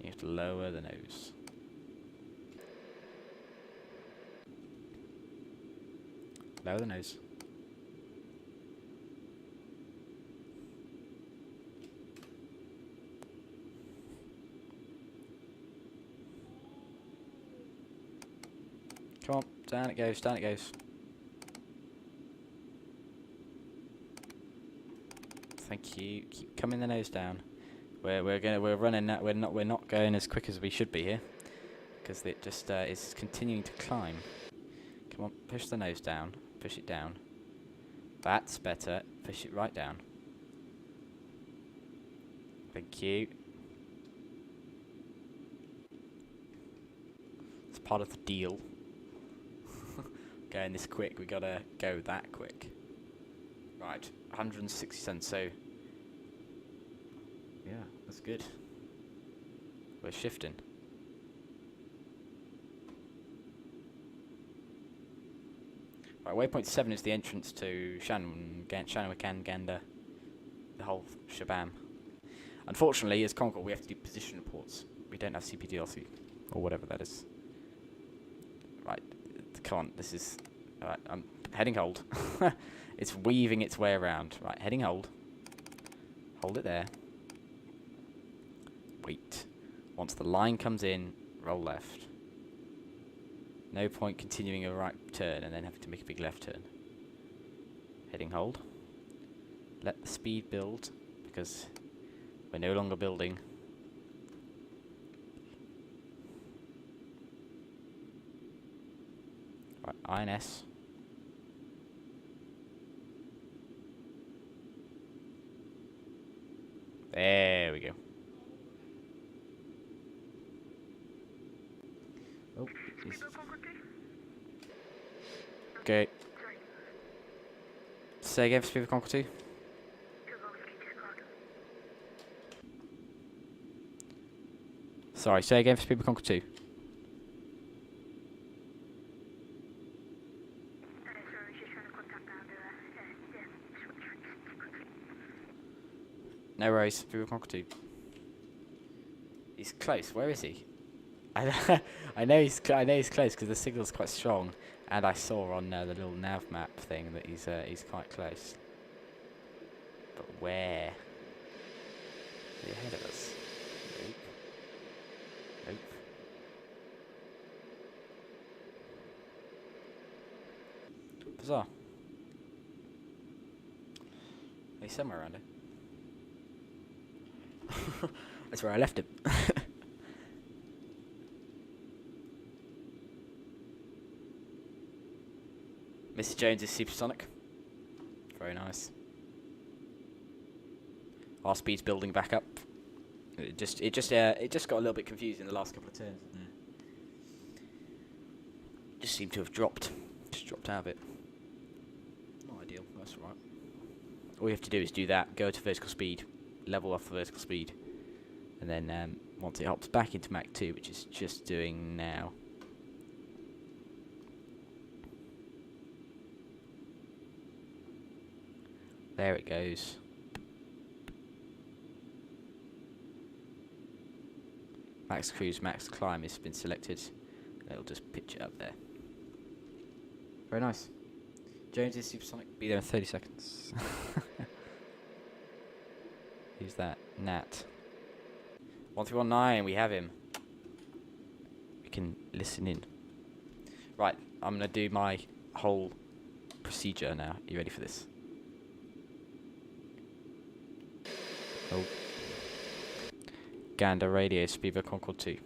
You have to lower the nose. Lower the nose. Come on, down it goes, down it goes. Thank you. Keep coming the nose down. We're not going as quick as we should be here, because it just is continuing to climb. Come on, push the nose down. Push it down. That's better. Push it right down. Thank you. It's part of the deal. Going this quick, we gotta go that quick. Right, 160 cents, so yeah, that's good. We're shifting. Right, waypoint 7 is the entrance to KENDA, the whole shabam. Unfortunately, as Concorde, we have to do position reports. We don't have CPDLC, or whatever that is. Right, come on, this is... Alright, I'm heading hold. It's weaving its way around. Right, heading hold. Hold it there. Wait. Once the line comes in, roll left. No point continuing a right turn and then having to make a big left turn. Heading hold. Let the speed build, because we're no longer building. Right, INS. There we go. Oh, okay. Say again for Speedboat Concorde 2. Sorry, say again for Speedboat Concorde 2. No worries, Speedboat Concorde 2. He's close. Where is he? I know he's close because the signal's quite strong, and I saw on the little nav map thing that he's quite close. But where? Is he ahead of us? Nope. Nope. Bizarre. He's somewhere around here. That's where I left him. Mr. Jones is Supersonic. Very nice. Our speed's building back up. It just got a little bit confused in the last couple of turns. Just seemed to have dropped. Just dropped out of it. Not ideal. That's alright. All you have to do is do that. Go to vertical speed. Level off the vertical speed. And then once it hops back into Mach 2, which is just doing now. There it goes. Max cruise, max climb has been selected. It'll just pitch it up there. Very nice. Jones is Supersonic. Be there in 30 seconds. Who's that? Nat. 1319, we have him. We can listen in. Right, I'm going to do my whole procedure now. You ready for this? Oh. Gander radio, Speedboat Concorde 2.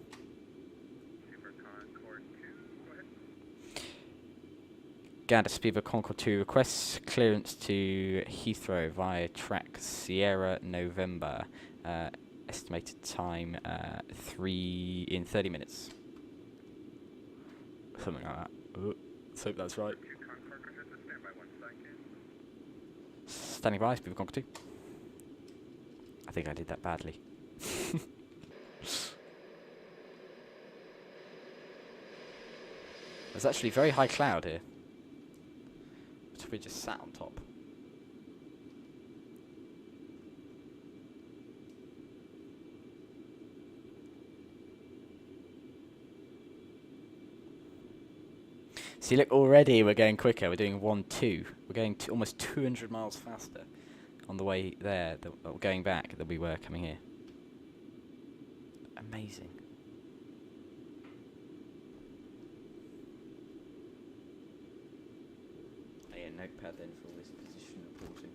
Gander Speedboat Concorde 2 requests clearance to Heathrow via track Sierra November. Estimated time 30 minutes. Something like that. Let's hope that's right. Standing by, Speedboat Concorde 2. I think I did that badly. There's actually very high cloud here. So we just sat on top. See, look, already we're going quicker. We're doing 1-2. We're going almost 200 miles faster on the way there, going back, than we were coming here. Amazing. A notepad then for all this position reporting.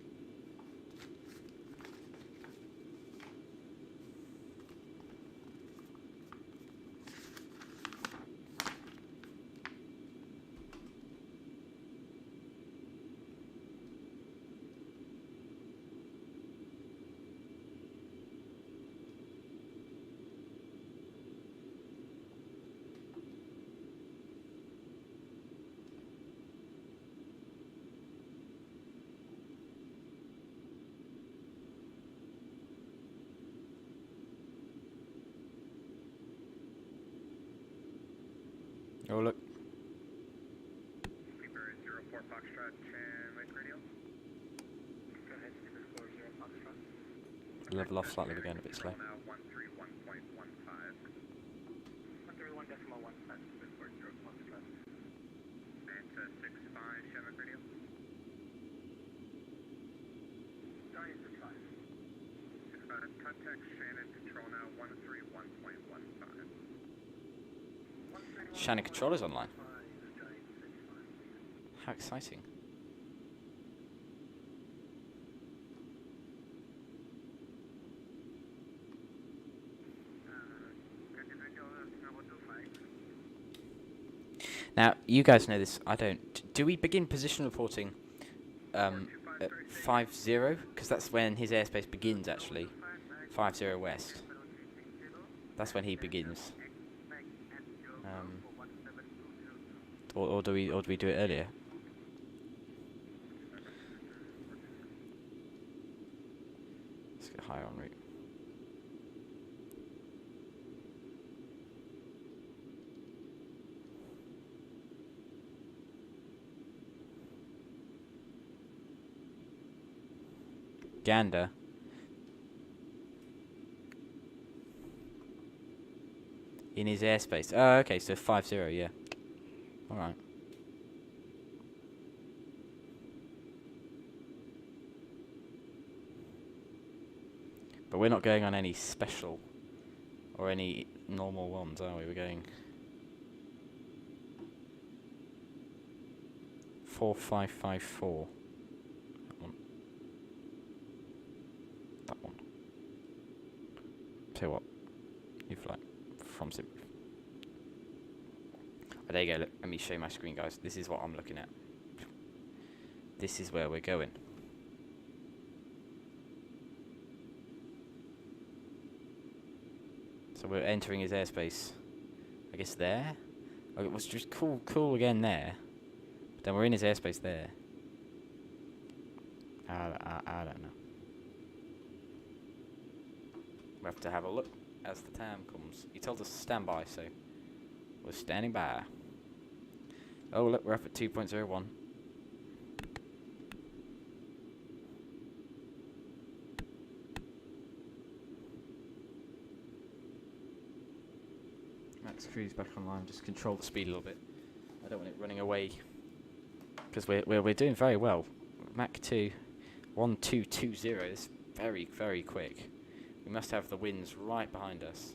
Oh, look. Sleeper 04 Foxtrot, Mike radio. Go ahead, Sleeper 40 Foxtrot. Level off slightly, we're going a bit slow. Now 131.15. 131.15, Sleeper 40 Foxtrot. Manta 65, Shamrock radio. Sorry, 65. 65, contact Shannon, control now 131.15. Shannon controller's online. How exciting. Now, you guys know this. I don't. Do we begin position reporting at 50? Because that's when his airspace begins, actually. 50 west. That's when he begins. Or do we do it earlier? Let's get higher en route. Gander. In his airspace. Oh, okay, so 50, yeah. Alright. But we're not going on any special or any normal ones, are we? We're going 4554. That one. Tell you what, you fly from Sim. Oh, there you go. Look, let me show you my screen, guys. This is what I'm looking at. This is where we're going. So we're entering his airspace. I guess there. Oh, it was just cool again there. But then we're in his airspace there. I don't know. We have to have a look as the time comes. He told us to stand by, so we're standing by. Oh look, we're up at 2.01. Max cruise back online. Just control the speed a little bit. I don't want it running away because we're doing very well. Mach 2, 1220. It's very quick. We must have the winds right behind us.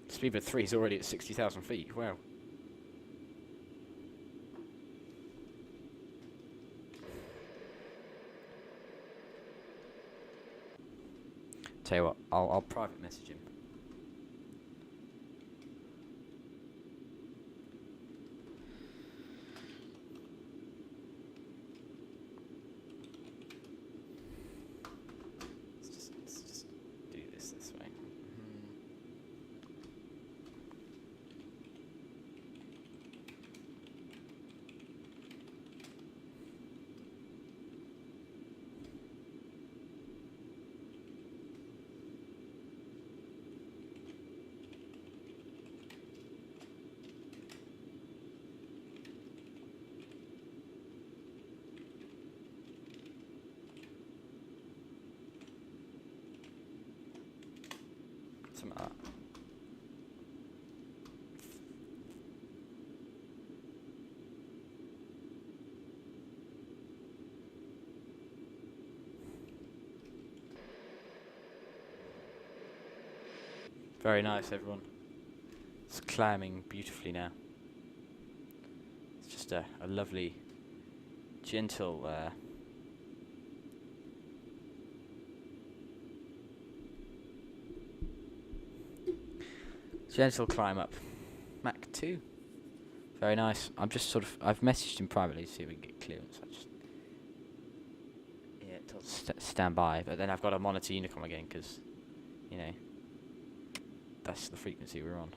Speedbird 3 is already at 60,000 feet. Wow. Tell you what, I'll private message him. Let's just do this way. Something like that. Very nice, everyone. It's climbing beautifully now. It's just a lovely, gentle gentle climb up. Mach 2. Very nice. I'm just I've messaged him privately to see if we can get clearance. I just, yeah, it'll stand by. But then I've got to monitor Unicom again because, you know, that's the frequency we're on.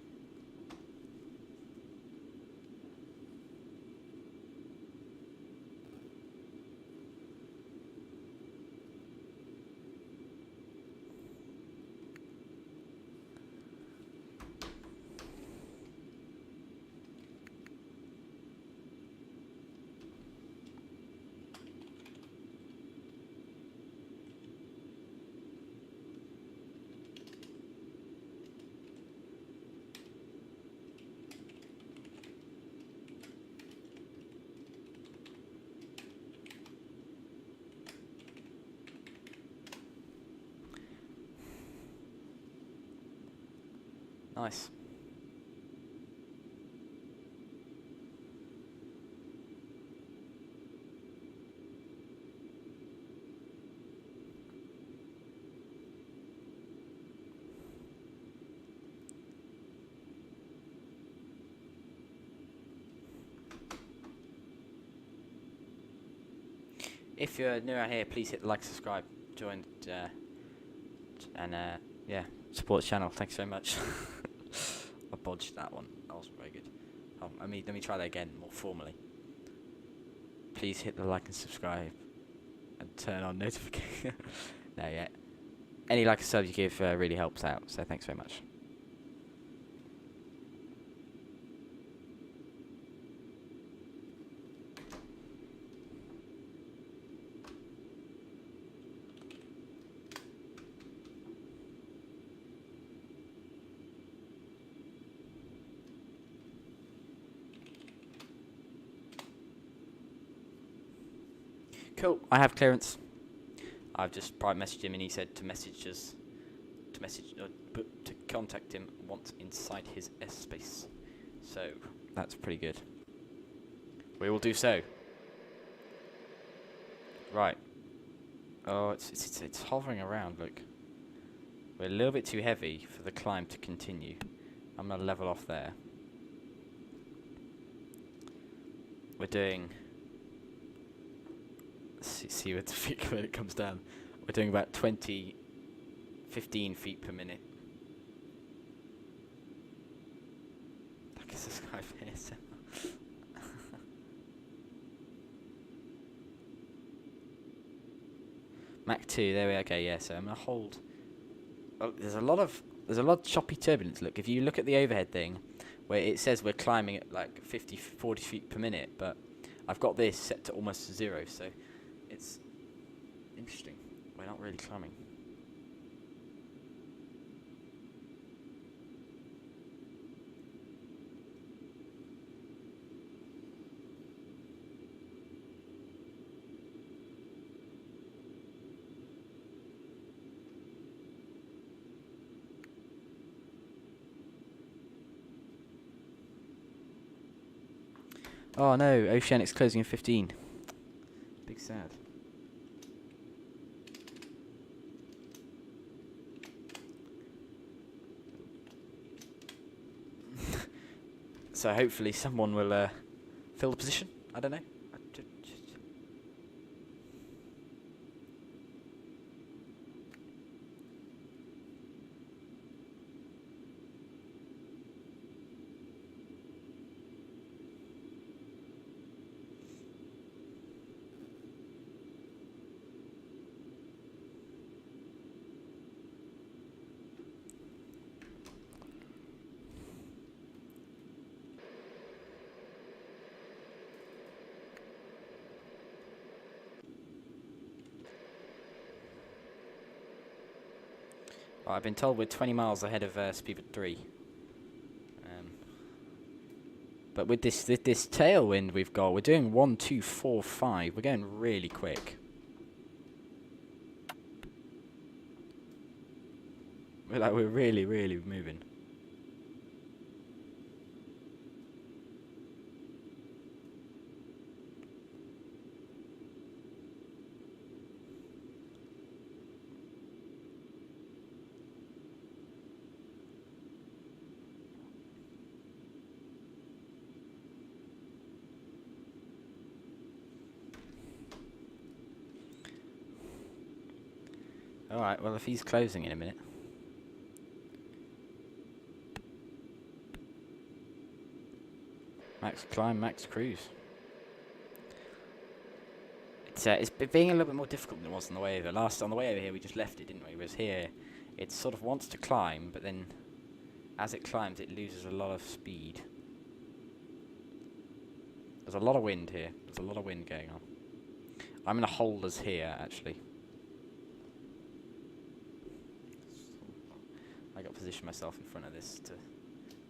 Nice. If you're new out here, please hit the like, subscribe, join, and yeah, support the channel. Thanks so much. I bodged that one. That wasn't very good. Oh, let me try that again, more formally. Please hit the like and subscribe, and turn on notifications. No, yeah. Any like and sub you give really helps out. So thanks very much. Cool, I have clearance. I've just private messaged him and he said to contact him once inside his airspace. So that's pretty good. We will do so. Right. Oh, it's hovering around. Look, we're a little bit too heavy for the climb to continue. I'm gonna level off there. We're doing. See where when it comes down. We're doing about 15 feet per minute. Look at the sky face. Mach 2, there we are. Okay, yeah, so I'm gonna hold. Oh, there's a lot of choppy turbulence. Look, if you look at the overhead thing, where it says we're climbing at like 40 feet per minute, but I've got this set to almost 0, so it's interesting. We're not really climbing. Oh no, Oceanic's closing in 15. Big sad. So hopefully someone will fill the position. I don't know. Well, I've been told we're 20 miles ahead of Speedbird 3. But with this tailwind we've got, we're doing 1, 2, 4, 5. We're going really quick. We're really, really moving. Alright, well if he's closing in a minute. Max climb, max cruise. It's being a little bit more difficult than it was on the way over. On the way over here we just left it, didn't we? Whereas here, it sort of wants to climb, but then as it climbs it loses a lot of speed. There's a lot of wind here. There's a lot of wind going on. I'm going to hold us here, actually. I got to position myself in front of this to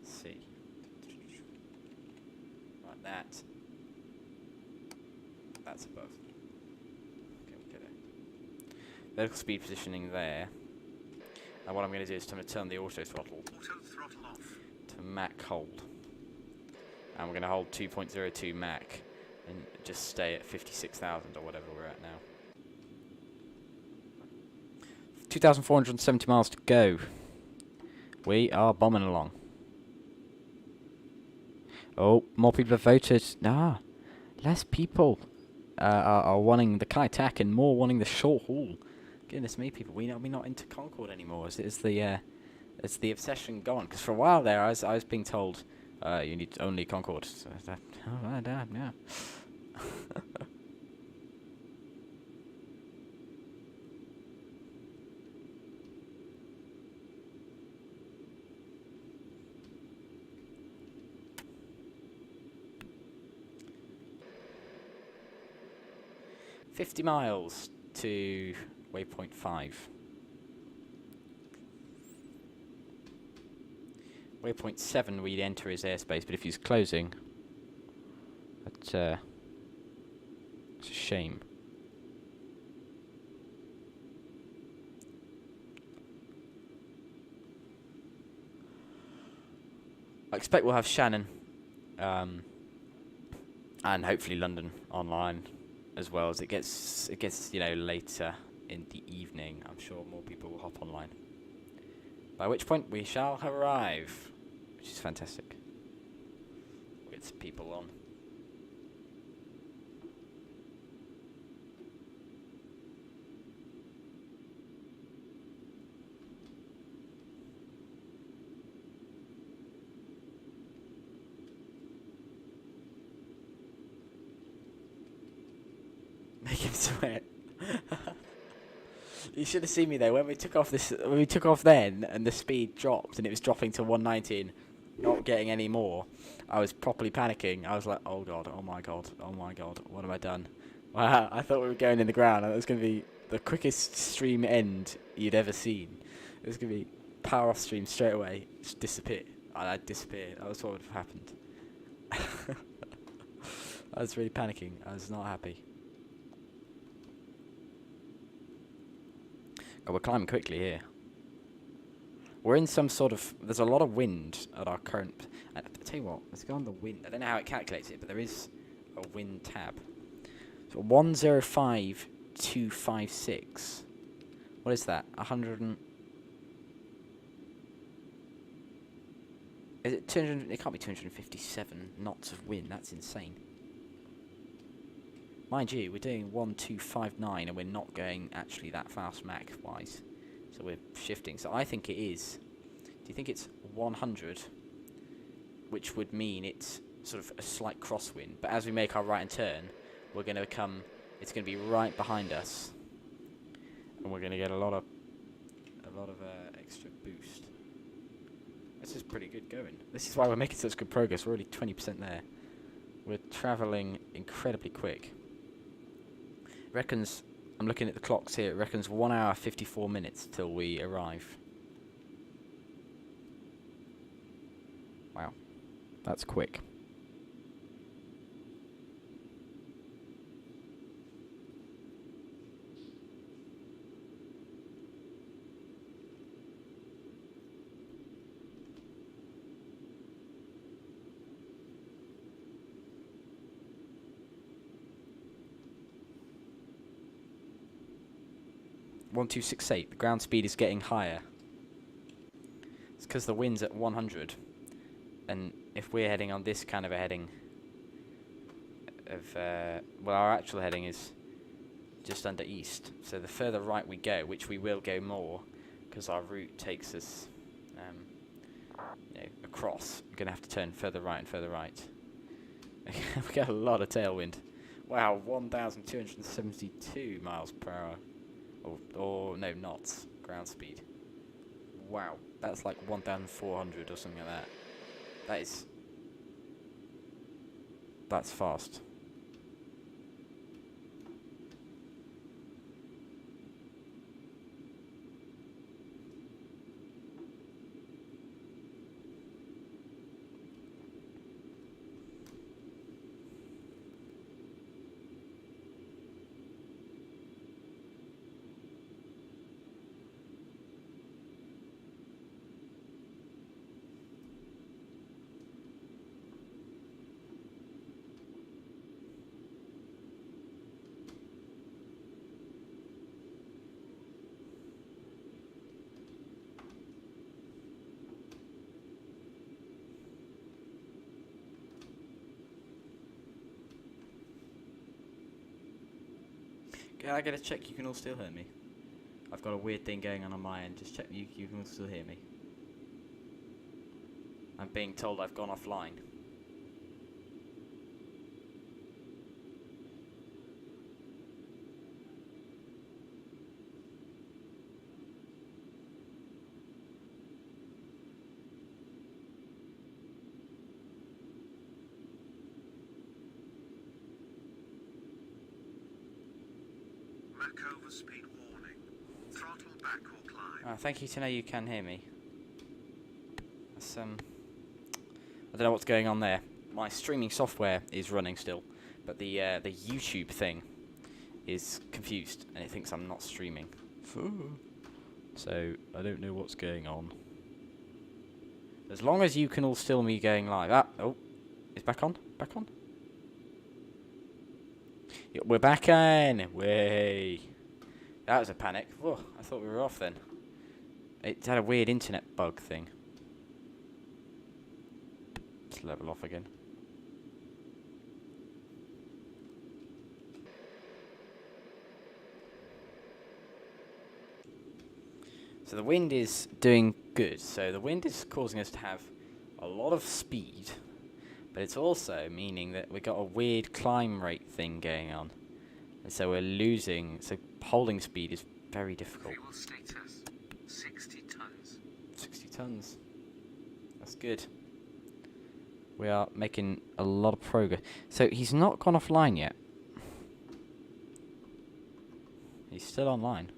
see. Like that. That's above. Okay, we'll get it. Vertical speed positioning there. And what I'm going to do is I'm going to turn the auto throttle to Mach hold. And we're going to hold 2.02 Mach and just stay at 56,000 or whatever we're at now. 2,470 miles to go. We are bombing along. Oh, more people have voted. Less people. are wanting the Kai Tak and more wanting the short haul. Goodness me, people, we're not into Concorde anymore. Is the obsession gone? Because for a while there, I was being told you need only Concorde. So that, oh, damn, yeah. $50 miles to waypoint 5. Waypoint 7 we'd enter his airspace, but if he's closing, that's it's a shame. I expect we'll have Shannon and hopefully London online as well. As it gets later in the evening, I'm sure more people will hop online. By which point we shall arrive, which is fantastic. We'll get some people on. Make him sweat. You should have seen me though when we took off then, and the speed dropped, and it was dropping to 190, and not getting any more. I was properly panicking. I was like, "Oh god, oh my god, oh my god, what have I done?" Wow, I thought we were going in the ground, and it was going to be the quickest stream end you'd ever seen. It was going to be power off stream straight away, just disappear. I'd disappear. That was what would have happened. I was really panicking. I was not happy. Oh, we're climbing quickly here. We're in some sort of... There's a lot of wind at our current... I'll tell you what, let's go on the wind. I don't know how it calculates it, but there is a wind tab. So 105,256. What is that? 100 and... Is it 200... It can't be 257 knots of wind. That's insane. Mind you, we're doing 1259 and we're not going actually that fast Mach-wise. So we're shifting. So I think it is. Do you think it's 100? Which would mean it's sort of a slight crosswind. But as we make our right and turn, we're going to come... It's going to be right behind us. And we're going to get a lot of extra boost. This is pretty good going. This is why we're making such good progress. We're already 20% there. We're travelling incredibly quick. Reckons, I'm looking at the clocks here, it reckons 1 hour 54 minutes till we arrive. Wow, that's quick. .1268, the ground speed is getting higher. It's because the wind's at 100, and if we're heading on this kind of a heading of, well, our actual heading is just under east, so the further right we go, which we will go more, because our route takes us, across, we're going to have to turn further right and further right. We get a lot of tailwind. Wow, 1,272 miles per hour. Or no, knots, ground speed. Wow, that's like 1,400 or something like that. That's fast. Can I get a check you can all still hear me? I've got a weird thing going on my end. Just check you can all still hear me. I'm being told I've gone offline. Overspeed warning. Throttle back or climb. Thank you to know you can hear me. That's, I don't know what's going on there. My streaming software is running still, but the YouTube thing is confused and it thinks I'm not streaming. So I don't know what's going on. As long as you can all still me going live. Oh, it's back on. Back on. Yeah, we're back in. Way. That was a panic. Whoa, I thought we were off then. It had a weird internet bug thing. Let's level off again. So the wind is doing good. So the wind is causing us to have a lot of speed, but it's also meaning that we got a weird climb rate thing going on. And so we're losing, so holding speed is very difficult. Fuel status, 60 tons. 60 tons. That's good. We are making a lot of progress. So he's not gone offline yet. He's still online.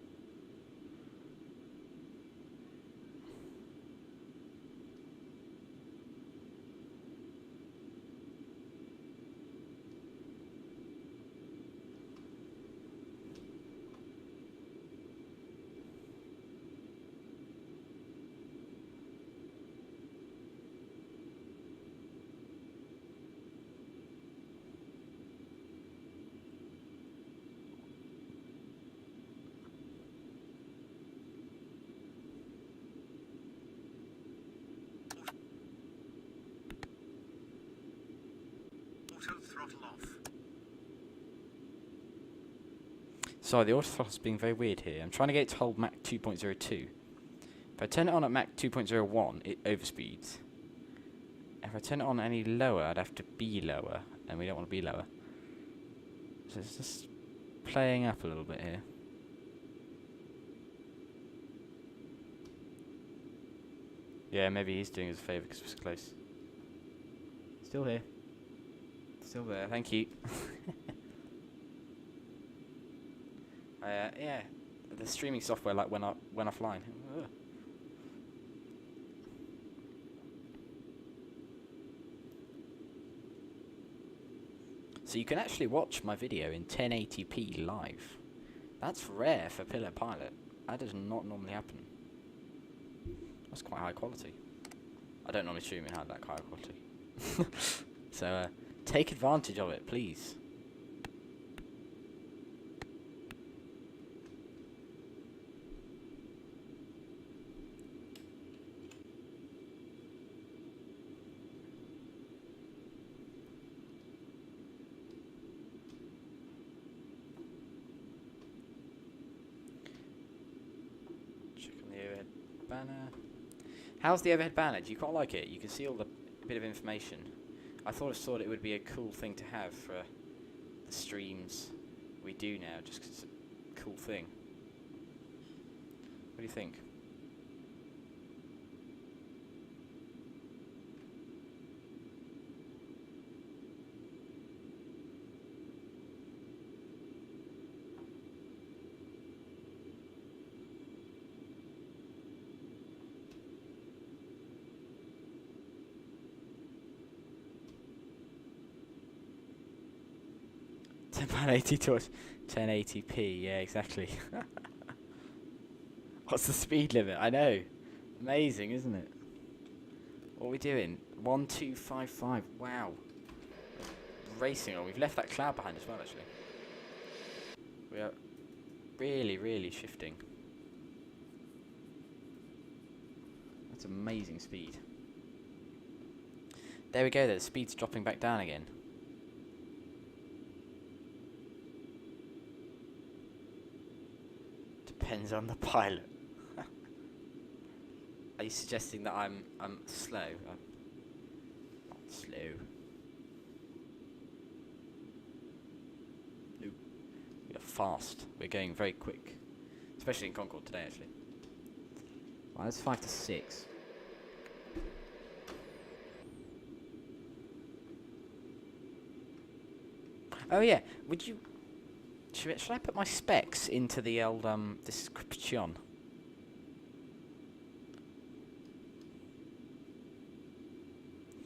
Throttle off. Sorry, the auto throttle's being very weird here. I'm trying to get it to hold Mach 2.02. If I turn it on at Mach 2.01, it overspeeds. If I turn it on any lower, I'd have to be lower, and we don't want to be lower. So it's just playing up a little bit here. Yeah, maybe he's doing us a favour because we're close. Still here. Still there, thank you. Yeah, the streaming software went offline. Ugh. So you can actually watch my video in 1080p live. That's rare for Pillar Pilot. That does not normally happen. That's quite high quality. I don't normally stream in that high quality. So take advantage of it, please. Check on the overhead banner. How's the overhead banner? Do you quite like it? You can see all the bit of information. I thought it would be a cool thing to have for the streams we do now, just 'cause it's a cool thing. What do you think? £10.80 to 1080p, yeah, exactly. What's the speed limit? I know. Amazing, isn't it? What are we doing? 1255. Wow. Racing on. We've left that cloud behind as well, actually. We are really, really shifting. That's amazing speed. There we go, the speed's dropping back down again. Depends on the pilot. Are you suggesting that I'm slow? I'm not slow. No. We are fast. We're going very quick. Especially in Concorde today, actually. Well, that's 5 to 6. Oh yeah, would you... Should I put my specs into the old description?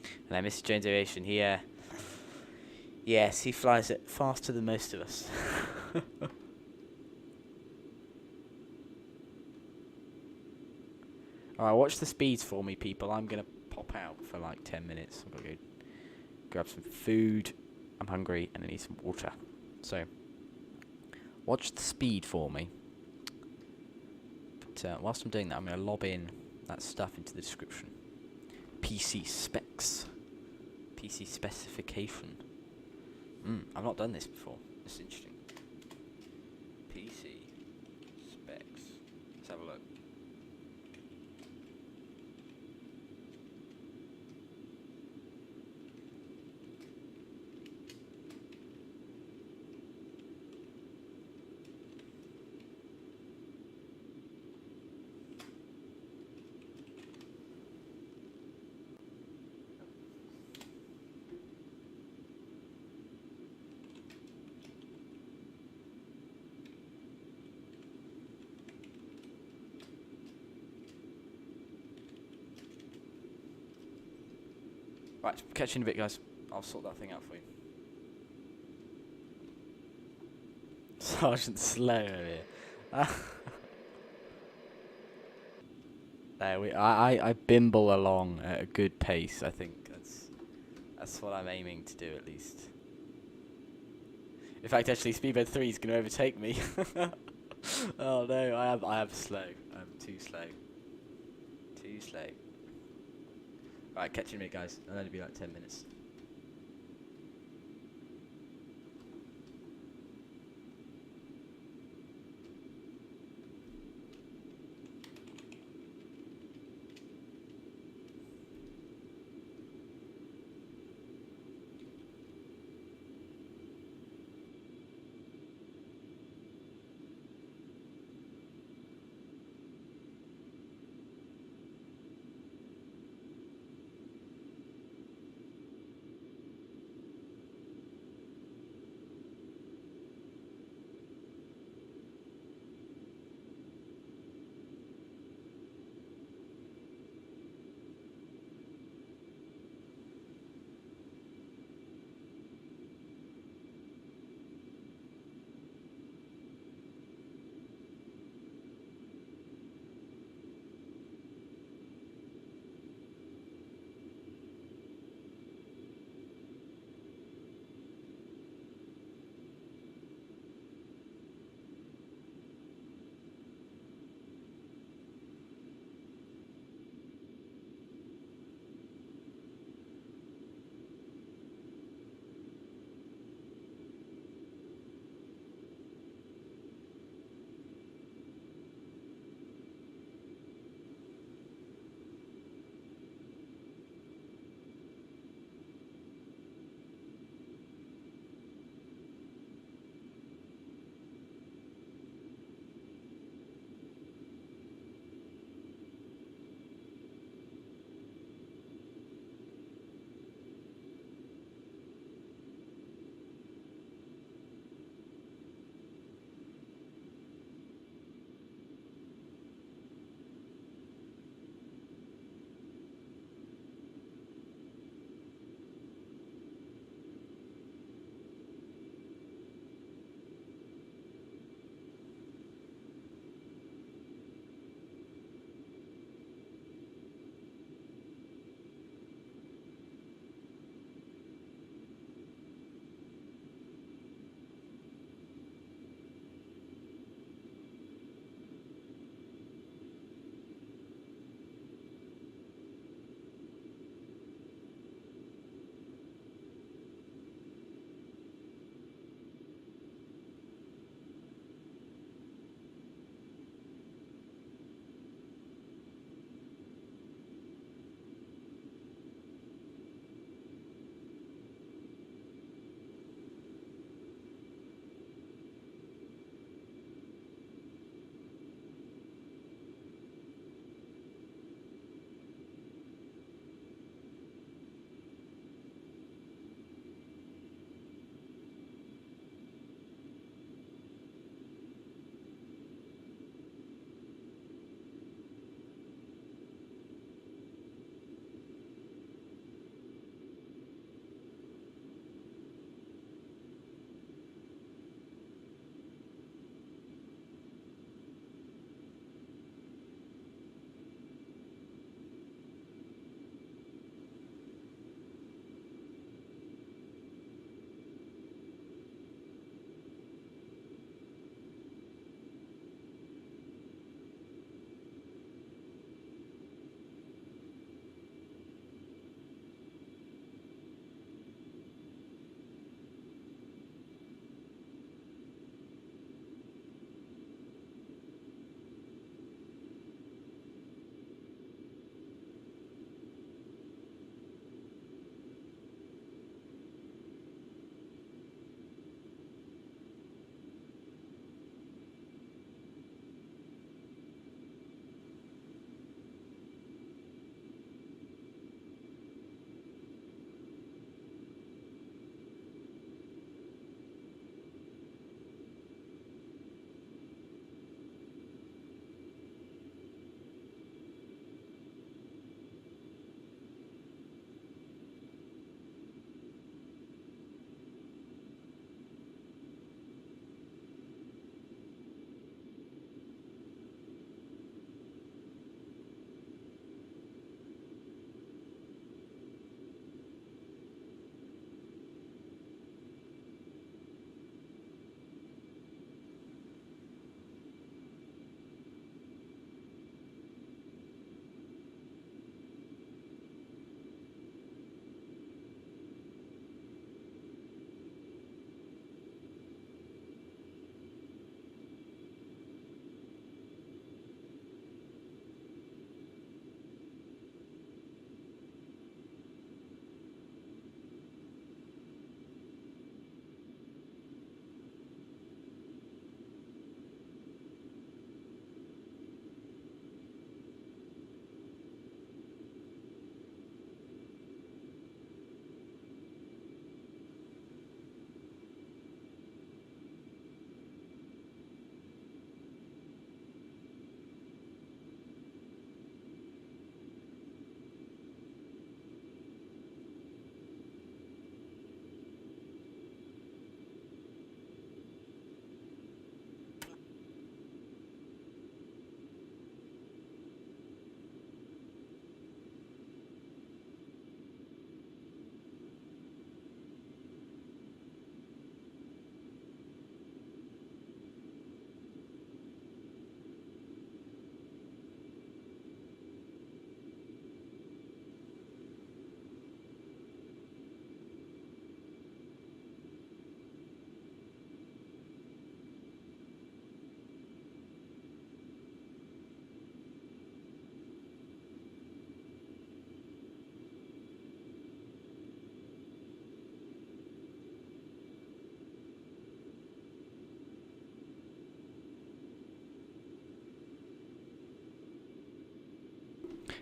And then Mr. Jones Aviation, yes, he flies it faster than most of us. Alright, watch the speeds for me, people. I'm going to pop out for like 10 minutes. I'm going to go grab some food. I'm hungry and I need some water. So, watch the speed for me. But whilst I'm doing that, I'm going to lob in that stuff into the description. PC specs. PC specification. I've not done this before. This is interesting. PC specs. Let's have a look. Right, catch you in a bit, guys. I'll sort that thing out for you. Sergeant Slow over here. There I bimble along at a good pace. I think that's what I'm aiming to do at least. In fact, actually, Speedbird 3 is going to overtake me. Oh no, I am slow. I'm too slow. Too slow. Right, catch you in a minute, guys. It'll only be like 10 minutes.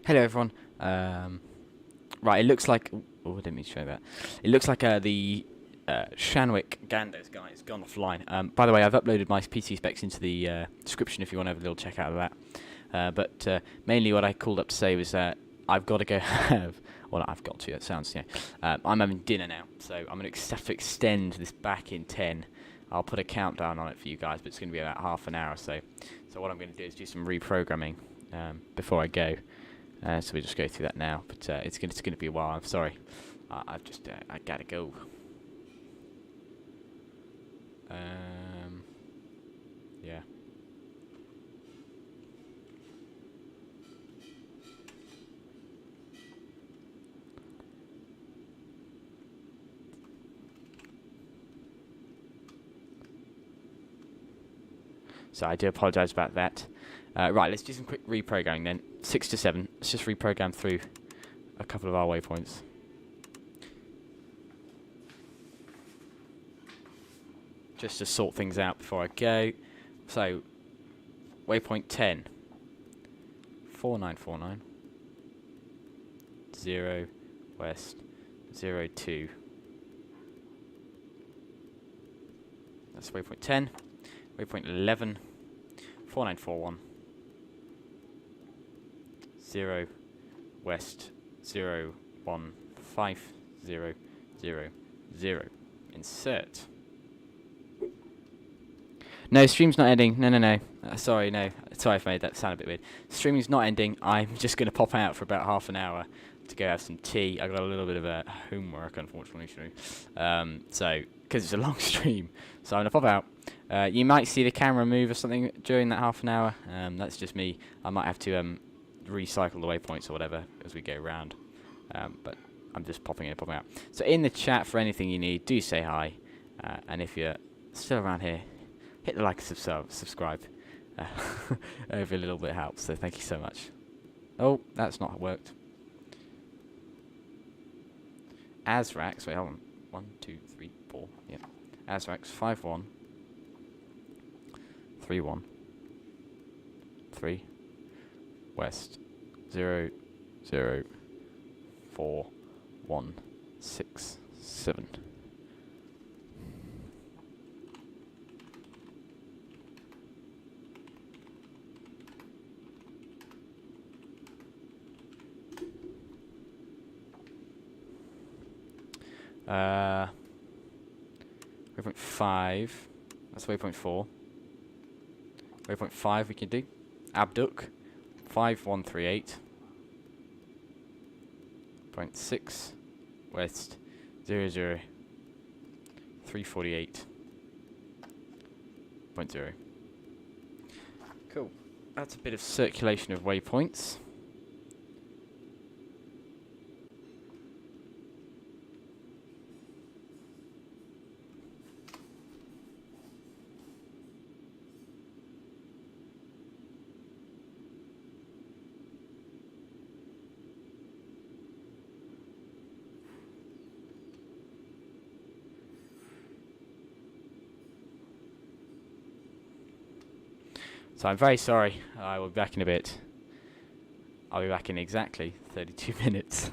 Hello everyone. Right, it looks like... Oh, I didn't mean to show that. It looks like the Shanwick Gandos guy has gone offline. By the way, I've uploaded my PC specs into the description if you want to have a little check out of that. But mainly what I called up to say was that I've got to go have... Well, I've got to, that sounds, you know. I'm having dinner now, so I'm going to have to extend this back in 10. I'll put a countdown on it for you guys, but it's going to be about half an hour or so. So what I'm going to do is do some reprogramming before I go. So we just go through that now, but it's going to be a while. I'm sorry. I've just I gotta go. Yeah. So I do apologise about that. Right, let's do some quick reprogramming then. 6 to 7. Let's just reprogram through a couple of our waypoints. Just to sort things out before I go. So, waypoint 10. 4949. 0 west 02. That's waypoint 10. Waypoint 11. 4941. 0 west 01500. Insert. No, stream's not ending. No. Sorry, no. Sorry if I made that sound a bit weird. Streaming's not ending. I'm just going to pop out for about half an hour to go have some tea. I've got a little bit of homework, unfortunately. So, because it's a long stream. So I'm going to pop out. You might see the camera move or something during that half an hour. That's just me. I might have to recycle the waypoints or whatever as we go round. But I'm just popping in and popping out. So in the chat for anything you need, do say hi. And if you're still around here, hit the like and subscribe. Every little bit helps, so thank you so much. Oh, that's not worked. Azrax, wait, hold on. 1, 2, 3, 4. Yeah. Azrax 51 31 3 west 0 0 4 1 6 7. Waypoint 5. That's waypoint 4. Waypoint 5 we can do. Abduct 5138. Point 6 west 0 0 348. Point 0. Cool. That's a bit of circulation of waypoints. So I'm very sorry. I will be back in a bit. I'll be back in exactly 32 minutes.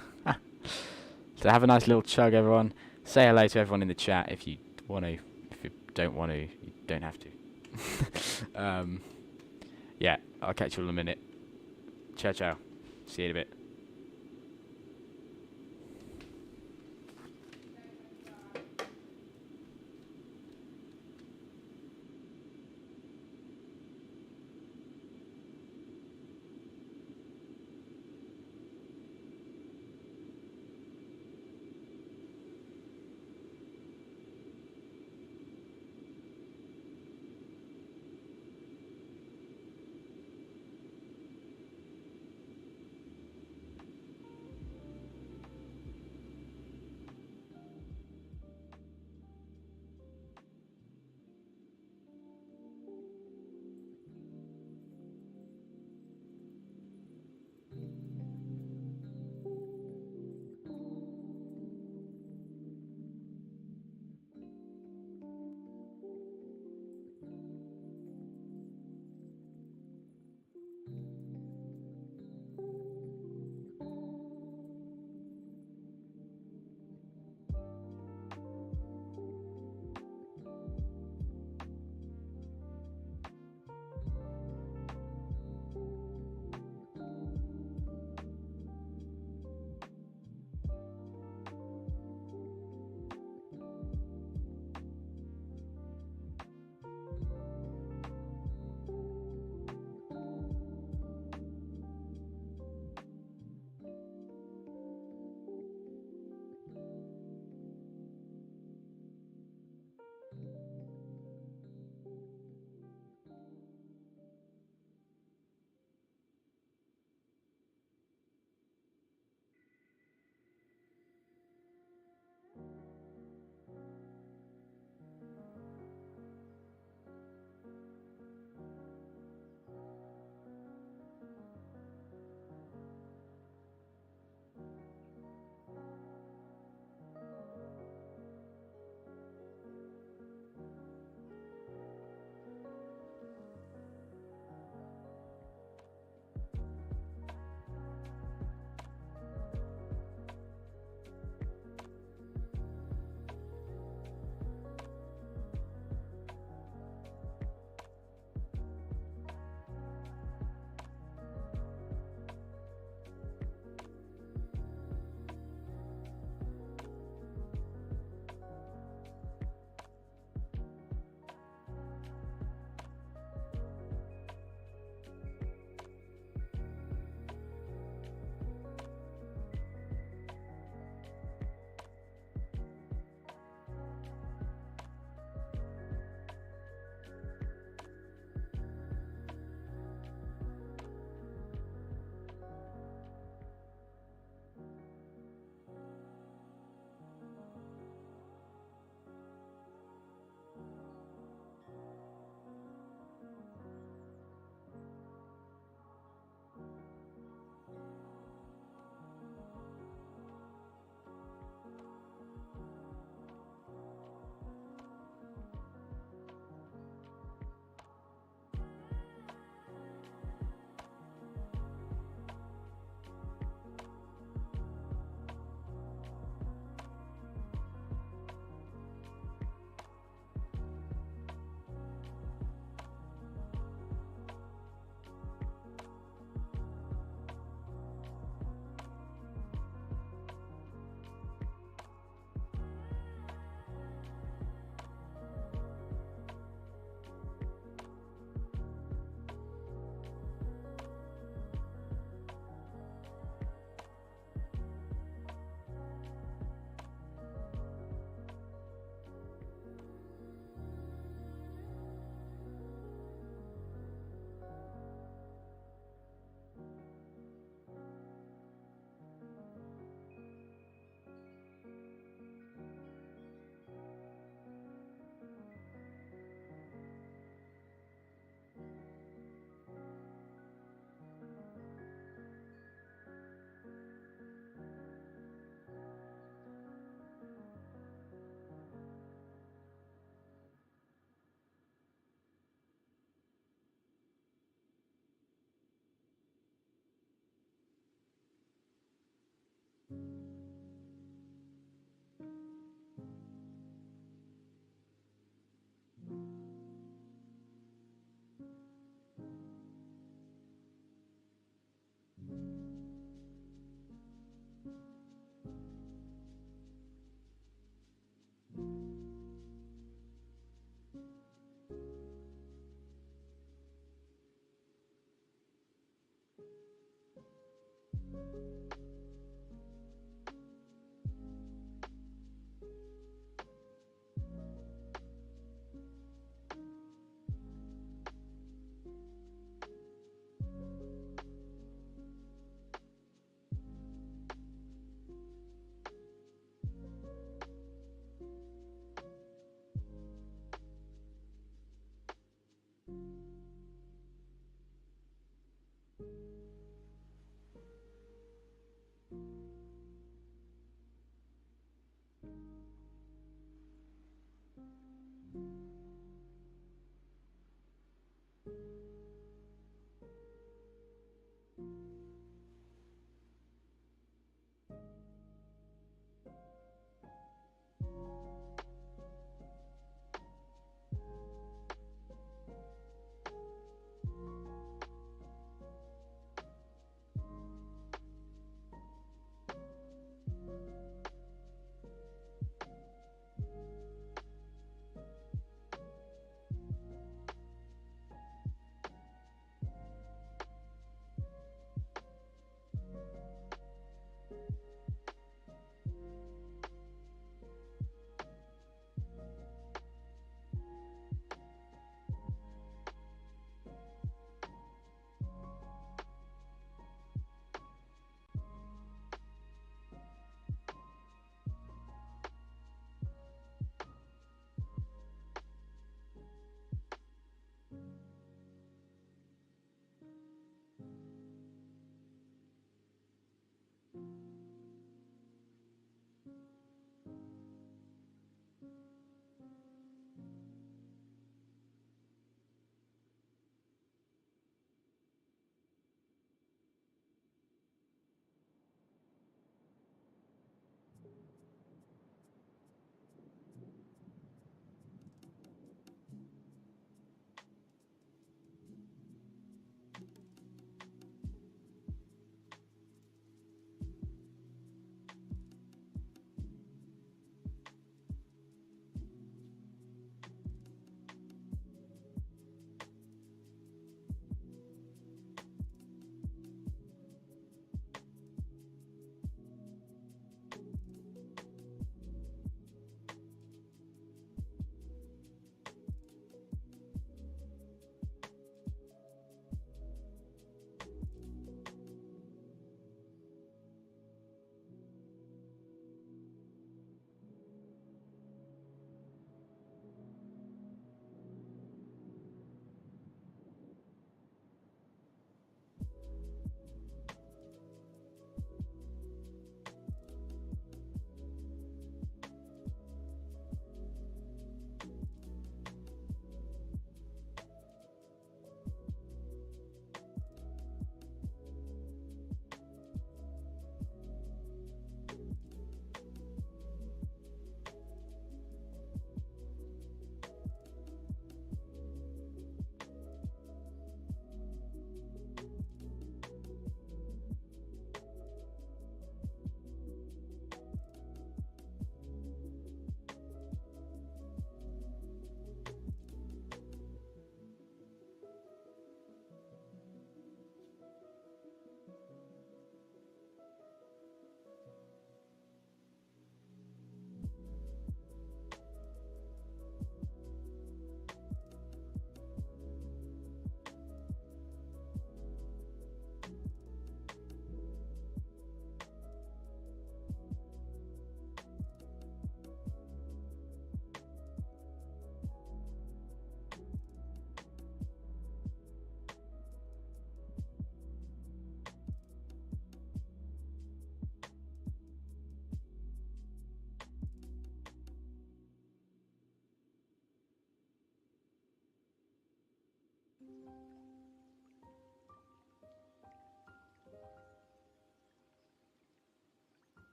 So have a nice little chug, everyone. Say hello to everyone in the chat if you want to. If you don't want to, you don't have to. Yeah, I'll catch you all in a minute. Ciao, ciao. See you in a bit.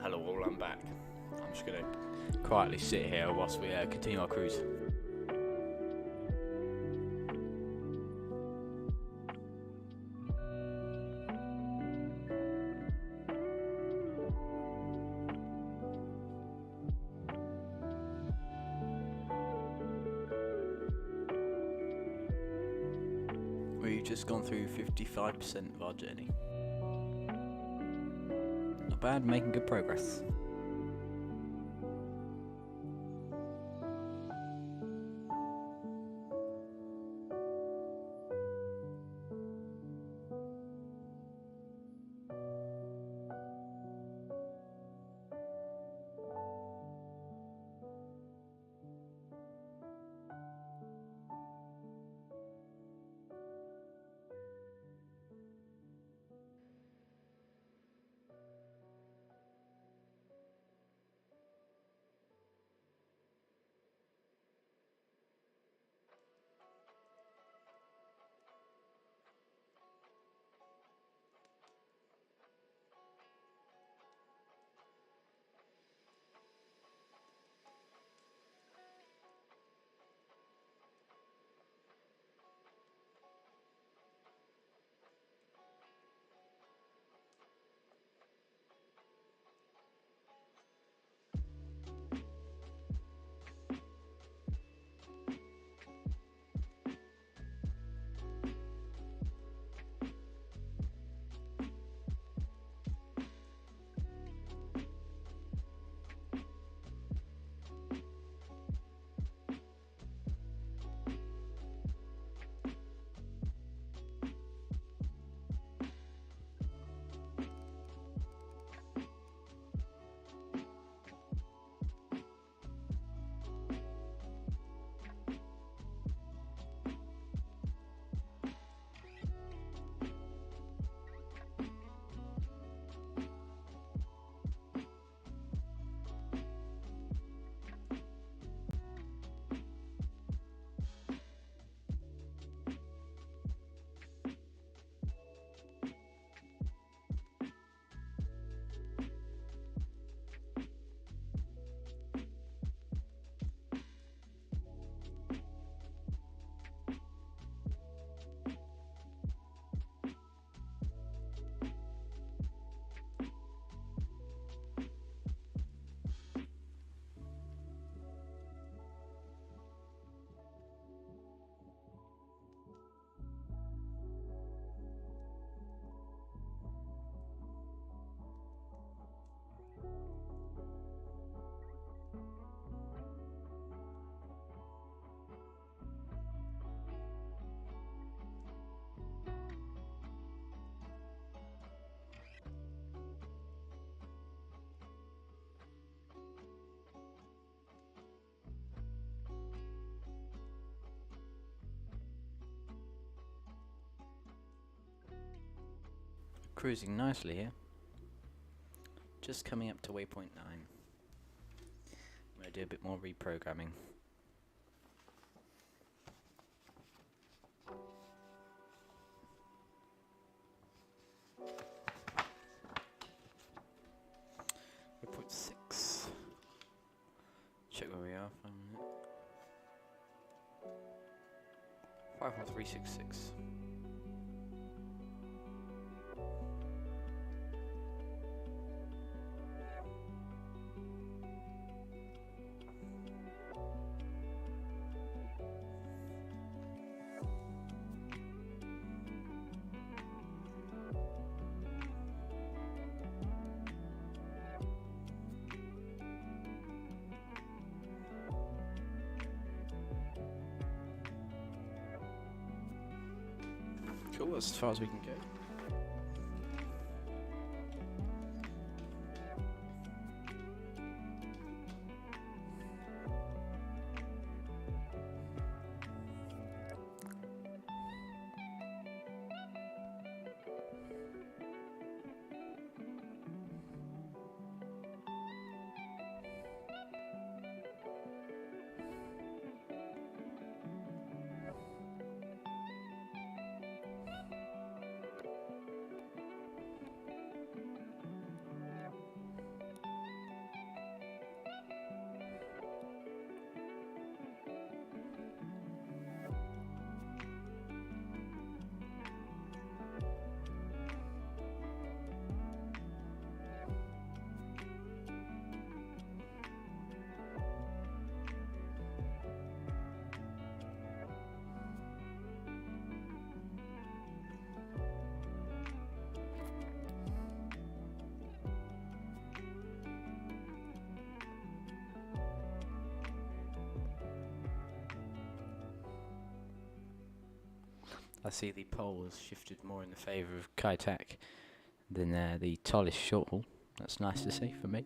Hello all, I'm back. I'm just going to quietly sit here whilst we continue our cruise. We've just gone through 55% of our journey. Not bad, making good progress. Cruising nicely here. Just coming up to waypoint 9. I'm going to do a bit more reprogramming. Waypoint 6. Check where we are. 51366. Cool, that's as far as we can go. I see the poll has shifted more in the favour of Kai-Tak than the Tollis short haul. That's nice to see for me.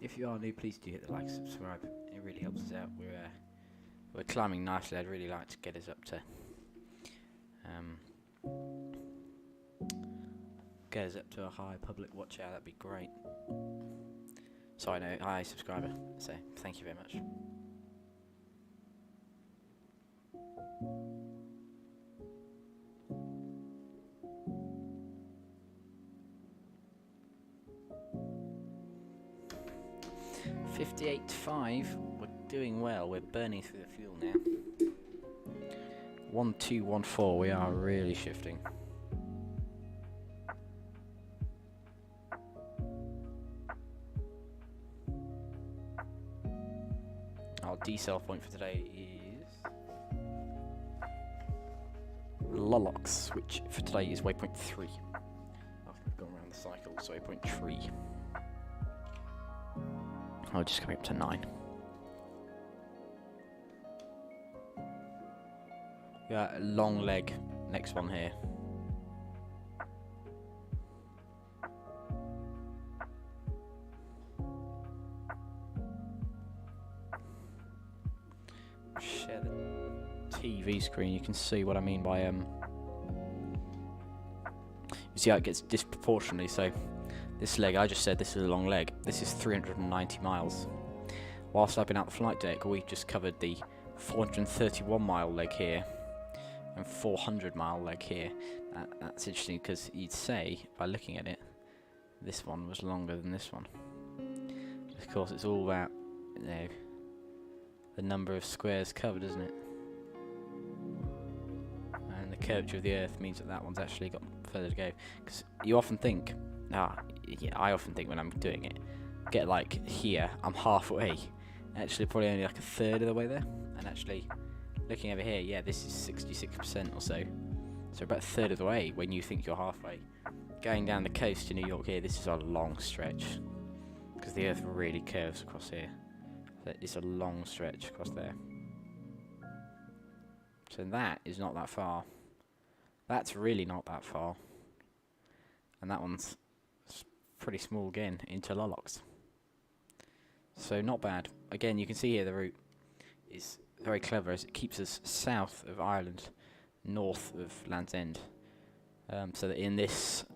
If you are new, please do hit the like, subscribe. It really helps us out. We're climbing nicely. I'd really like to get us up to a high public watch hour. That'd be great. Sorry, no, high subscriber. So thank you very much. $58.5. We're doing well. We're burning through the fuel now. 1214. We are really shifting. Our decel point for today is Lolox, which for today is waypoint 3. After we've gone around the cycle, so waypoint 3. Oh, just coming up to 9. Yeah, long leg. Next one here. Share the TV screen. You can see what I mean by You see how it gets disproportionately. So this leg, I just said this is a long leg. This is 390 miles. Whilst I've been out the flight deck, we've just covered the 431 mile leg here and 400 mile leg here. That's interesting because you'd say, by looking at it, this one was longer than this one. Of course, it's all about, you know, the number of squares covered, isn't it? And the curvature of the Earth means that that one's actually got further to go. Because you often think, yeah, I often think when I'm doing it, get like here, I'm halfway. Actually, probably only like a third of the way there. And actually, looking over here, yeah, this is 66% or so. So about a third of the way when you think you're halfway. Going down the coast to New York here, this is a long stretch. Because the Earth really curves across here. So it's a long stretch across there. So that is not that far. That's really not that far. And that one's pretty small again, into Lolox. So not bad. Again, you can see here the route is very clever as it keeps us south of Ireland, north of Land's End. So that in this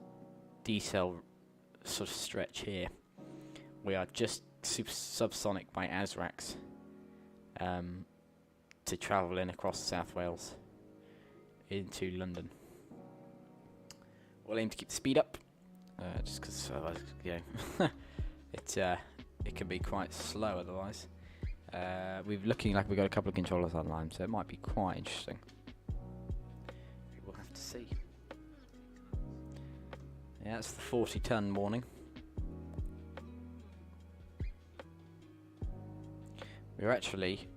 decel sort of stretch here, we are just subsonic by Azrax to travel in across South Wales into London. We'll aim to keep the speed up, just because you know, it can be quite slow otherwise. We're looking like we've got a couple of controllers online, so it might be quite interesting. We'll have to see. Yeah, that's the 40-ton warning. We're actually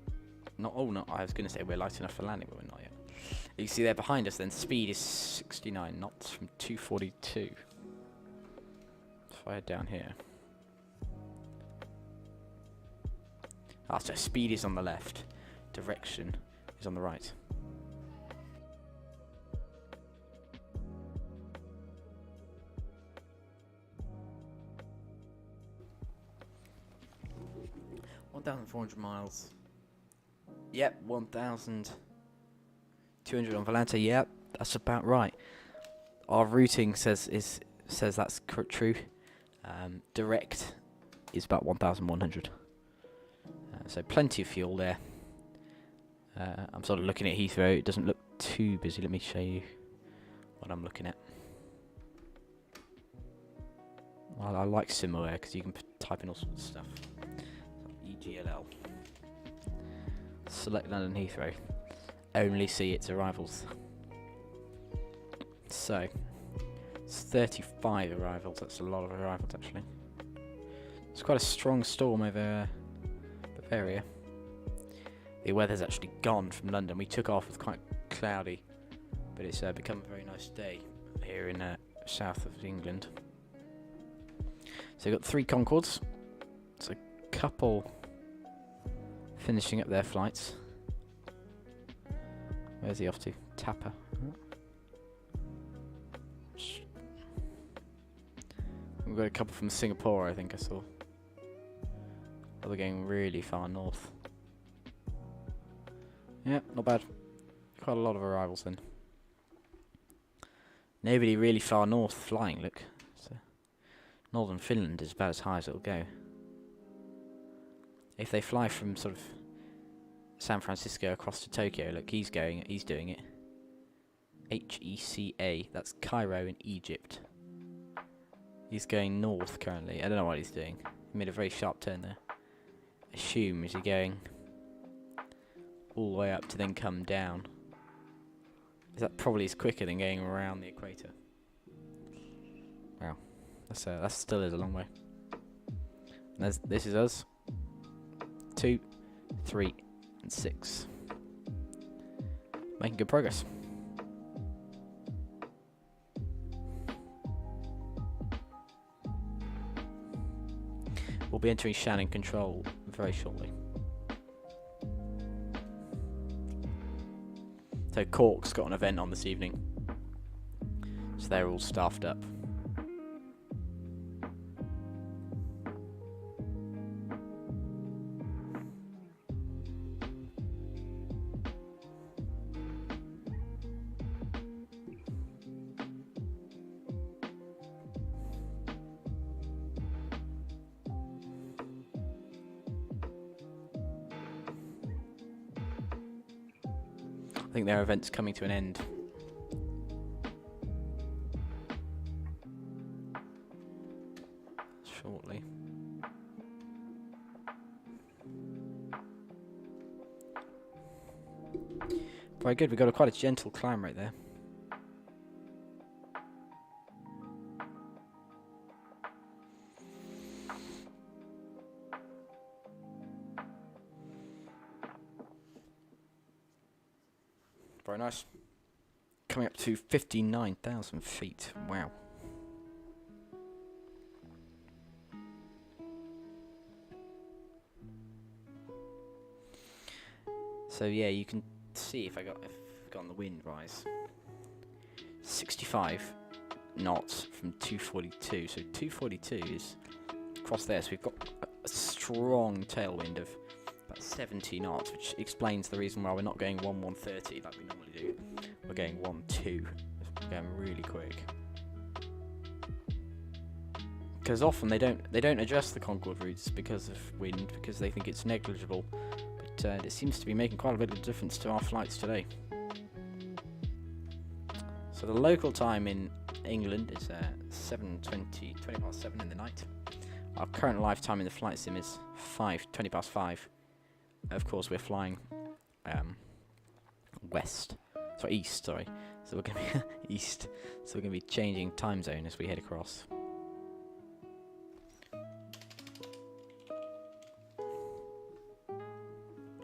not. Oh no! I was going to say we're light enough for landing, but we're not yet. You can see there behind us. Then speed is 69 knots from 242. If I head down here. Ah, so speed is on the left. Direction is on the right. $1,400 miles. Yep, 1,200 on Volante. Yep, that's about right. Our routing says that's true. Direct is about 1,100. So plenty of fuel there. I'm sort of looking at Heathrow. It doesn't look too busy. Let me show you what I'm looking at. I like SimAware because you can type in all sorts of stuff. EGLL. Select London Heathrow. Only see its arrivals. So, it's 35 arrivals. That's a lot of arrivals actually. It's quite a strong storm over Bavaria. The weather's actually gone from London. We took off with quite cloudy, but it's become a very nice day here in south of England. So we've got 3 Concords. It's a couple finishing up their flights. Where's he off to? Tapper. We've got a couple from Singapore, I think I saw. Oh, they're going really far north. Yeah, not bad. Quite a lot of arrivals then. Nobody really far north flying, look. So northern Finland is about as high as it'll go. If they fly from sort of San Francisco across to Tokyo, look, he's doing it. HECA, that's Cairo in Egypt. He's going north currently. I don't know what he's doing. He made a very sharp turn there. Assume, is he going all the way up to then come down? Is that probably is quicker than going around the equator? Wow, that still is a long way. And this is us. 2, 3, and 6. Making good progress. We'll be entering Shannon control very shortly. So Cork's got an event on this evening, so they're all staffed up. I think their event's coming to an end. Shortly. Very good, we've got quite a gentle climb right there. Very nice. Coming up to 59,000 feet. Wow. So yeah, you can see if I've got the wind rise. 65 knots from 242. So 242 is across there. So we've got a strong tailwind of about 70 knots, which explains the reason why we're not going 130 like we normally do. We're going 12. We're going really quick. Because often they don't adjust the Concorde routes because of wind, because they think it's negligible. But it seems to be making quite a bit of difference to our flights today. So the local time in England is 20 past 7 in the night. Our current live time in the flight sim is 20 past 5. Of course, we're flying east, sorry. So we're going to be east. So we're going to be changing time zone as we head across.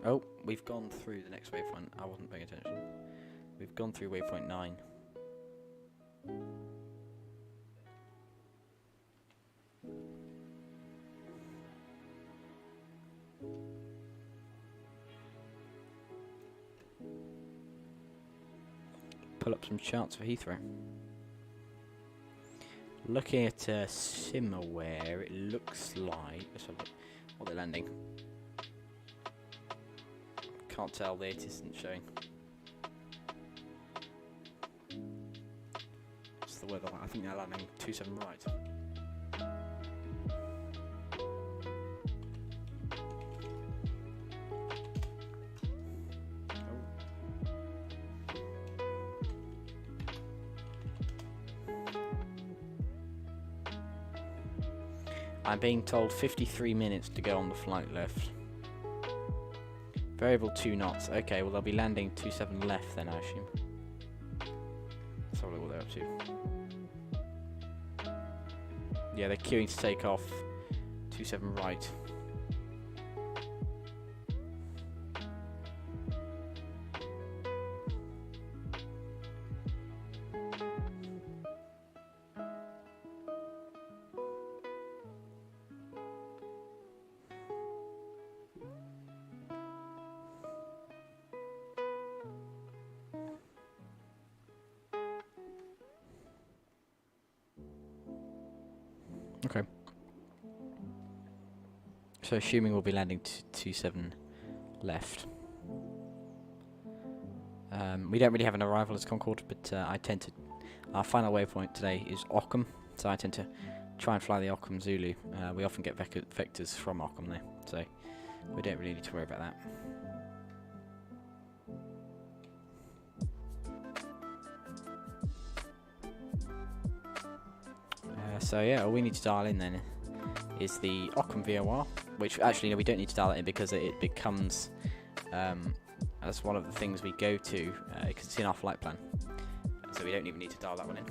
Oh, we've gone through the next waypoint. I wasn't paying attention. We've gone through waypoint 9. Pull up some charts for Heathrow. Looking at Simaware, it looks like... Let's have a look what they're landing. Can't tell, it isn't showing. What's the weather like? I think they're landing 27 right. I'm being told 53 minutes to go on the flight left. Variable 2 knots. Okay, well they'll be landing 27 left then, I assume. Let's have a look what they're up to. Yeah, they're queuing to take off 27 right. Okay. So assuming we'll be landing 27 left. We don't really have an arrival as Concorde, but I tend to... Our final waypoint today is Ockham, so I tend to try and fly the Ockham Zulu. We often get vectors from Ockham there, so we don't really need to worry about that. So yeah, all we need to dial in then is the Ockham VOR, which actually no, we don't need to dial it in because it becomes as one of the things we go to because it's in our flight plan, so we don't even need to dial that one in.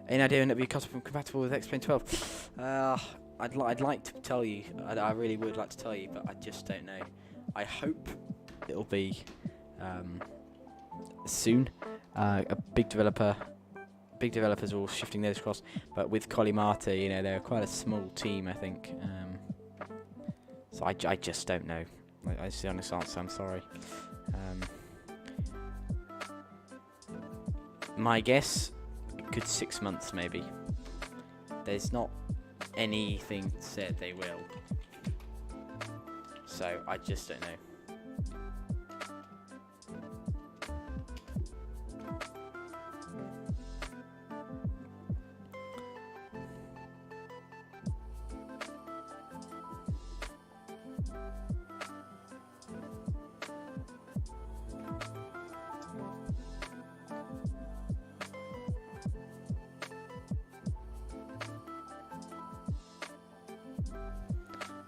Any idea when it'll be compatible with Xplane 12? I'd like to tell you. I really would like to tell you, but I just don't know. I hope it'll be soon. A big developers are all shifting those across, but with Colimata, you know, they're quite a small team, I think. So I just don't know. That's the honest answer. I'm sorry. My guess, a good 6 months maybe. There's not anything said they will, so I just don't know.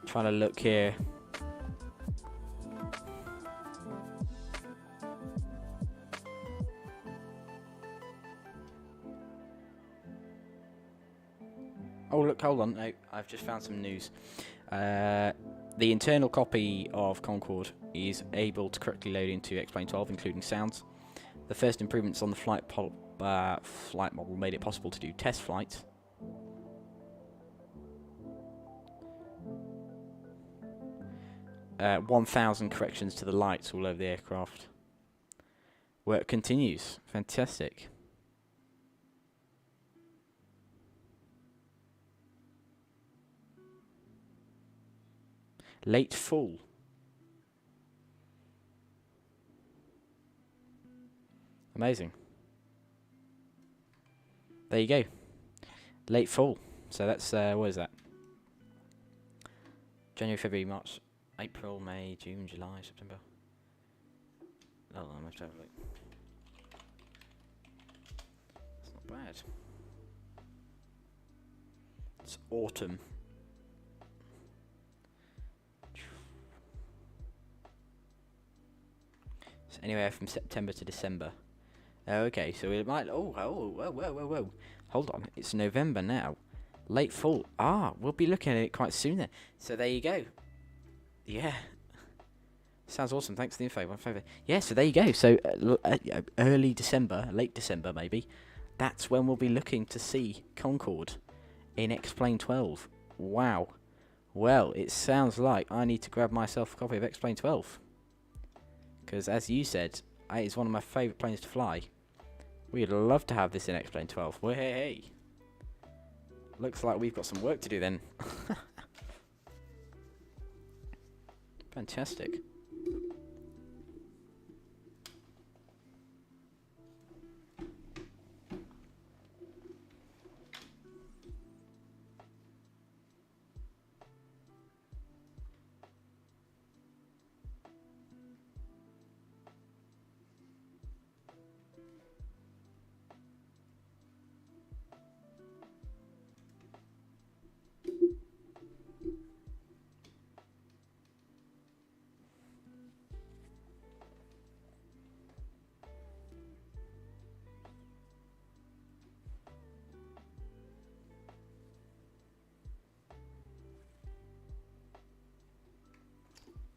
Trying to look here. Oh look, hold on. No, I've just found some news. The internal copy of Concorde is able to correctly load into Xplane 12, including sounds. The first improvements on the flight model made it possible to do test flights. 1,000 corrections to the lights all over the aircraft. Work continues. Fantastic. Late fall. Amazing. There you go. Late fall. So that's, what is that? January, February, March, April, May, June, July, September. Oh, I must have a look. It's not bad. It's autumn. So anywhere from September to December. Okay, so it might... whoa. Hold on, it's November now. Late fall. Ah, we'll be looking at it quite soon then. So there you go. Yeah. Sounds awesome. Thanks for the info. Yeah, so there you go. So early December, late December maybe, that's when we'll be looking to see Concorde in Xplane 12. Wow. Well, it sounds like I need to grab myself a copy of Xplane 12. Because as you said, it's one of my favourite planes to fly. We'd love to have this in Xplane 12. Well, hey. Looks like we've got some work to do then. Fantastic.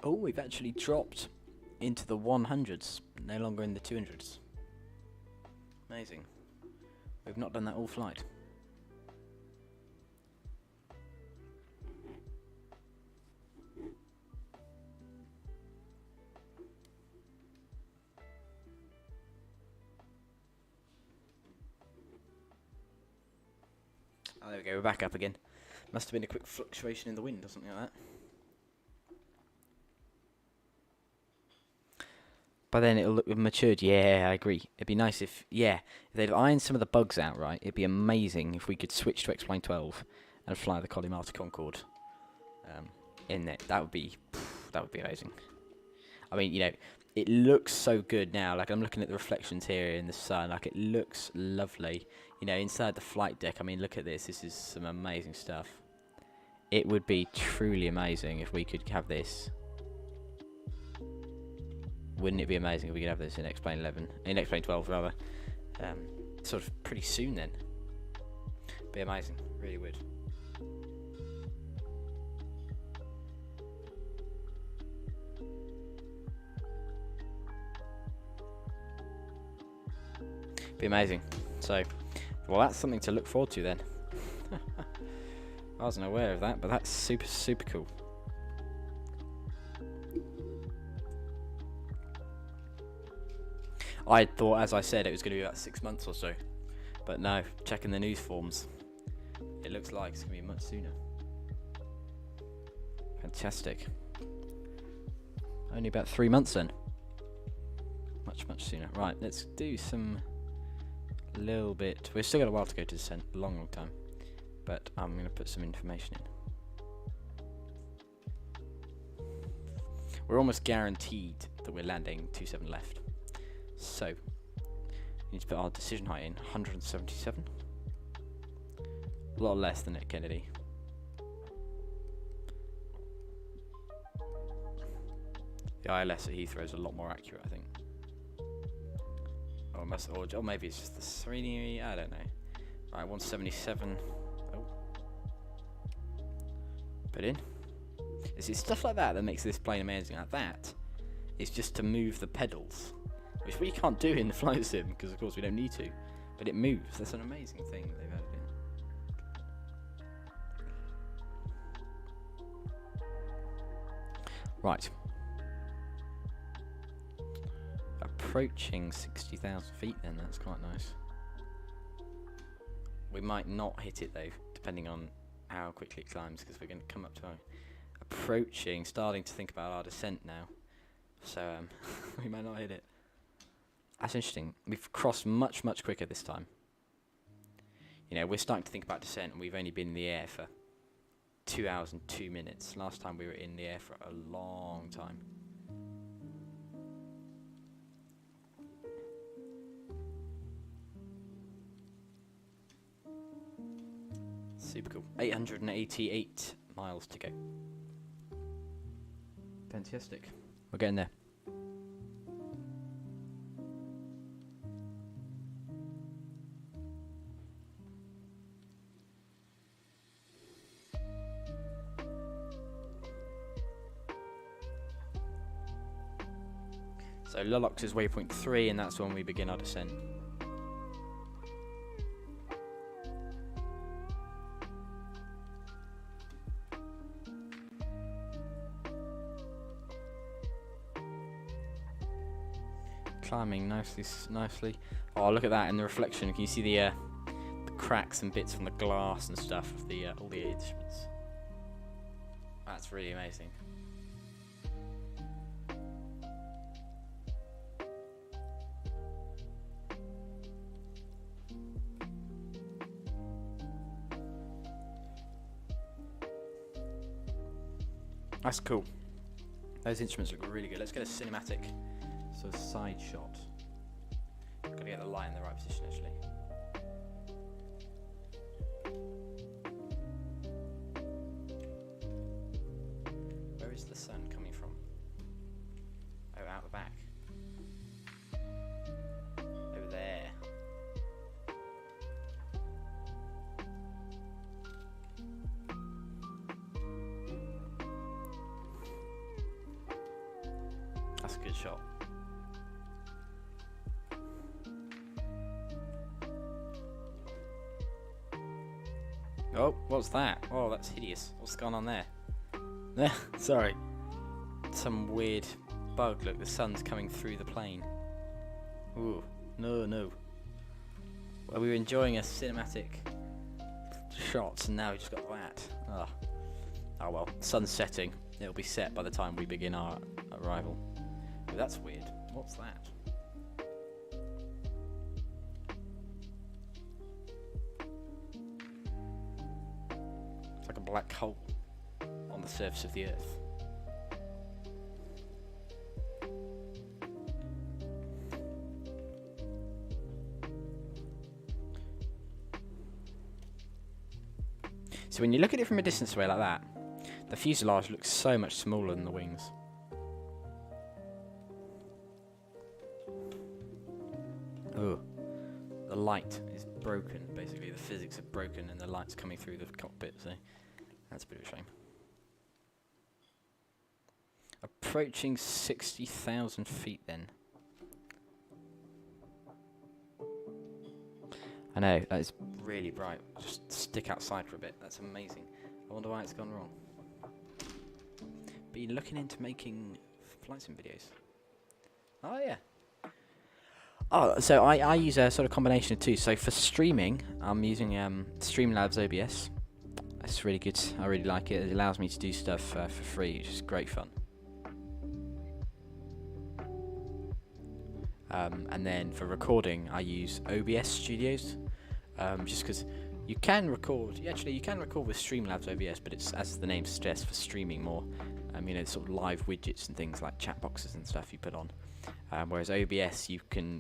Oh, we've actually dropped into the 100s, no longer in the 200s. Amazing. We've not done that all flight. Oh, there we go, we're back up again. Must have been a quick fluctuation in the wind or something like that. By then it'll look matured. Yeah, I agree. It'd be nice if they'd ironed some of the bugs out right. It'd be amazing if we could switch to Xplane 12 and fly the Colimata Concorde in it. That would be amazing. I mean, you know, it looks so good now. Like, I'm looking at the reflections here in the sun. Like, it looks lovely. You know, inside the flight deck, I mean, look at this. This is some amazing stuff. It would be truly amazing if we could have this. Wouldn't it be amazing if we could have this in Xplane 11, in Xplane 12 rather, sort of pretty soon then? Be amazing, really would. Be amazing. So, well, that's something to look forward to then. I wasn't aware of that, but that's super, super cool. I thought, as I said, it was going to be about 6 months or so. But no, checking the news forms, it looks like it's going to be much sooner. Fantastic. Only about 3 months then. Much, much sooner. Right, let's do some little bit. We've still got a while to go to descent, a long, long time. But I'm going to put some information in. We're almost guaranteed that we're landing 27 left. So, we need to put our decision height in, 177. A lot less than at Kennedy. The ILS at Heathrow is a lot more accurate, I think. Or maybe it's just the Scenery, I don't know. Right, 177. Oh. Put in. It's stuff like that that makes this plane amazing. Like that is just to move the pedals, which we can't do in the flight sim because of course we don't need to, but it moves. That's an amazing thing that they've added in. Right. Approaching 60,000 feet then, that's quite nice. We might not hit it though, depending on how quickly it climbs, because we're going to come up to approaching, starting to think about our descent now. So we might not hit it. That's interesting. We've crossed much, much quicker this time. You know, we're starting to think about descent, and we've only been in the air for 2 hours and 2 minutes. Last time we were in the air for a long time. Super cool. 888 miles to go. Fantastic. We're getting there. So Lolox is waypoint 3, and that's when we begin our descent. Climbing nicely. Oh, look at that in the reflection. Can you see the cracks and bits from the glass and stuff of the all the instruments? That's really amazing. That's cool. Those instruments look really good. Let's get a cinematic sort of side shot. Got to get the light in the right position actually. Where is the sun coming from? Oh, out the back. Over there. That's a good shot. Oh, what's that? Oh, that's hideous. What's going on there? Sorry. Some weird bug. Look, the sun's coming through the plane. Ooh, no. Well, we were enjoying a cinematic shots, and now we just got that. Oh well, sun's setting. It'll be set by the time we begin our arrival. But that's weird. What's that? It's like a black hole on the surface of the Earth. So when you look at it from a distance away like that, the fuselage looks so much smaller than the wings. Oh, the light is broken. Basically, the physics are broken, and the light's coming through the cockpit. So that's a bit of a shame. Approaching 60,000 feet, then. I know, that is really bright. Just stick outside for a bit. That's amazing. I wonder why it's gone wrong. Been looking into making flight sim videos. Oh, yeah. Oh, so I use a sort of combination of two. So for streaming, I'm using Streamlabs OBS. That's really good. I really like it. It allows me to do stuff for free, which is great fun. And then for recording, I use OBS Studios, just because you can record. You can record with Streamlabs OBS, but it's, as the name suggests, for streaming more. You know, sort of live widgets and things like chat boxes and stuff you put on. Whereas OBS,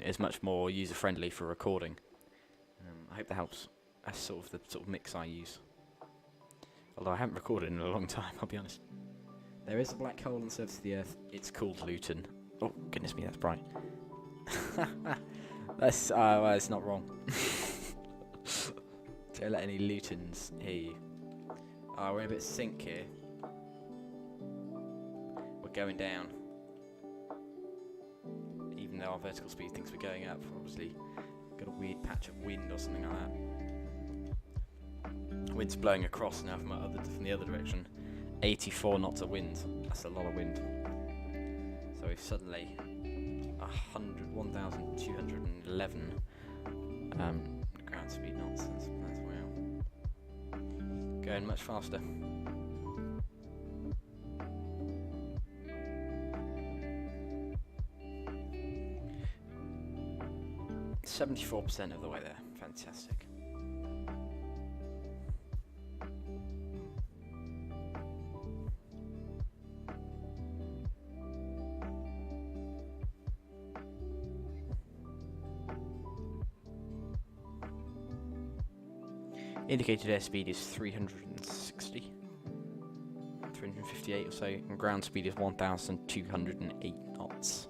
is much more user-friendly for recording. I hope that helps. That's sort of the sort of mix I use. Although I haven't recorded in a long time, I'll be honest. There is a black hole on the surface of the Earth. It's called Luton. Oh goodness me, that's bright. That's well, it's not wrong. Don't let any Lutons hear you. We're in a bit of sync here. We're going down. Even though our vertical speed thinks we're going up, obviously got a weird patch of wind or something like that. Wind's blowing across now from the other direction. 84 knots of wind. That's a lot of wind. So we've suddenly 1,211 ground speed knots. That's wow. Going much faster. %of the way there. Fantastic. Indicated airspeed is 360, 358 or so, and ground speed is 1,208 knots.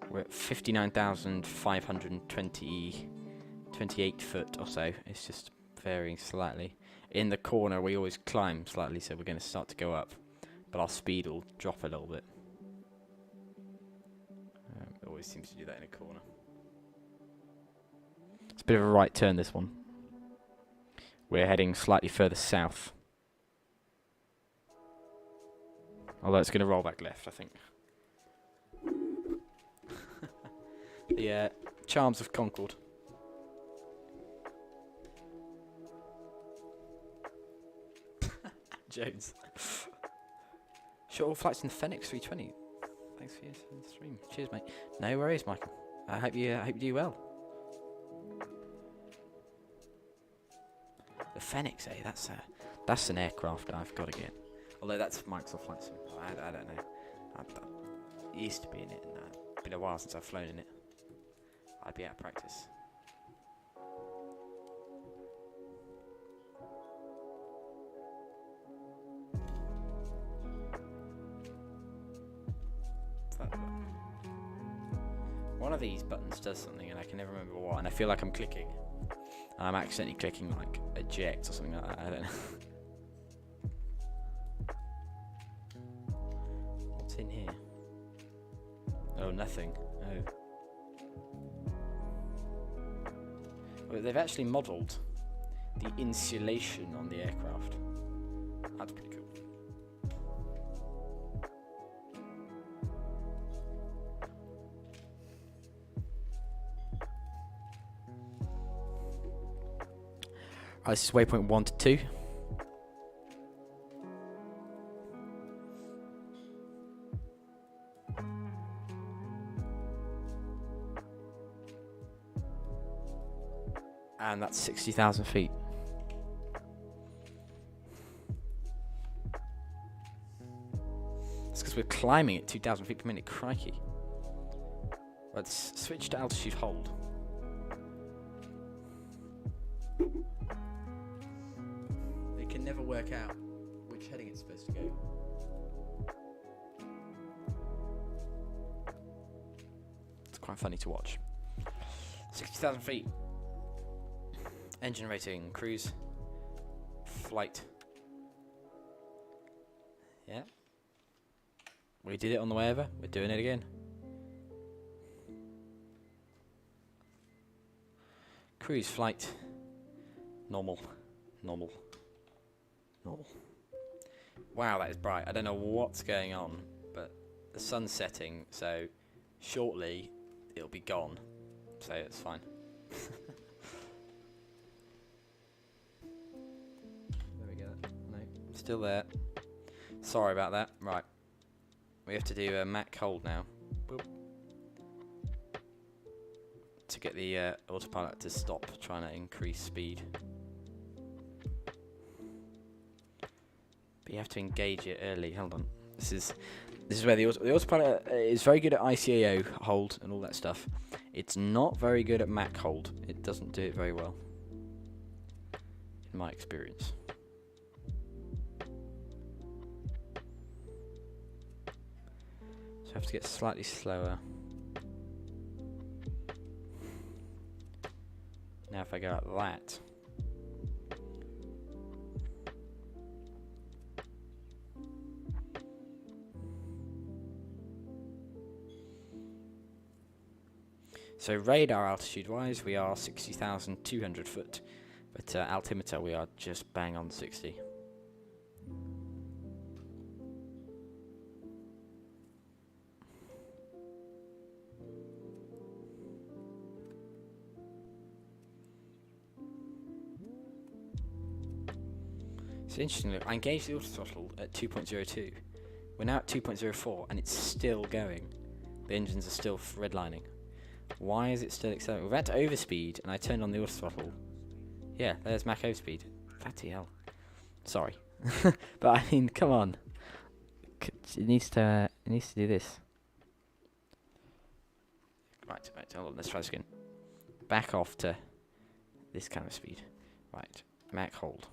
We're at 59,528 foot or so. It's just varying slightly. In the corner, we always climb slightly, so we're going to start to go up, but our speed will drop a little bit. It always seems to do that in a corner. It's a bit of a right turn, this one. We're heading slightly further south. Although it's going to roll back left, I think. The charms of Concorde. Jones. Short all flights in the Fenix 320. Thanks for your stream. Cheers, mate. No worries, Michael. I hope you do well. The Fenix, that's an aircraft I've got to get. Although that's Microsoft Flight Sim. I don't know. I used to be in it, and it's been a while since I've flown in it. I'd be out of practice. One of these buttons does something, and I can never remember what, and I feel like I'm clicking. I'm accidentally clicking like eject or something like that. I don't know. What's in here? Oh, nothing. Oh. Well, they've actually modelled the insulation on the aircraft. That's pretty cool. This is waypoint 1 to 2. And that's 60,000 feet. That's because we're climbing at 2,000 feet per minute. Crikey. Let's switch to altitude hold. They can never work out which heading it's supposed to go. It's quite funny to watch. 60,000 feet. Engine rating, cruise, flight. Yeah. We did it on the way over. We're doing it again. Cruise, flight, normal, normal, normal. Wow, that is bright. I don't know what's going on, but the sun's setting, so shortly it'll be gone. So it's fine. Still there. Sorry about that. Right. We have to do a Mach hold now. Boop. To get the autopilot to stop trying to increase speed. But you have to engage it early. Hold on. This is where the autopilot is very good at ICAO hold and all that stuff. It's not very good at Mach hold. It doesn't do it very well, in my experience. So I have to get slightly slower. Now if I go like that. So radar altitude wise we are 60,200 foot, but altimeter we are just bang on 60. It's interesting, look, I engaged the auto throttle at 2.02. We're now at 2.04 and it's still going. The engines are still redlining. Why is it still accelerating? We've had to overspeed and I turned on the auto throttle. Yeah, there's Mach overspeed. Fatty hell. Sorry. But I mean, come on. It needs to do this. Right, hold on, let's try this again. Back off to this kind of speed. Right, Mach hold.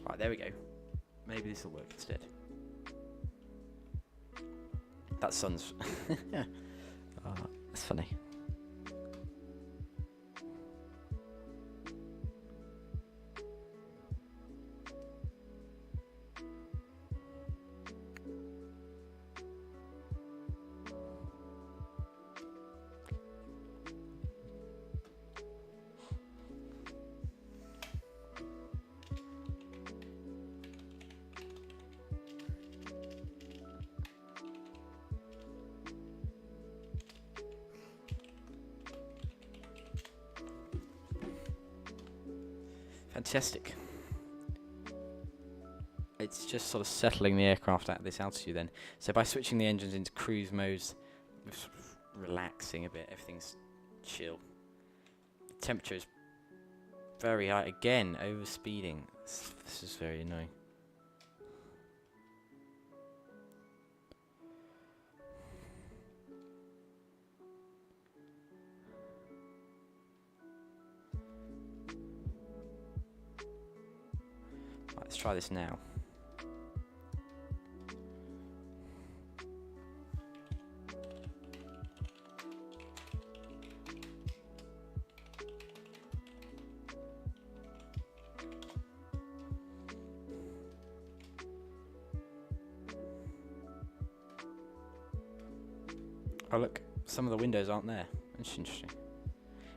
Right, there we go. Maybe this will work instead. That sun's... oh, that's funny. Fantastic. It's just sort of settling the aircraft at this altitude then. So by switching the engines into cruise modes, we're sort of relaxing a bit, everything's chill. The temperature is very high. Again, overspeeding. This is very annoying. Let's try this now. Oh look, some of the windows aren't there. That's interesting.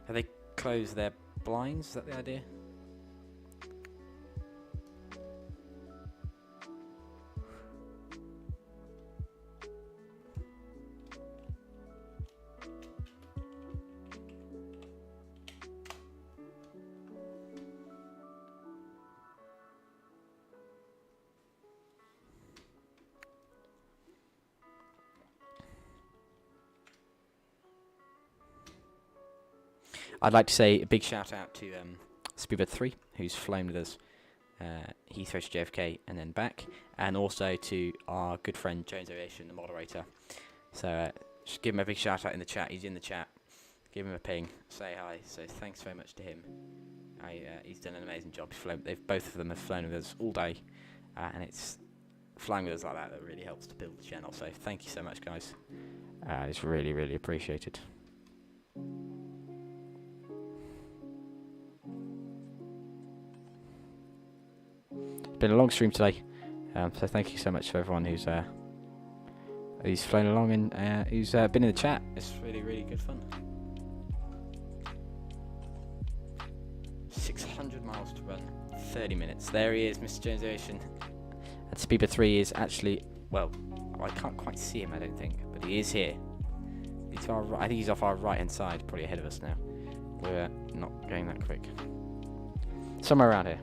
Have they close their blinds. Is that the idea? I'd like to say a big shout out to Speedbird 3, who's flown with us Heathrow to JFK and then back, and also to our good friend Jones Aviation, the moderator. So just give him a big shout out in the chat. He's in the chat. Give him a ping. Say hi. So thanks very much to him. He's done an amazing job. Both of them have flown with us all day, and it's flying with us like that really helps to build the channel. So thank you so much, guys. It's really, really appreciated. Been a long stream today, so thank you so much to everyone who's flown along and who's been in the chat. It's really, really good fun. 600 miles to run, 30 minutes. There he is, Mr. Jones Aviation. And Speedbird 3 is actually, well, I can't quite see him, I don't think, but he is here. He's to our right. I think he's off our right-hand side, probably ahead of us now. We're not going that quick. Somewhere around here.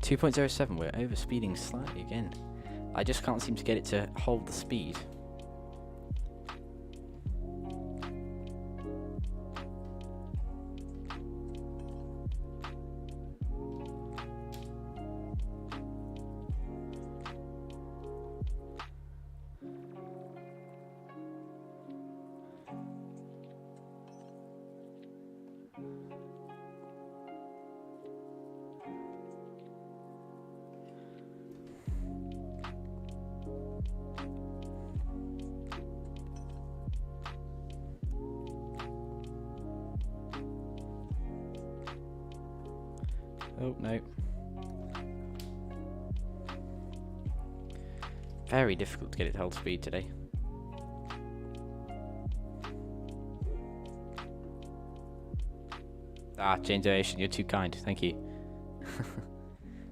.07, we're overspeeding slightly again. I just can't seem to get it to hold the speed. Oh, no. Very difficult to get it to hold speed today. Ah, James Aviation, you're too kind. Thank you.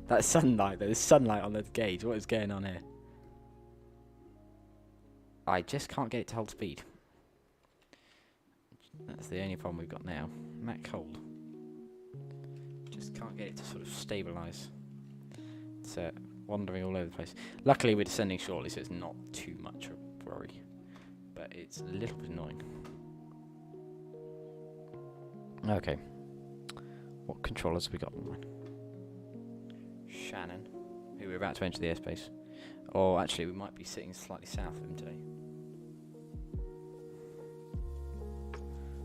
That sunlight, there's sunlight on the gauge. What is going on here? I just can't get it to hold speed. That's the only problem we've got now. Mac hold. Just can't get it to sort of stabilise. It's wandering all over the place. Luckily we're descending shortly, so it's not too much of a worry. But it's a little bit annoying. Okay. What controllers have we got online? Shannon, who we're about to enter the airspace. Or actually we might be sitting slightly south of him today.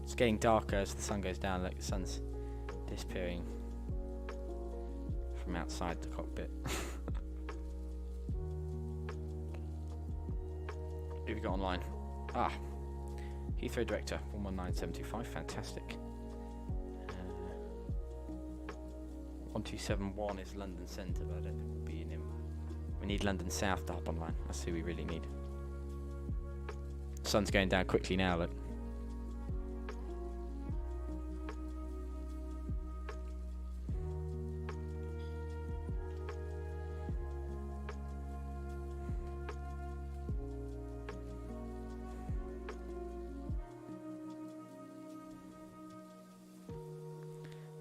It's getting darker as the sun goes down. Look, the sun's disappearing from outside the cockpit. Who have we got online? Ah, Heathrow Director 119725, fantastic. 1271 is London Centre, but I don't think we'll be in him. We need London South to hop online. That's who we really need. Sun's going down quickly now, look.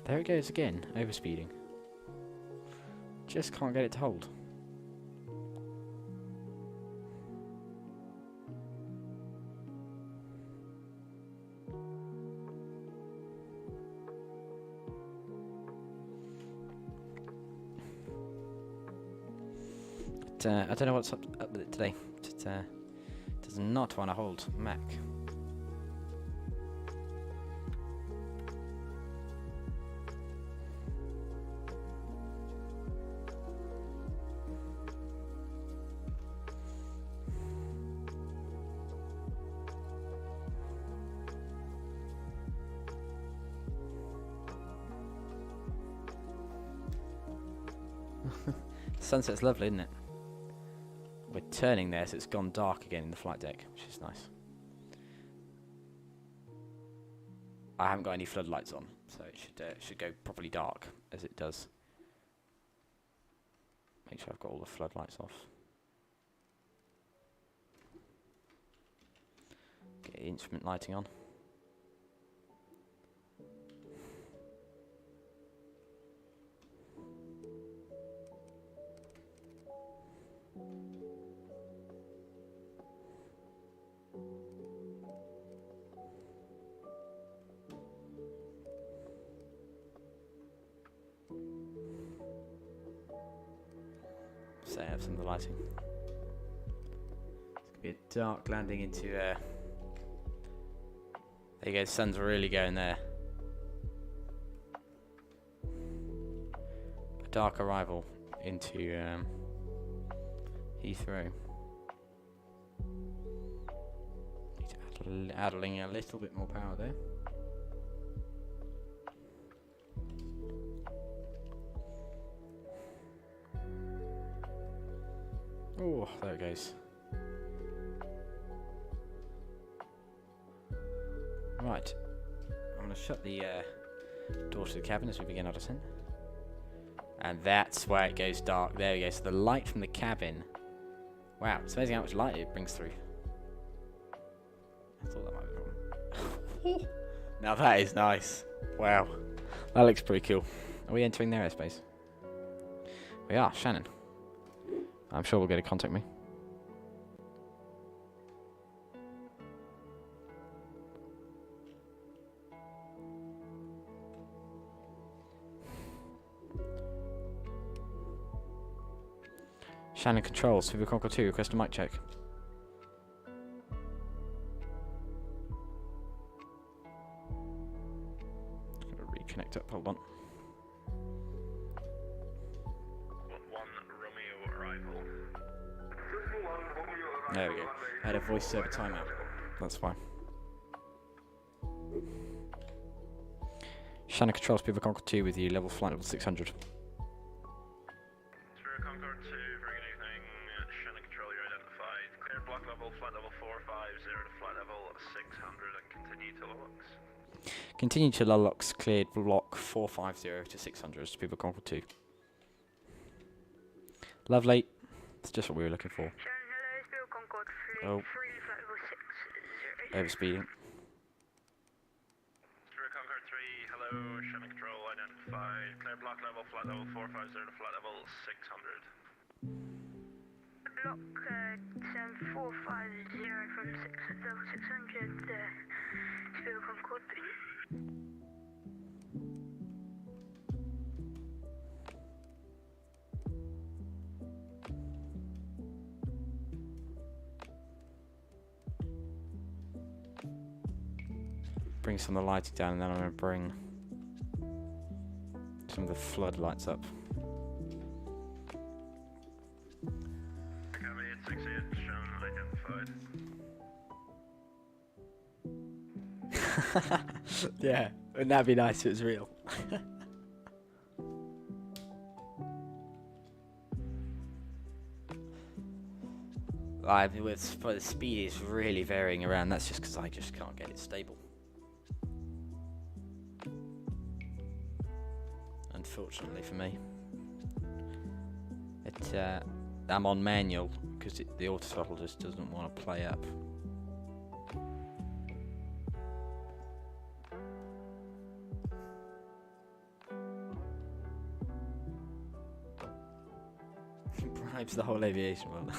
There it goes again, overspeeding. Just can't get it to hold. But, I don't know what's up with it today. It does not want to hold Mac. Sunset's lovely, isn't it? We're turning there, so it's gone dark again in the flight deck, which is nice. I haven't got any floodlights on, so it should go properly dark as it does. Make sure I've got all the floodlights off. Get instrument lighting on. Set up some of the lighting. It's gonna be a dark landing into. There you go. The sun's really going there. A dark arrival into Heathrow. Need to add a little bit more power there. Oh, there it goes. Right. I'm going to shut the door to the cabin as we begin our descent. And that's where it goes dark. There we go. So the light from the cabin. Wow, it's amazing how much light it brings through. I thought that might be a problem. Now that is nice. Wow. That looks pretty cool. Are we entering their airspace? We are. Shannon. I'm sure we'll get to contact me. Shannon controls. Super Concorde 2. Request a mic check. Just gonna reconnect up. Hold on. There we go. I had a voice server timeout. That's fine. Shannon controls Super Concorde 2 with you, flight level 600. Super Concorde 2, very good evening. Shannon control, you're identified. Cleared block level, flight level 450 to flight level 600 and continue to LOX. Continue to LOX, cleared block 450 to 600, Super Concorde 2. Lovely. That's just what we were looking for. Oh. Overspeeding. Super Concorde 3, hello, Shannon control identified. Clear block level, flight level 450 to flight level 600. Block 7450 from level 600, Super Concorde 3. Bring some of the lighting down, and then I'm going to bring some of the floodlights up. Cavity at 68, shown identified. Yeah, wouldn't that be nice if it was real? The speed is really varying around. That's just because I just can't get it stable. Unfortunately for me, I'm on manual because the auto throttle just doesn't want to play up. Bribes the whole aviation world.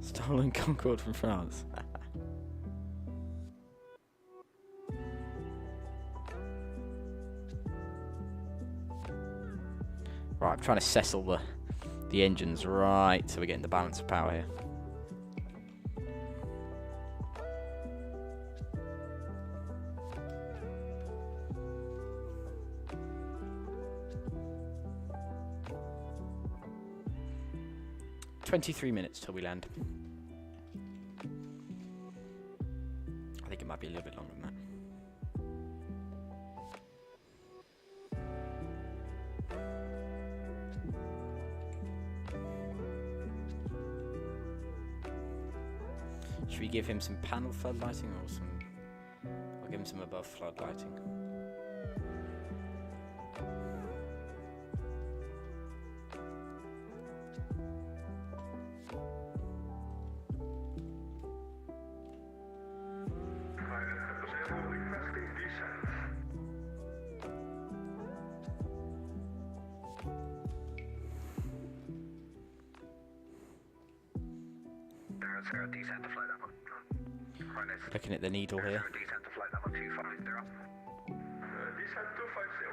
Stolen Concorde from France. Right, I'm trying to settle the engines right so we're getting the balance of power here. "23 minutes till we land." I think it might be a little bit longer than that. Should we give him some panel floodlighting or some... I'll give him some above floodlighting. Descent to flight level. Looking at the needle here. Descent to flight level 250. Descent 250,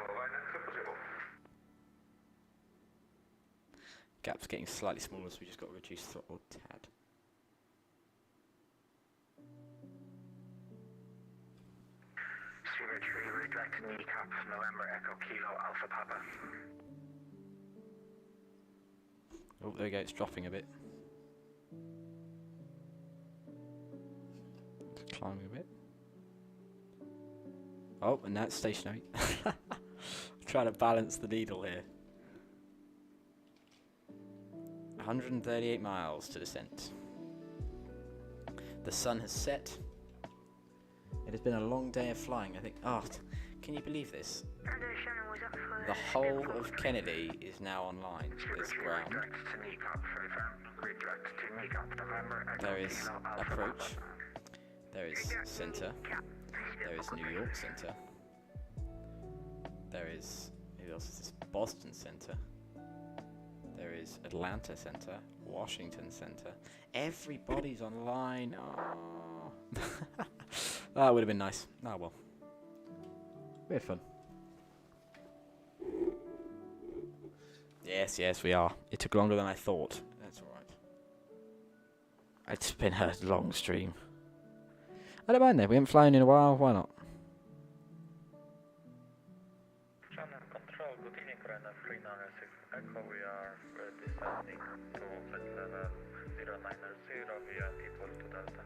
Gap's getting slightly smaller, so we just got to reduce throttle a tad. Stuart 3, redirect to kneecap, November Echo Kilo Alpha Papa. Oh, there we go, it's dropping a bit. It's climbing a bit. Oh, and now it's stationary. Trying to balance the needle here. 138 miles to descent. The sun has set. It has been a long day of flying, I think. Oh, can you believe this? The whole of Kennedy is now online. There's ground. There is approach. There is center. There is New York Center. There is, who else is this? Boston Center. There is Atlanta Center, Washington Center. Everybody's online. Oh. That would have been nice. Oh well. We had fun. Yes, yes, we are. It took longer than I thought. That's alright. It's been a long stream. I don't mind though. We haven't flown in a while. Why not? Control, good evening, Rena 396 Echo. We are descending to flight level 090 via T4 to Delta.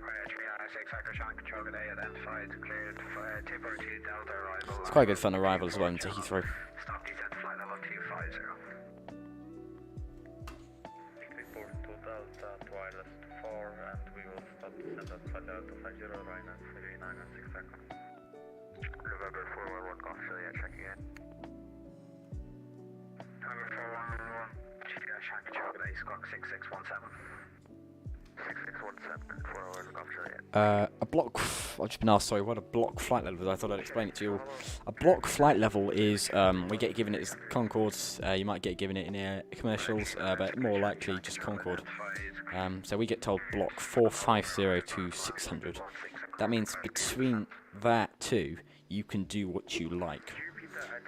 Right, 396 Echo, Sean Control, good day, identified, cleared, T4 to Delta arrival. It's quite a good fun arrival as well into Heathrow. Stop descent to flight level 250. Report to Delta to wireless 4 and we will stop descent at flight level 250, Rena 396 Echo. November 411 Australia, checking in. November 411, Sean Control, good day, Squawk 6617. 6617, 4 hours Australia. A block. I've just been asked. Sorry, what a block flight level is. I thought I'd explain it to you all. A block flight level is we get given it as Concords. You might get given it in air commercials, but more likely just Concorde. So we get told block 450 to 600. That means between that two, you can do what you like.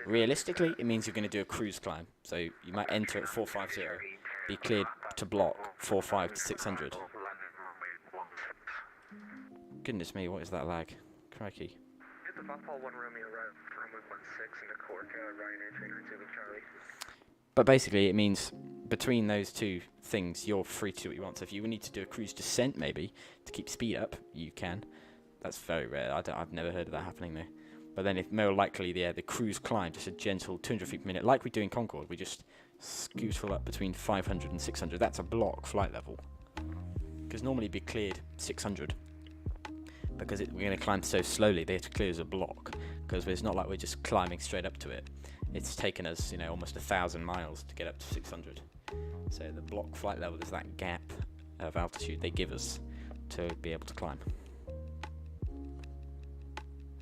Realistically, it means you're going to do a cruise climb. So you might enter at 450, be cleared to block 45 to 600. Goodness me, what is that lag? Crikey. But basically, it means between those two things, you're free to do what you want. So if you need to do a cruise descent, maybe, to keep speed up, you can. That's very rare. I've never heard of that happening, though. But then, if more likely, the cruise climb, just a gentle 200 feet per minute, like we do in Concorde, we just scootle up between 500 and 600. That's a block flight level. Because normally it'd be cleared 600. Because we're going to climb so slowly, they have to clear as a block. Because it's not like we're just climbing straight up to it. It's taken us, almost 1,000 miles to get up to 600. So the block flight level is that gap of altitude they give us to be able to climb.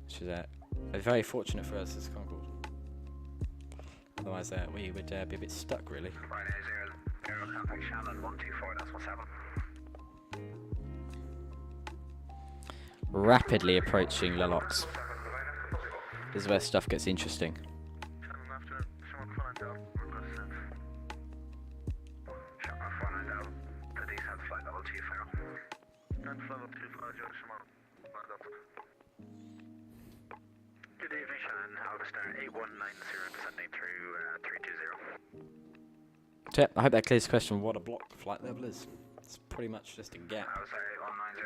Which is very fortunate for us as Concorde. Otherwise, we would be a bit stuck, really. Contact Shannon 124.17. Rapidly approaching Lelox. This is where stuff gets interesting. Good evening, Shannon. Alvestar 8190 descending through 320. So, I hope that clears the question what a block flight level is. It's pretty much just a gap.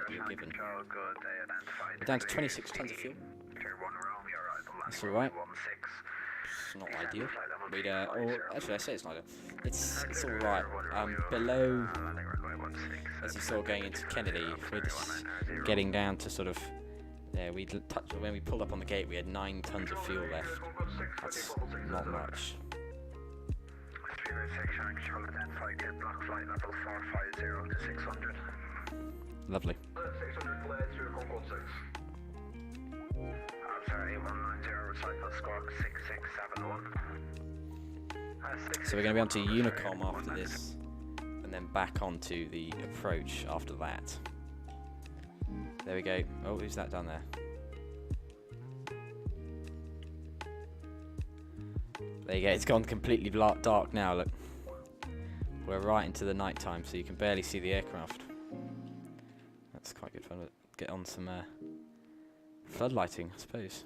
You're given. We're down to 26 tons of fuel. That's alright. It's not ideal. We'd, or actually, I say it's not ideal. It's all right. Below, as you saw going into Kennedy, we're just getting down to sort of. Yeah, we touched when we pulled up on the gate. We had 9 tons of fuel left. That's not much. Lovely. So we're going to be on to Unicom after this, and then back onto the approach after that. There we go. Oh, who's that down there? There you go. It's gone completely dark now. Look, we're right into the night time, so you can barely see the aircraft. That's quite good fun. Get on some floodlighting, I suppose.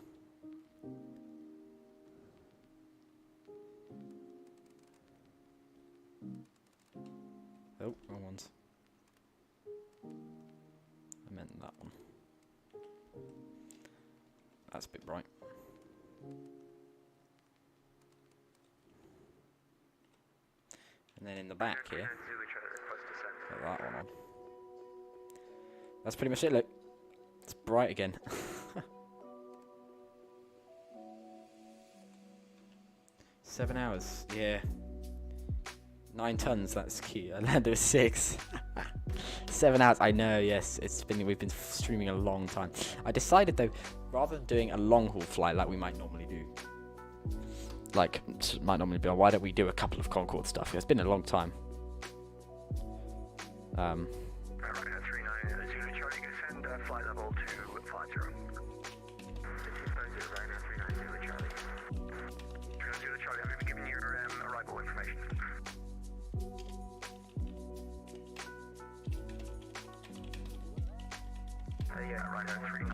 Oh, wrong ones. I meant that one. That's a bit bright. And then in the back here, got that one on. That's pretty much it, look. It's bright again. 7 hours, yeah. 9 tons, that's cute. I landed with 6. 7 hours, I know, yes. We've been streaming a long time. I decided though, rather than doing a long haul flight like we might normally do, why don't we do a couple of Concorde stuff? It's been a long time. Flight level 250. Charlie, have you given your arrival information? Yeah, right at 39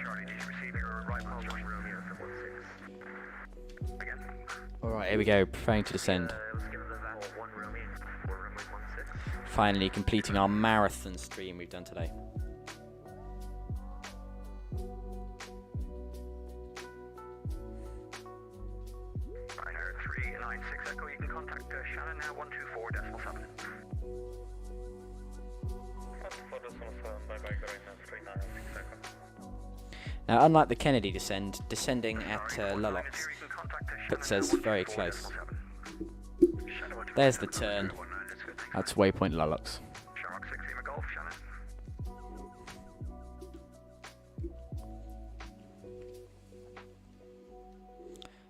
Charlie, did you receive your arrival Romeo 716? Again. Alright, here we go, preparing to descend. Finally completing our marathon stream we've done today. Now, unlike the Kennedy descending at Lullox puts us very close. There's the turn. That's waypoint Lullox.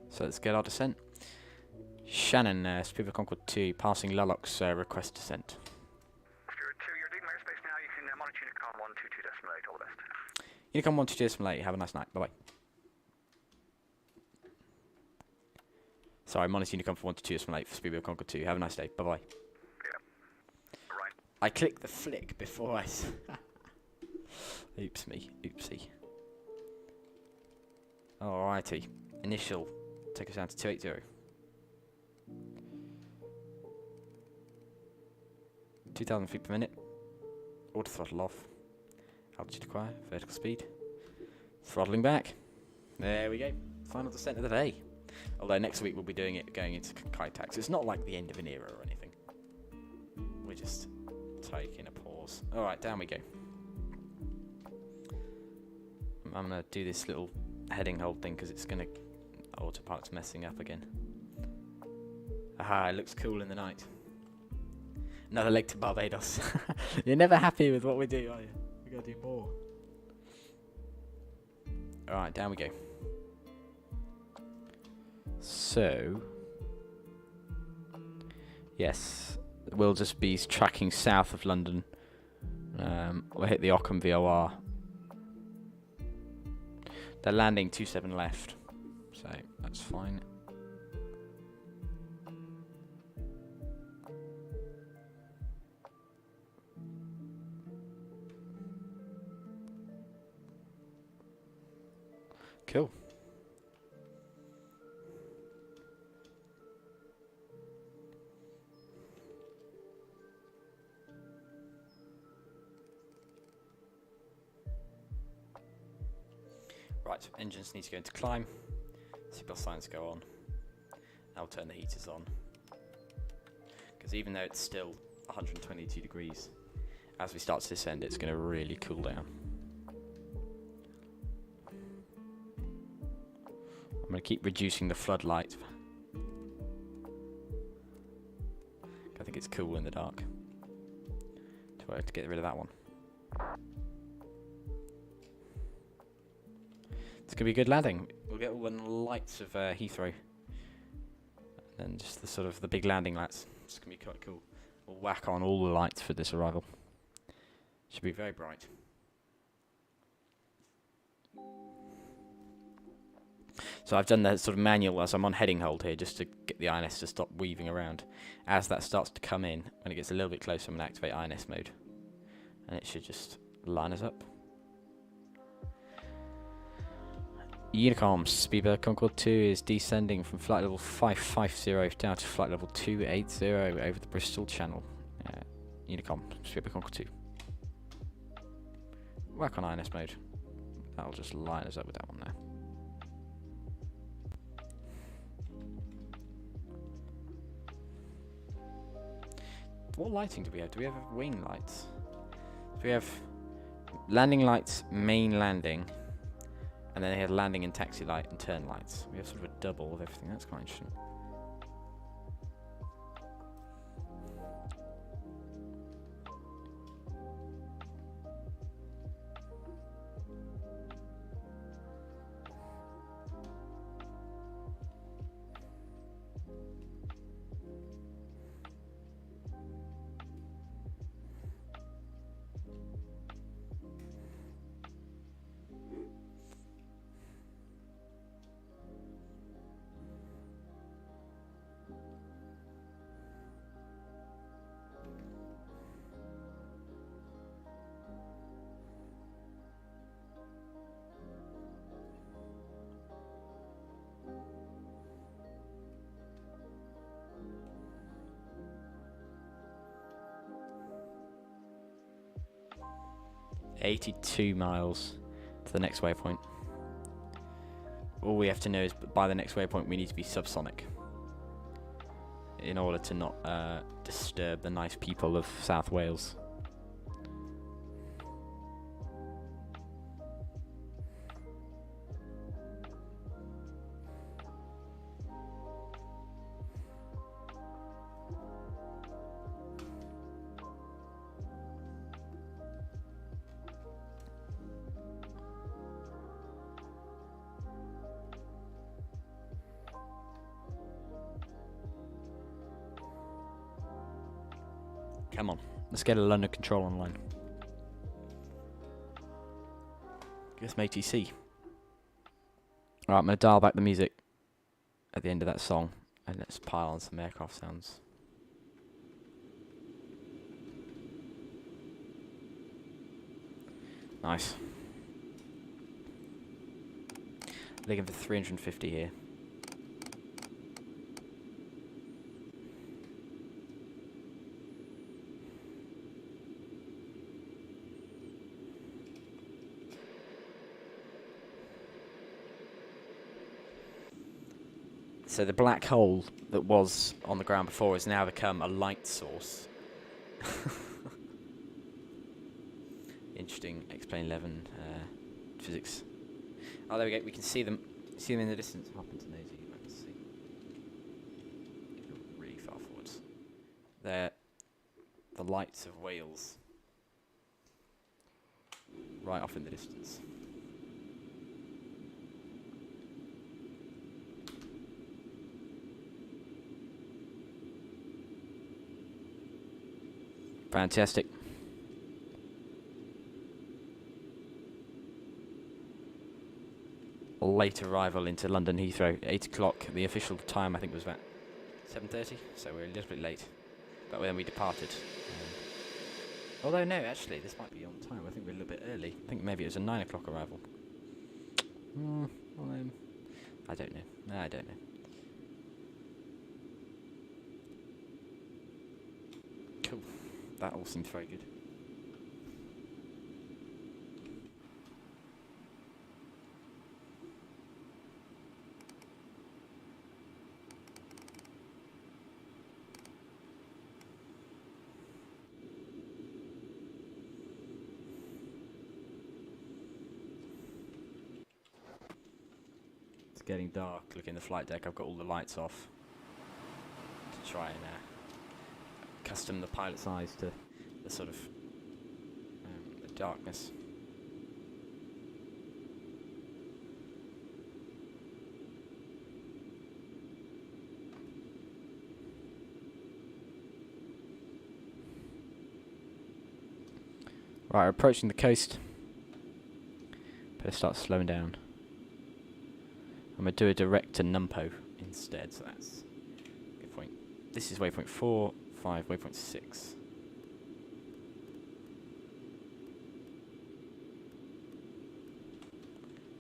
So let's get our descent. Shannon, Supersonic Concorde 2, passing Lullox, request descent. Unicom 122.8, have a nice night, bye-bye. Sorry, monitor Unicom for 122.8 for Supersonic Concorde 2, have a nice day, bye-bye. Yeah. Right. I clicked the flick before I... Oops me, oopsie. Alrighty, initial, take us down to 280. 2,000 feet per minute, auto throttle off. Altitude acquire, vertical speed, throttling back. There we go. Final descent of the day. Although next week we'll be doing it going into Kaitax. It's not like the end of an era or anything. We're just taking a pause. Alright, down we go. I'm going to do this little heading hold thing because it's going to... Autopilot's messing up again. Aha, it looks cool in the night. Another leg to Barbados. You're never happy with what we do, are you? We gotta do more. Alright, down we go. So, yes, we'll just be tracking south of London. We'll hit the Ockham VOR. They're landing 27 left, so that's fine. Cool. Right, engines need to go into climb. Seatbelt signs go on. I'll turn the heaters on. Because even though it's still 122 degrees, as we start to descend, it's going to really cool down. I'm going to keep reducing the floodlight. I think it's cool in the dark. To get rid of that one. It's going to be a good landing. We'll get all the lights of Heathrow. And just the sort of the big landing lights. It's going to be quite cool. We'll whack on all the lights for this arrival. Should be very bright. So I've done the sort of manual as I'm on heading hold here, just to get the INS to stop weaving around. As that starts to come in, when it gets a little bit closer, I'm going to activate INS mode. And it should just line us up. Unicom, Speedbird Concorde 2 is descending from flight level 550 down to flight level 280 over the Bristol Channel. Unicom, Speedbird Concorde 2. Work on INS mode. That'll just line us up with that one there. What lighting do we have? Do we have wing lights? So we have landing lights, main landing, and then they have landing and taxi light and turn lights. We have sort of a double of everything. That's quite interesting. $82 miles to the next waypoint. All we have to know is by the next waypoint we need to be subsonic in order to not disturb the nice people of South Wales. Come on, let's get a London control online. Give us some ATC. Alright, I'm going to dial back the music at the end of that song and let's pile on some aircraft sounds. Nice. Looking for 350 here. So the black hole that was on the ground before has now become a light source. Interesting. Xplane 11 physics. Oh, there we go. We can see them. See them in the distance. Hop into nosy. Let's see. Go really far forwards. They're the lights of Wales. Right off in the distance. Fantastic. Late arrival into London Heathrow. 8 o'clock. The official time I think was about 7:30, so we're a little bit late. But then we departed. Although no, actually, this might be on time. I think we're a little bit early. I think maybe it was a 9 o'clock arrival. I don't know. No, I don't know. Cool. That all seems very good. getting dark. Look in the flight deck, I've got all the lights off to try and custom the pilot's eyes to the sort of the darkness. Right, we're approaching the coast. Better start slowing down. I'm going to do a direct to Numpo instead, so that's waypoint. This is waypoint 4, 5, waypoint 6.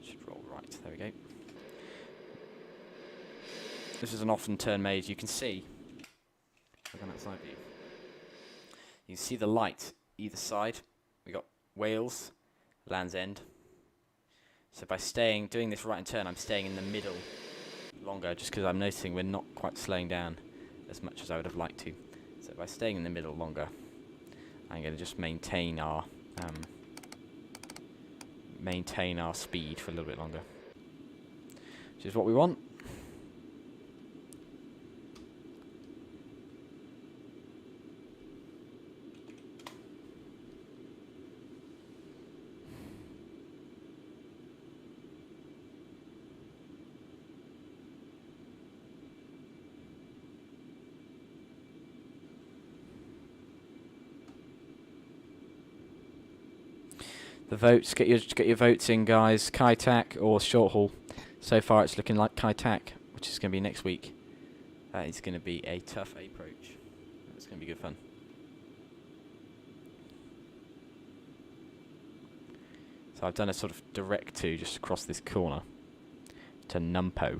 Should roll right, there we go. This is an often turn made, you can see. Look on that side view. You can see the light either side. We got Wales, Land's End. So by doing this right and turn, I'm staying in the middle longer, just because I'm noticing we're not quite slowing down as much as I would have liked to. So by staying in the middle longer, I'm going to just maintain our speed for a little bit longer, which is what we want. The votes, get your votes in, guys. Kai-Tak or short haul. So far, it's looking like Kai-Tak, which is going to be next week. That is going to be a tough approach. It's going to be good fun. So I've done a sort of direct to just across this corner to Numpo.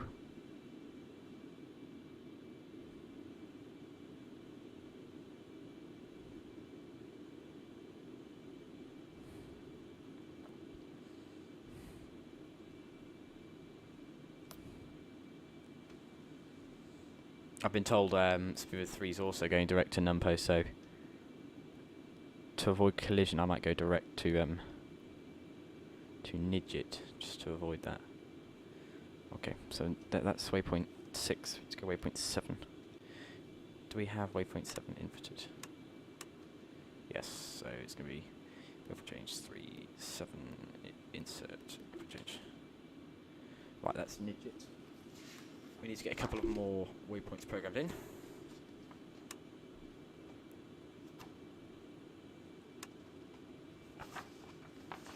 I've been told Speedbird 3 is also going direct to Numpo, so to avoid collision I might go direct to Nidget, just to avoid that. Okay, so that's waypoint 6, let's go waypoint 7. Do we have waypoint 7 inputted? Yes, so it's going to be waypoint change 3, 7, insert, waypoint change. Right, that's Nidget. We need to get a couple of more waypoints programmed in.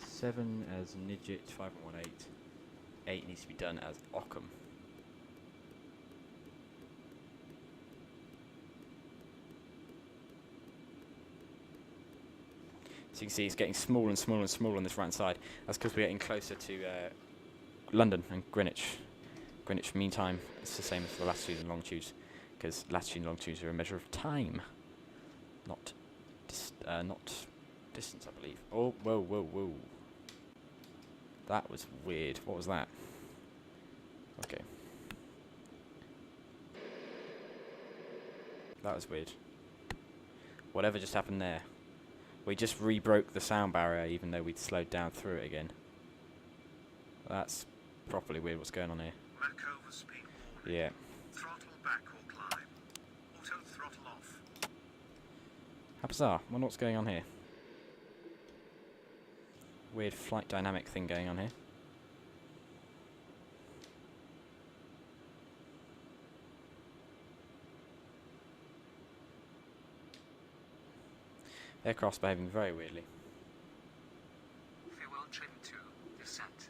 Seven as Nidget, 5.18. 8 needs to be done as Occam. So you can see it's getting smaller and smaller and smaller on this right hand side. That's because we're getting closer to London and Greenwich. Greenwich Mean Time, it's the same as the latitudes and longitudes, because latitude and longitudes are a measure of time, not distance, I believe. Oh, whoa, whoa, whoa. That was weird. What was that? Okay. That was weird. Whatever just happened there. We just re-broke the sound barrier, even though we'd slowed down through it again. That's properly weird what's going on here. Yeah. Throttle back or climb. Auto throttle off. How bizarre. Wonder what's going on here. Weird flight dynamic thing going on here. Aircraft's behaving very weirdly. Fuel trim to descent.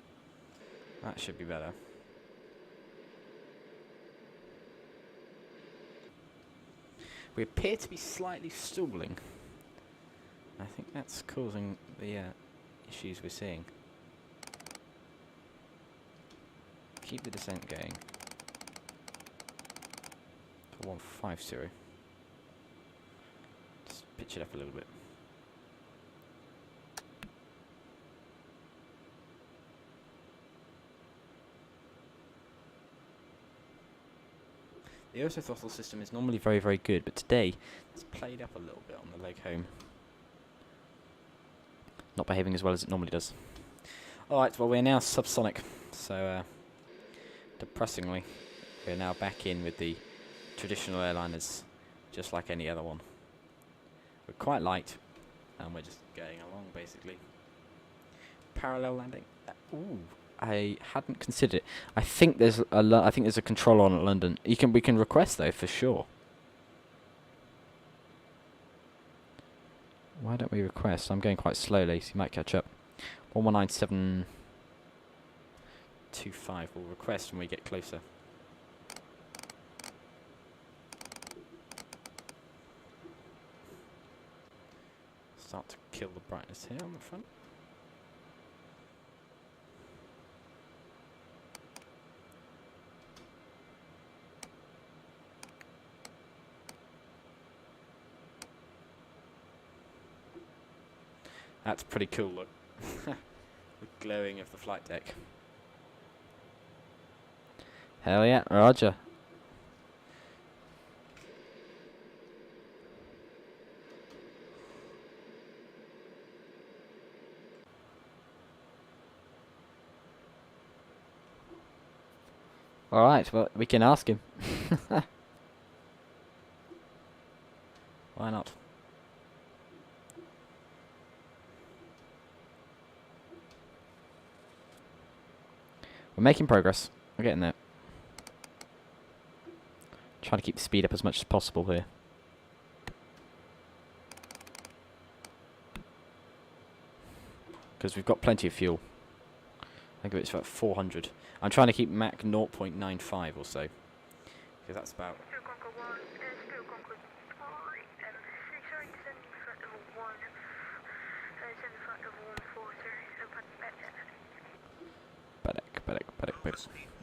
That should be better. We appear to be slightly stalling. I think that's causing the issues we're seeing. Keep the descent going. For 150. Just pitch it up a little bit. The auto throttle system is normally very, very good, but today it's played up a little bit on the leg home. Not behaving as well as it normally does. Alright, well we're now subsonic, so depressingly, we're now back in with the traditional airliners, just like any other one. We're quite light, and we're just going along basically. Parallel landing. Ooh, I hadn't considered it. I think there's a control on at London. We can request though for sure. Why don't we request? I'm going quite slowly, so you might catch up. 119725. We'll request when we get closer. Start to kill the brightness here on the front. That's pretty cool look. The glowing of the flight deck. Hell yeah, roger. Alright, well, we can ask him. Why not? We're making progress. We're getting there. Trying to keep the speed up as much as possible here. Because we've got plenty of fuel. I think it's about 400. I'm trying to keep Mach 0.95 or so. Because that's about...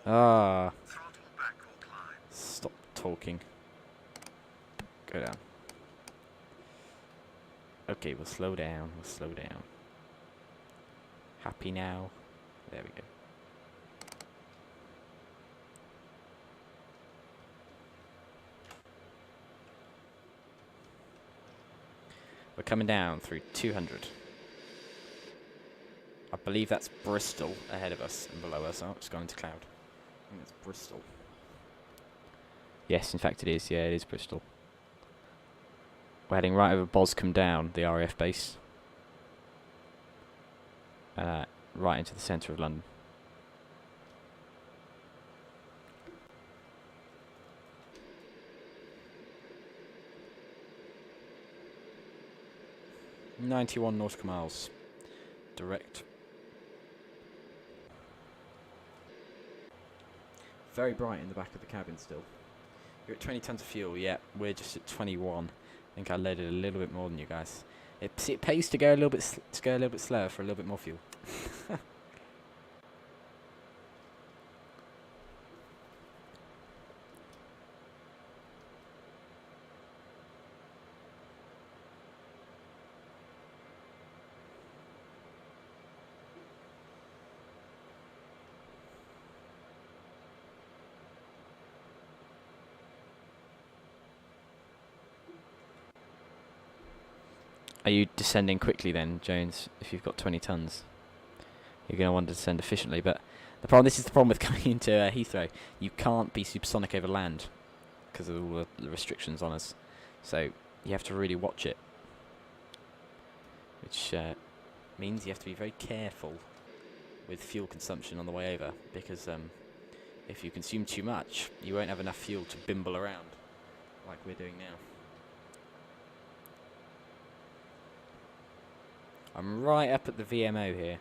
Ah. Stop talking. Go down. Okay, we'll slow down. We'll slow down. Happy now? There we go. We're coming down through 200. I believe that's Bristol ahead of us and below us. Oh, it's gone into cloud. I think it's Bristol. Yes, in fact it is. Yeah, it is Bristol. We're heading right over Boscombe Down, the RAF base. Right into the centre of London. .91 nautical miles. Direct. Very bright in the back of the cabin still. You're at 20 tons of fuel. Yeah, we're just at 21. I think I loaded a little bit more than you guys. It pays to go a little bit slower for a little bit more fuel. Are you descending quickly then, Jones, if you've got 20 tons? You're going to want to descend efficiently, but this is the problem with coming into Heathrow. You can't be supersonic over land because of all the restrictions on us. So you have to really watch it. Which means you have to be very careful with fuel consumption on the way over, because if you consume too much, you won't have enough fuel to bimble around like we're doing now. I'm right up at the VMO here.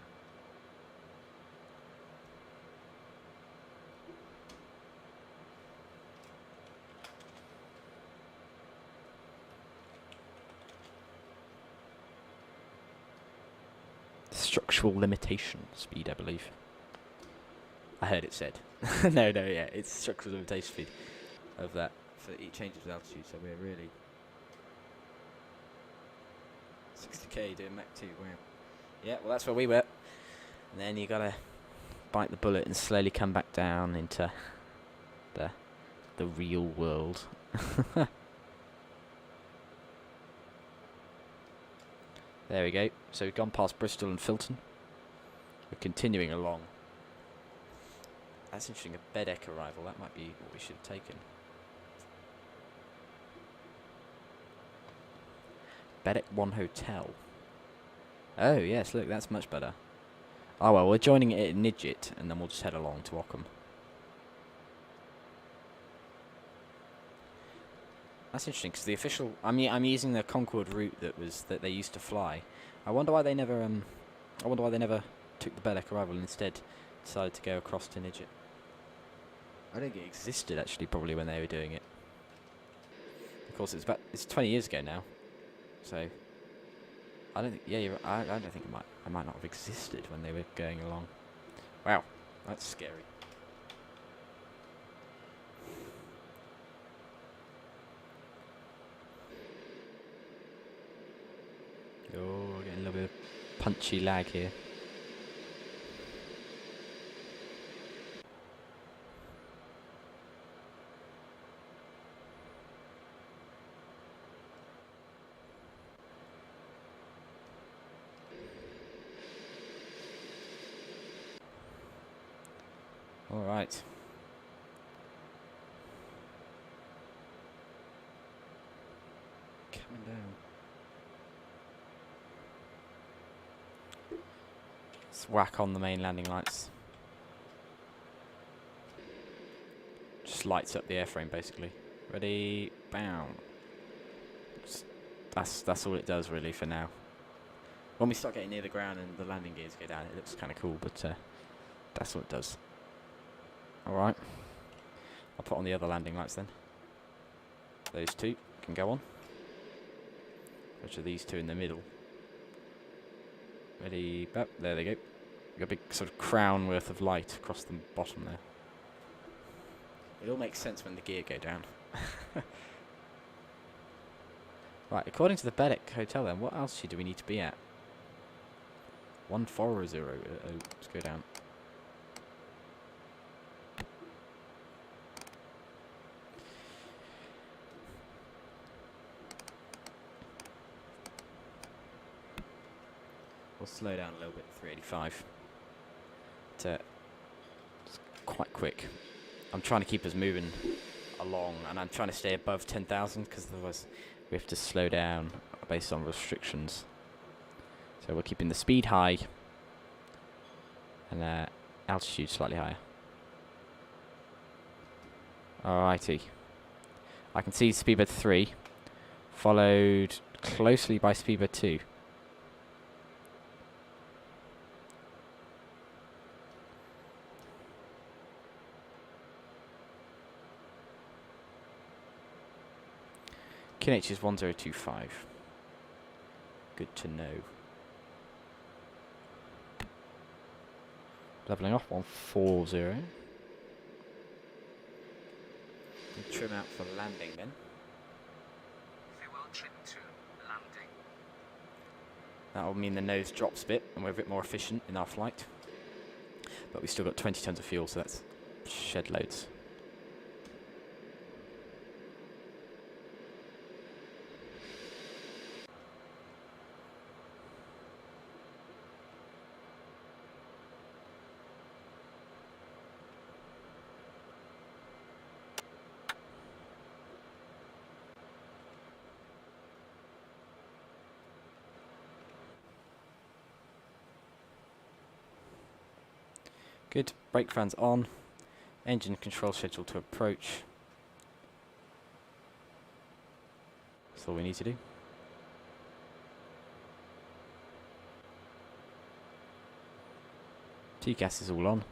Structural limitation speed, I believe. I heard it said. no, yeah, it's structural limitation speed of that for each change of altitude, so we're really 60k doing Mach 2, wow. Yeah, well that's where we were. And then you gotta bite the bullet and slowly come back down into the real world. There we go. So we've gone past Bristol and Filton. We're continuing along. That's interesting, a Bedek arrival. That might be what we should have taken. Bedek 1 Hotel. Oh, yes, look, that's much better. Oh, well, we're joining it at Nidgit, and then we'll just head along to Ockham. That's interesting, because the official... I'm using the Concorde route that they used to fly. I wonder why they never... I wonder why they never took the Bedek arrival and instead decided to go across to Nidgit. I don't think it existed, actually, probably, when they were doing it. Of course, it's 20 years ago now. So, I don't think... Yeah, I don't think it might not have existed when they were going along. Wow, that's scary. Oh, we're getting a little bit of punchy lag here. All right. Coming down. Let's whack on the main landing lights. Just lights up the airframe, basically. Ready, bam. That's all it does, really, for now. When we start getting near the ground and the landing gears go down, it looks kind of cool, but that's what it does. Alright, I'll put on the other landing lights then. Those two can go on. Which are these two in the middle. Ready, oh, there they go. Got a big sort of crown worth of light across the bottom there. It all makes sense when the gear go down. Right, according to the Bedek Hotel then, what altitude do we need to be at? 140. Let's go down. We'll slow down a little bit, 385. It's quite quick. I'm trying to keep us moving along, and I'm trying to stay above 10,000, because otherwise we have to slow down based on restrictions. So we're keeping the speed high, and altitude slightly higher. Alrighty. I can see speedbird 3, followed closely by speedbird 2. QNH is 1025. Good to know. Leveling off 140. Trim out for landing then. Farewell trim to landing. That will mean the nose drops a bit and we're a bit more efficient in our flight. But we've still got 20 tons of fuel, so that's shed loads. Good, brake fans on, engine control scheduled to approach. That's all we need to do. TCAS is all on.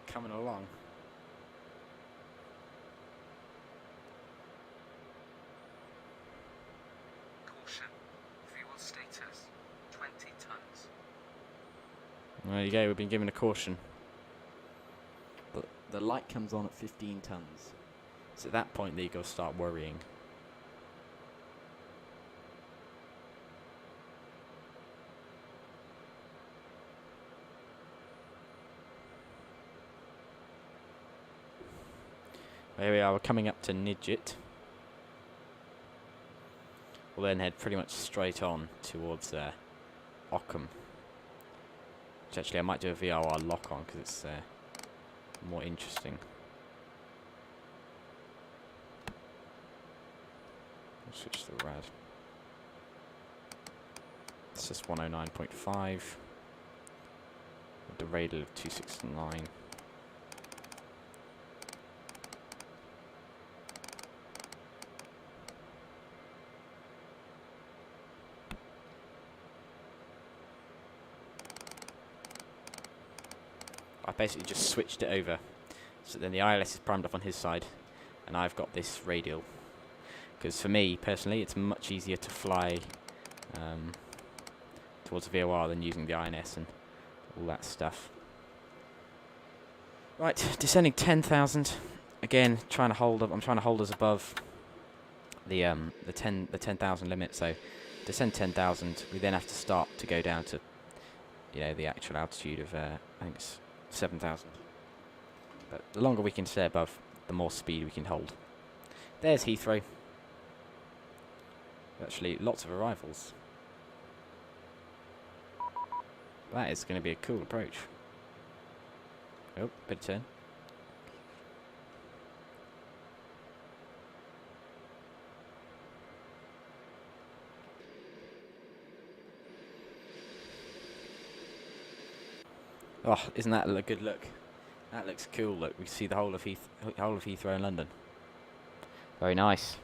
Coming along. Caution, fuel status, 20 tons. There you go, we've been given a caution. But the light comes on at 15 tons. So at that point, you got to start worrying. There we are, we're coming up to Nidgit. We'll then head pretty much straight on towards Ockham. Which actually I might do a VRR lock on because it's more interesting. I'll switch to the rad. It's just 109.5 with the radial of 269. I basically just switched it over, so then the ILS is primed up on his side, and I've got this radial. Because for me, personally, it's much easier to fly towards VOR than using the INS and all that stuff. Right, descending 10,000. Again, trying to hold up. I'm trying to hold us above the 10,000 limit. So descend 10,000. We then have to start to go down to, you know, the actual altitude of I think it's 7,000. But the longer we can stay above, the more speed we can hold. There's Heathrow. Actually, lots of arrivals. That is going to be a cool approach. Oh, bit of turn. Oh, isn't that a good look? That looks cool. Look, we see the whole of Heathrow in London. Very nice.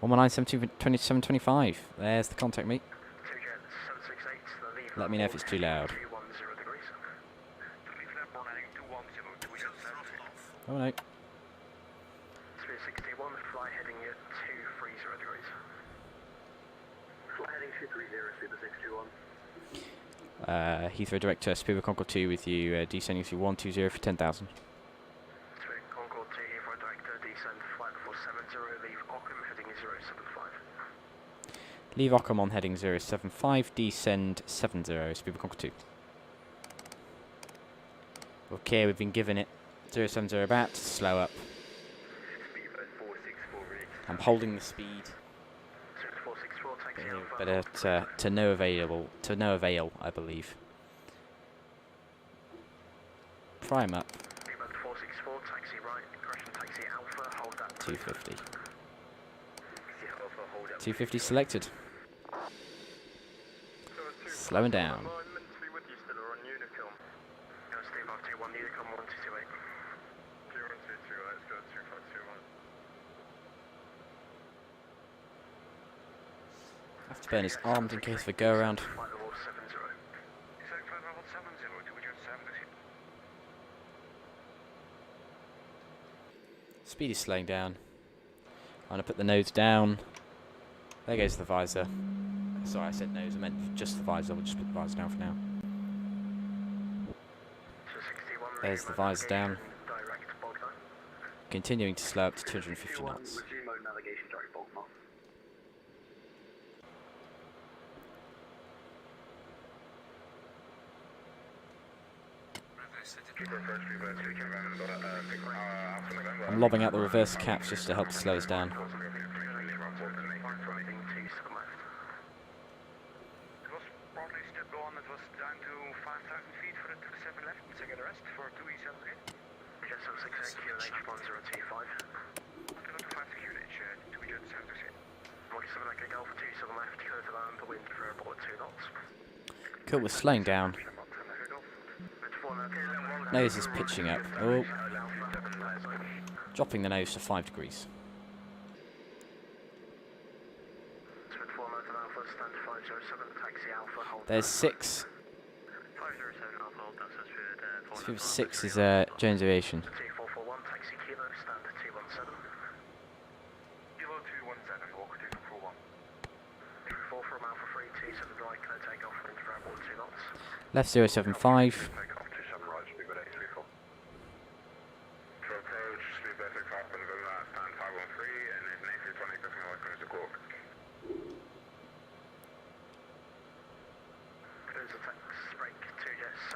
119.17.27.25. There's the contact meet. Let me know if it's too loud. Oh no. 361, fly heading at 230 degrees. Fly heading 230, Super 621. Heathrow Director, Spirit Concorde 2 with you, descending to 120 for 10,000. Concorde 2, Heathrow Director, descend flight 470, leave Ockham heading 075. Leave Ockham on heading 075, descend 70, Spirit Concorde 2. Okay, we've been given it 070 about to slow up. I'm holding the speed. But to no avail, I believe. Prime up. 250. 250 selected. Slowing down. Afterburner's armed in case of a go around. Speed is slowing down. I'm going to put the nose down. There goes the visor. Sorry, I said nose, I meant just the visor. We'll just put the visor down for now. There's the visor down. Continuing to slow up to 250 knots. I'm lobbing out the reverse caps just to help slow us down. Cool, we're slowing down. Nose is pitching up. Oh. Dropping the nose to 5 degrees. There's 6. 6 is Jones Aviation. Left 075.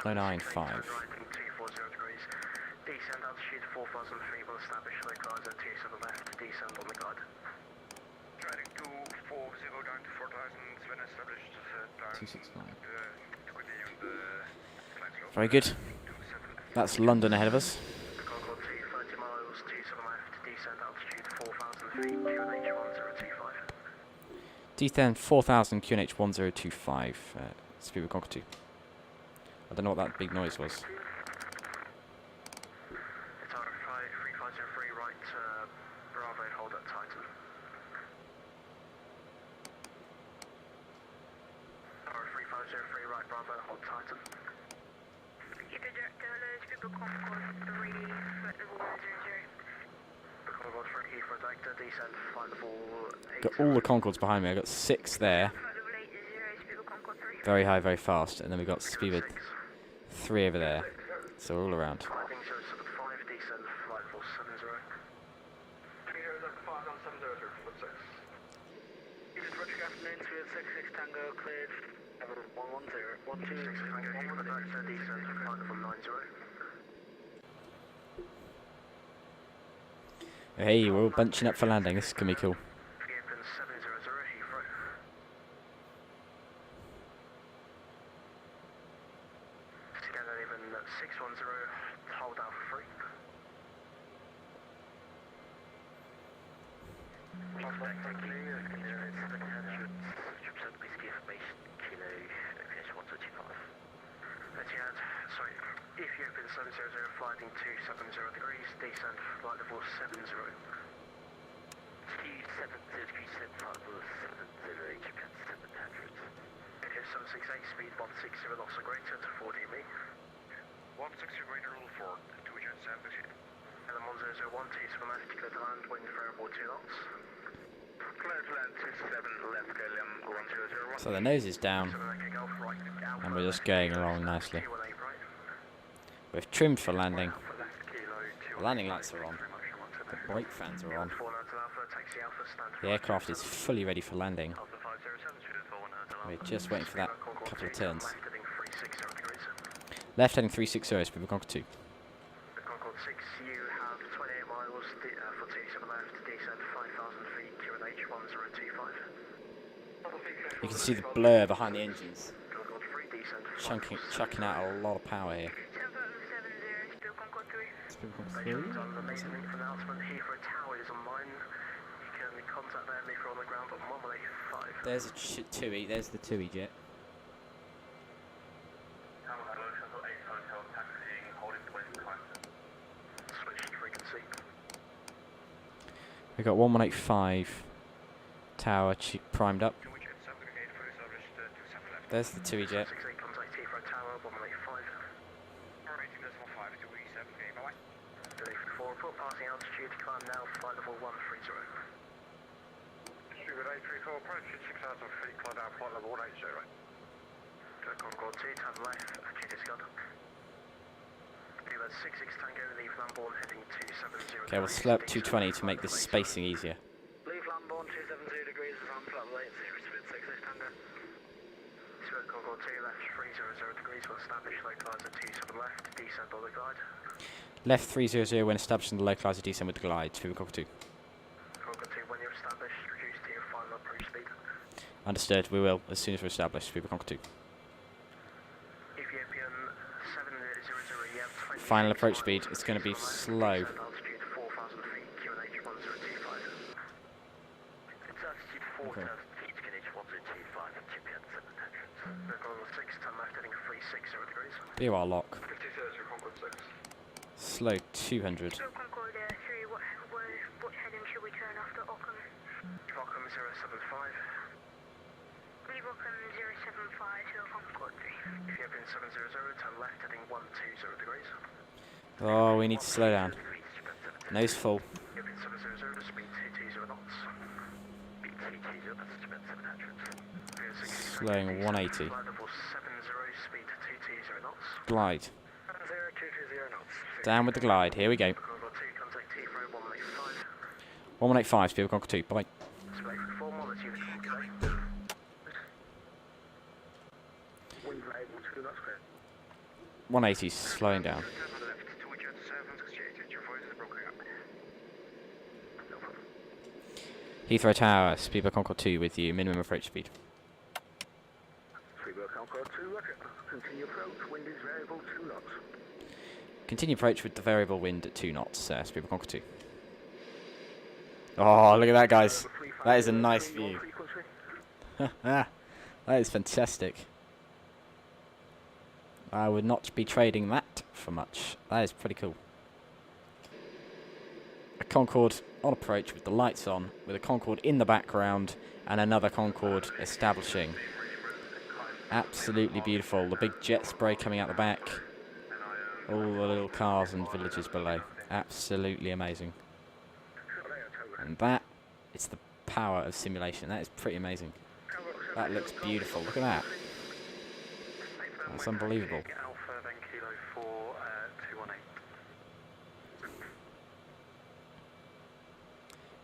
No 95. Descend altitude 4003, will establish localizer 27 left, descend on the guide. Riding 240 down to 4,000 when established. 265. Very good. That's London ahead of us. Concorde 2, 30 miles, 27 left, descent altitude 4,000 feet, QNH 1025. D10 4,000 QNH 1025. Speed of Concorde 2. I don't know what that big noise was. It's RFI 3503 right, Bravo, hold at Titan. R3503 right, Bravo, hold Titan. Keep it direct, speed of Concorde 3, flight level 100. Concorde 3, Heathrow Delta, descent, flight level 8. Got all the Concordes behind me. I got 6 there. Very high, very fast. And then we got speed of 3 over there. So we're all around. Climbing 075, descent, flight level 70. 3075 on 700, foot 6. Unit Roger, good afternoon, 366 Tango, cleared. 110, 126 Tango, Heathrow Delta, descent, flight level 90. Hey, we're all bunching up for landing. This is going to be cool. Open 700, Heathrow. Scanner even 610, hold out for free. Sorry, if you open 700, flighting 270 degrees, descent, flight level 70. 270 degrees, flight level 70, Japan 700. Okay, 768, speed 160 knots or greater to 40 me. 160 greater, rule 4, 2 jet 70. And then 1001, T7 left, clear to land, wind variable 2 knots. Clear to land, 27 left, KLM 1001. So the nose is down. And we're just going along nicely. We've trimmed for landing. The landing lights are on. The brake fans are on. The aircraft is fully ready for landing. We're just waiting for that couple of turns. Left heading 360, speed of Concorde 2. Concorde 6, you have 28 miles for 27 left, descent 5,000 feet, QNH 1025. You can see the blur behind the engines. Chucking out a lot of power here. Speed of Concorde 3. Announcement, Heathrow Tower is online. You can contact them if you're on the ground on 185. There's a TUI, there's the TUI jet. We got 1185 tower primed up. There's the TUI jet. Contact Heathrow Tower 185. Report passing altitude, climb now, flight level 130. Stuart 834, approach at 6,000 feet, climb down, flight level 180. Concorde 2, turn left, attitude is good. Leeward 66 Tango, leave Lambourne, heading 270. Okay, we'll slow up 220 to make this spacing easier. Leave Lambourne 270 degrees, on flight level 80, Stuart 66 Tango. Stuart Concorde 2, left 300 degrees, will establish localizer 27 left, descend on the glide. Left 300 when establishing the localizer descent with the glide. Speed of Concorde 2. Concorde 2, when you're established, reduce to your final approach speed. Understood, we will as soon as we're established. Speed of Concorde 2. Ethiopian 700, you have 20 Final approach speed, it's going to be slow. altitude 4,000 feet, QNH 1025. It's altitude 4,000 feet, QNH 1025, Japan 700. Concorde 6, turn left, heading 360 degrees. BOR lock. 50 Concorde 6. Slow 200. Concorde 3, what heading should we turn after Ockham? Ockham 075. Leave Ockham 075 to Concorde 3. If you open 700, turn left, heading 120 degrees. Oh, we need to slow down. Nose full. If you open 700, speed 220 knots. Speed 220, that's Japan 700. Slowing 180. Flight level 70, speed 220 knots. Glide. 220 knots. Down with the glide. Here we go. Concorde 2, contact Heathrow 185. 185, speed of Concorde 2. Bye. Display for formal, as you can say. Wind able to, that's clear. 180, slowing down. Heathrow Tower, Speedbird Concorde 2 with you, minimum approach speed. Speedbird Concorde 2, roger. Continue approach, wind is variable 2 knots. Continue approach with the variable wind at 2 knots, Speedbird Concorde 2. Oh, look at that, guys. That is a nice view. That is fantastic. I would not be trading that for much. That is pretty cool. A Concorde on approach with the lights on, with a Concorde in the background, and another Concorde establishing. Absolutely beautiful. The big jet spray coming out the back. All the little cars and villages below. Absolutely amazing. And that is the power of simulation. That is pretty amazing. That looks beautiful. Look at that. That's unbelievable.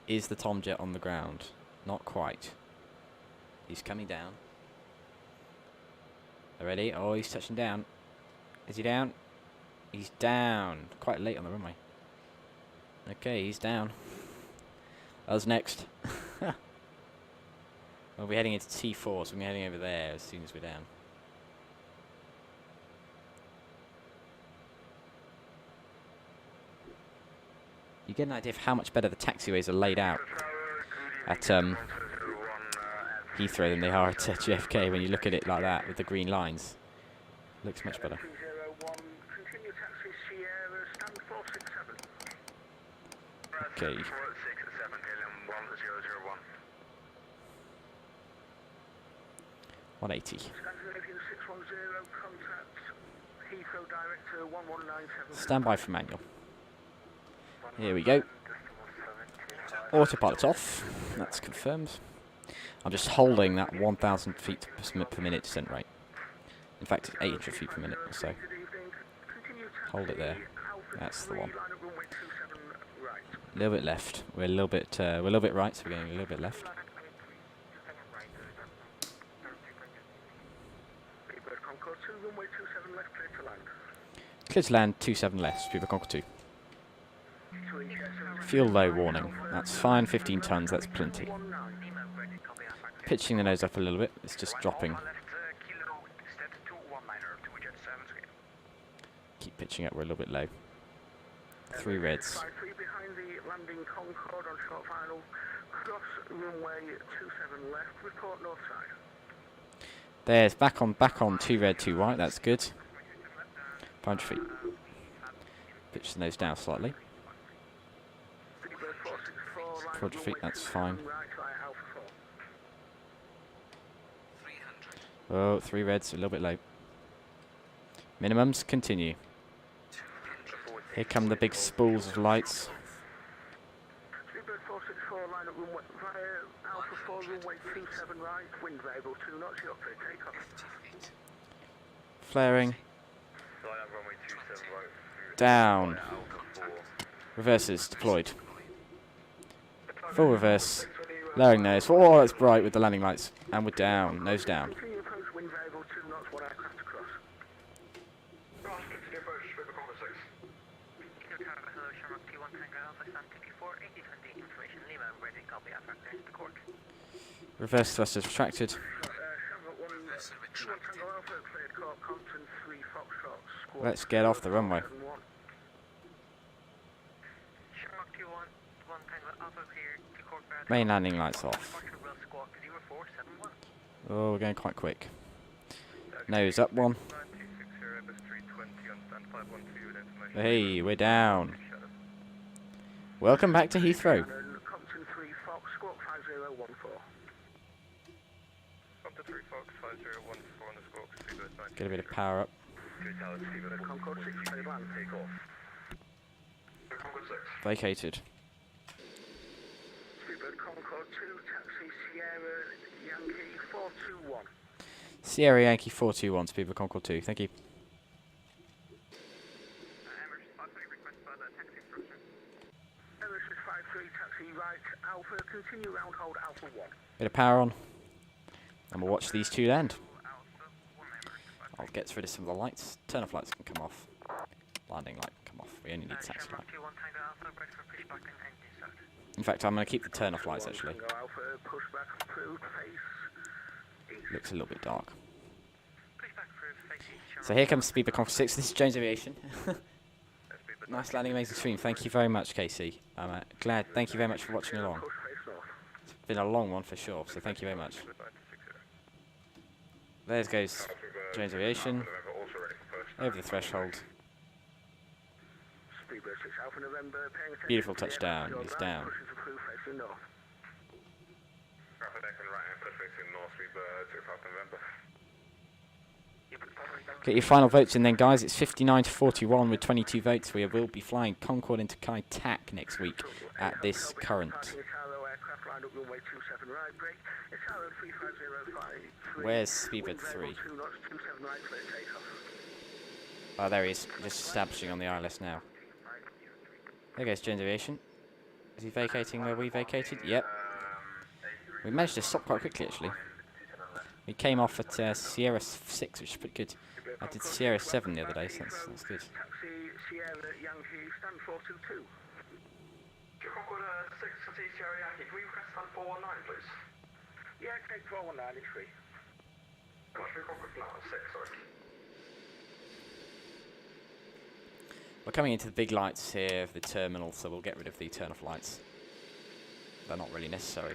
Is the Tomjet on the ground? Not quite. He's coming down. Ready? Oh, he's touching down. Is he down? He's down. Quite late on the runway. Okay, he's down. Us next. Well, we're heading into T4, so we're heading over there as soon as we're down. You get an idea of how much better the taxiways are laid out at Heathrow than they are at JFK when you look at it like that with the green lines. Looks much better. Okay. 180. Stand by for manual. Here we go. Autopilot's off. That's confirmed. I'm just holding that 1,000 feet per minute descent rate. In fact, it's 800 feet per minute or so. Hold it there. That's the one. A little bit left. We're a little bit right, so we're going a little bit left. Clear to land, 27 left, Speedbird Concorde 2. Fuel low warning. That's fine, 15 tons, that's plenty. Pitching the nose up a little bit, it's just dropping. Keep pitching up, we're a little bit low. 3 reds. There's back on 2 red, 2 white, that's good. 500 feet. Pitch the nose down slightly. 400 feet, that's fine. Oh, 3 reds, a little bit low. Minimums, continue. Here come the big spools of lights. Flaring. Down. Reverses deployed. Full reverse. Lowering nose. Oh, it's bright with the landing lights. And we're down. Nose down. Reverse thrusters retracted. Let's get off the runway. Main landing lights off. Oh, we're going quite quick. Nose up one. Hey, we're down. Welcome back to Heathrow. Get a bit of power up. Vacated. Sierra Yankee 421, Speedbird Concorde 2. Thank you. Bit of power on. And we'll watch these 2 land. I'll get rid of some of the lights. Turn off lights can come off. Landing light can come off. We only need taxi light. In fact, I'm going to keep the turn-off lights, actually. Looks a little bit dark. So here comes Speedbird Concorde 6. This is Jones Aviation. Nice landing, amazing stream. Thank you very much, Casey. I'm glad. Thank you very much for watching along. It's been a long one for sure, so thank you very much. There goes Jones Aviation. Over the threshold. Beautiful touchdown. He's down. Get your final votes in then, guys. It's 59 to 41 with 22 votes. We will be flying Concorde into Kai Tak next week at this current. Where's Speedbird 3? Oh, there he is. Just establishing on the ILS now. There goes Jones Aviation. Is he vacating where we vacated? Yep. We managed to stop quite quickly, actually. We came off at Sierra 6, which is pretty good. I did Sierra 7 the other day, so that's good. We're coming into the big lights here of the terminal, so we'll get rid of the turn-off lights. They're not really necessary.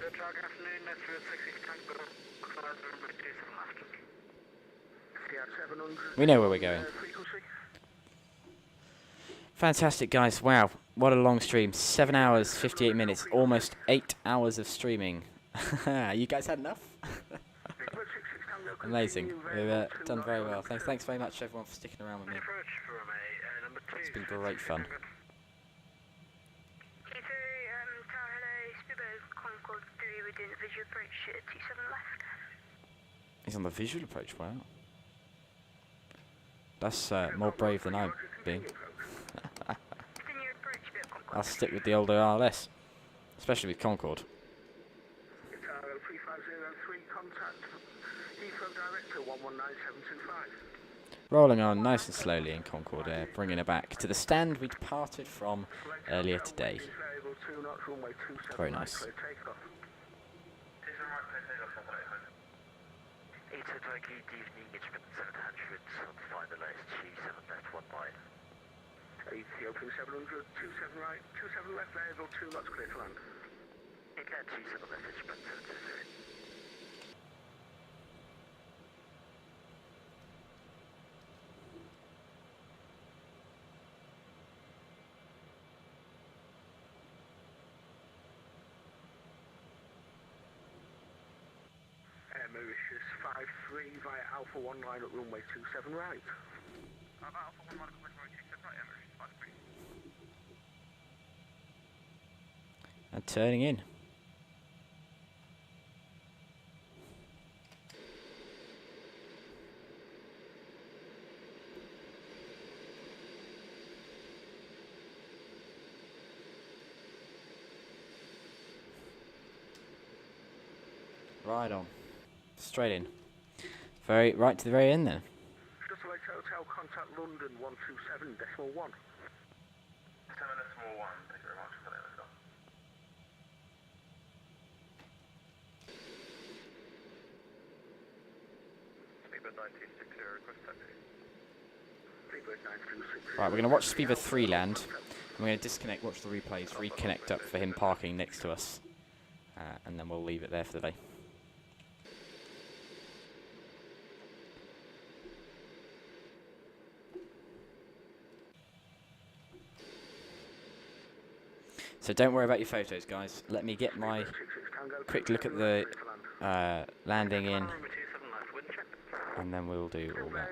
We know where we're going. Fantastic, guys. Wow, what a long stream. 7 hours, 58 minutes, almost 8 hours of streaming. You guys had enough? Amazing. We've done very well. Thanks very much, everyone, for sticking around with me. It's been great fun. He's on the visual approach, wow. That's more brave than I'm being. I'll stick with the older RLS, especially with Concorde. Rolling on nice and slowly in Concorde Air, bringing it back to the stand we departed from earlier today. Very nice. Open 700, 27 right, 27 left, variable 2 knots, clear to land. Declare 27 left, it's sprint 720. Air Mauritius 53 via Alpha 1 line at runway 27 right. Alpha 1 line at runway 27 right, Air Mauritius 53. And turning in. Right on. Straight in. Right to the very end then. Just like Hotel, contact London 127.1. 7.1, thank you very much for that. Right, we're going to watch Speedbird 3 land. We're going to disconnect, watch the replays, reconnect up for him parking next to us. And then we'll leave it there for the day. So don't worry about your photos, guys. Let me get my quick look at the landing in, and then we'll do all that.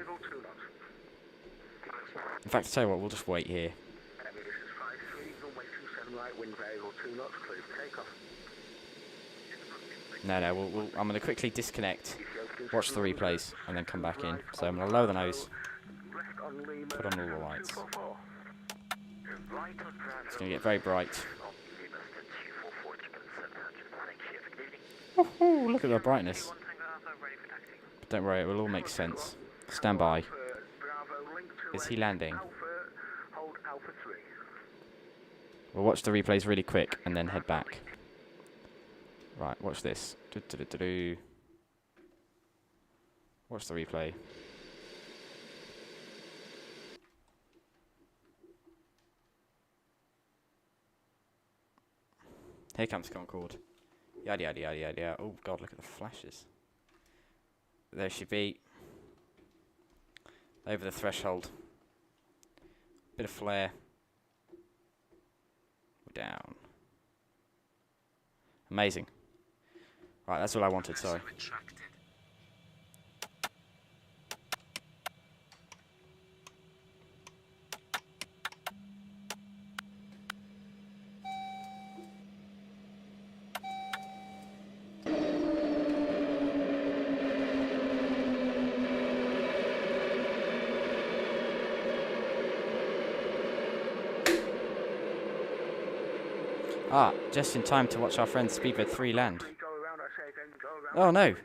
In fact, I'll tell you what, we'll just wait here. No, I'm going to quickly disconnect, watch the replays, and then come back in. So I'm going to lower the nose, put on all the lights. It's going to get very bright. Woohoo, look at the brightness. But don't worry, it will all make sense. Stand by. Is he landing? We'll watch the replays really quick and then head back. Right, watch this. Watch the replay. Here comes Concorde. Yada yada yada yada yada. Oh god, look at the flashes. There she be. Over the threshold. Bit of flare. Down. Amazing. Right, that's all I wanted, sorry. Ah, just in time to watch our friend Speedbird 3 land. Oh no!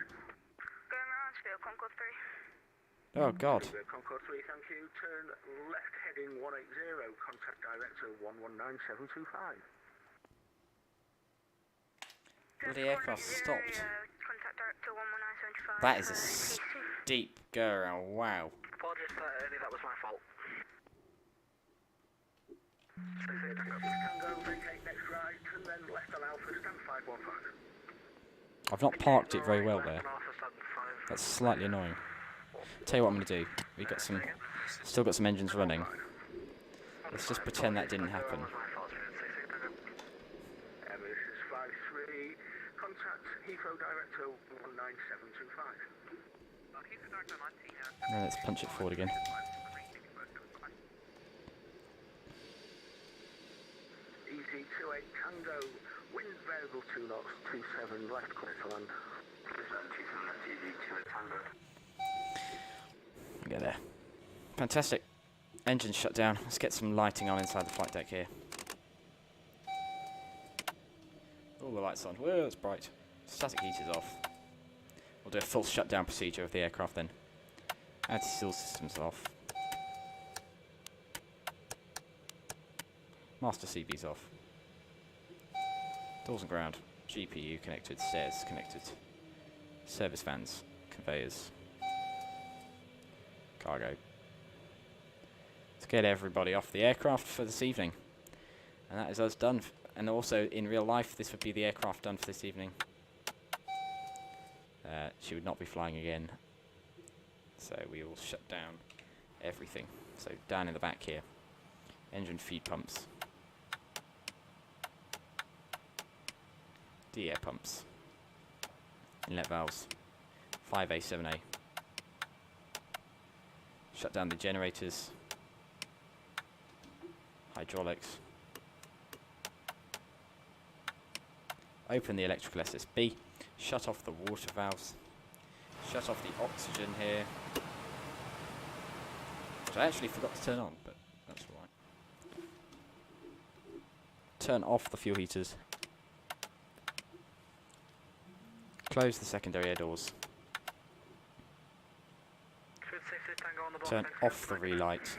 Oh god. Concorde 3, thank you. Turn left heading 180, contact director 119725. Bloody aircraft stopped. That is a steep go around, wow. Apologies for that, that was my fault. I've not parked it very well there. That's slightly annoying. Tell you what I'm going to do. We've got some, still got some engines running. Let's just pretend that didn't happen. No, let's punch it forward again. Easy 28 Tango, wind variable 2 knots, 27 left clear to land. Get there. Fantastic. Engine shut down. Let's get some lighting on inside the flight deck here. All the lights on. Whoa, it's bright. Static heaters off. We'll do a full shutdown procedure of the aircraft then. Anti-seal systems off. Master CB's off. Doors and ground. GPU connected. Stairs connected. Service vans. Conveyors. Cargo. Let's get everybody off the aircraft for this evening. And that is us done. And also, in real life, this would be the aircraft done for this evening. She would not be flying again. So we will shut down everything. So down in the back here. Engine feed pumps. D-air pumps. Inlet valves. 5A, 7A. Shut down the generators. Hydraulics. Open the electrical SSB. Shut off the water valves. Shut off the oxygen here. Which I actually forgot to turn on, but that's alright. Turn off the fuel heaters. Close the secondary air doors. Turn off the relight.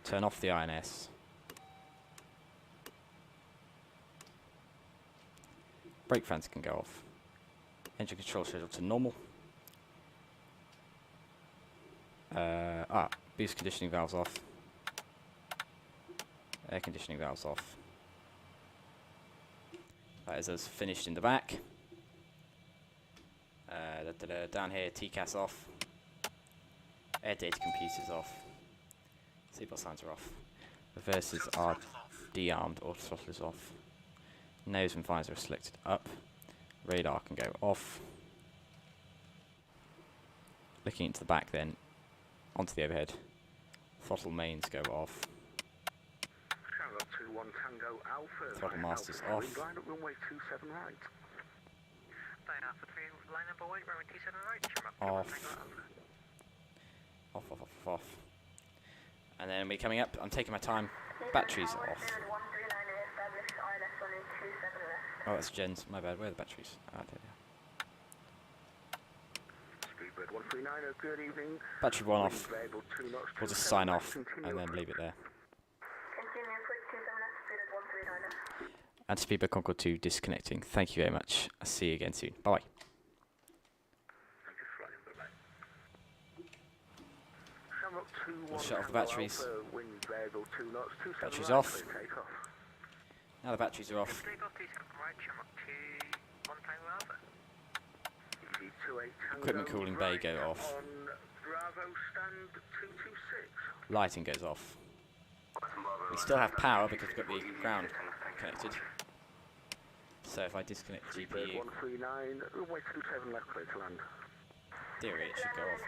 Turn off the INS. Brake fans can go off. Engine control scheduled to normal. Boost conditioning valves off. Air conditioning valves off. That is us finished in the back. Down here, TCAS off. Air data computers off. Seatbelt signs are off. Reversers are de-armed, or throttle is off. Nose and visor are selected up. Radar can go off. Looking into the back then, onto the overhead. Throttle mains go off. Throttle masters off. Off. And then we're coming up. I'm taking my time. Batteries off. Oh, that's Jen's. My bad. Where are the batteries? Ah, there they are. Speedbird 139, good evening. Battery 1 off. We'll just sign off and then leave it there. And Speedbird Concorde 2 disconnecting. Thank you very much. I'll see you again soon. Bye-bye. We'll shut off the batteries. Batteries off. Now the batteries are off. Equipment cooling bay go off. Lighting goes off. We still have power because we've got the ground connected. So if I disconnect the GPU, theory it should go off.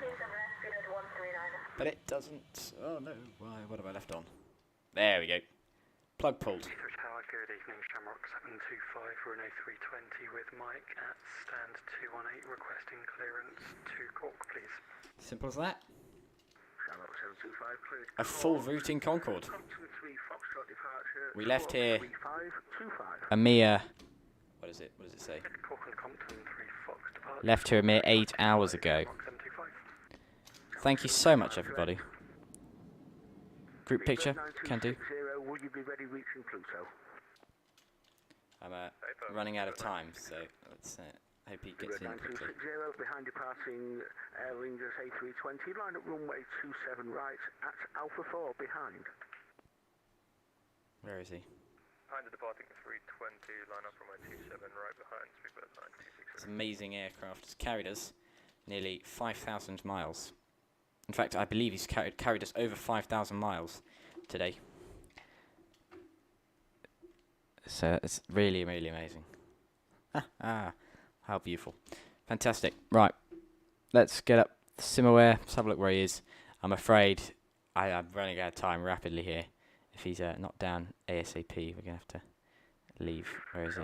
But it doesn't. Oh no, why? What have I left on? There we go. Plug pulled. Good evening, Shamrock 725 for an A320 with Mike at stand 218 requesting clearance to Cork, please. Simple as that. A full routing Concorde. We left here a mere... What does it say? Left here a mere 8 hours ago. Thank you so much, everybody. Group picture, can do. I'm running out of time, so let's hope he gets in quickly. Behind departing Aer Lingus A320, line up runway 27 right at Alpha 4 behind. Where is he? Behind the departing 320, line up runway 27 right behind Speedbird 926. This amazing aircraft has carried us nearly 5,000 miles. In fact, I believe he's carried us over 5,000 miles today. So it's really, really amazing. How beautiful. Fantastic. Right. Let's get up Simaware. Let's have a look where he is. I'm afraid I'm running out of time rapidly here. If he's not down ASAP, we're going to have to leave. Where is he?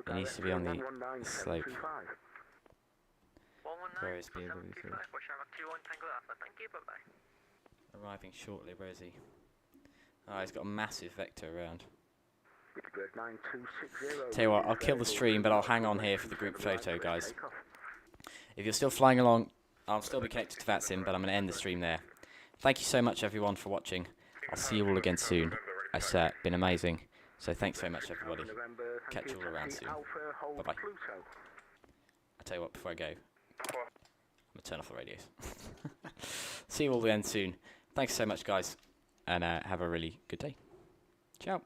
He needs to be on the slope. Where is he? Arriving shortly. Where is he? Oh, he's got a massive vector around. Tell you what, I'll kill the stream, but I'll hang on here for the group photo, guys. If you're still flying along, I'll still be connected to Vatsim, but I'm going to end the stream there. Thank you so much, everyone, for watching. I'll see you all again soon. It's been amazing. So thanks very much, everybody. Catch you all around soon. Bye-bye. I'll tell you what, before I go, I'm going to turn off the radios. See you all again soon. Thanks so much, guys. And have a really good day. Ciao.